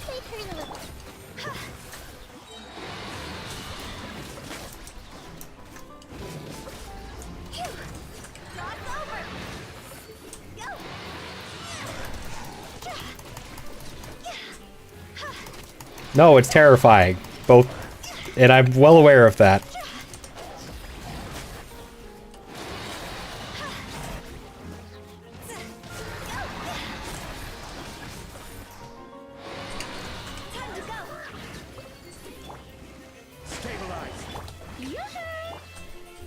No, it's terrifying. Both, and I'm well aware of that.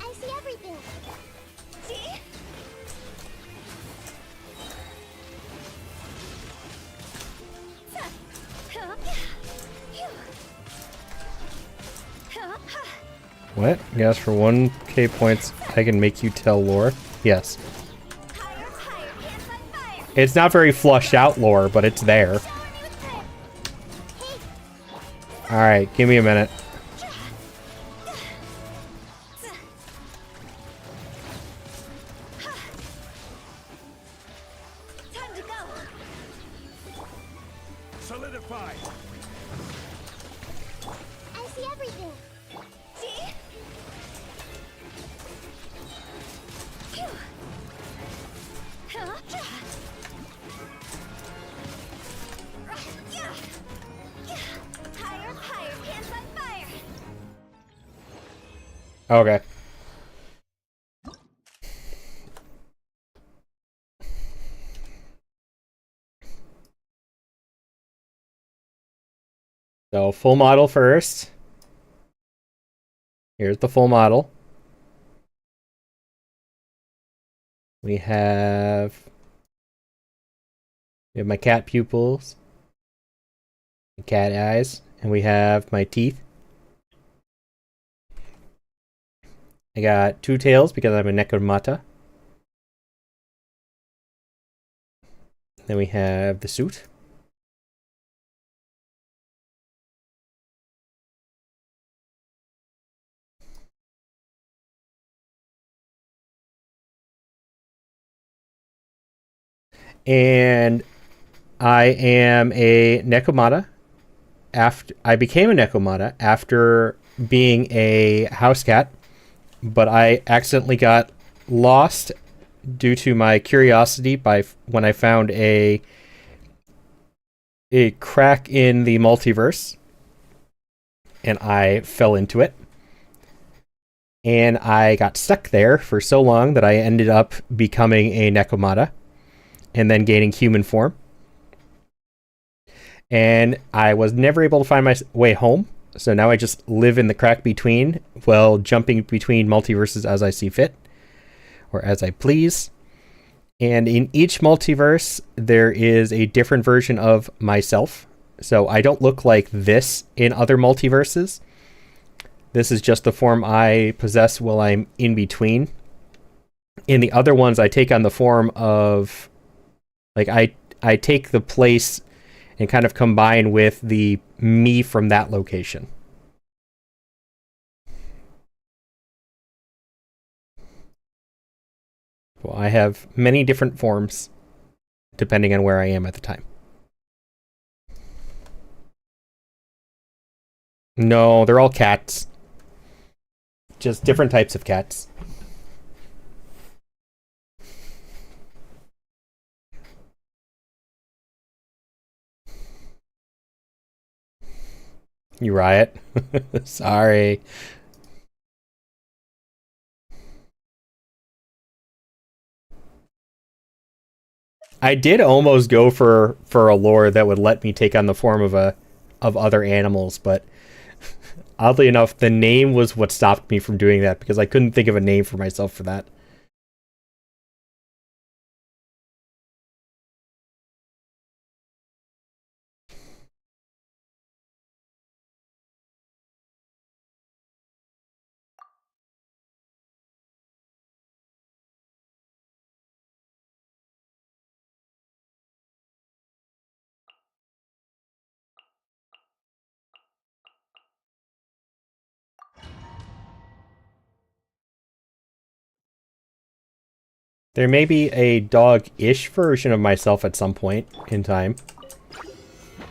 I see everything. See? What? Yes, for 1k points, I can make you tell lore? Yes. It's not very flushed out lore, but it's there. Alright, give me a minute. Solidify. I see everything. See? Higher, pants on fire. Okay. So, full model first. Here's the full model. We have my cat pupils, cat eyes, and we have my teeth. I got 2 tails because I'm a Nekomata. Then we have the suit. And I am a Nekomata. I became a Nekomata after being a house cat, but I accidentally got lost due to my curiosity when I found a crack in the multiverse, and I fell into it. And I got stuck there for so long that I ended up becoming a Nekomata and then gaining human form. And I was never able to find my way home, so now I just live in the crack between, while jumping between multiverses as I see fit, or as I please. And in each multiverse, there is a different version of myself. So I don't look like this in other multiverses. This is just the form I possess while I'm in between. In the other ones, I take on the form of, like, I take the place and kind of combine with the me from that location. Well, I have many different forms depending on where I am at the time. No, they're all cats. Just different types of cats. You riot? Sorry. I did almost go for a lore that would let me take on the form of other animals, but oddly enough, the name was what stopped me from doing that because I couldn't think of a name for myself for that. There may be a dog-ish version of myself at some point in time.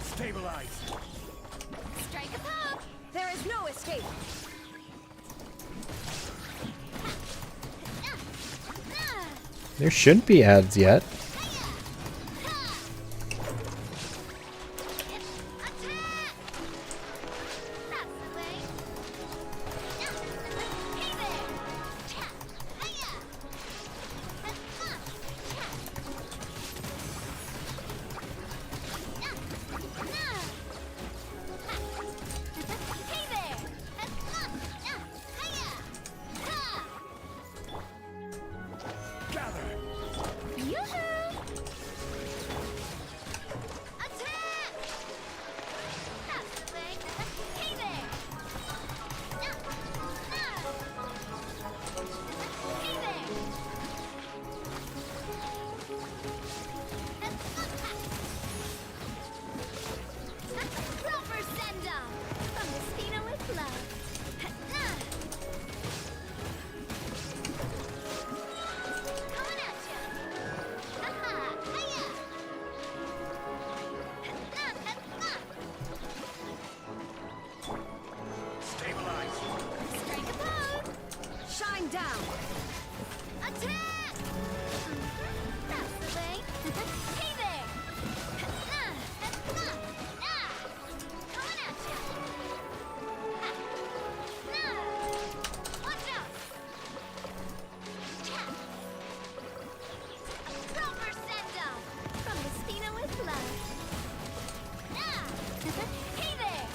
Stabilize. Strike a pop. There is no escape. There shouldn't be ads yet. One down. Attack! That's the way. Hey there! Coming at ya! Watch out! Proper send-off! From the Spina with love. Hey there!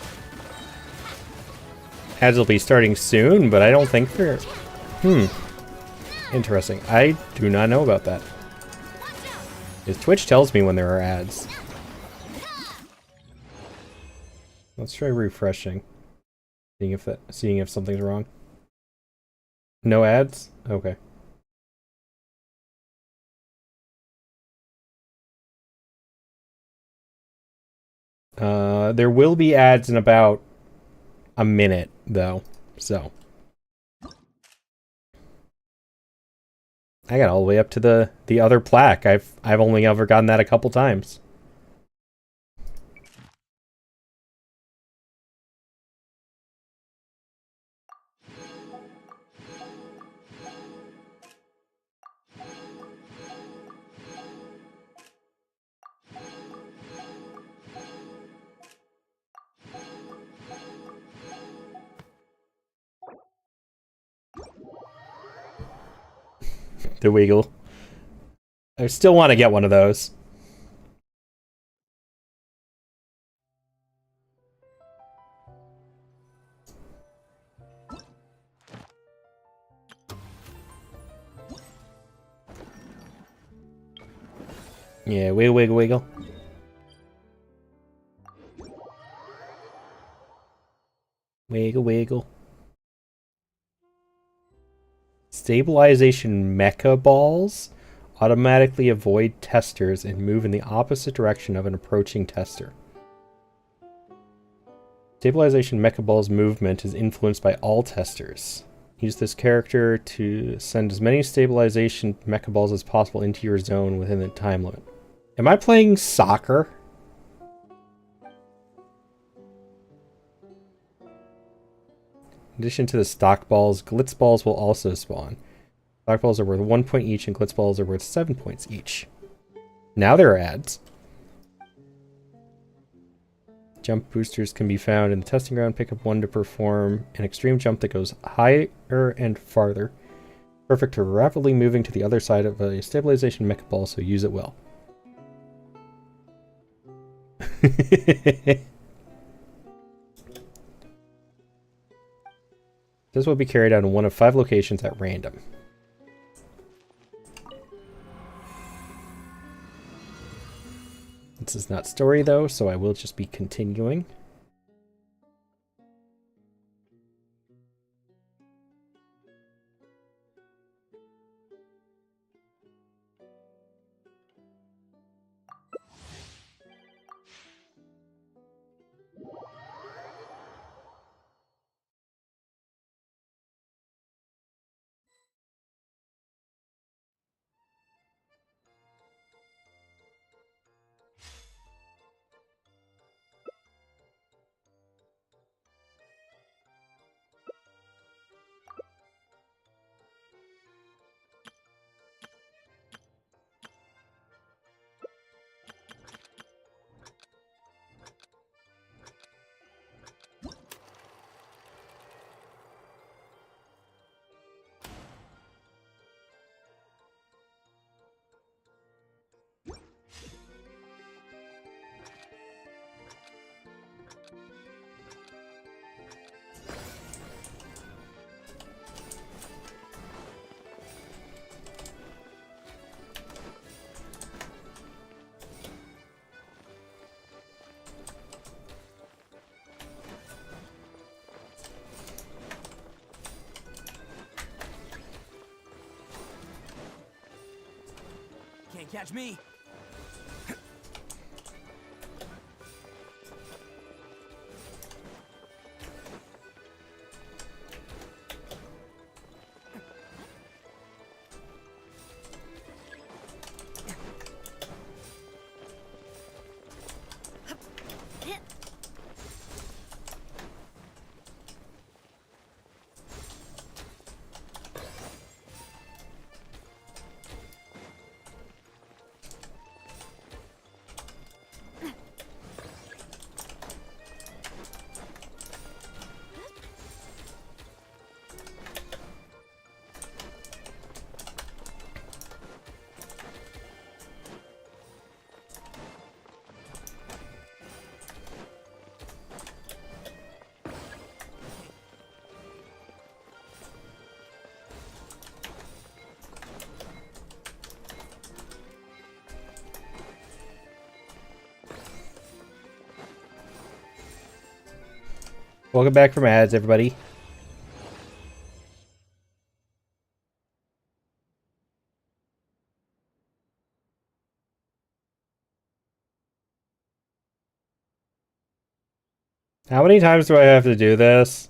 Ads will be starting soon, but I don't think they're... Interesting. I do not know about that. His Twitch tells me when there are ads. Let's try refreshing. Seeing if something's wrong. No ads? Okay. There will be ads in about a minute, though. So I got all the way up to the other plaque. I've only ever gotten that a couple times. The Wiggle. I still want to get one of those. Yeah, wiggle, wiggle, wiggle. Wiggle, wiggle. Stabilization mecha balls automatically avoid testers and move in the opposite direction of an approaching tester. Stabilization mecha balls movement is influenced by all testers. Use this character to send as many stabilization mecha balls as possible into your zone within the time limit. Am I playing soccer? In addition to the stock balls, glitz balls will also spawn. Stock balls are worth 1 point each and glitz balls are worth 7 points each. Now there are ads. Jump boosters can be found in the testing ground. Pick up one to perform an extreme jump that goes higher and farther. Perfect for rapidly moving to the other side of a stabilization mecha ball, so use it well. This will be carried out in one of 5 locations at random. This is not story though, so I will just be continuing. Can't catch me. Welcome back from ads, everybody. How many times do I have to do this?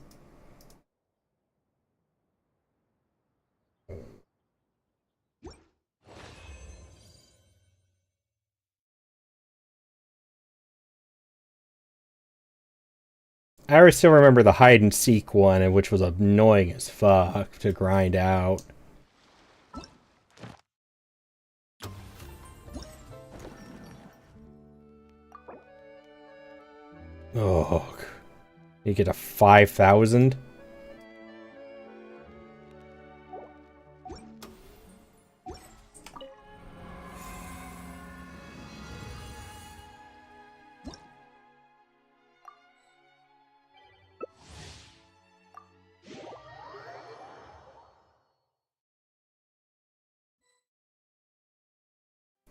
I still remember the hide and seek one, which was annoying as fuck to grind out. Oh, you get a 5,000?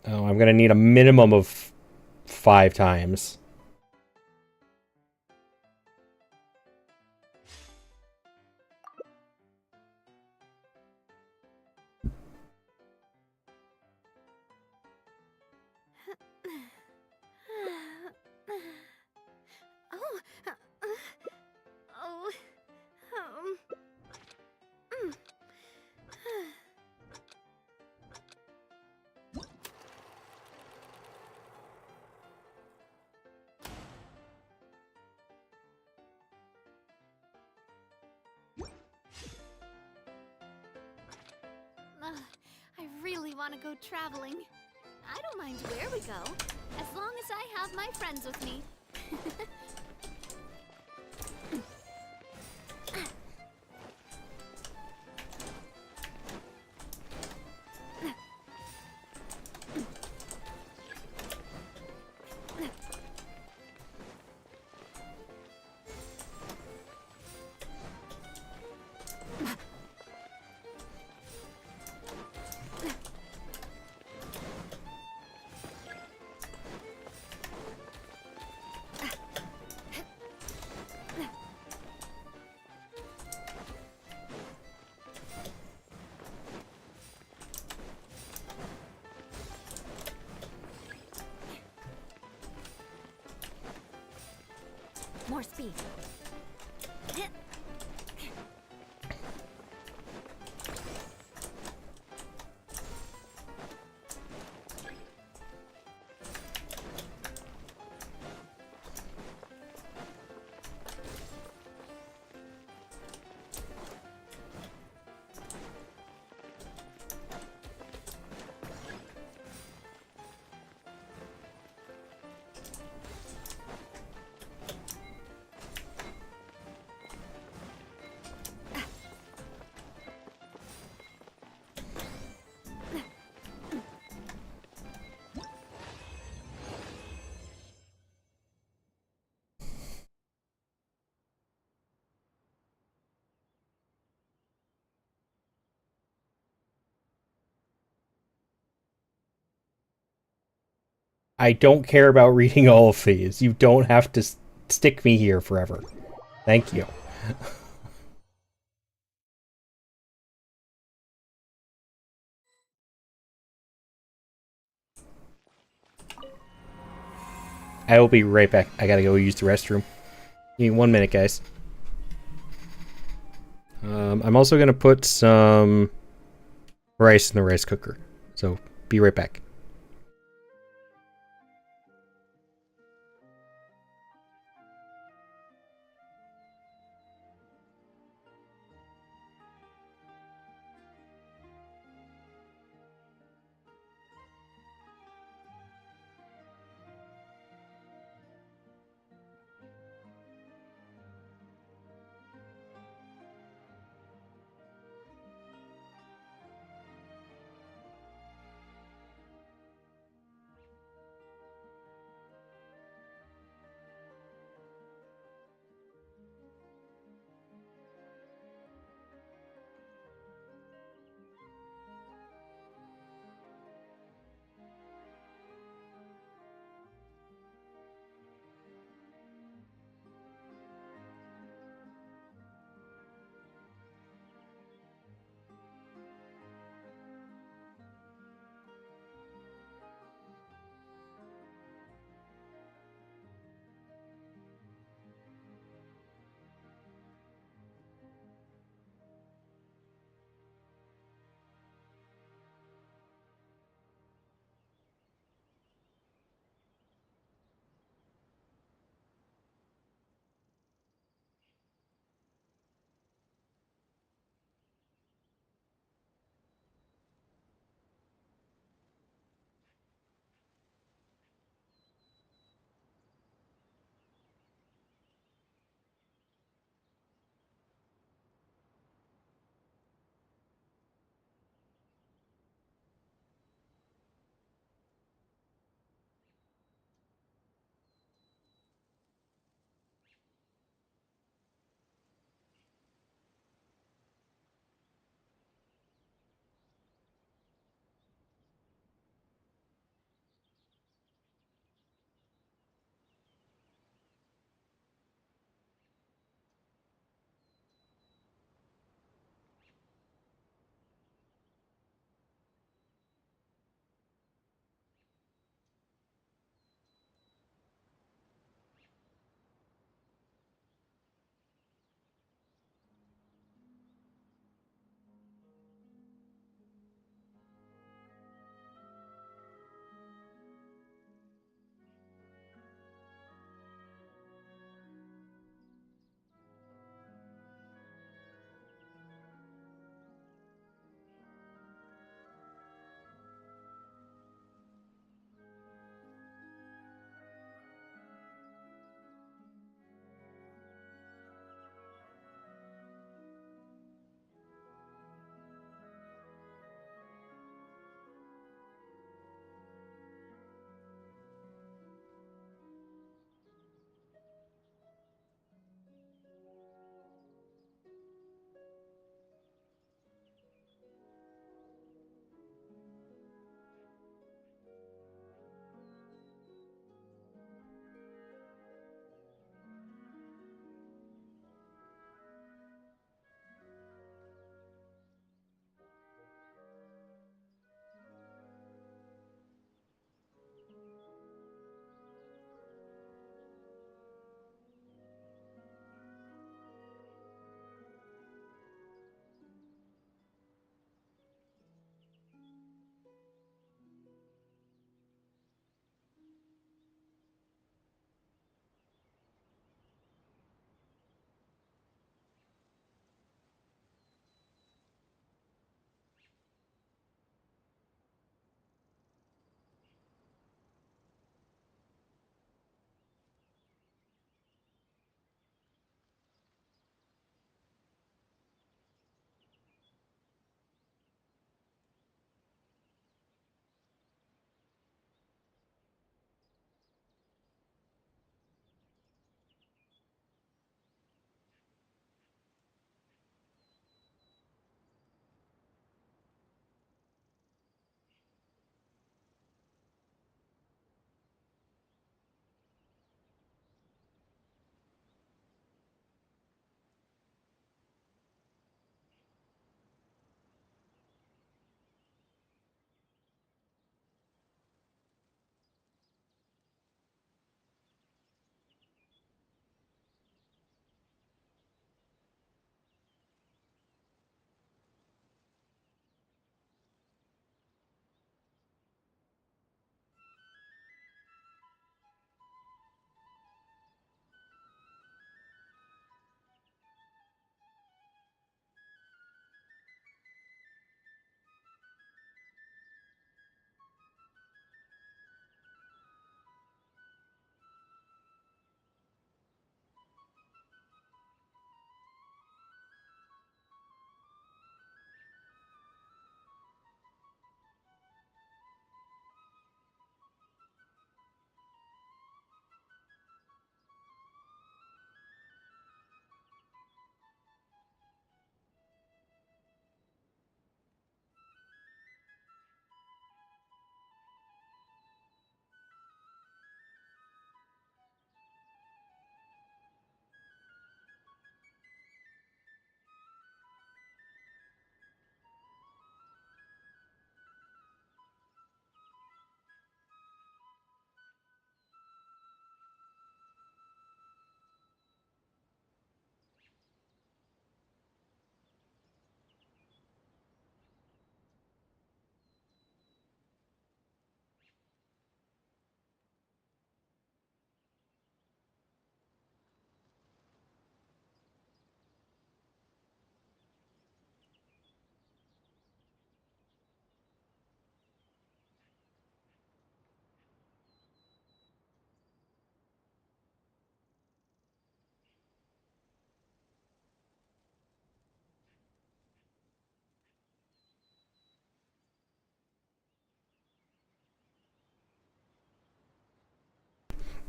Oh, I'm gonna need a minimum of 5 times. I really want to go traveling. I don't mind where we go, as long as I have my friends with me. More speed. I don't care about reading all of these. You don't have to stick me here forever. Thank you. I will be right back. I gotta go use the restroom. Give me 1 minute, guys. I'm also gonna put some rice in the rice cooker. So, be right back.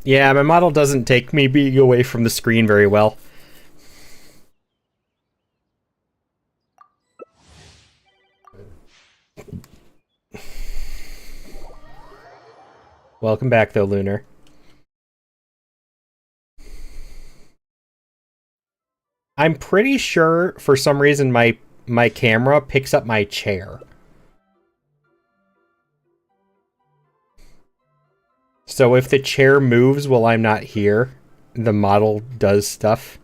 Yeah, my model doesn't take me being away from the screen very well. Welcome back, though, Lunar. I'm pretty sure, for some reason, my camera picks up my chair. So if the chair moves while I'm not here, the model does stuff.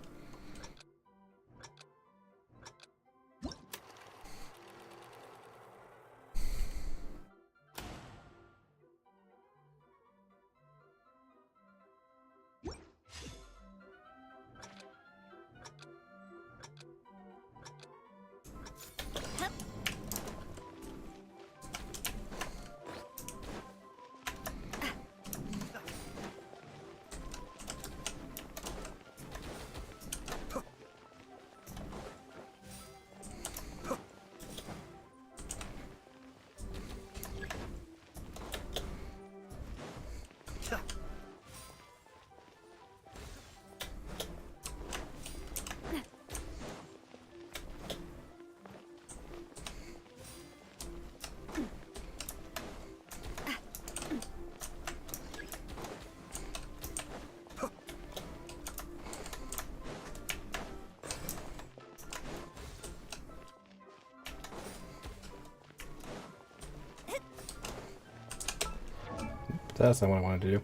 That's not what I wanted to do.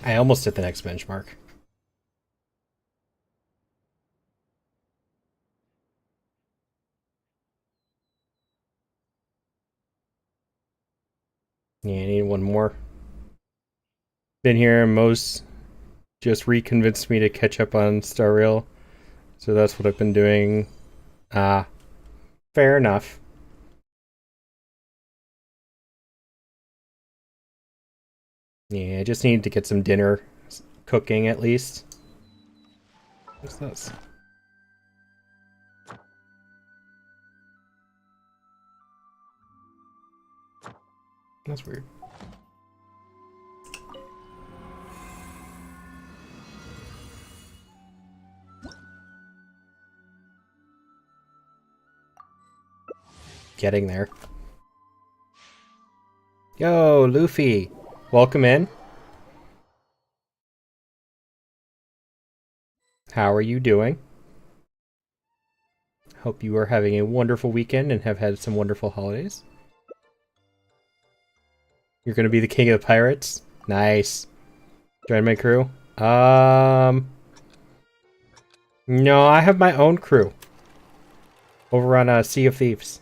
I almost hit the next benchmark. Yeah, I need one more. Been here, and Mo's just reconvinced me to catch up on Star Rail. So that's what I've been doing. Fair enough. Yeah, I just need to get some dinner cooking at least. What's this? That's weird. Getting there. Yo, Luffy! Welcome in. How are you doing? Hope you are having a wonderful weekend and have had some wonderful holidays. You're gonna be the king of the pirates? Nice. Join my crew? No, I have my own crew. Over on Sea of Thieves.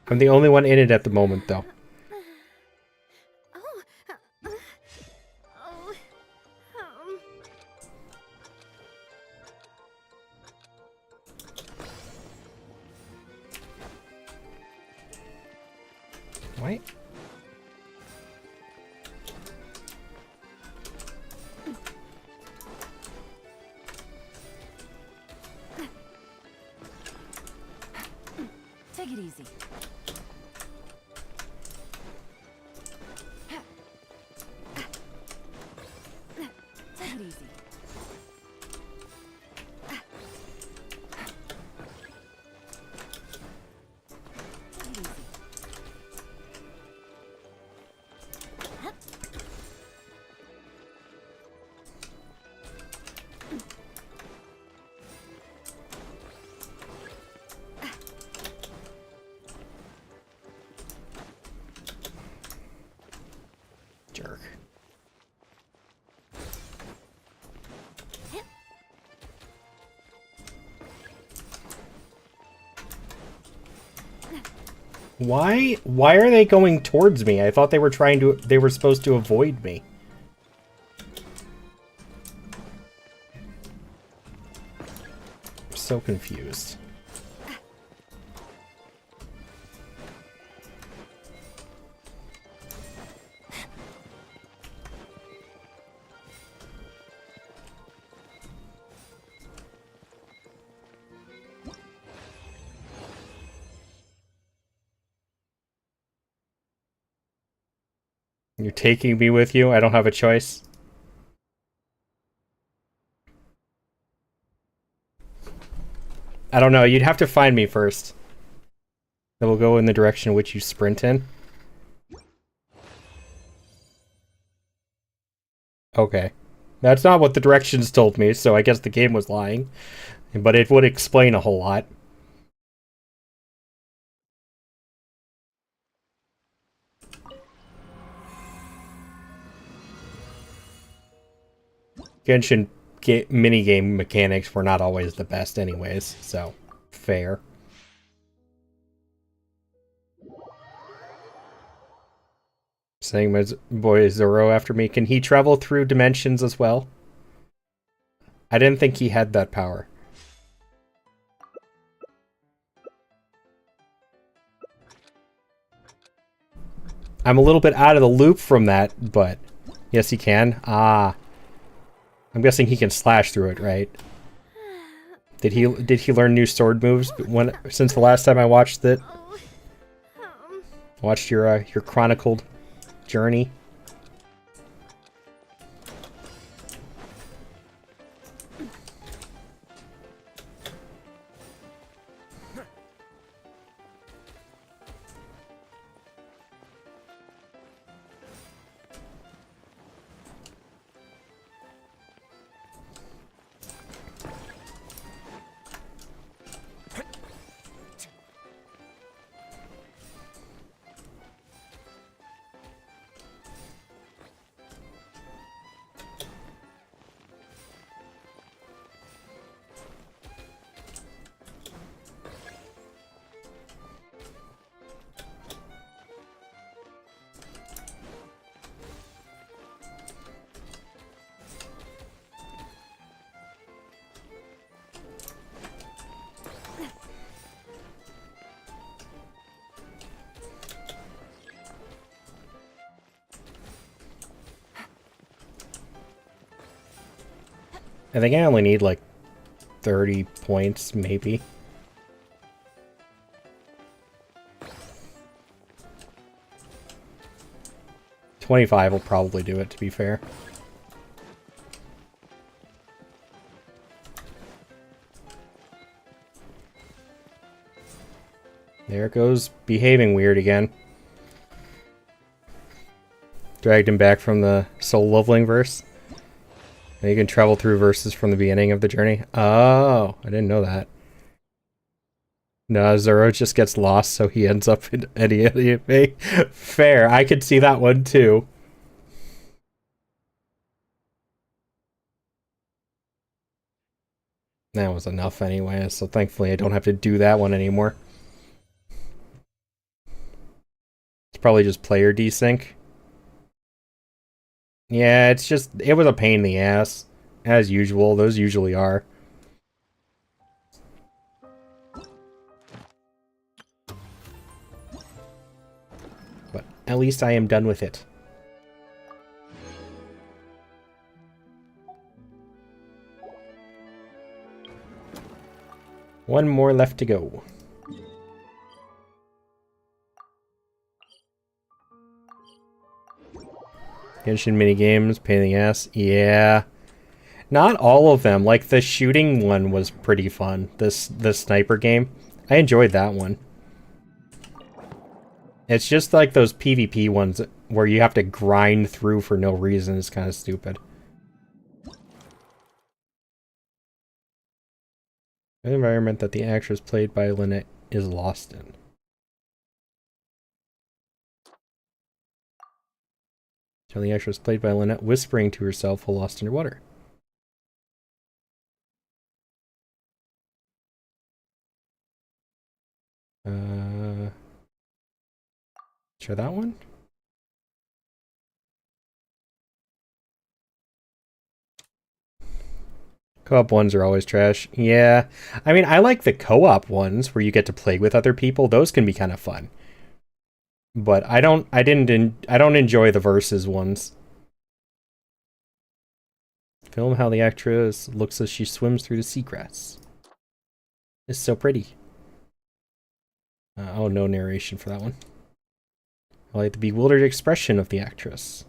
I'm the only one in it at the moment, though. Wait. Take it easy. Take it easy. Why are they going towards me? I thought they were supposed to avoid me. I'm so confused. You're taking me with you? I don't have a choice. I don't know. You'd have to find me first. Then we'll go in the direction in which you sprint in. Okay. That's not what the directions told me, so I guess the game was lying. But it would explain a whole lot. Genshin minigame mechanics were not always the best anyways, so fair. Saying my boy Zoro after me. Can he travel through dimensions as well? I didn't think he had that power. I'm a little bit out of the loop from that, but yes, he can. Ah. I'm guessing he can slash through it, right? Did he learn new sword moves since the last time I watched it? Watched your chronicled journey. I think I only need like 30 points, maybe. $25 will probably do it, to be fair. There it goes, behaving weird again. Dragged him back from the soul leveling verse. And you can travel through verses from the beginning of the journey. Oh, I didn't know that. No, Zoro just gets lost, so he ends up in Idiot Bay. Fair, I could see that one too. That was enough anyway, so thankfully I don't have to do that one anymore. It's probably just player desync. Yeah, it was a pain in the ass. As usual, those usually are. But at least I am done with it. One more left to go. Genshin minigames, pain in the ass. Yeah. Not all of them. Like, the shooting one was pretty fun. The sniper game. I enjoyed that one. It's just like those PvP ones where you have to grind through for no reason. It's kind of stupid. The environment that the actress played by Lynette is lost in. The actress played by Lynette whispering to herself while lost underwater. Try that one. Co-op ones are always trash. Yeah. I mean, I like the co-op ones where you get to play with other people. Those can be kind of fun. But I don't enjoy the versus ones. Film how the actress looks as she swims through the seagrass. It's so pretty. Oh, no narration for that one. I like the bewildered expression of the actress.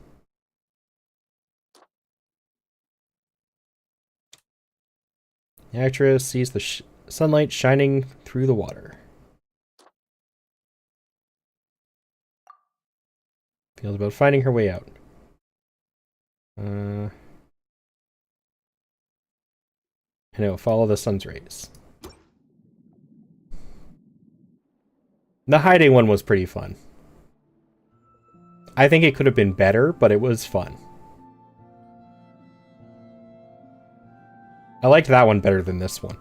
The actress sees the sunlight shining through the water. Feels about finding her way out. And it will follow the sun's rays. The hiding one was pretty fun. I think it could have been better, but it was fun. I liked that one better than this one.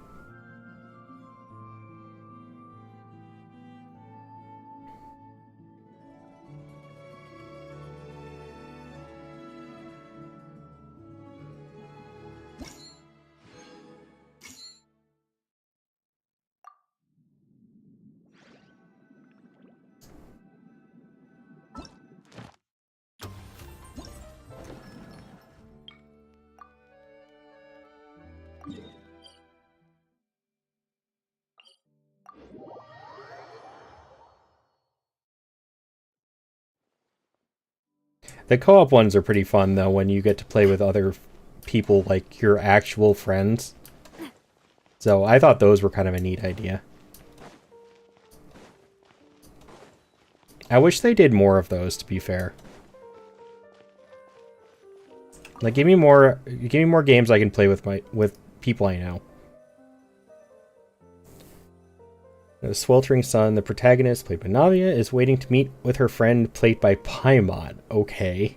The co-op ones are pretty fun, though, when you get to play with other people, like your actual friends. So I thought those were kind of a neat idea. I wish they did more of those, to be fair. Like, give me more games I can play with people I know. The sweltering sun, the protagonist, played by Navia, is waiting to meet with her friend, played by Paimon. Okay.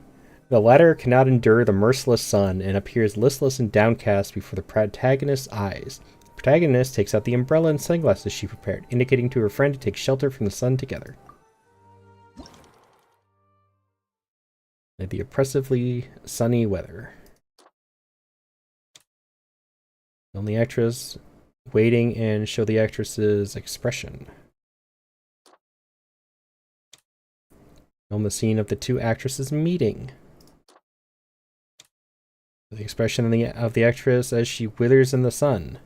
The latter cannot endure the merciless sun and appears listless and downcast before the protagonist's eyes. The protagonist takes out the umbrella and sunglasses she prepared, indicating to her friend to take shelter from the sun together. The oppressively sunny weather. On the actress waiting and show the actress's expression. On the scene of the two actresses meeting. The expression of the actress as she withers in the sun.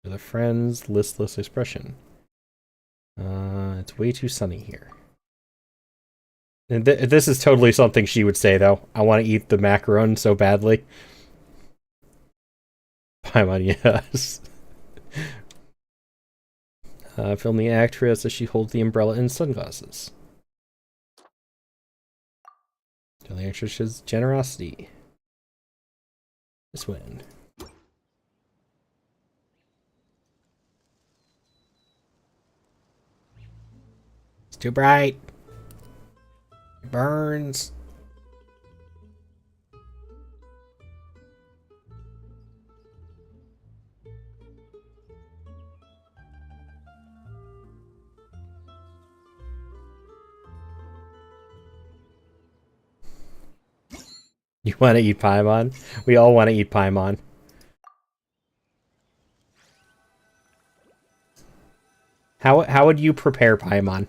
The friend's listless expression. It's way too sunny here. And this is totally something she would say, though. I want to eat the macaron so badly. Paimon, yes. Film the actress as she holds the umbrella and sunglasses. Tell the actress's generosity. This win. It's too bright. It burns. You want to eat Paimon? We all want to eat Paimon. How would you prepare Paimon?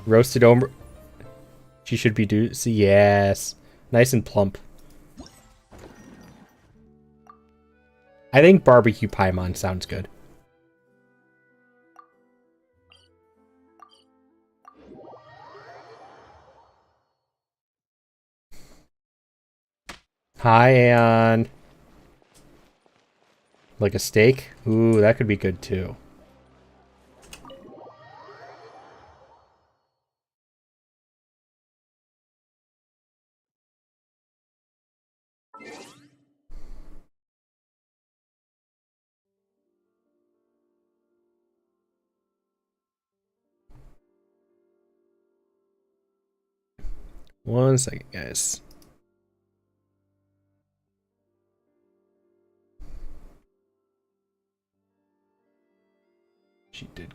Roasted over. She should be yes. Nice and plump. I think barbecue Paimon sounds good. Hi, Ann. Like a steak? Ooh, that could be good too. One second, guys. She did.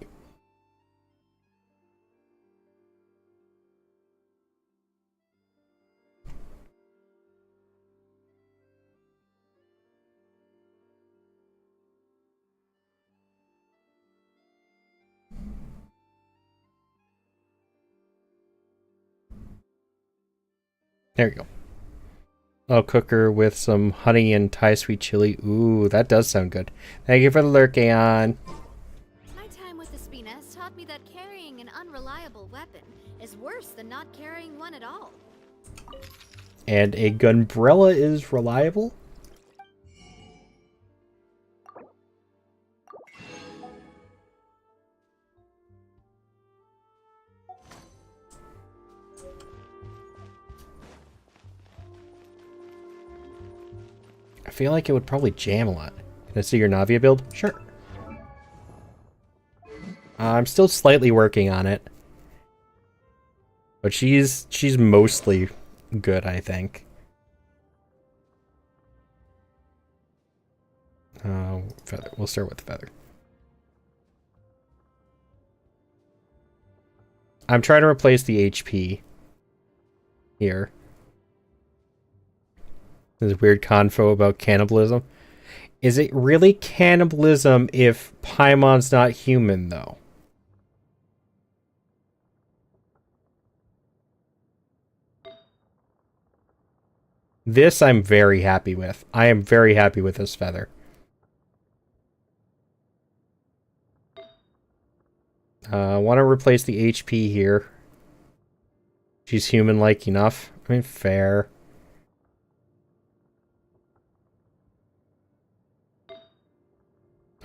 There we go. I'll cook her with some honey and Thai sweet chili. Ooh, that does sound good. Thank you for the lurk, Aeon. My time with Espina has taught me that carrying an unreliable weapon is worse than not carrying one at all. And a gunbrella is reliable? I feel like it would probably jam a lot. Can I see your Navia build? Sure. I'm still slightly working on it. But she's mostly good, I think. Feather. We'll start with the feather. I'm trying to replace the HP here. There's weird confo about cannibalism. Is it really cannibalism if Paimon's not human, though? This I'm very happy with. I am very happy with this feather. I want to replace the HP here. She's human-like enough. I mean, fair.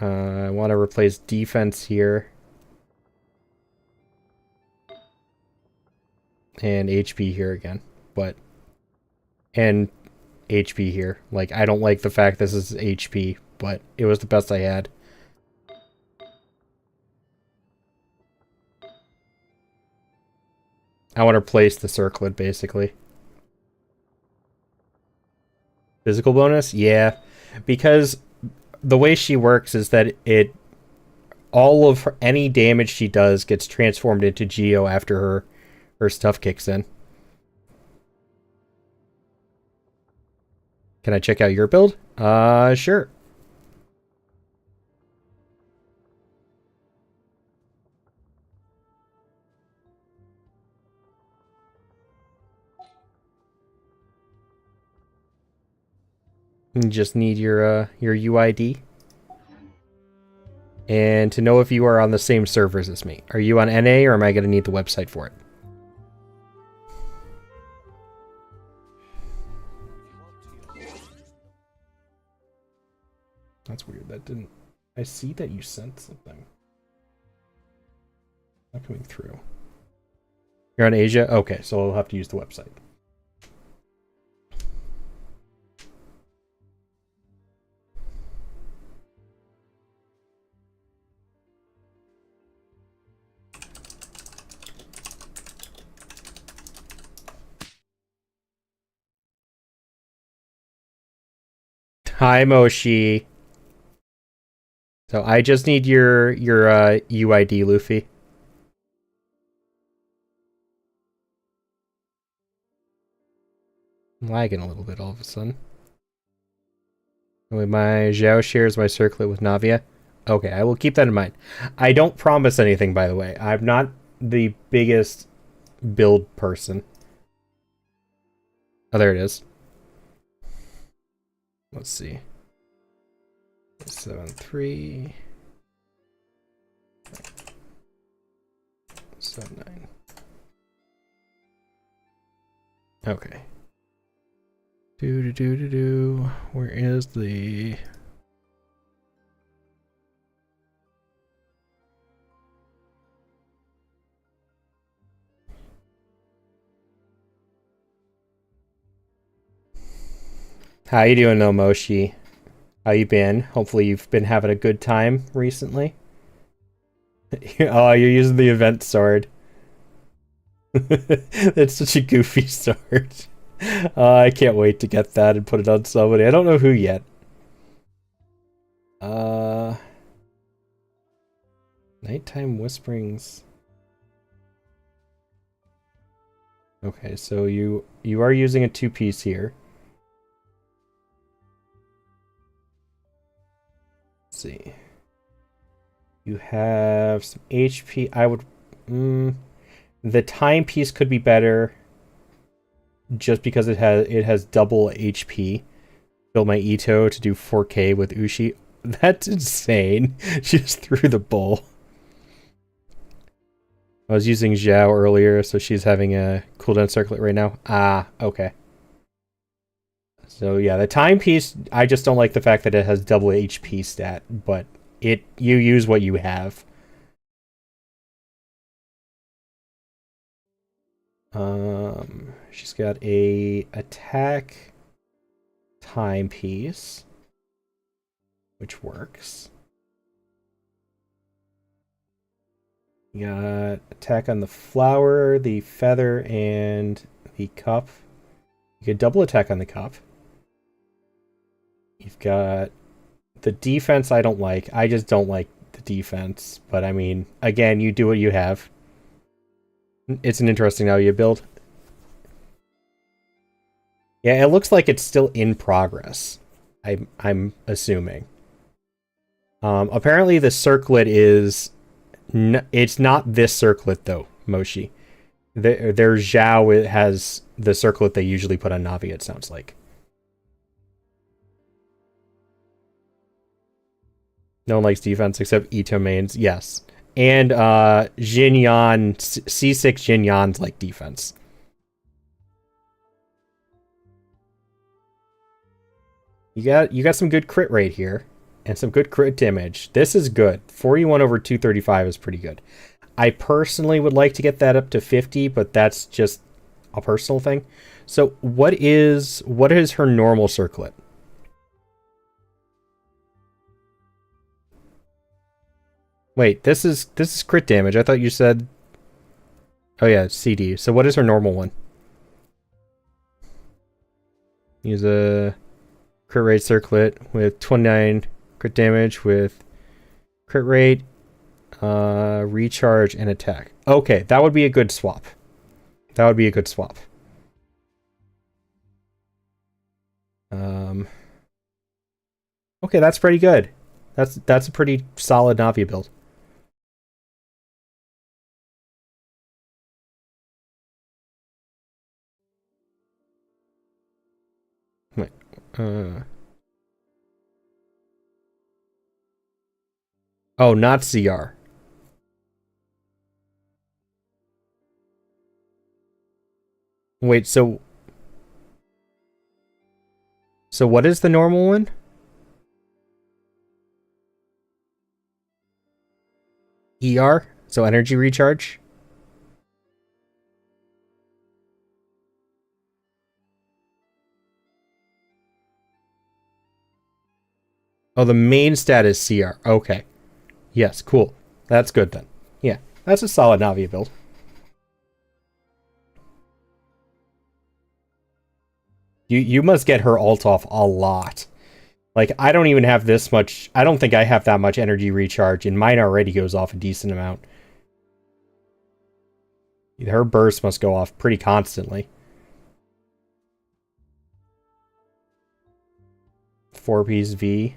I want to replace defense here. And HP here again. And HP here. Like, I don't like the fact this is HP, but it was the best I had. I want to replace the circlet, basically. Physical bonus? Yeah. Because the way she works is that all of any damage she does gets transformed into Geo after her stuff kicks in. Can I check out your build? Sure. You just need your UID. And to know if you are on the same servers as me. Are you on NA or am I going to need the website for it? That's weird. That didn't... I see that you sent something. Not coming through. You're on Asia? Okay, so I'll have to use the website. Hi, Moshi. So I just need your UID, Luffy. I'm lagging a little bit all of a sudden. My Zhao shares my circlet with Navia. Okay, I will keep that in mind. I don't promise anything, by the way. I'm not the biggest build person. Oh, there it is. Let's see. 7-3. 7-9. Okay. Where is the... How you doing, Nomoshi? How you been? Hopefully you've been having a good time recently. Oh, you're using the event sword. It's such a goofy sword. I can't wait to get that and put it on somebody. I don't know who yet. Nighttime Whisperings. Okay, so you are using a 2-piece here. Let's see. You have some HP. I would... the timepiece could be better. just because it has double HP. Build my Ito to do 4K with Ushi. That's insane. She just threw the bowl. I was using Zhao earlier, so she's having a cooldown circlet right now. Ah, okay. So yeah, the timepiece, I just don't like the fact that it has double HP stat, but you use what you have. She's got a attack timepiece, which works. You got attack on the flower, the feather, and the cup. You get double attack on the cup. You've got the defense I don't like. I just don't like the defense. But I mean, again, you do what you have. It's an interesting how you build. Yeah, it looks like it's still in progress. I'm assuming. Apparently the circlet is... it's not this circlet, though, Moshi. Their Zhao has the circlet they usually put on Navi, it sounds like. No one likes defense except Ito mains. Yes. And Jinyan, C6 Jinyans like defense. You got some good crit rate here. And some good crit damage. This is good. 41 over 235 is pretty good. I personally would like to get that up to 50, but that's just a personal thing. So what is her normal circlet? Wait, this is crit damage. I thought you said... Oh yeah, CD. So what is her normal one? Use a crit rate circlet with 29 crit damage with crit rate, recharge, and attack. Okay, that would be a good swap. That would be a good swap. Okay, that's pretty good. That's a pretty solid Navi build. Wait, oh, not CR. Wait, so what is the normal one? ER? So energy recharge? Oh, the main stat is CR. Okay. Yes, cool. That's good then. Yeah, that's a solid Navi build. You must get her ult off a lot. Like, I don't even have this much... I don't think I have that much energy recharge, and mine already goes off a decent amount. Her burst must go off pretty constantly. 4-piece V.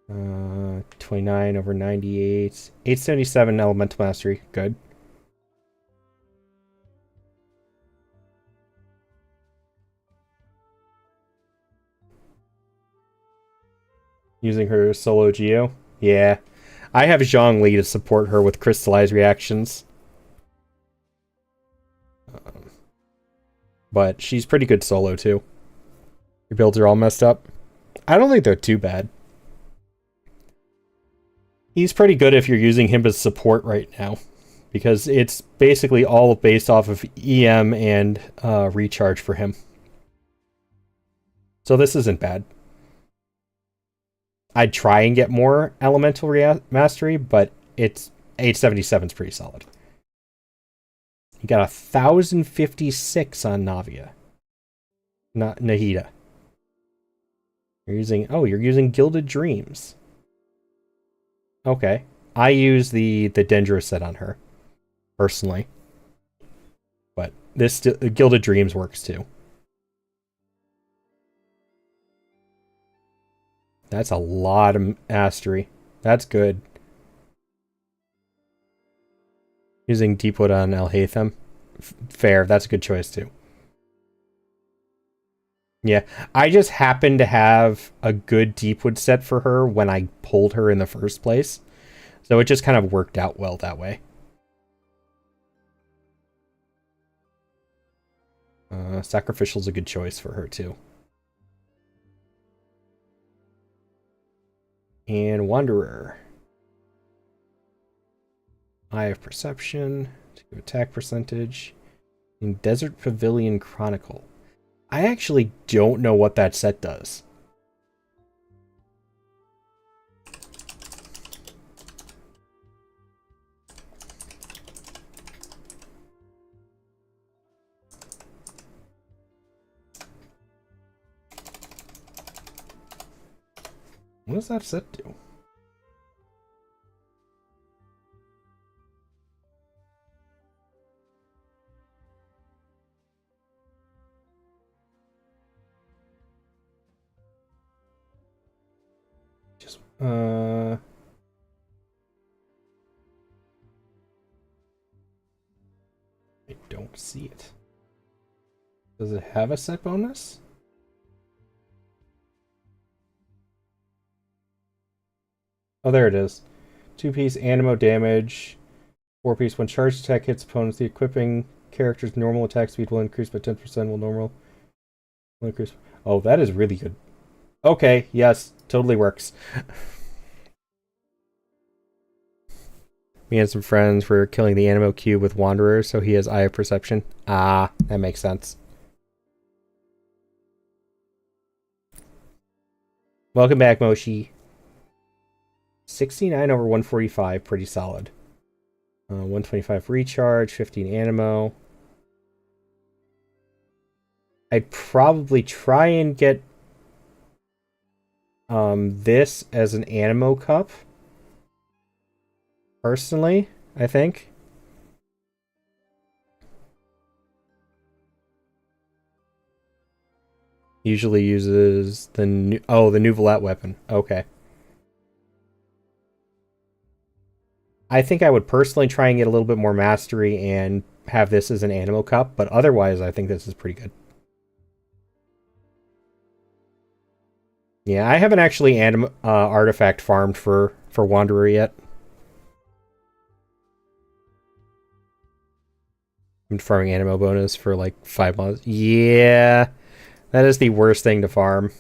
29 over 98. 877 elemental mastery. Good. Using her solo Geo? Yeah. I have Zhongli to support her with crystallized reactions. But she's pretty good solo too. Your builds are all messed up. I don't think they're too bad. He's pretty good if you're using him as support right now. Because it's basically all based off of EM and recharge for him. So this isn't bad. I'd try and get more elemental mastery, but it's 877 is pretty solid. You got 1,056 on Navia. Not Nahida. You're using Gilded Dreams. Okay. I use the Dendro set on her, personally. But this Gilded Dreams works too. That's a lot of mastery. That's good. Using Deepwood on El Haytham. Fair, that's a good choice too. Yeah, I just happened to have a good Deepwood set for her when I pulled her in the first place. So it just kind of worked out well that way. Sacrificial's a good choice for her too. And Wanderer. Eye of Perception, to give attack percentage. And Desert Pavilion Chronicle. I actually don't know what that set does. What does that set do? I don't see it. Does it have a set bonus? Oh, there it is. 2-piece animo damage. 4-piece when charged attack hits opponents. The equipping character's normal attack speed will increase by 10%. Will increase. Oh, that is really good. Okay, yes, totally works. Me and some friends were killing the Animo Cube with Wanderer, so he has Eye of Perception. Ah, that makes sense. Welcome back, Moshi. 69 over 145, pretty solid. 125 recharge, 15 Animo. I'd probably try and get this as an Animo cup. Personally, I think. Usually uses the new the Nouvelette weapon. Okay. I think I would personally try and get a little bit more mastery and have this as an Animo cup, but otherwise I think this is pretty good. Yeah, I haven't actually artifact farmed for Wanderer yet. I'm farming Animo bonus for like 5 months. Yeah, that is the worst thing to farm.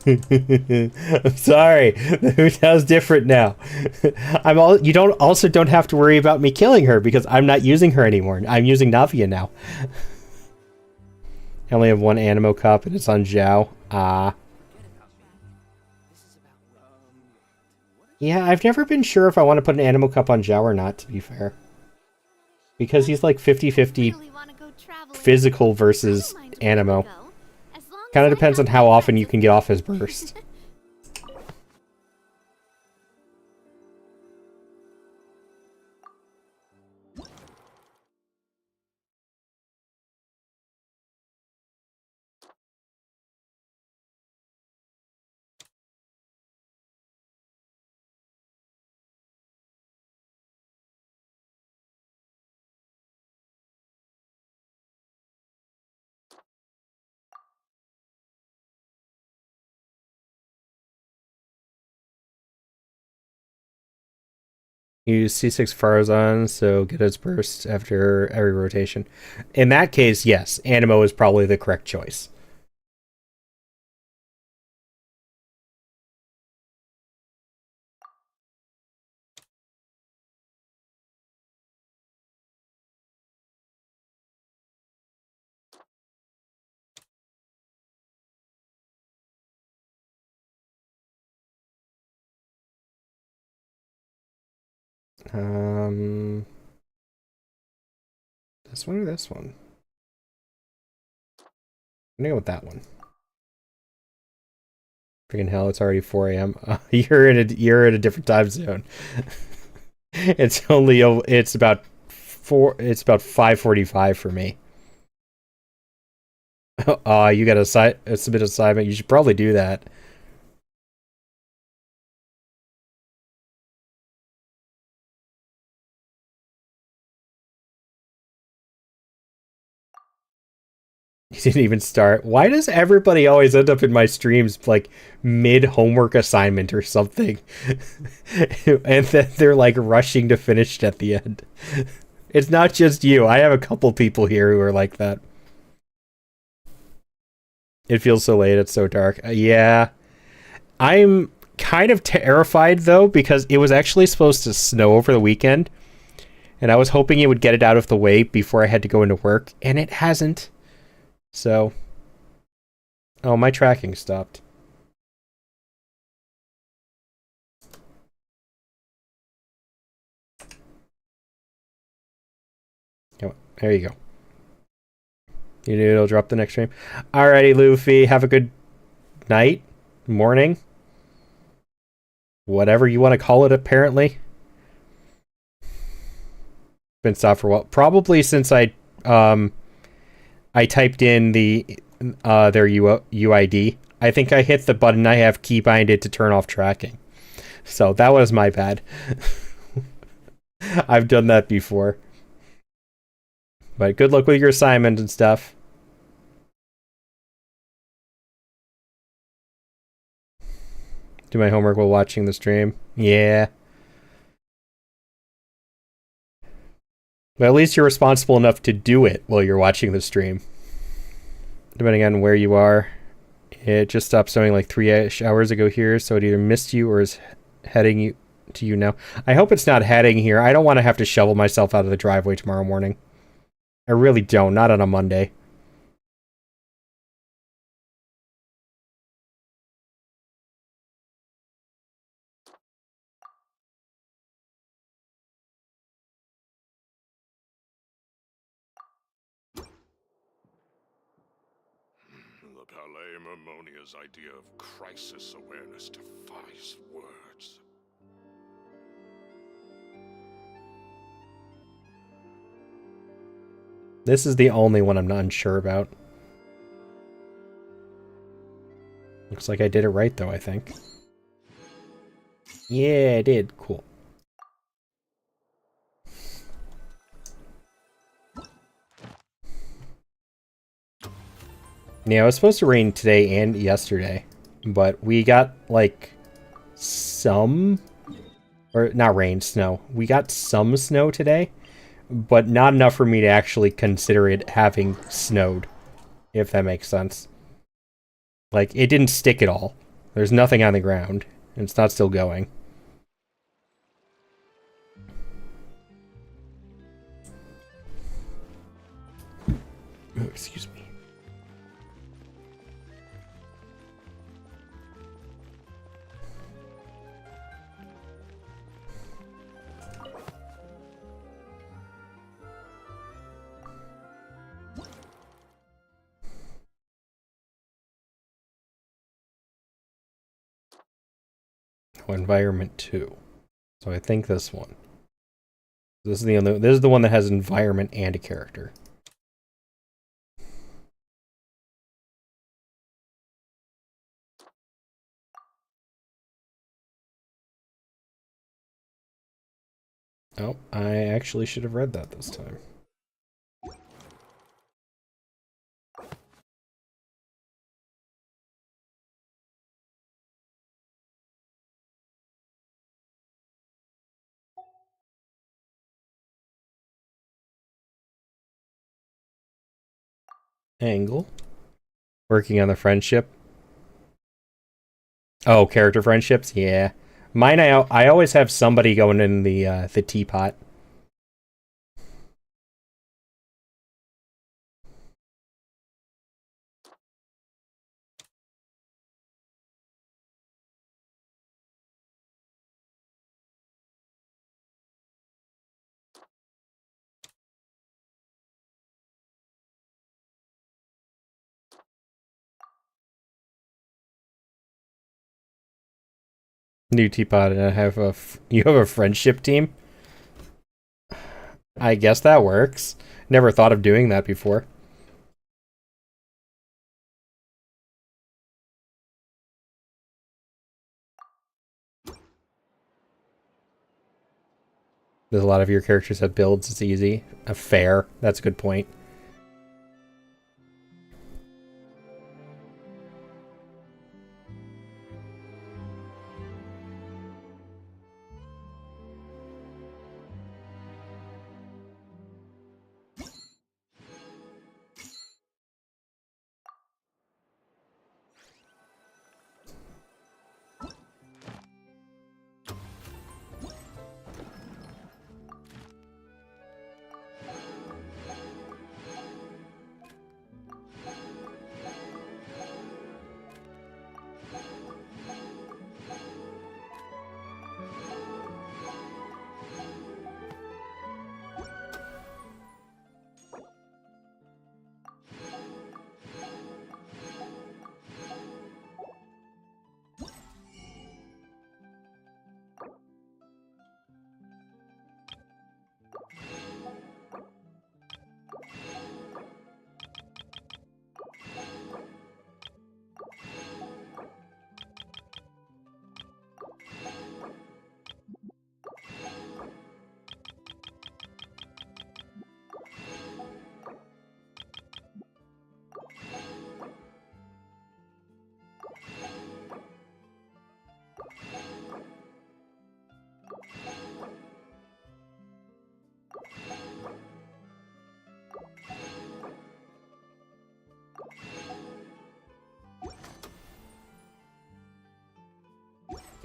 I'm sorry. The Hootow's different now. You don't have to worry about me killing her because I'm not using her anymore. I'm using Navia now. I only have one Animo cup and it's on Zhao. Yeah, I've never been sure if I want to put an Animo cup on Zhao or not, to be fair. Because he's like 50-50 physical versus Animo. Kind of depends on how often you can get off his burst. Use C6 Farazan, so get its burst after every rotation. In that case, yes, Animo is probably the correct choice. This one or this one? I'm gonna go with that one. Freaking hell, it's already 4 a.m. You're at a different time zone. It's about 5:45 for me. You got a submit assignment. You should probably do that. You didn't even start. Why does everybody always end up in my streams like mid homework assignment or something? And then they're like rushing to finish it at the end. It's not just you. I have a couple people here who are like that. It feels so late. It's so dark. Yeah. I'm kind of terrified though because it was actually supposed to snow over the weekend. And I was hoping it would get it out of the way before I had to go into work. And it hasn't. So, oh, my tracking stopped. Oh, there you go. You knew it'll drop the next stream. Alrighty, Luffy. Have a good night, morning, whatever you want to call it. Apparently, been stopped for a while. Probably since I typed in their UID. I think I hit the button I have keybinded to turn off tracking. So that was my bad. I've done that before. But good luck with your assignment and stuff. Do my homework while watching the stream. Yeah. But at least you're responsible enough to do it while you're watching the stream. Depending on where you are. It just stopped snowing like 3-ish hours ago here, so it either missed you or is heading to you now. I hope it's not heading here. I don't want to have to shovel myself out of the driveway tomorrow morning. I really don't. Not on a Monday. The Palais Mermonia's idea of crisis awareness defies words. This is the only one I'm not unsure about. Looks like I did it right, though, I think. Yeah, I did. Cool. Yeah, it was supposed to rain today and yesterday, but we got, like, some... Or, not rain, snow. We got some snow today, but not enough for me to actually consider it having snowed, if that makes sense. Like, it didn't stick at all. There's nothing on the ground, and it's not still going. Oh, excuse me. Environment 2. So I think this one. This is the one that has environment and a character. Oh, I actually should have read that this time. Angle. Working on the friendship. Oh, character friendships? Yeah. Mine, I always have somebody going in the teapot. New teapot, and I have you have a friendship team? I guess that works. Never thought of doing that before. There's a lot of your characters have builds. It's easy. Fair. That's a good point.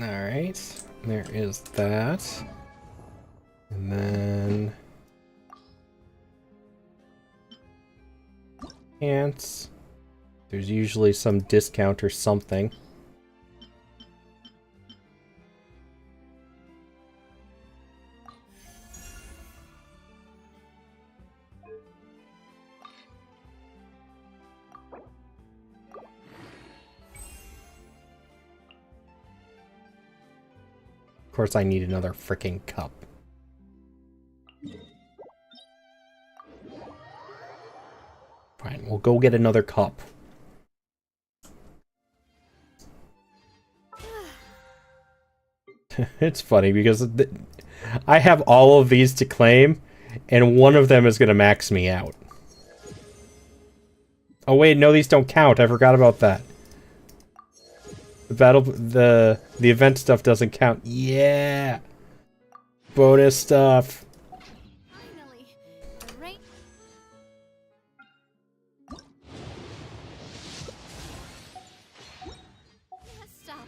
Alright, there is that. And then... Ants. There's usually some discount or something. Of course I need another freaking cup. Fine, we'll go get another cup. It's funny because I have all of these to claim, and one of them is going to max me out. Oh wait, no, these don't count. I forgot about that. The event stuff doesn't count. Yeah. Bonus stuff. Finally, right. Stop.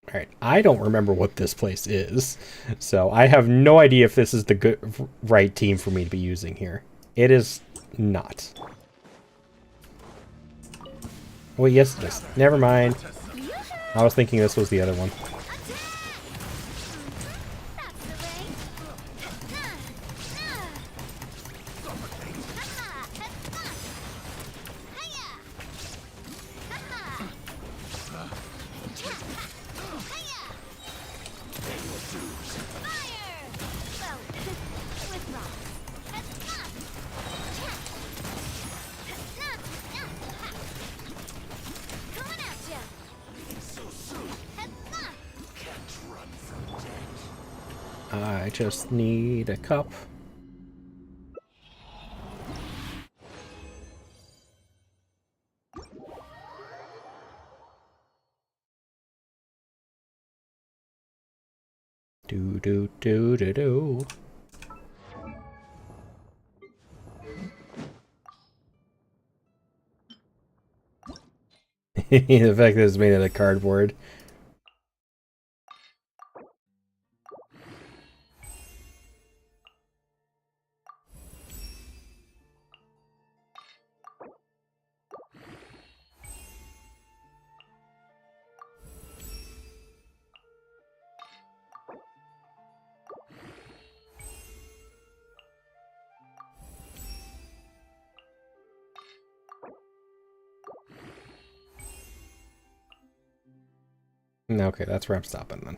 Alright, I don't remember what this place is, so I have no idea if this is the right team for me to be using here. It is not. Wait, yes it is. Never mind. I was thinking this was the other one. I just need a cup. Do do do do do. The fact that it's made out of cardboard. Okay, that's where I'm stopping then.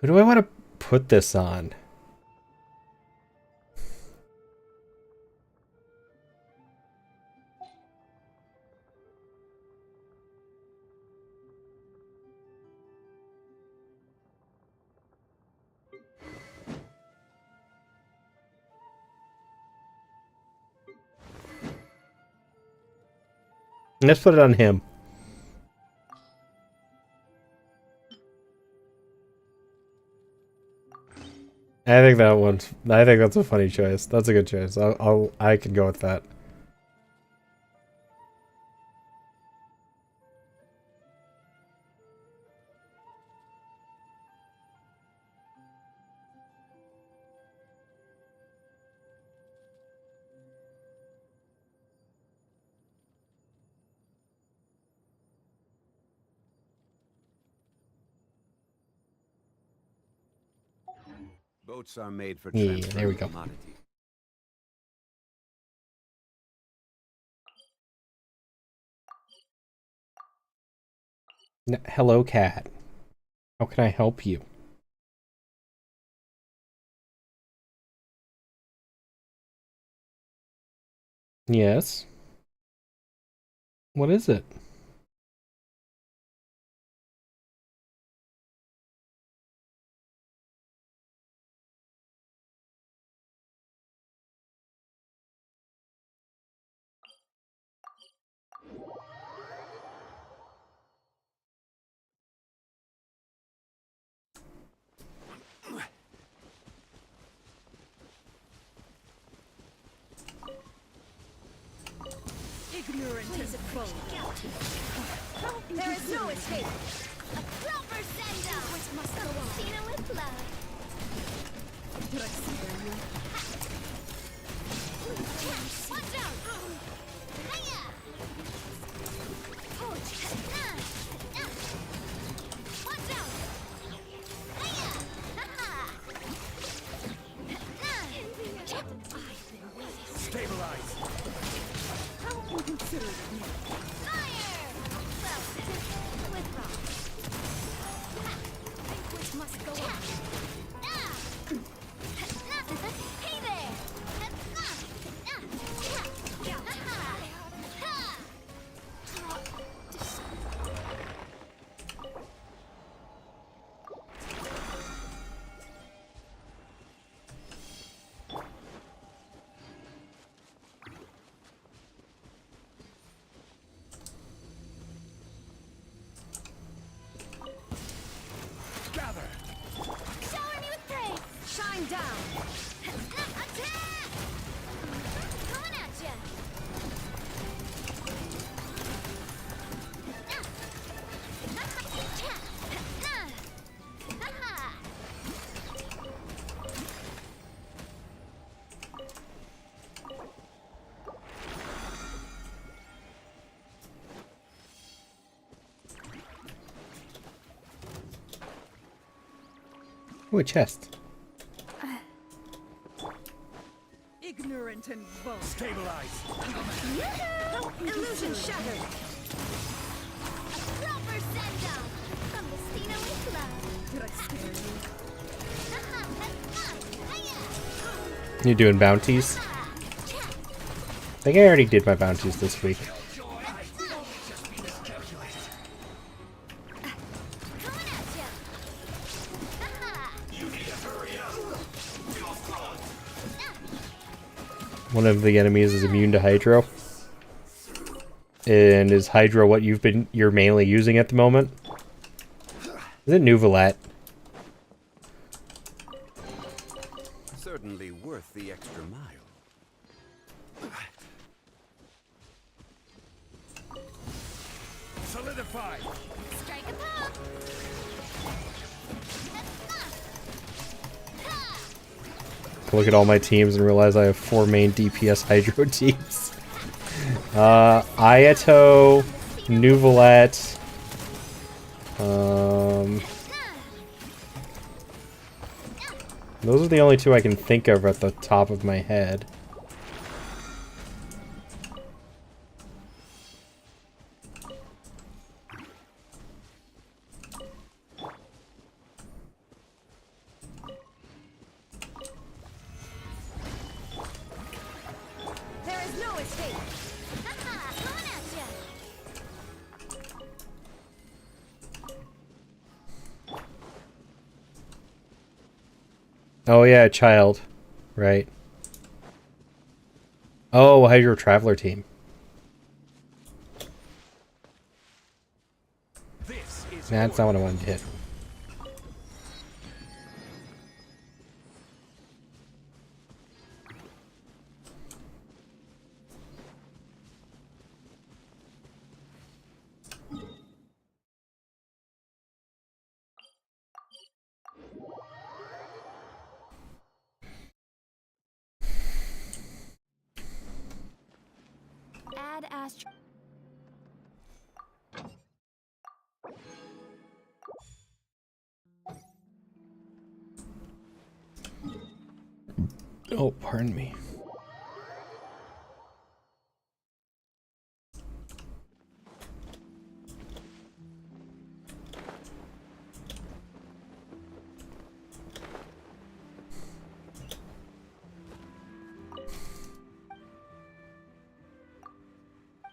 Who do I want to put this on? Let's put it on him. I think that's a funny choice. That's a good choice. I can go with that. Boats are made for Yeah, transferring there we go. commodities. Hello, cat. How can I help you? Yes. What is it? Ignorant as a bold. There is no escape. A proper send-off. Which must go on. Tina with love. Did I see you? Watch out! Hiya! Watch out! Hiya! Stabilize. How inconsiderate of me. Fire! Well, with rocks. Which must go on. Hey there! Gather. Shower me with praise! Shine down. Attack! Coming at ya! Ooh, a chest. Ignorant and bold. Stabilize. Illusion shattered. A proper send-off from Messina with love. Did I scare you? You doing bounties? I think I already did my bounties this week. One of the enemies is immune to Hydro. And is Hydro what you're mainly using at the moment? Is it Nuvalat? Certainly worth the extra mile. Solidify. Strike a pop! Look at all my teams and realize I have 4 main DPS Hydro teams. Ayato, Nuvalat, those are the only 2 I can think of at the top of my head. There is no escape. Coming at ya! Oh yeah, child. Right. Oh, Hydro Traveler team. That's not what I wanted to hit. Add astro. Oh, pardon me.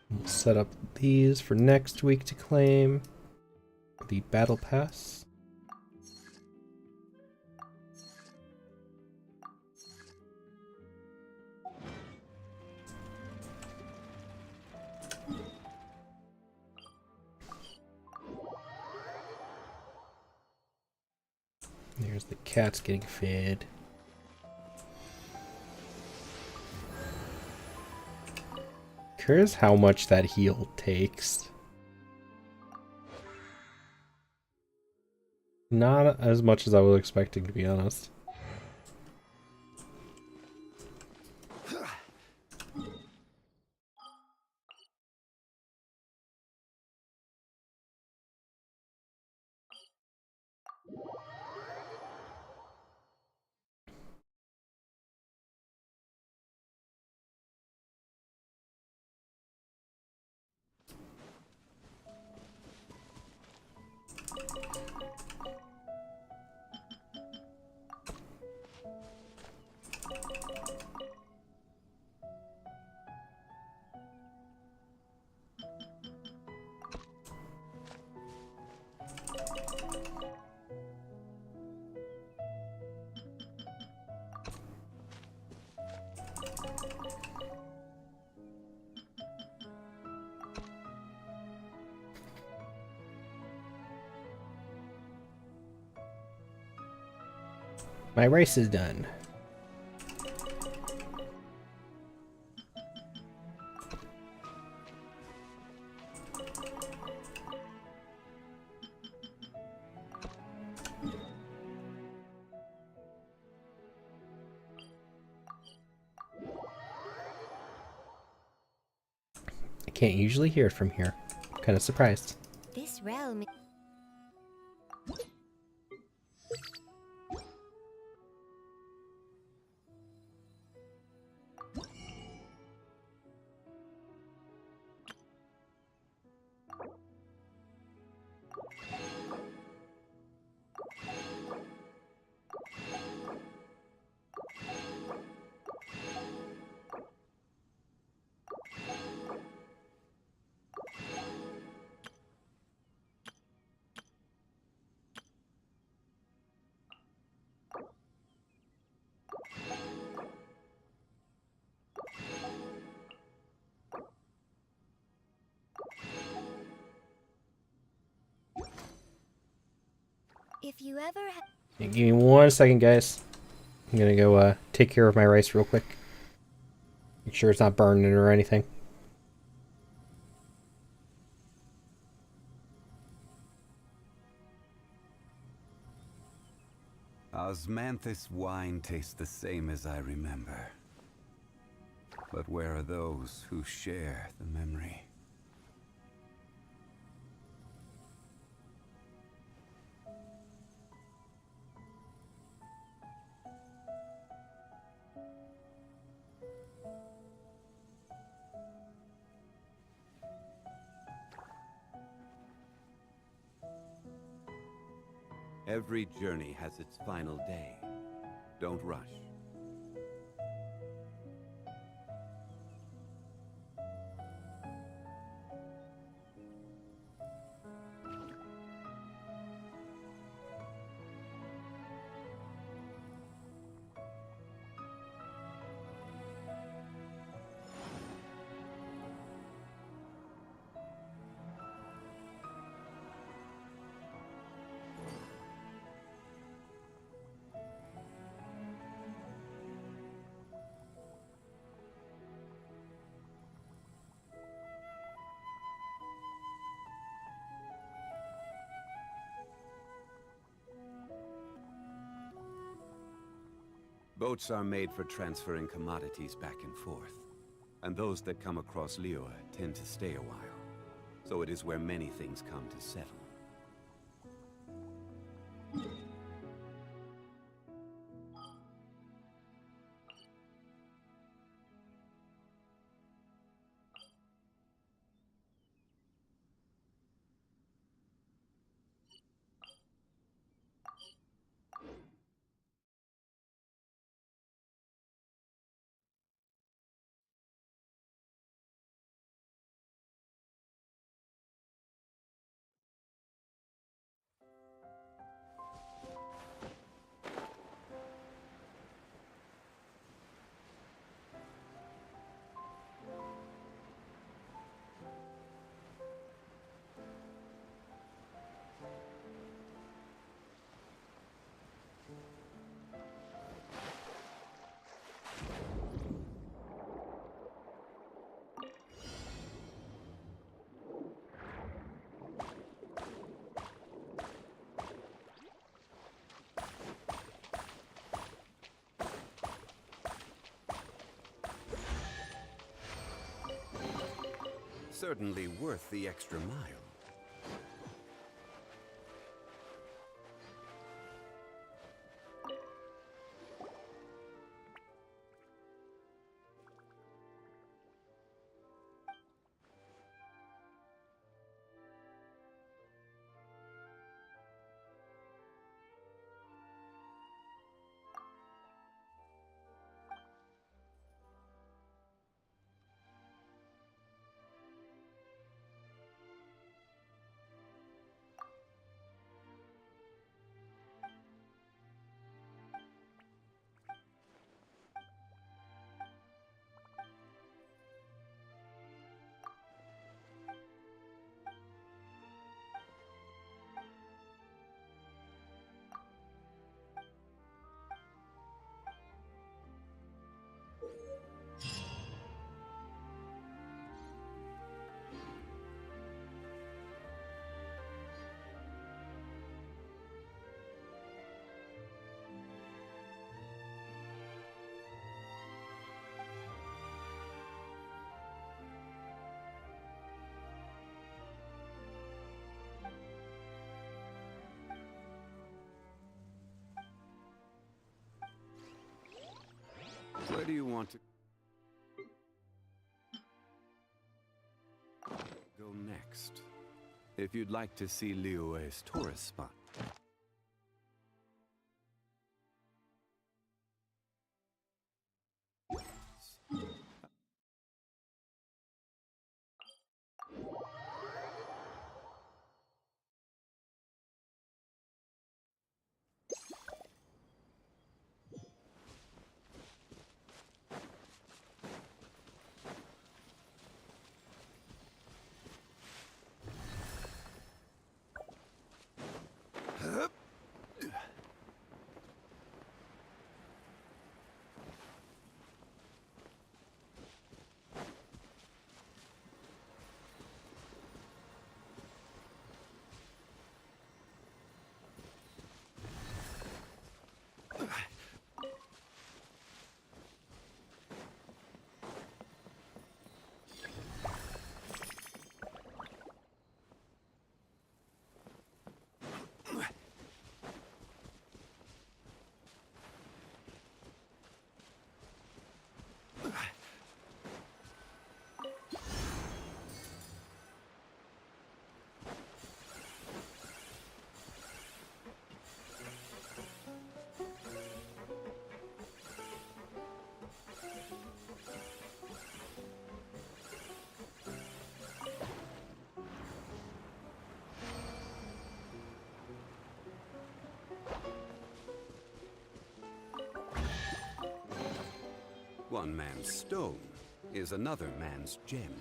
We'll set up these for next week to claim the battle pass. There's the cats getting fed. Curious how much that heal takes. Not as much as I was expecting, to be honest. My race is done. I can't usually hear it from here. I'm kind of surprised. This realm. If you ever Give me 1 second, guys. I'm gonna go take care of my rice real quick. Make sure it's not burning or anything. Osmanthus wine tastes the same as I remember. But where are those who share the memory? Every journey has its final day. Don't rush. Boats are made for transferring commodities back and forth. And those that come across Liyue tend to stay a while. So it is where many things come to settle. Certainly worth the extra mile. Where do you want to go next? If you'd like to see Liyue's tourist spot. One man's stone is another man's gem.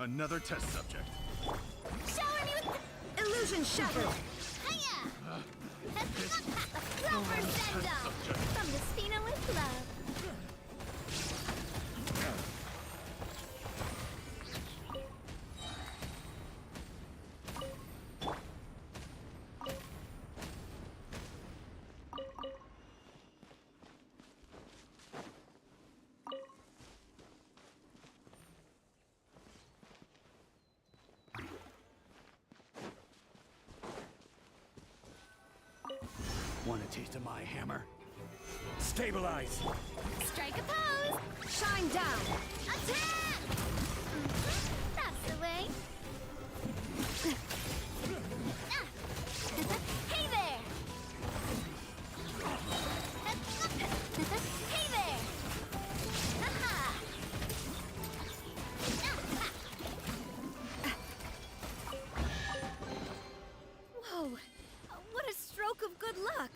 Another test subject. Shower me with Illusion shattered! hiya! Proper send-off from the Spina with love. Want a taste of my hammer? Stabilize! Strike a pose! Shine down! Attack! That's the way. Hey there! Hey there! Haha! Whoa! What a stroke of good luck!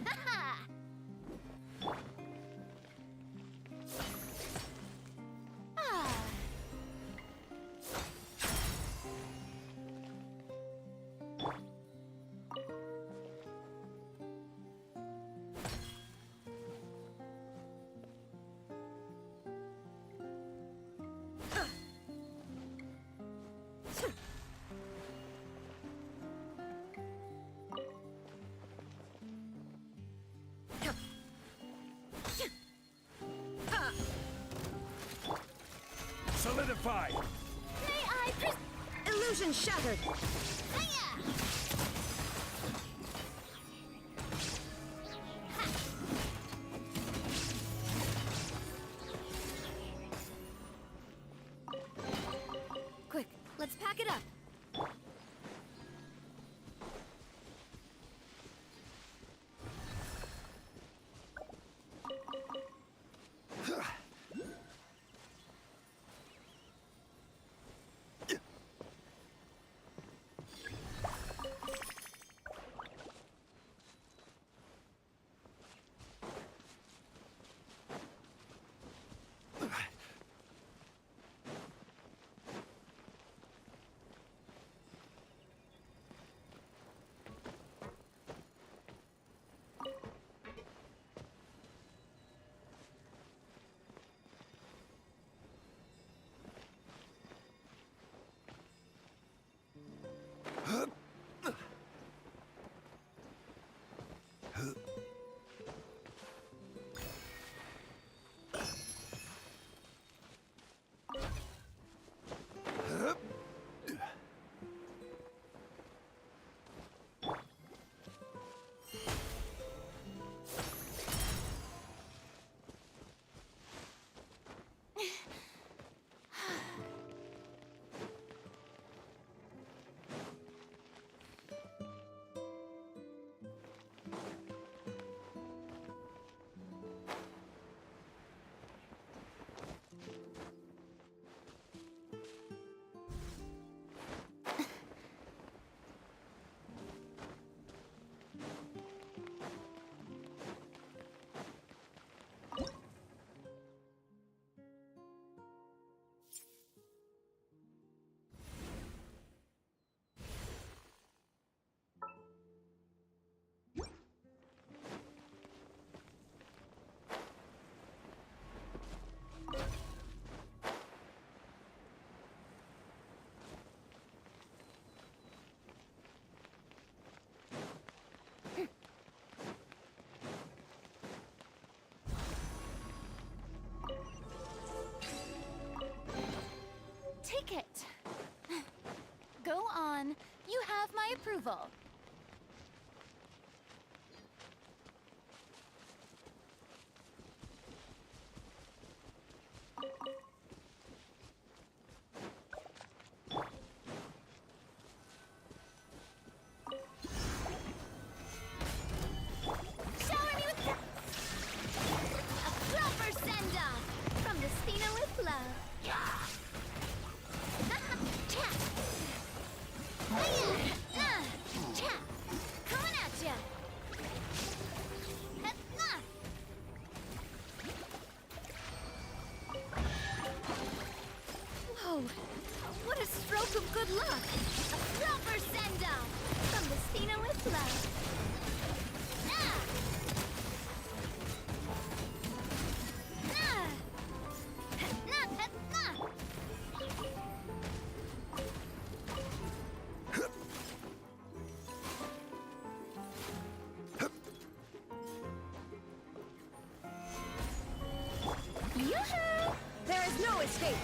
Haha! Ah. Solidify! May I Illusion shattered! Quick, let's pack it up. Take it. Go on. You have my approval. Shower me with a proper send-off from the Spina with love. Coming at ya! Whoa! What a stroke of good luck! A proper send-off from the Spina with love. Yoo-hoo! There is no escape!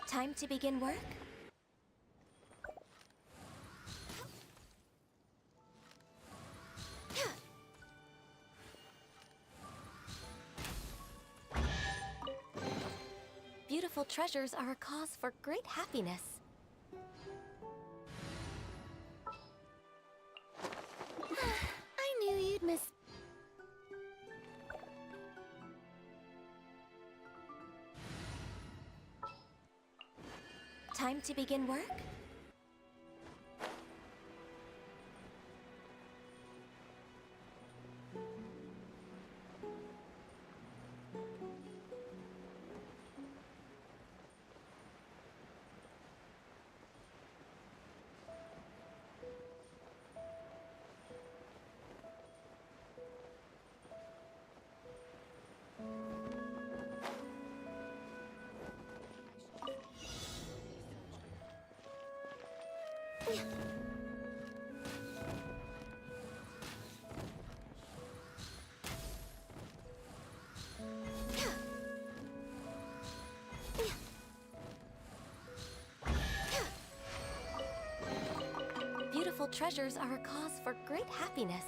Time to begin work? Beautiful treasures are a cause for great happiness. I knew you'd miss. Time to begin work? Beautiful treasures are a cause for great happiness.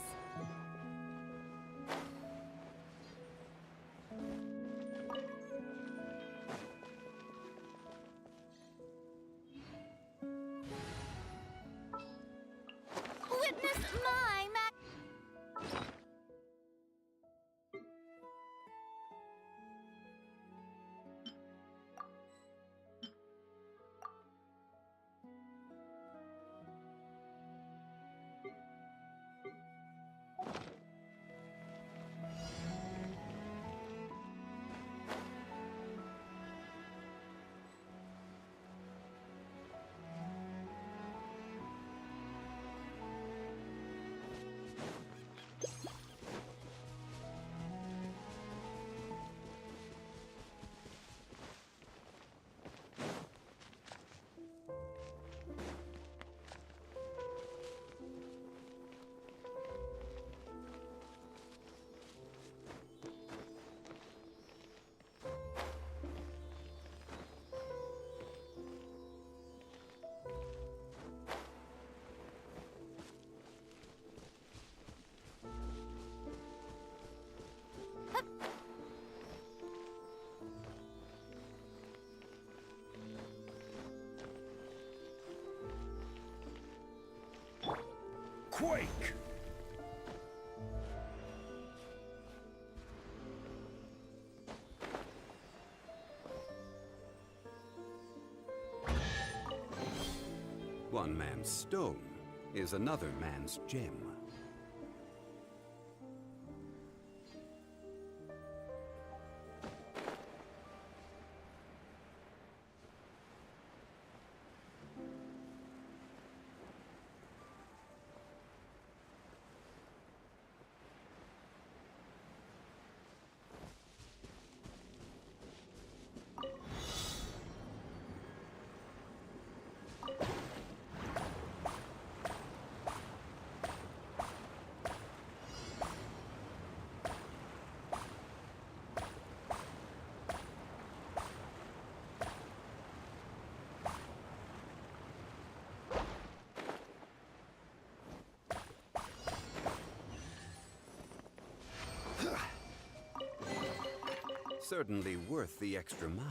Witness my ma- Quake! One man's stone is another man's gem. Certainly worth the extra mile.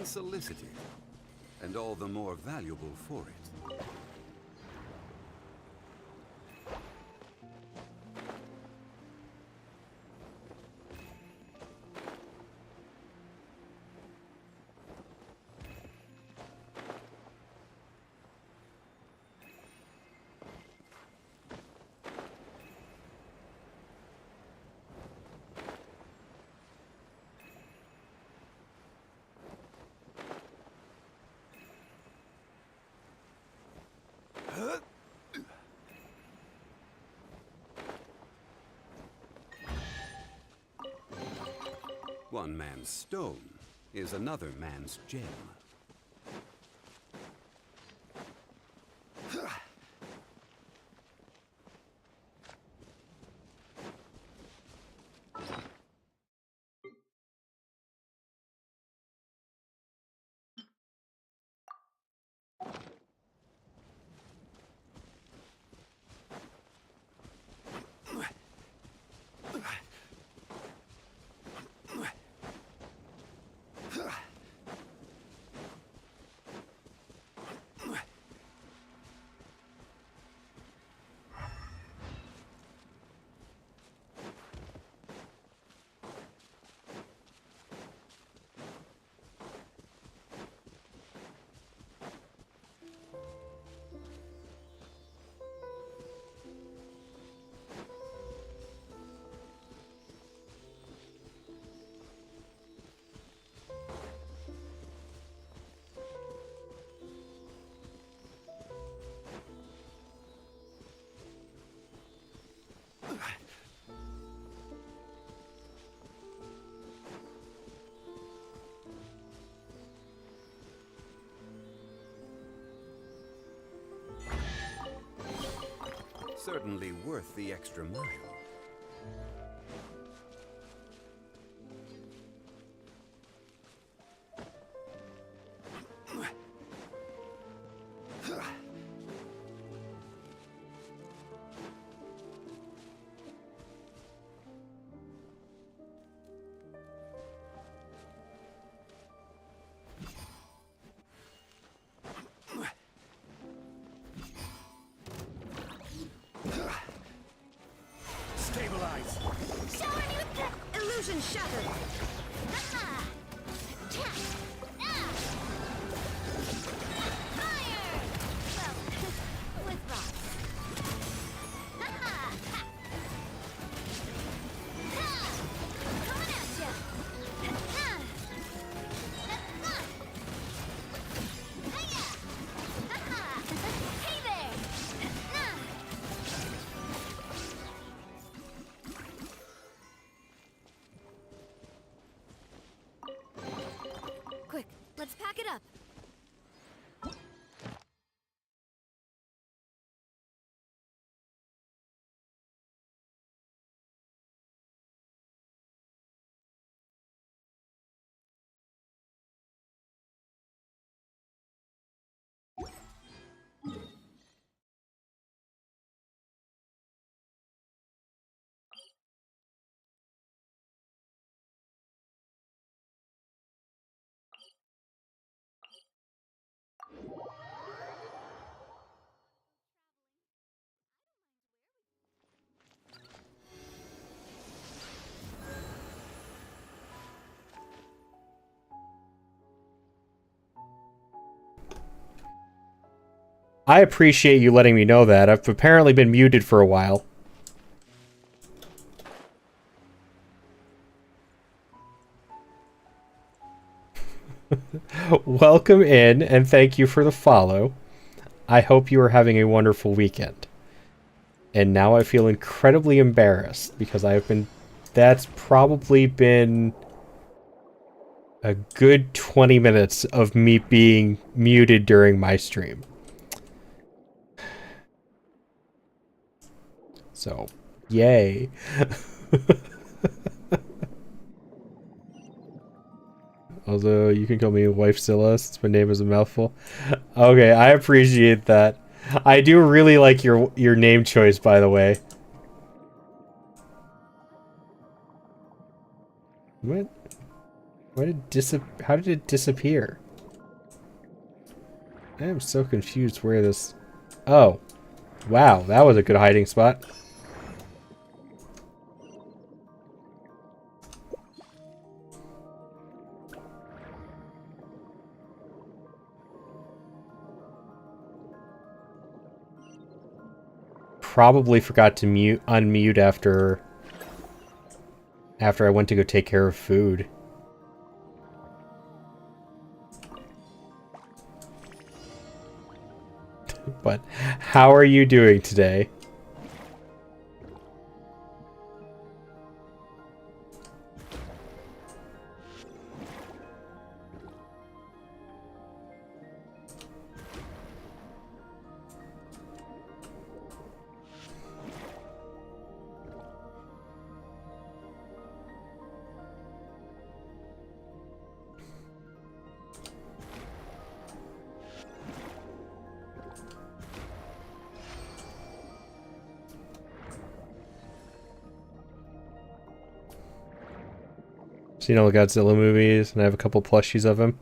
unsolicited, and all the more valuable for it. One man's stone is another man's gem. Certainly worth the extra mile. Stabilize. Illusion shattered. Quick, let's pack it up. I appreciate you letting me know that. I've apparently been muted for a while. Welcome in, and thank you for the follow. I hope you are having a wonderful weekend. And now I feel incredibly embarrassed because that's probably been a good 20 minutes of me being muted during my stream. So, yay. Although you can call me Wifezilla since my name is a mouthful. Okay, I appreciate that. I do really like your name choice, by the way. What? How did it disappear? I am so confused where this... Oh. Wow, that was a good hiding spot. Probably forgot to unmute after I went to go take care of food. But how are you doing today? Seen all the Godzilla movies, and I have a couple plushies of him.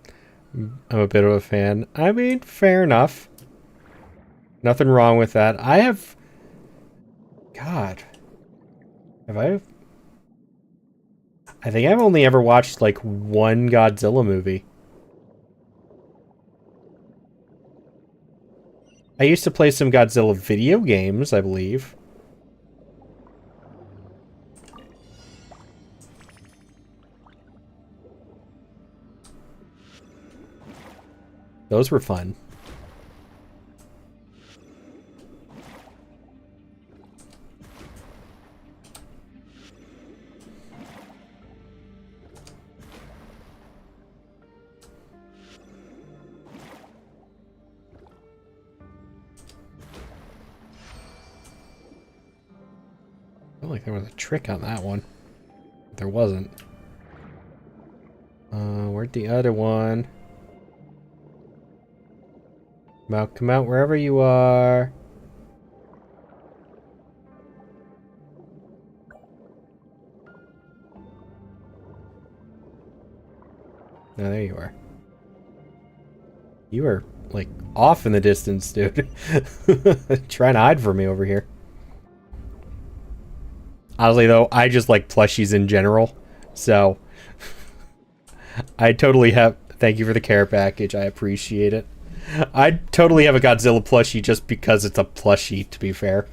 I'm a bit of a fan. I mean, fair enough. Nothing wrong with that. I have... God. Have I... I think I've only ever watched, like, one Godzilla movie. I used to play some Godzilla video games, I believe. Those were fun. I feel like there was a trick on that one. There wasn't. Where'd the other one? Come out wherever you are. No, there you are. You are, like, off in the distance, dude. Trying to hide from me over here. Honestly, though, I just like plushies in general. So, I totally have... Thank you for the care package. I appreciate it. I totally have a Godzilla plushie just because it's a plushie, to be fair.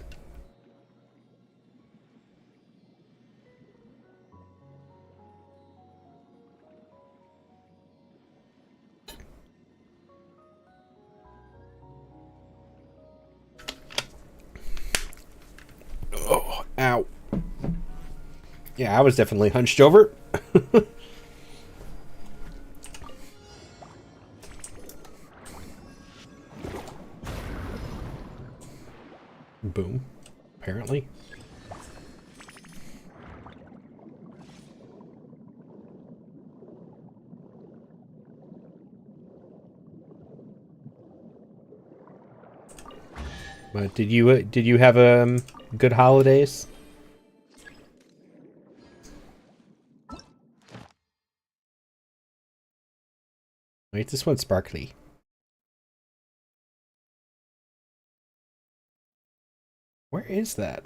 Oh, ow. Yeah, I was definitely hunched over. Boom. Apparently. But did you have good holidays? Wait, this one's sparkly. Where is that?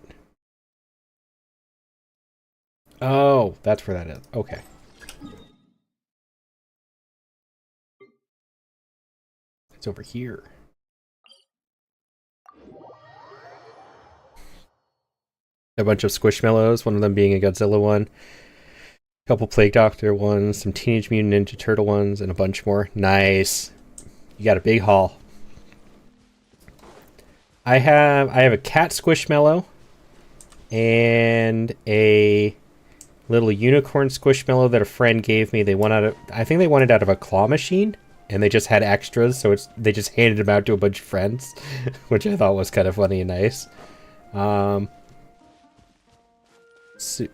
Oh, that's where that is. Okay. It's over here. A bunch of Squishmallows, one of them being a Godzilla one. A couple Plague Doctor ones, some Teenage Mutant Ninja Turtle ones, and a bunch more. Nice. You got a big haul. I have a cat Squishmallow and a little unicorn Squishmallow that a friend gave me. I think they wanted out of a claw machine, and they just had extras, so they just handed them out to a bunch of friends, which I thought was kind of funny and nice. So,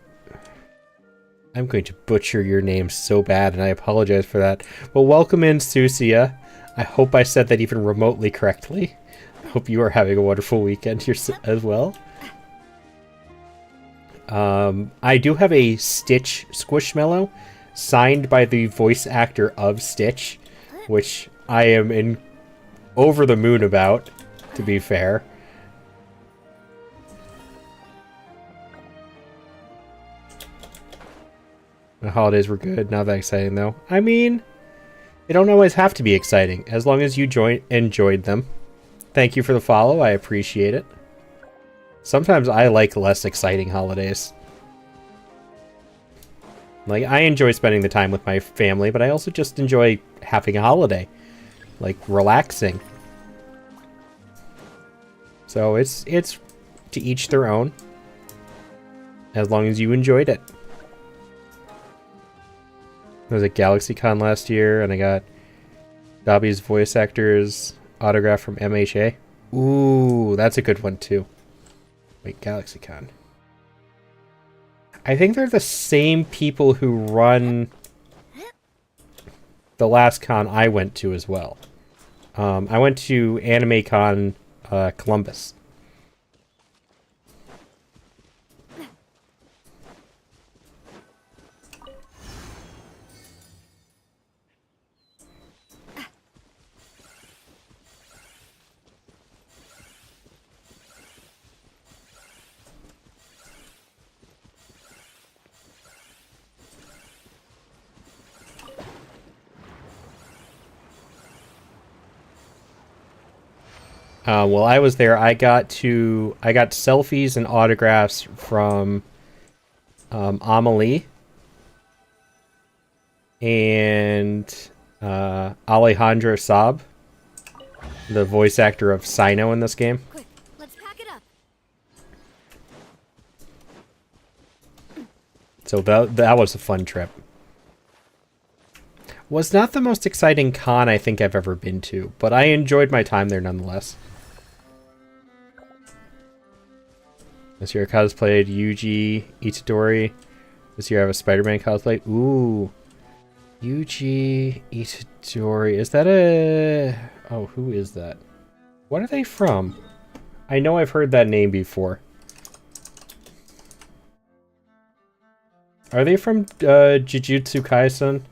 I'm going to butcher your name so bad, and I apologize for that. Well, welcome in, Susia. I hope I said that even remotely correctly. I hope you are having a wonderful weekend here as well. I do have a Stitch Squishmallow. signed by the voice actor of Stitch, which I am over the moon about, to be fair. The holidays were good, not that exciting though. I mean, they don't always have to be exciting, as long as you enjoyed them. Thank you for the follow, I appreciate it. Sometimes I like less exciting holidays. Like, I enjoy spending the time with my family, but I also just enjoy having a holiday. Like, relaxing. So it's to each their own. As long as you enjoyed it. I was at GalaxyCon last year, and I got Dobby's voice actor's autograph from MHA. Ooh, that's a good one, too. Wait, GalaxyCon. I think they're the same people who run the last con I went to as well. I went to AnimeCon Columbus. While I was there, I got selfies and autographs from Amelie and Alejandro Saab, the voice actor of Sino in this game. Quick, let's pack it up. So that was a fun trip. Was not the most exciting con I think I've ever been to, but I enjoyed my time there nonetheless. This year I cosplayed Yuji Itadori. This year I have a Spider-Man cosplay. Ooh. Yuji Itadori. Is that a... Oh, who is that? What are they from? I know I've heard that name before. Are they from Jujutsu Kaisen?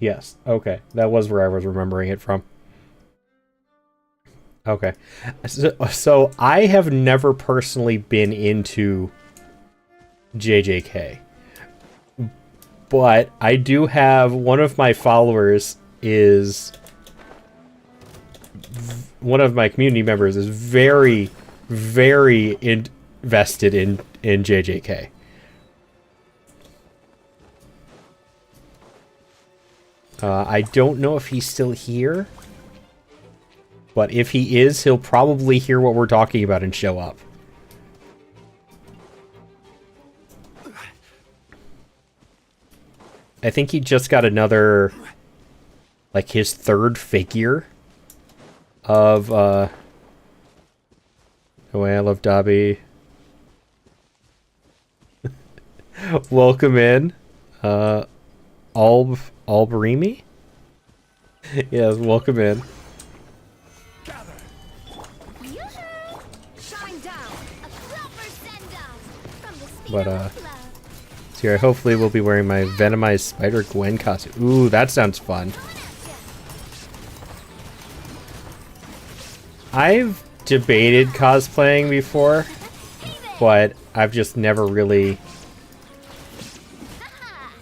Yes. Okay. That was where I was remembering it from. Okay. So I have never personally been into JJK. But I do have one of my followers is... One of my community members is very, very invested in JJK. I don't know if he's still here. But if he is, he'll probably hear what we're talking about and show up. I think he just got another... Like, his third figure of, Oh, I love Dobby. Welcome in. Albarimi? Yes, welcome in. But, so here, hopefully we'll be wearing my Venomized Spider-Gwen costume. Ooh, that sounds fun. I've debated cosplaying before, but I've just never really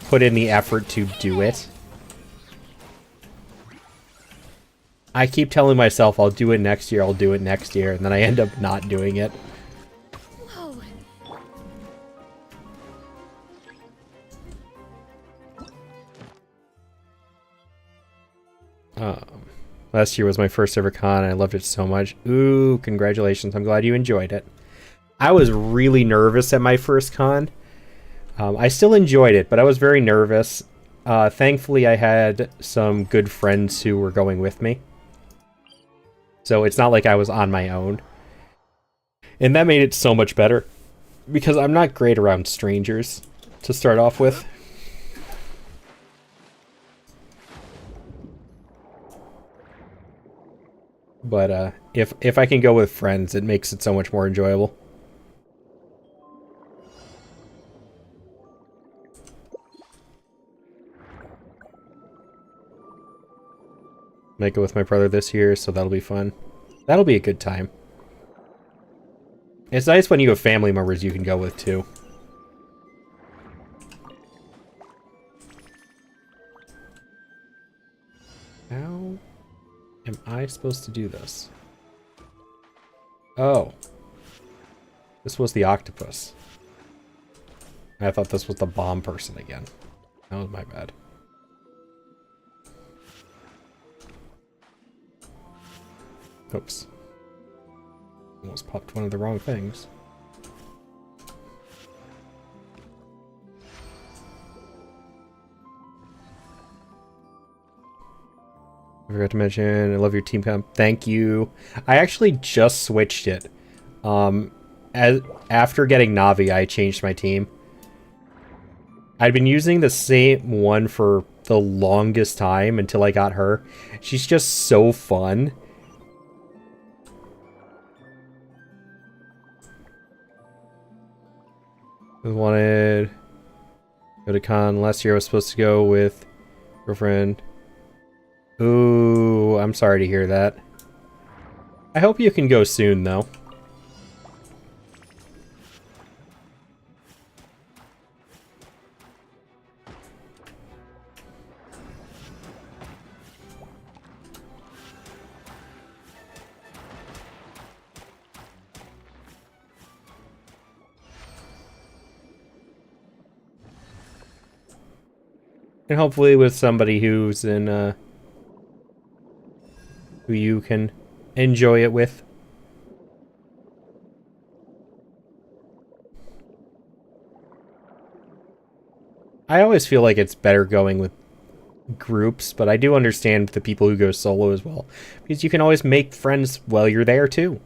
put in the effort to do it. I keep telling myself I'll do it next year, and then I end up not doing it. Last year was my first ever con, and I loved it so much. Ooh, congratulations. I'm glad you enjoyed it. I was really nervous at my first con. I still enjoyed it, but I was very nervous. Thankfully, I had some good friends who were going with me. So it's not like I was on my own. And that made it so much better. Because I'm not great around strangers to start off with. But if I can go with friends, it makes it so much more enjoyable. Might go with my brother this year, so that'll be fun. That'll be a good time. It's nice when you have family members you can go with, too. How am I supposed to do this? Oh. This was the octopus. I thought this was the bomb person again. That was my bad. Oops. Almost popped one of the wrong things. I forgot to mention, I love your team comp. Thank you. I actually just switched it. After getting Navi, I changed my team. I'd been using the same one for the longest time until I got her. She's just so fun. I wanted go to con. Last year I was supposed to go with girlfriend. Ooh, I'm sorry to hear that. I hope you can go soon, though. And hopefully with somebody who's in, who you can enjoy it with. I always feel like it's better going with groups, but I do understand the people who go solo as well. Because you can always make friends while you're there, too.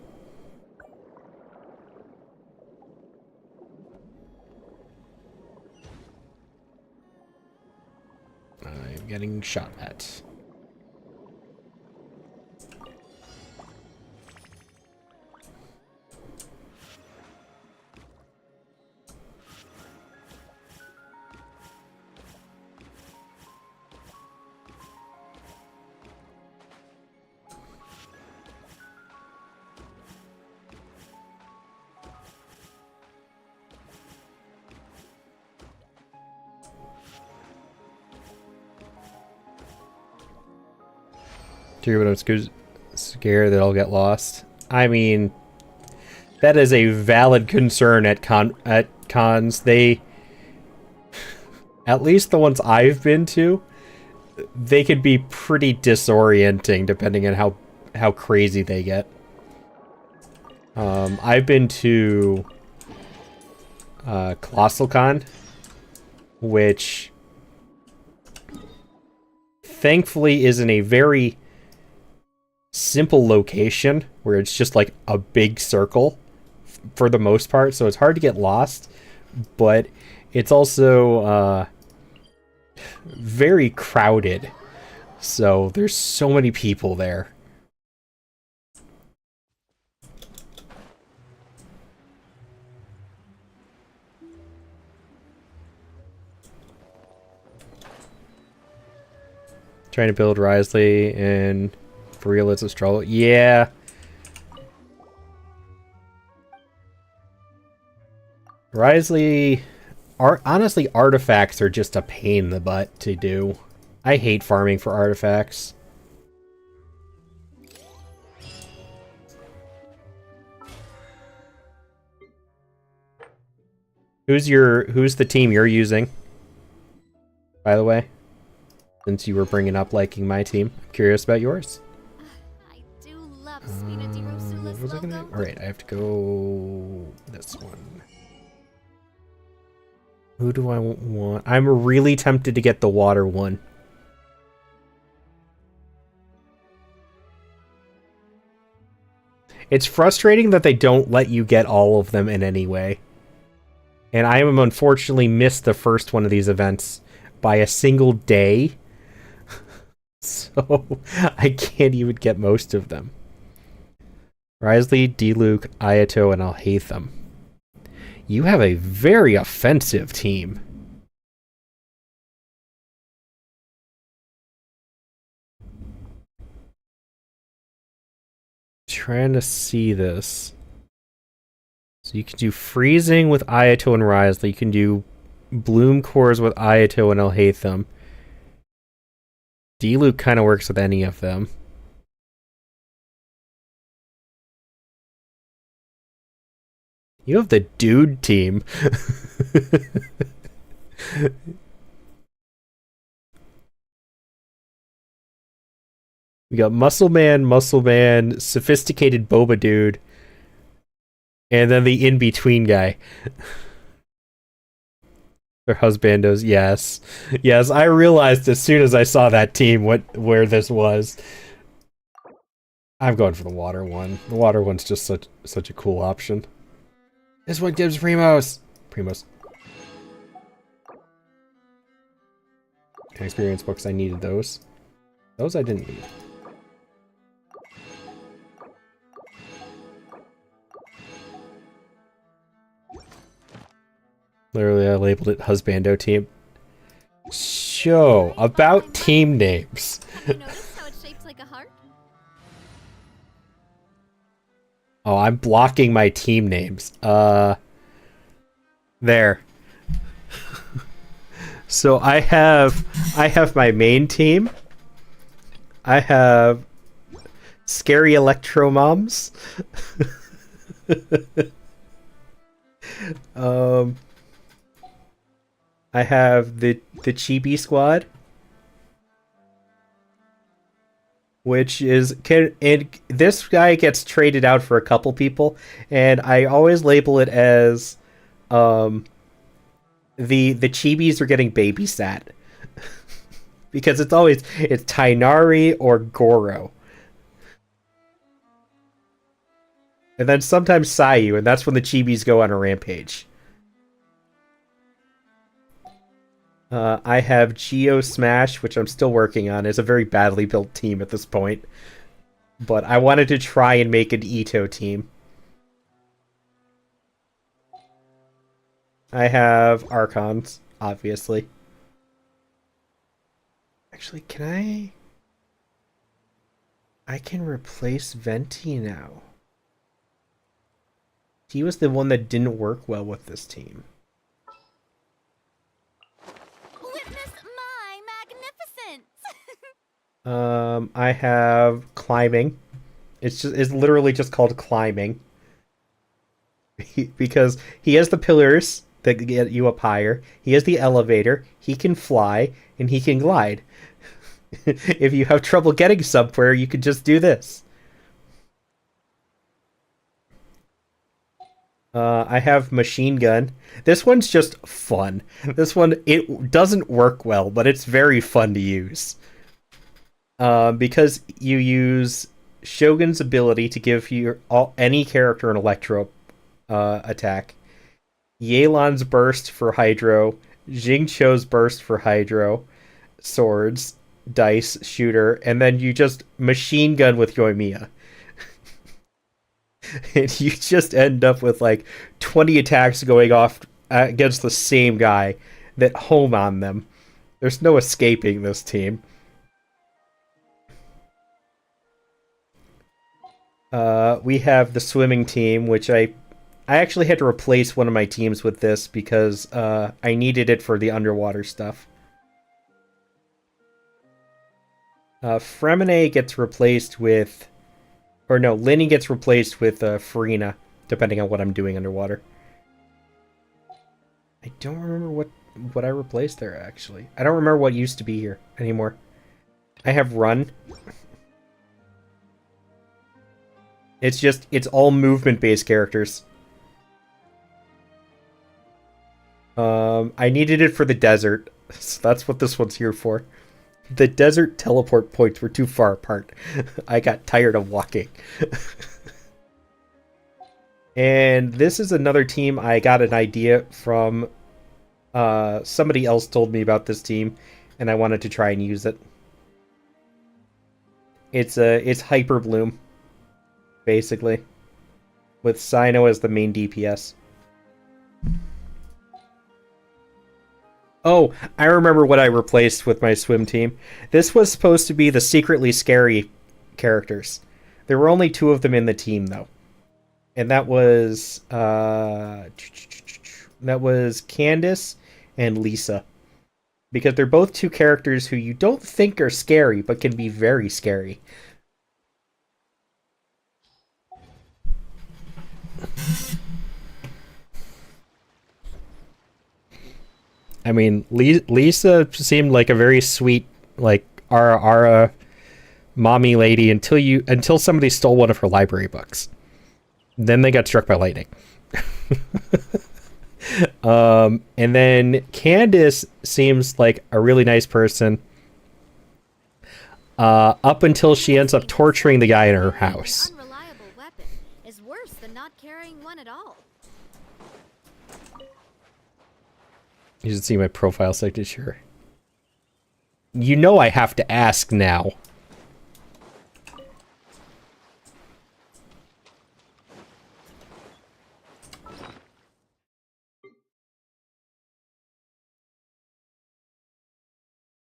I'm getting shot at. But I'm scared that I'll get lost. I mean, that is a valid concern at cons. They, at least the ones I've been to, they could be pretty disorienting depending on how crazy they get. I've been to Colossal Con, which thankfully is in a very simple location where it's just like a big circle for the most part, so it's hard to get lost, but it's also very crowded, so there's so many people there. Trying to build Risley and for real, it's a struggle. Yeah. Risley, honestly, artifacts are just a pain in the butt to do. I hate farming for artifacts. Who's the team you're using? By the way, since you were bringing up liking my team, I'm curious about yours. What was I gonna do? Alright, I have to go this one. Who do I want? I'm really tempted to get the water one. It's frustrating that they don't let you get all of them in any way. And I am unfortunately missed the first one of these events by a single day. So I can't even get most of them. Risley, D-Luke, Ayato, and Alhaitham. You have a very offensive team. trying to see this. So you can do freezing with Ayato and Risley. You can do bloom cores with Ayato and Elhatham. D-Luke kind of works with any of them. You have the dude team. We got Muscle Man, Sophisticated Boba Dude, and then the in-between guy. Or husbandos, yes. Yes, I realized as soon as I saw that team where this was. I'm going for the water one. The water one's just such a cool option. This one gives Primos. Experience books, I needed those. Those I didn't need. Literally, I labeled it Husbando Team. So, about team names. Have you noticed how it's shaped like a heart? Oh, I'm blocking my team names. There. So I have my main team. I have Scary Electro Moms. I have the Chibi Squad, which is and this guy gets traded out for a couple people, and I always label it as the Chibis are getting babysat because it's Tainari or Goro. And then sometimes Sayu, and that's when the Chibis go on a rampage. I have Geo Smash, which I'm still working on. It's a very badly built team at this point. But I wanted to try and make an Ito team. I have Archons, obviously. Actually, can I can replace Venti now. He was the one that didn't work well with this team. Witness my magnificence! I have climbing. It's literally just called climbing. Because he has the pillars that get you up higher. He has the elevator. He can fly and he can glide. If you have trouble getting somewhere, you can just do this. I have machine gun. This one's just fun. This one, it doesn't work well, but it's very fun to use. Because you use Shogun's ability to give any character an electro attack. Yelan's burst for hydro. Jingcho's burst for hydro. Swords, dice, shooter, and then you just machine gun with Yoimiya. And you just end up with like 20 attacks going off against the same guy that home on them. There's no escaping this team. We have the swimming team, which I actually had to replace one of my teams with this because I needed it for the underwater stuff. Fremine gets replaced with... Or no, Linny gets replaced with Farina, depending on what I'm doing underwater. I don't remember what I replaced there, actually. I don't remember what used to be here anymore. I have Run. It's all movement-based characters. I needed it for the desert, so that's what this one's here for. The desert teleport points were too far apart. I got tired of walking. And this is another team I got an idea from. Somebody else told me about this team, and I wanted to try and use it. It's Hyper Bloom, basically, with Sino as the main DPS. Oh, I remember what I replaced with my swim team. This was supposed to be the secretly scary characters. There were only 2 of them in the team, though. And that was Candace and Lisa. Because they're both 2 characters who you don't think are scary, but can be very scary. I mean, Lisa seemed like a very sweet, like, Ara mommy lady until somebody stole one of her library books. Then they got struck by lightning. And then Candace seems like a really nice person. Up until she ends up torturing the guy in her house. An unreliable weapon is worse than not carrying one at all. You should see my profile signature. You know I have to ask now.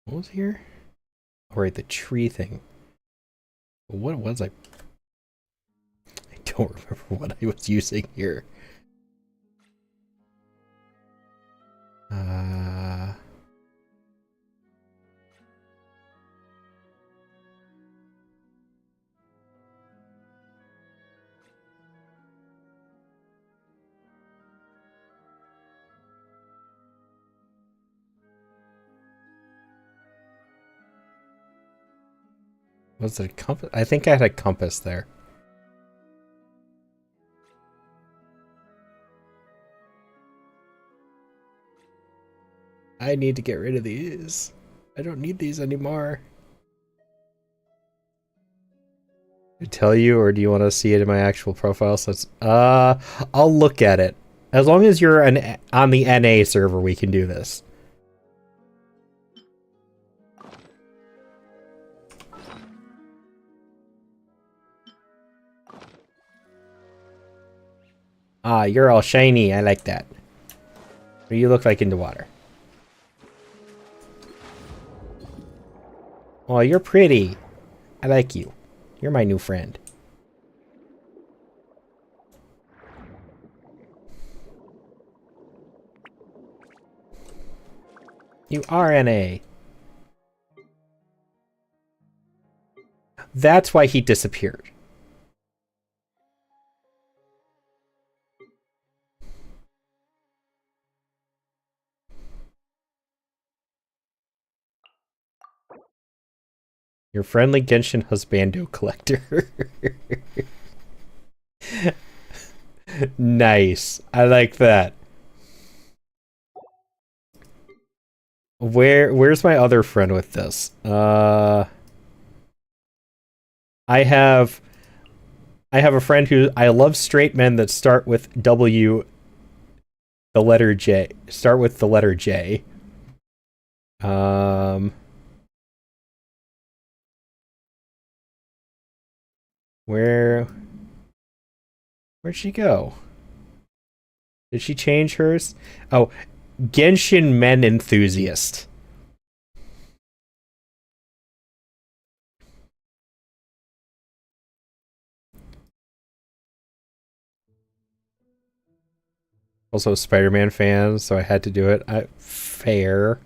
What was here? Oh, right, the tree thing. What was I don't remember what I was using here. Was it a compass? I think I had a compass there. I need to get rid of these. I don't need these anymore. To tell you, or do you want to see it in my actual profile? So it's, I'll look at it. As long as you're on the NA server, we can do this. Ah, you're all shiny. I like that. What do you look like in the water? Oh, you're pretty. I like you. You're my new friend. You are NA. That's why he disappeared. Your friendly Genshin husbando collector. Nice. I like that. Where's my other friend with this? I have a friend who I love straight men that start with W, the letter J. Start with the letter J. Where'd she go? Did she change hers? Oh, Genshin Men Enthusiast. Also a Spider-Man fan, so I had to do it. Fair.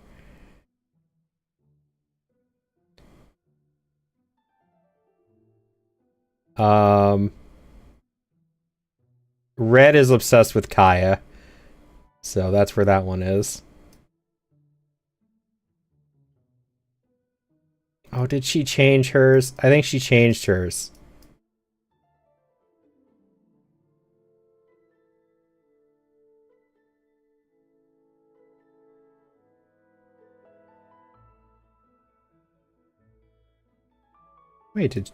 Red is obsessed with Kaya. So that's where that one is. Oh, did she change hers? I think she changed hers. Wait, did...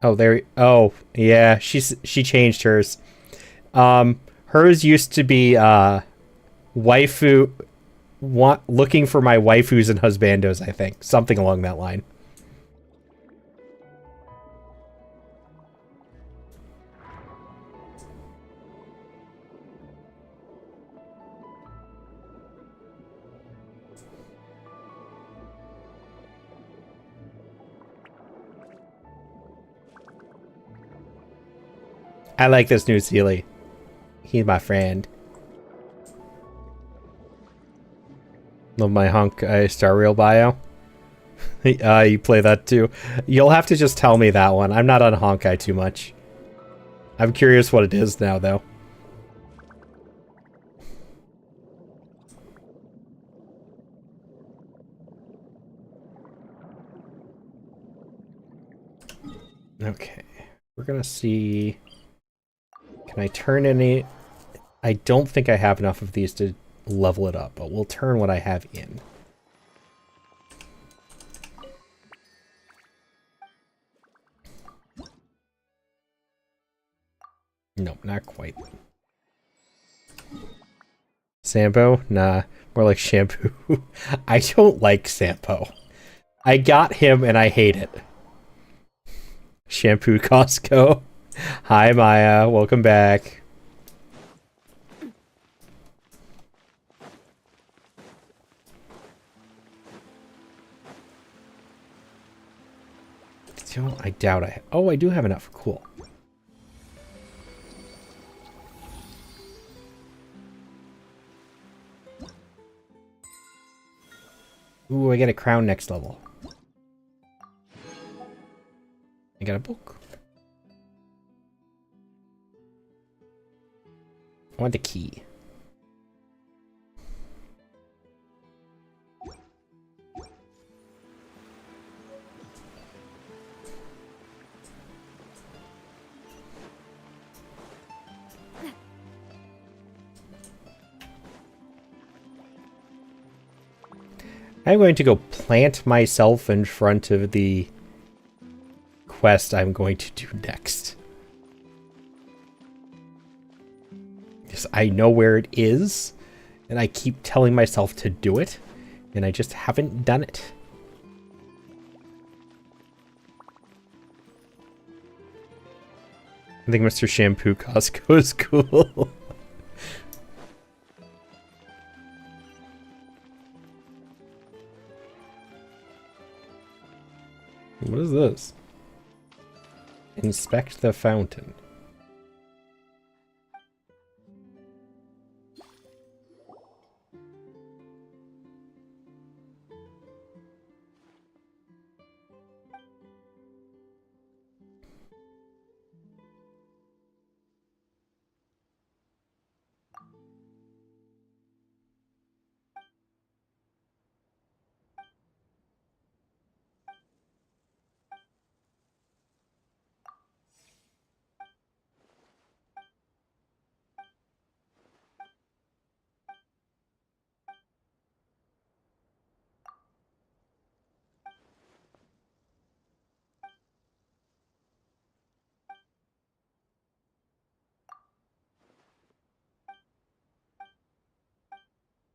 Oh, there... Oh, yeah, she changed hers. Hers used to be, waifu... looking for my waifus and husbandos, I think. Something along that line. I like this new Sealy. He's my friend. Love my Honkai Star Rail bio. You play that too. You'll have to just tell me that one. I'm not on Honkai too much. I'm curious what it is now, though. Okay. We're gonna see... Can I turn any... I don't think I have enough of these to level it up, but we'll turn what I have in. Nope, not quite. Sampo? Nah, more like shampoo. I don't like Sampo. I got him and I hate it. Shampoo Costco. Hi Maya, welcome back. I doubt I... Oh, I do have enough. Cool. Ooh, I get a crown next level. I got a book. I want the key. I'm going to go plant myself in front of the quest I'm going to do next. Because I know where it is, and I keep telling myself to do it, and I just haven't done it. I think Mr. Shampoo Costco is cool. What is this? Inspect the fountain.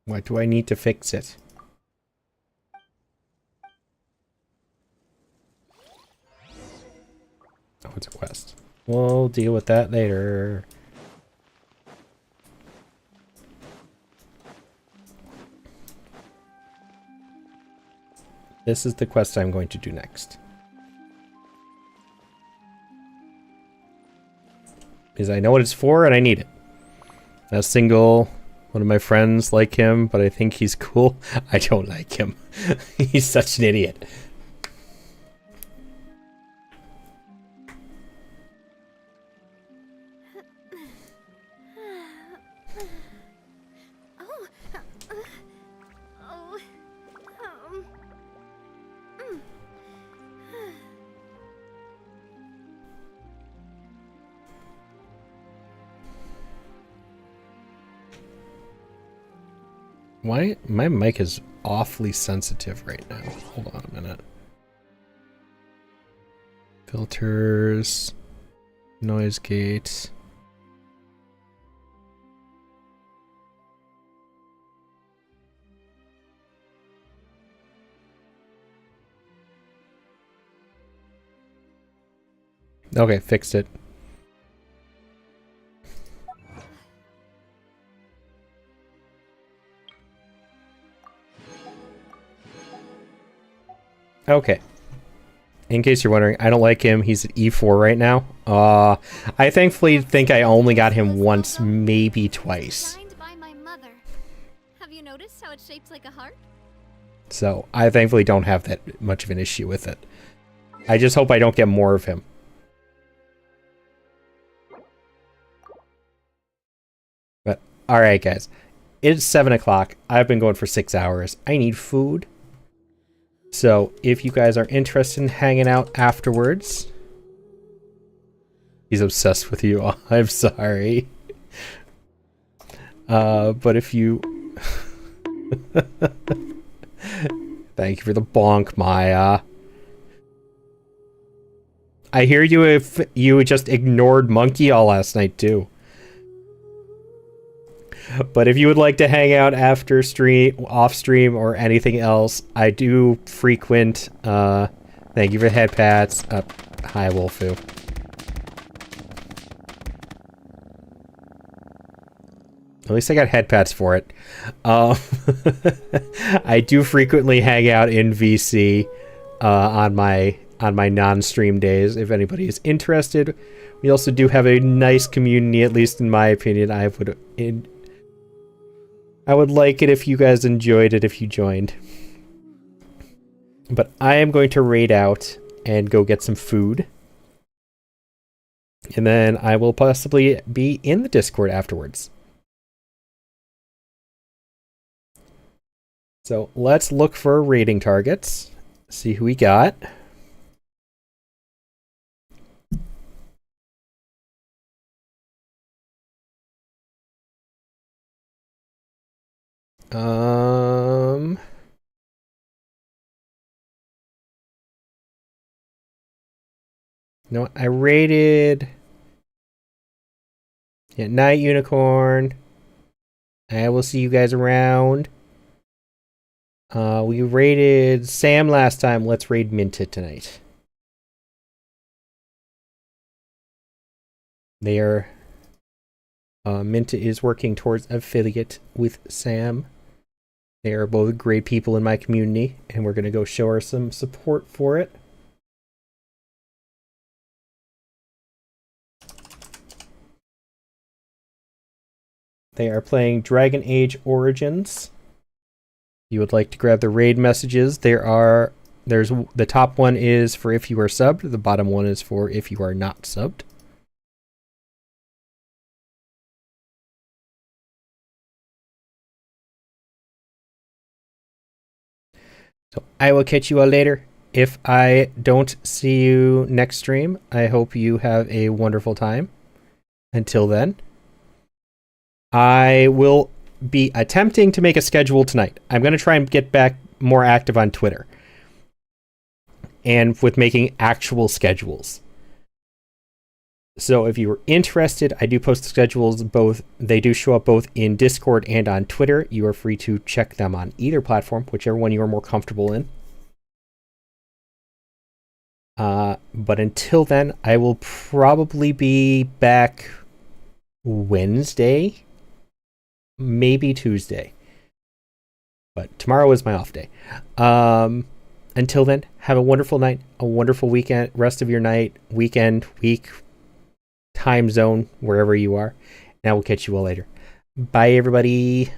Why do I need to fix it? Oh, it's a quest. We'll deal with that later. This is the quest I'm going to do next. Because I know what it's for and I need it. A single... One of my friends like him, but I think he's cool. I don't like him. He's such an idiot. Why? My mic is awfully sensitive right now. Hold on a minute. Filters. Noise gate. Okay, fixed it. Okay. in case you're wondering, I don't like him. He's at E4 right now. I thankfully think I only got him once, maybe twice. Designed by my mother. Have you noticed how it's shaped like a heart? So I thankfully don't have that much of an issue with it. I just hope I don't get more of him. But, alright guys. It's 7 o'clock. I've been going for 6 hours. I need food. So, if you guys are interested in hanging out afterwards... He's obsessed with you. I'm sorry. But if you... Thank you for the bonk, Maya. I hear you if you just ignored Monkey all last night, too. But if you would like to hang out after stream, off stream, or anything else, I do frequent. Thank you for the head pats. Hi, Wolfu. At least I got head pats for it. I do frequently hang out in VC on my non-stream days. If anybody is interested, we also do have a nice community. At least in my opinion, I would like it if you guys enjoyed it if you joined. But I am going to raid out and go get some food. And then I will possibly be in the Discord afterwards. So let's look for raiding targets. See who we got. No, I rated Night Unicorn. I will see you guys around. We raided Sam last time. Let's raid Minted tonight. They are Minta is working towards affiliate with Sam. They are both great people in my community, and we're going to go show her some support for it. They are playing Dragon Age Origins. You would like to grab the raid messages. There's the top one is for if you are subbed, the bottom one is for if you are not subbed. So I will catch you all later. If I don't see you next stream, I hope you have a wonderful time. Until then, I will be attempting to make a schedule tonight. I'm going to try and get back more active on Twitter. And with making actual schedules. So if you are interested, I do post schedules both. They do show up both in Discord and on Twitter. You are free to check them on either platform, whichever one you are more comfortable in. But until then, I will probably be back Wednesday, maybe Tuesday. But tomorrow is my off day. Until then, have a wonderful night, a wonderful weekend, rest of your night, weekend, week, time zone, wherever you are. And I will catch you all later. Bye, everybody.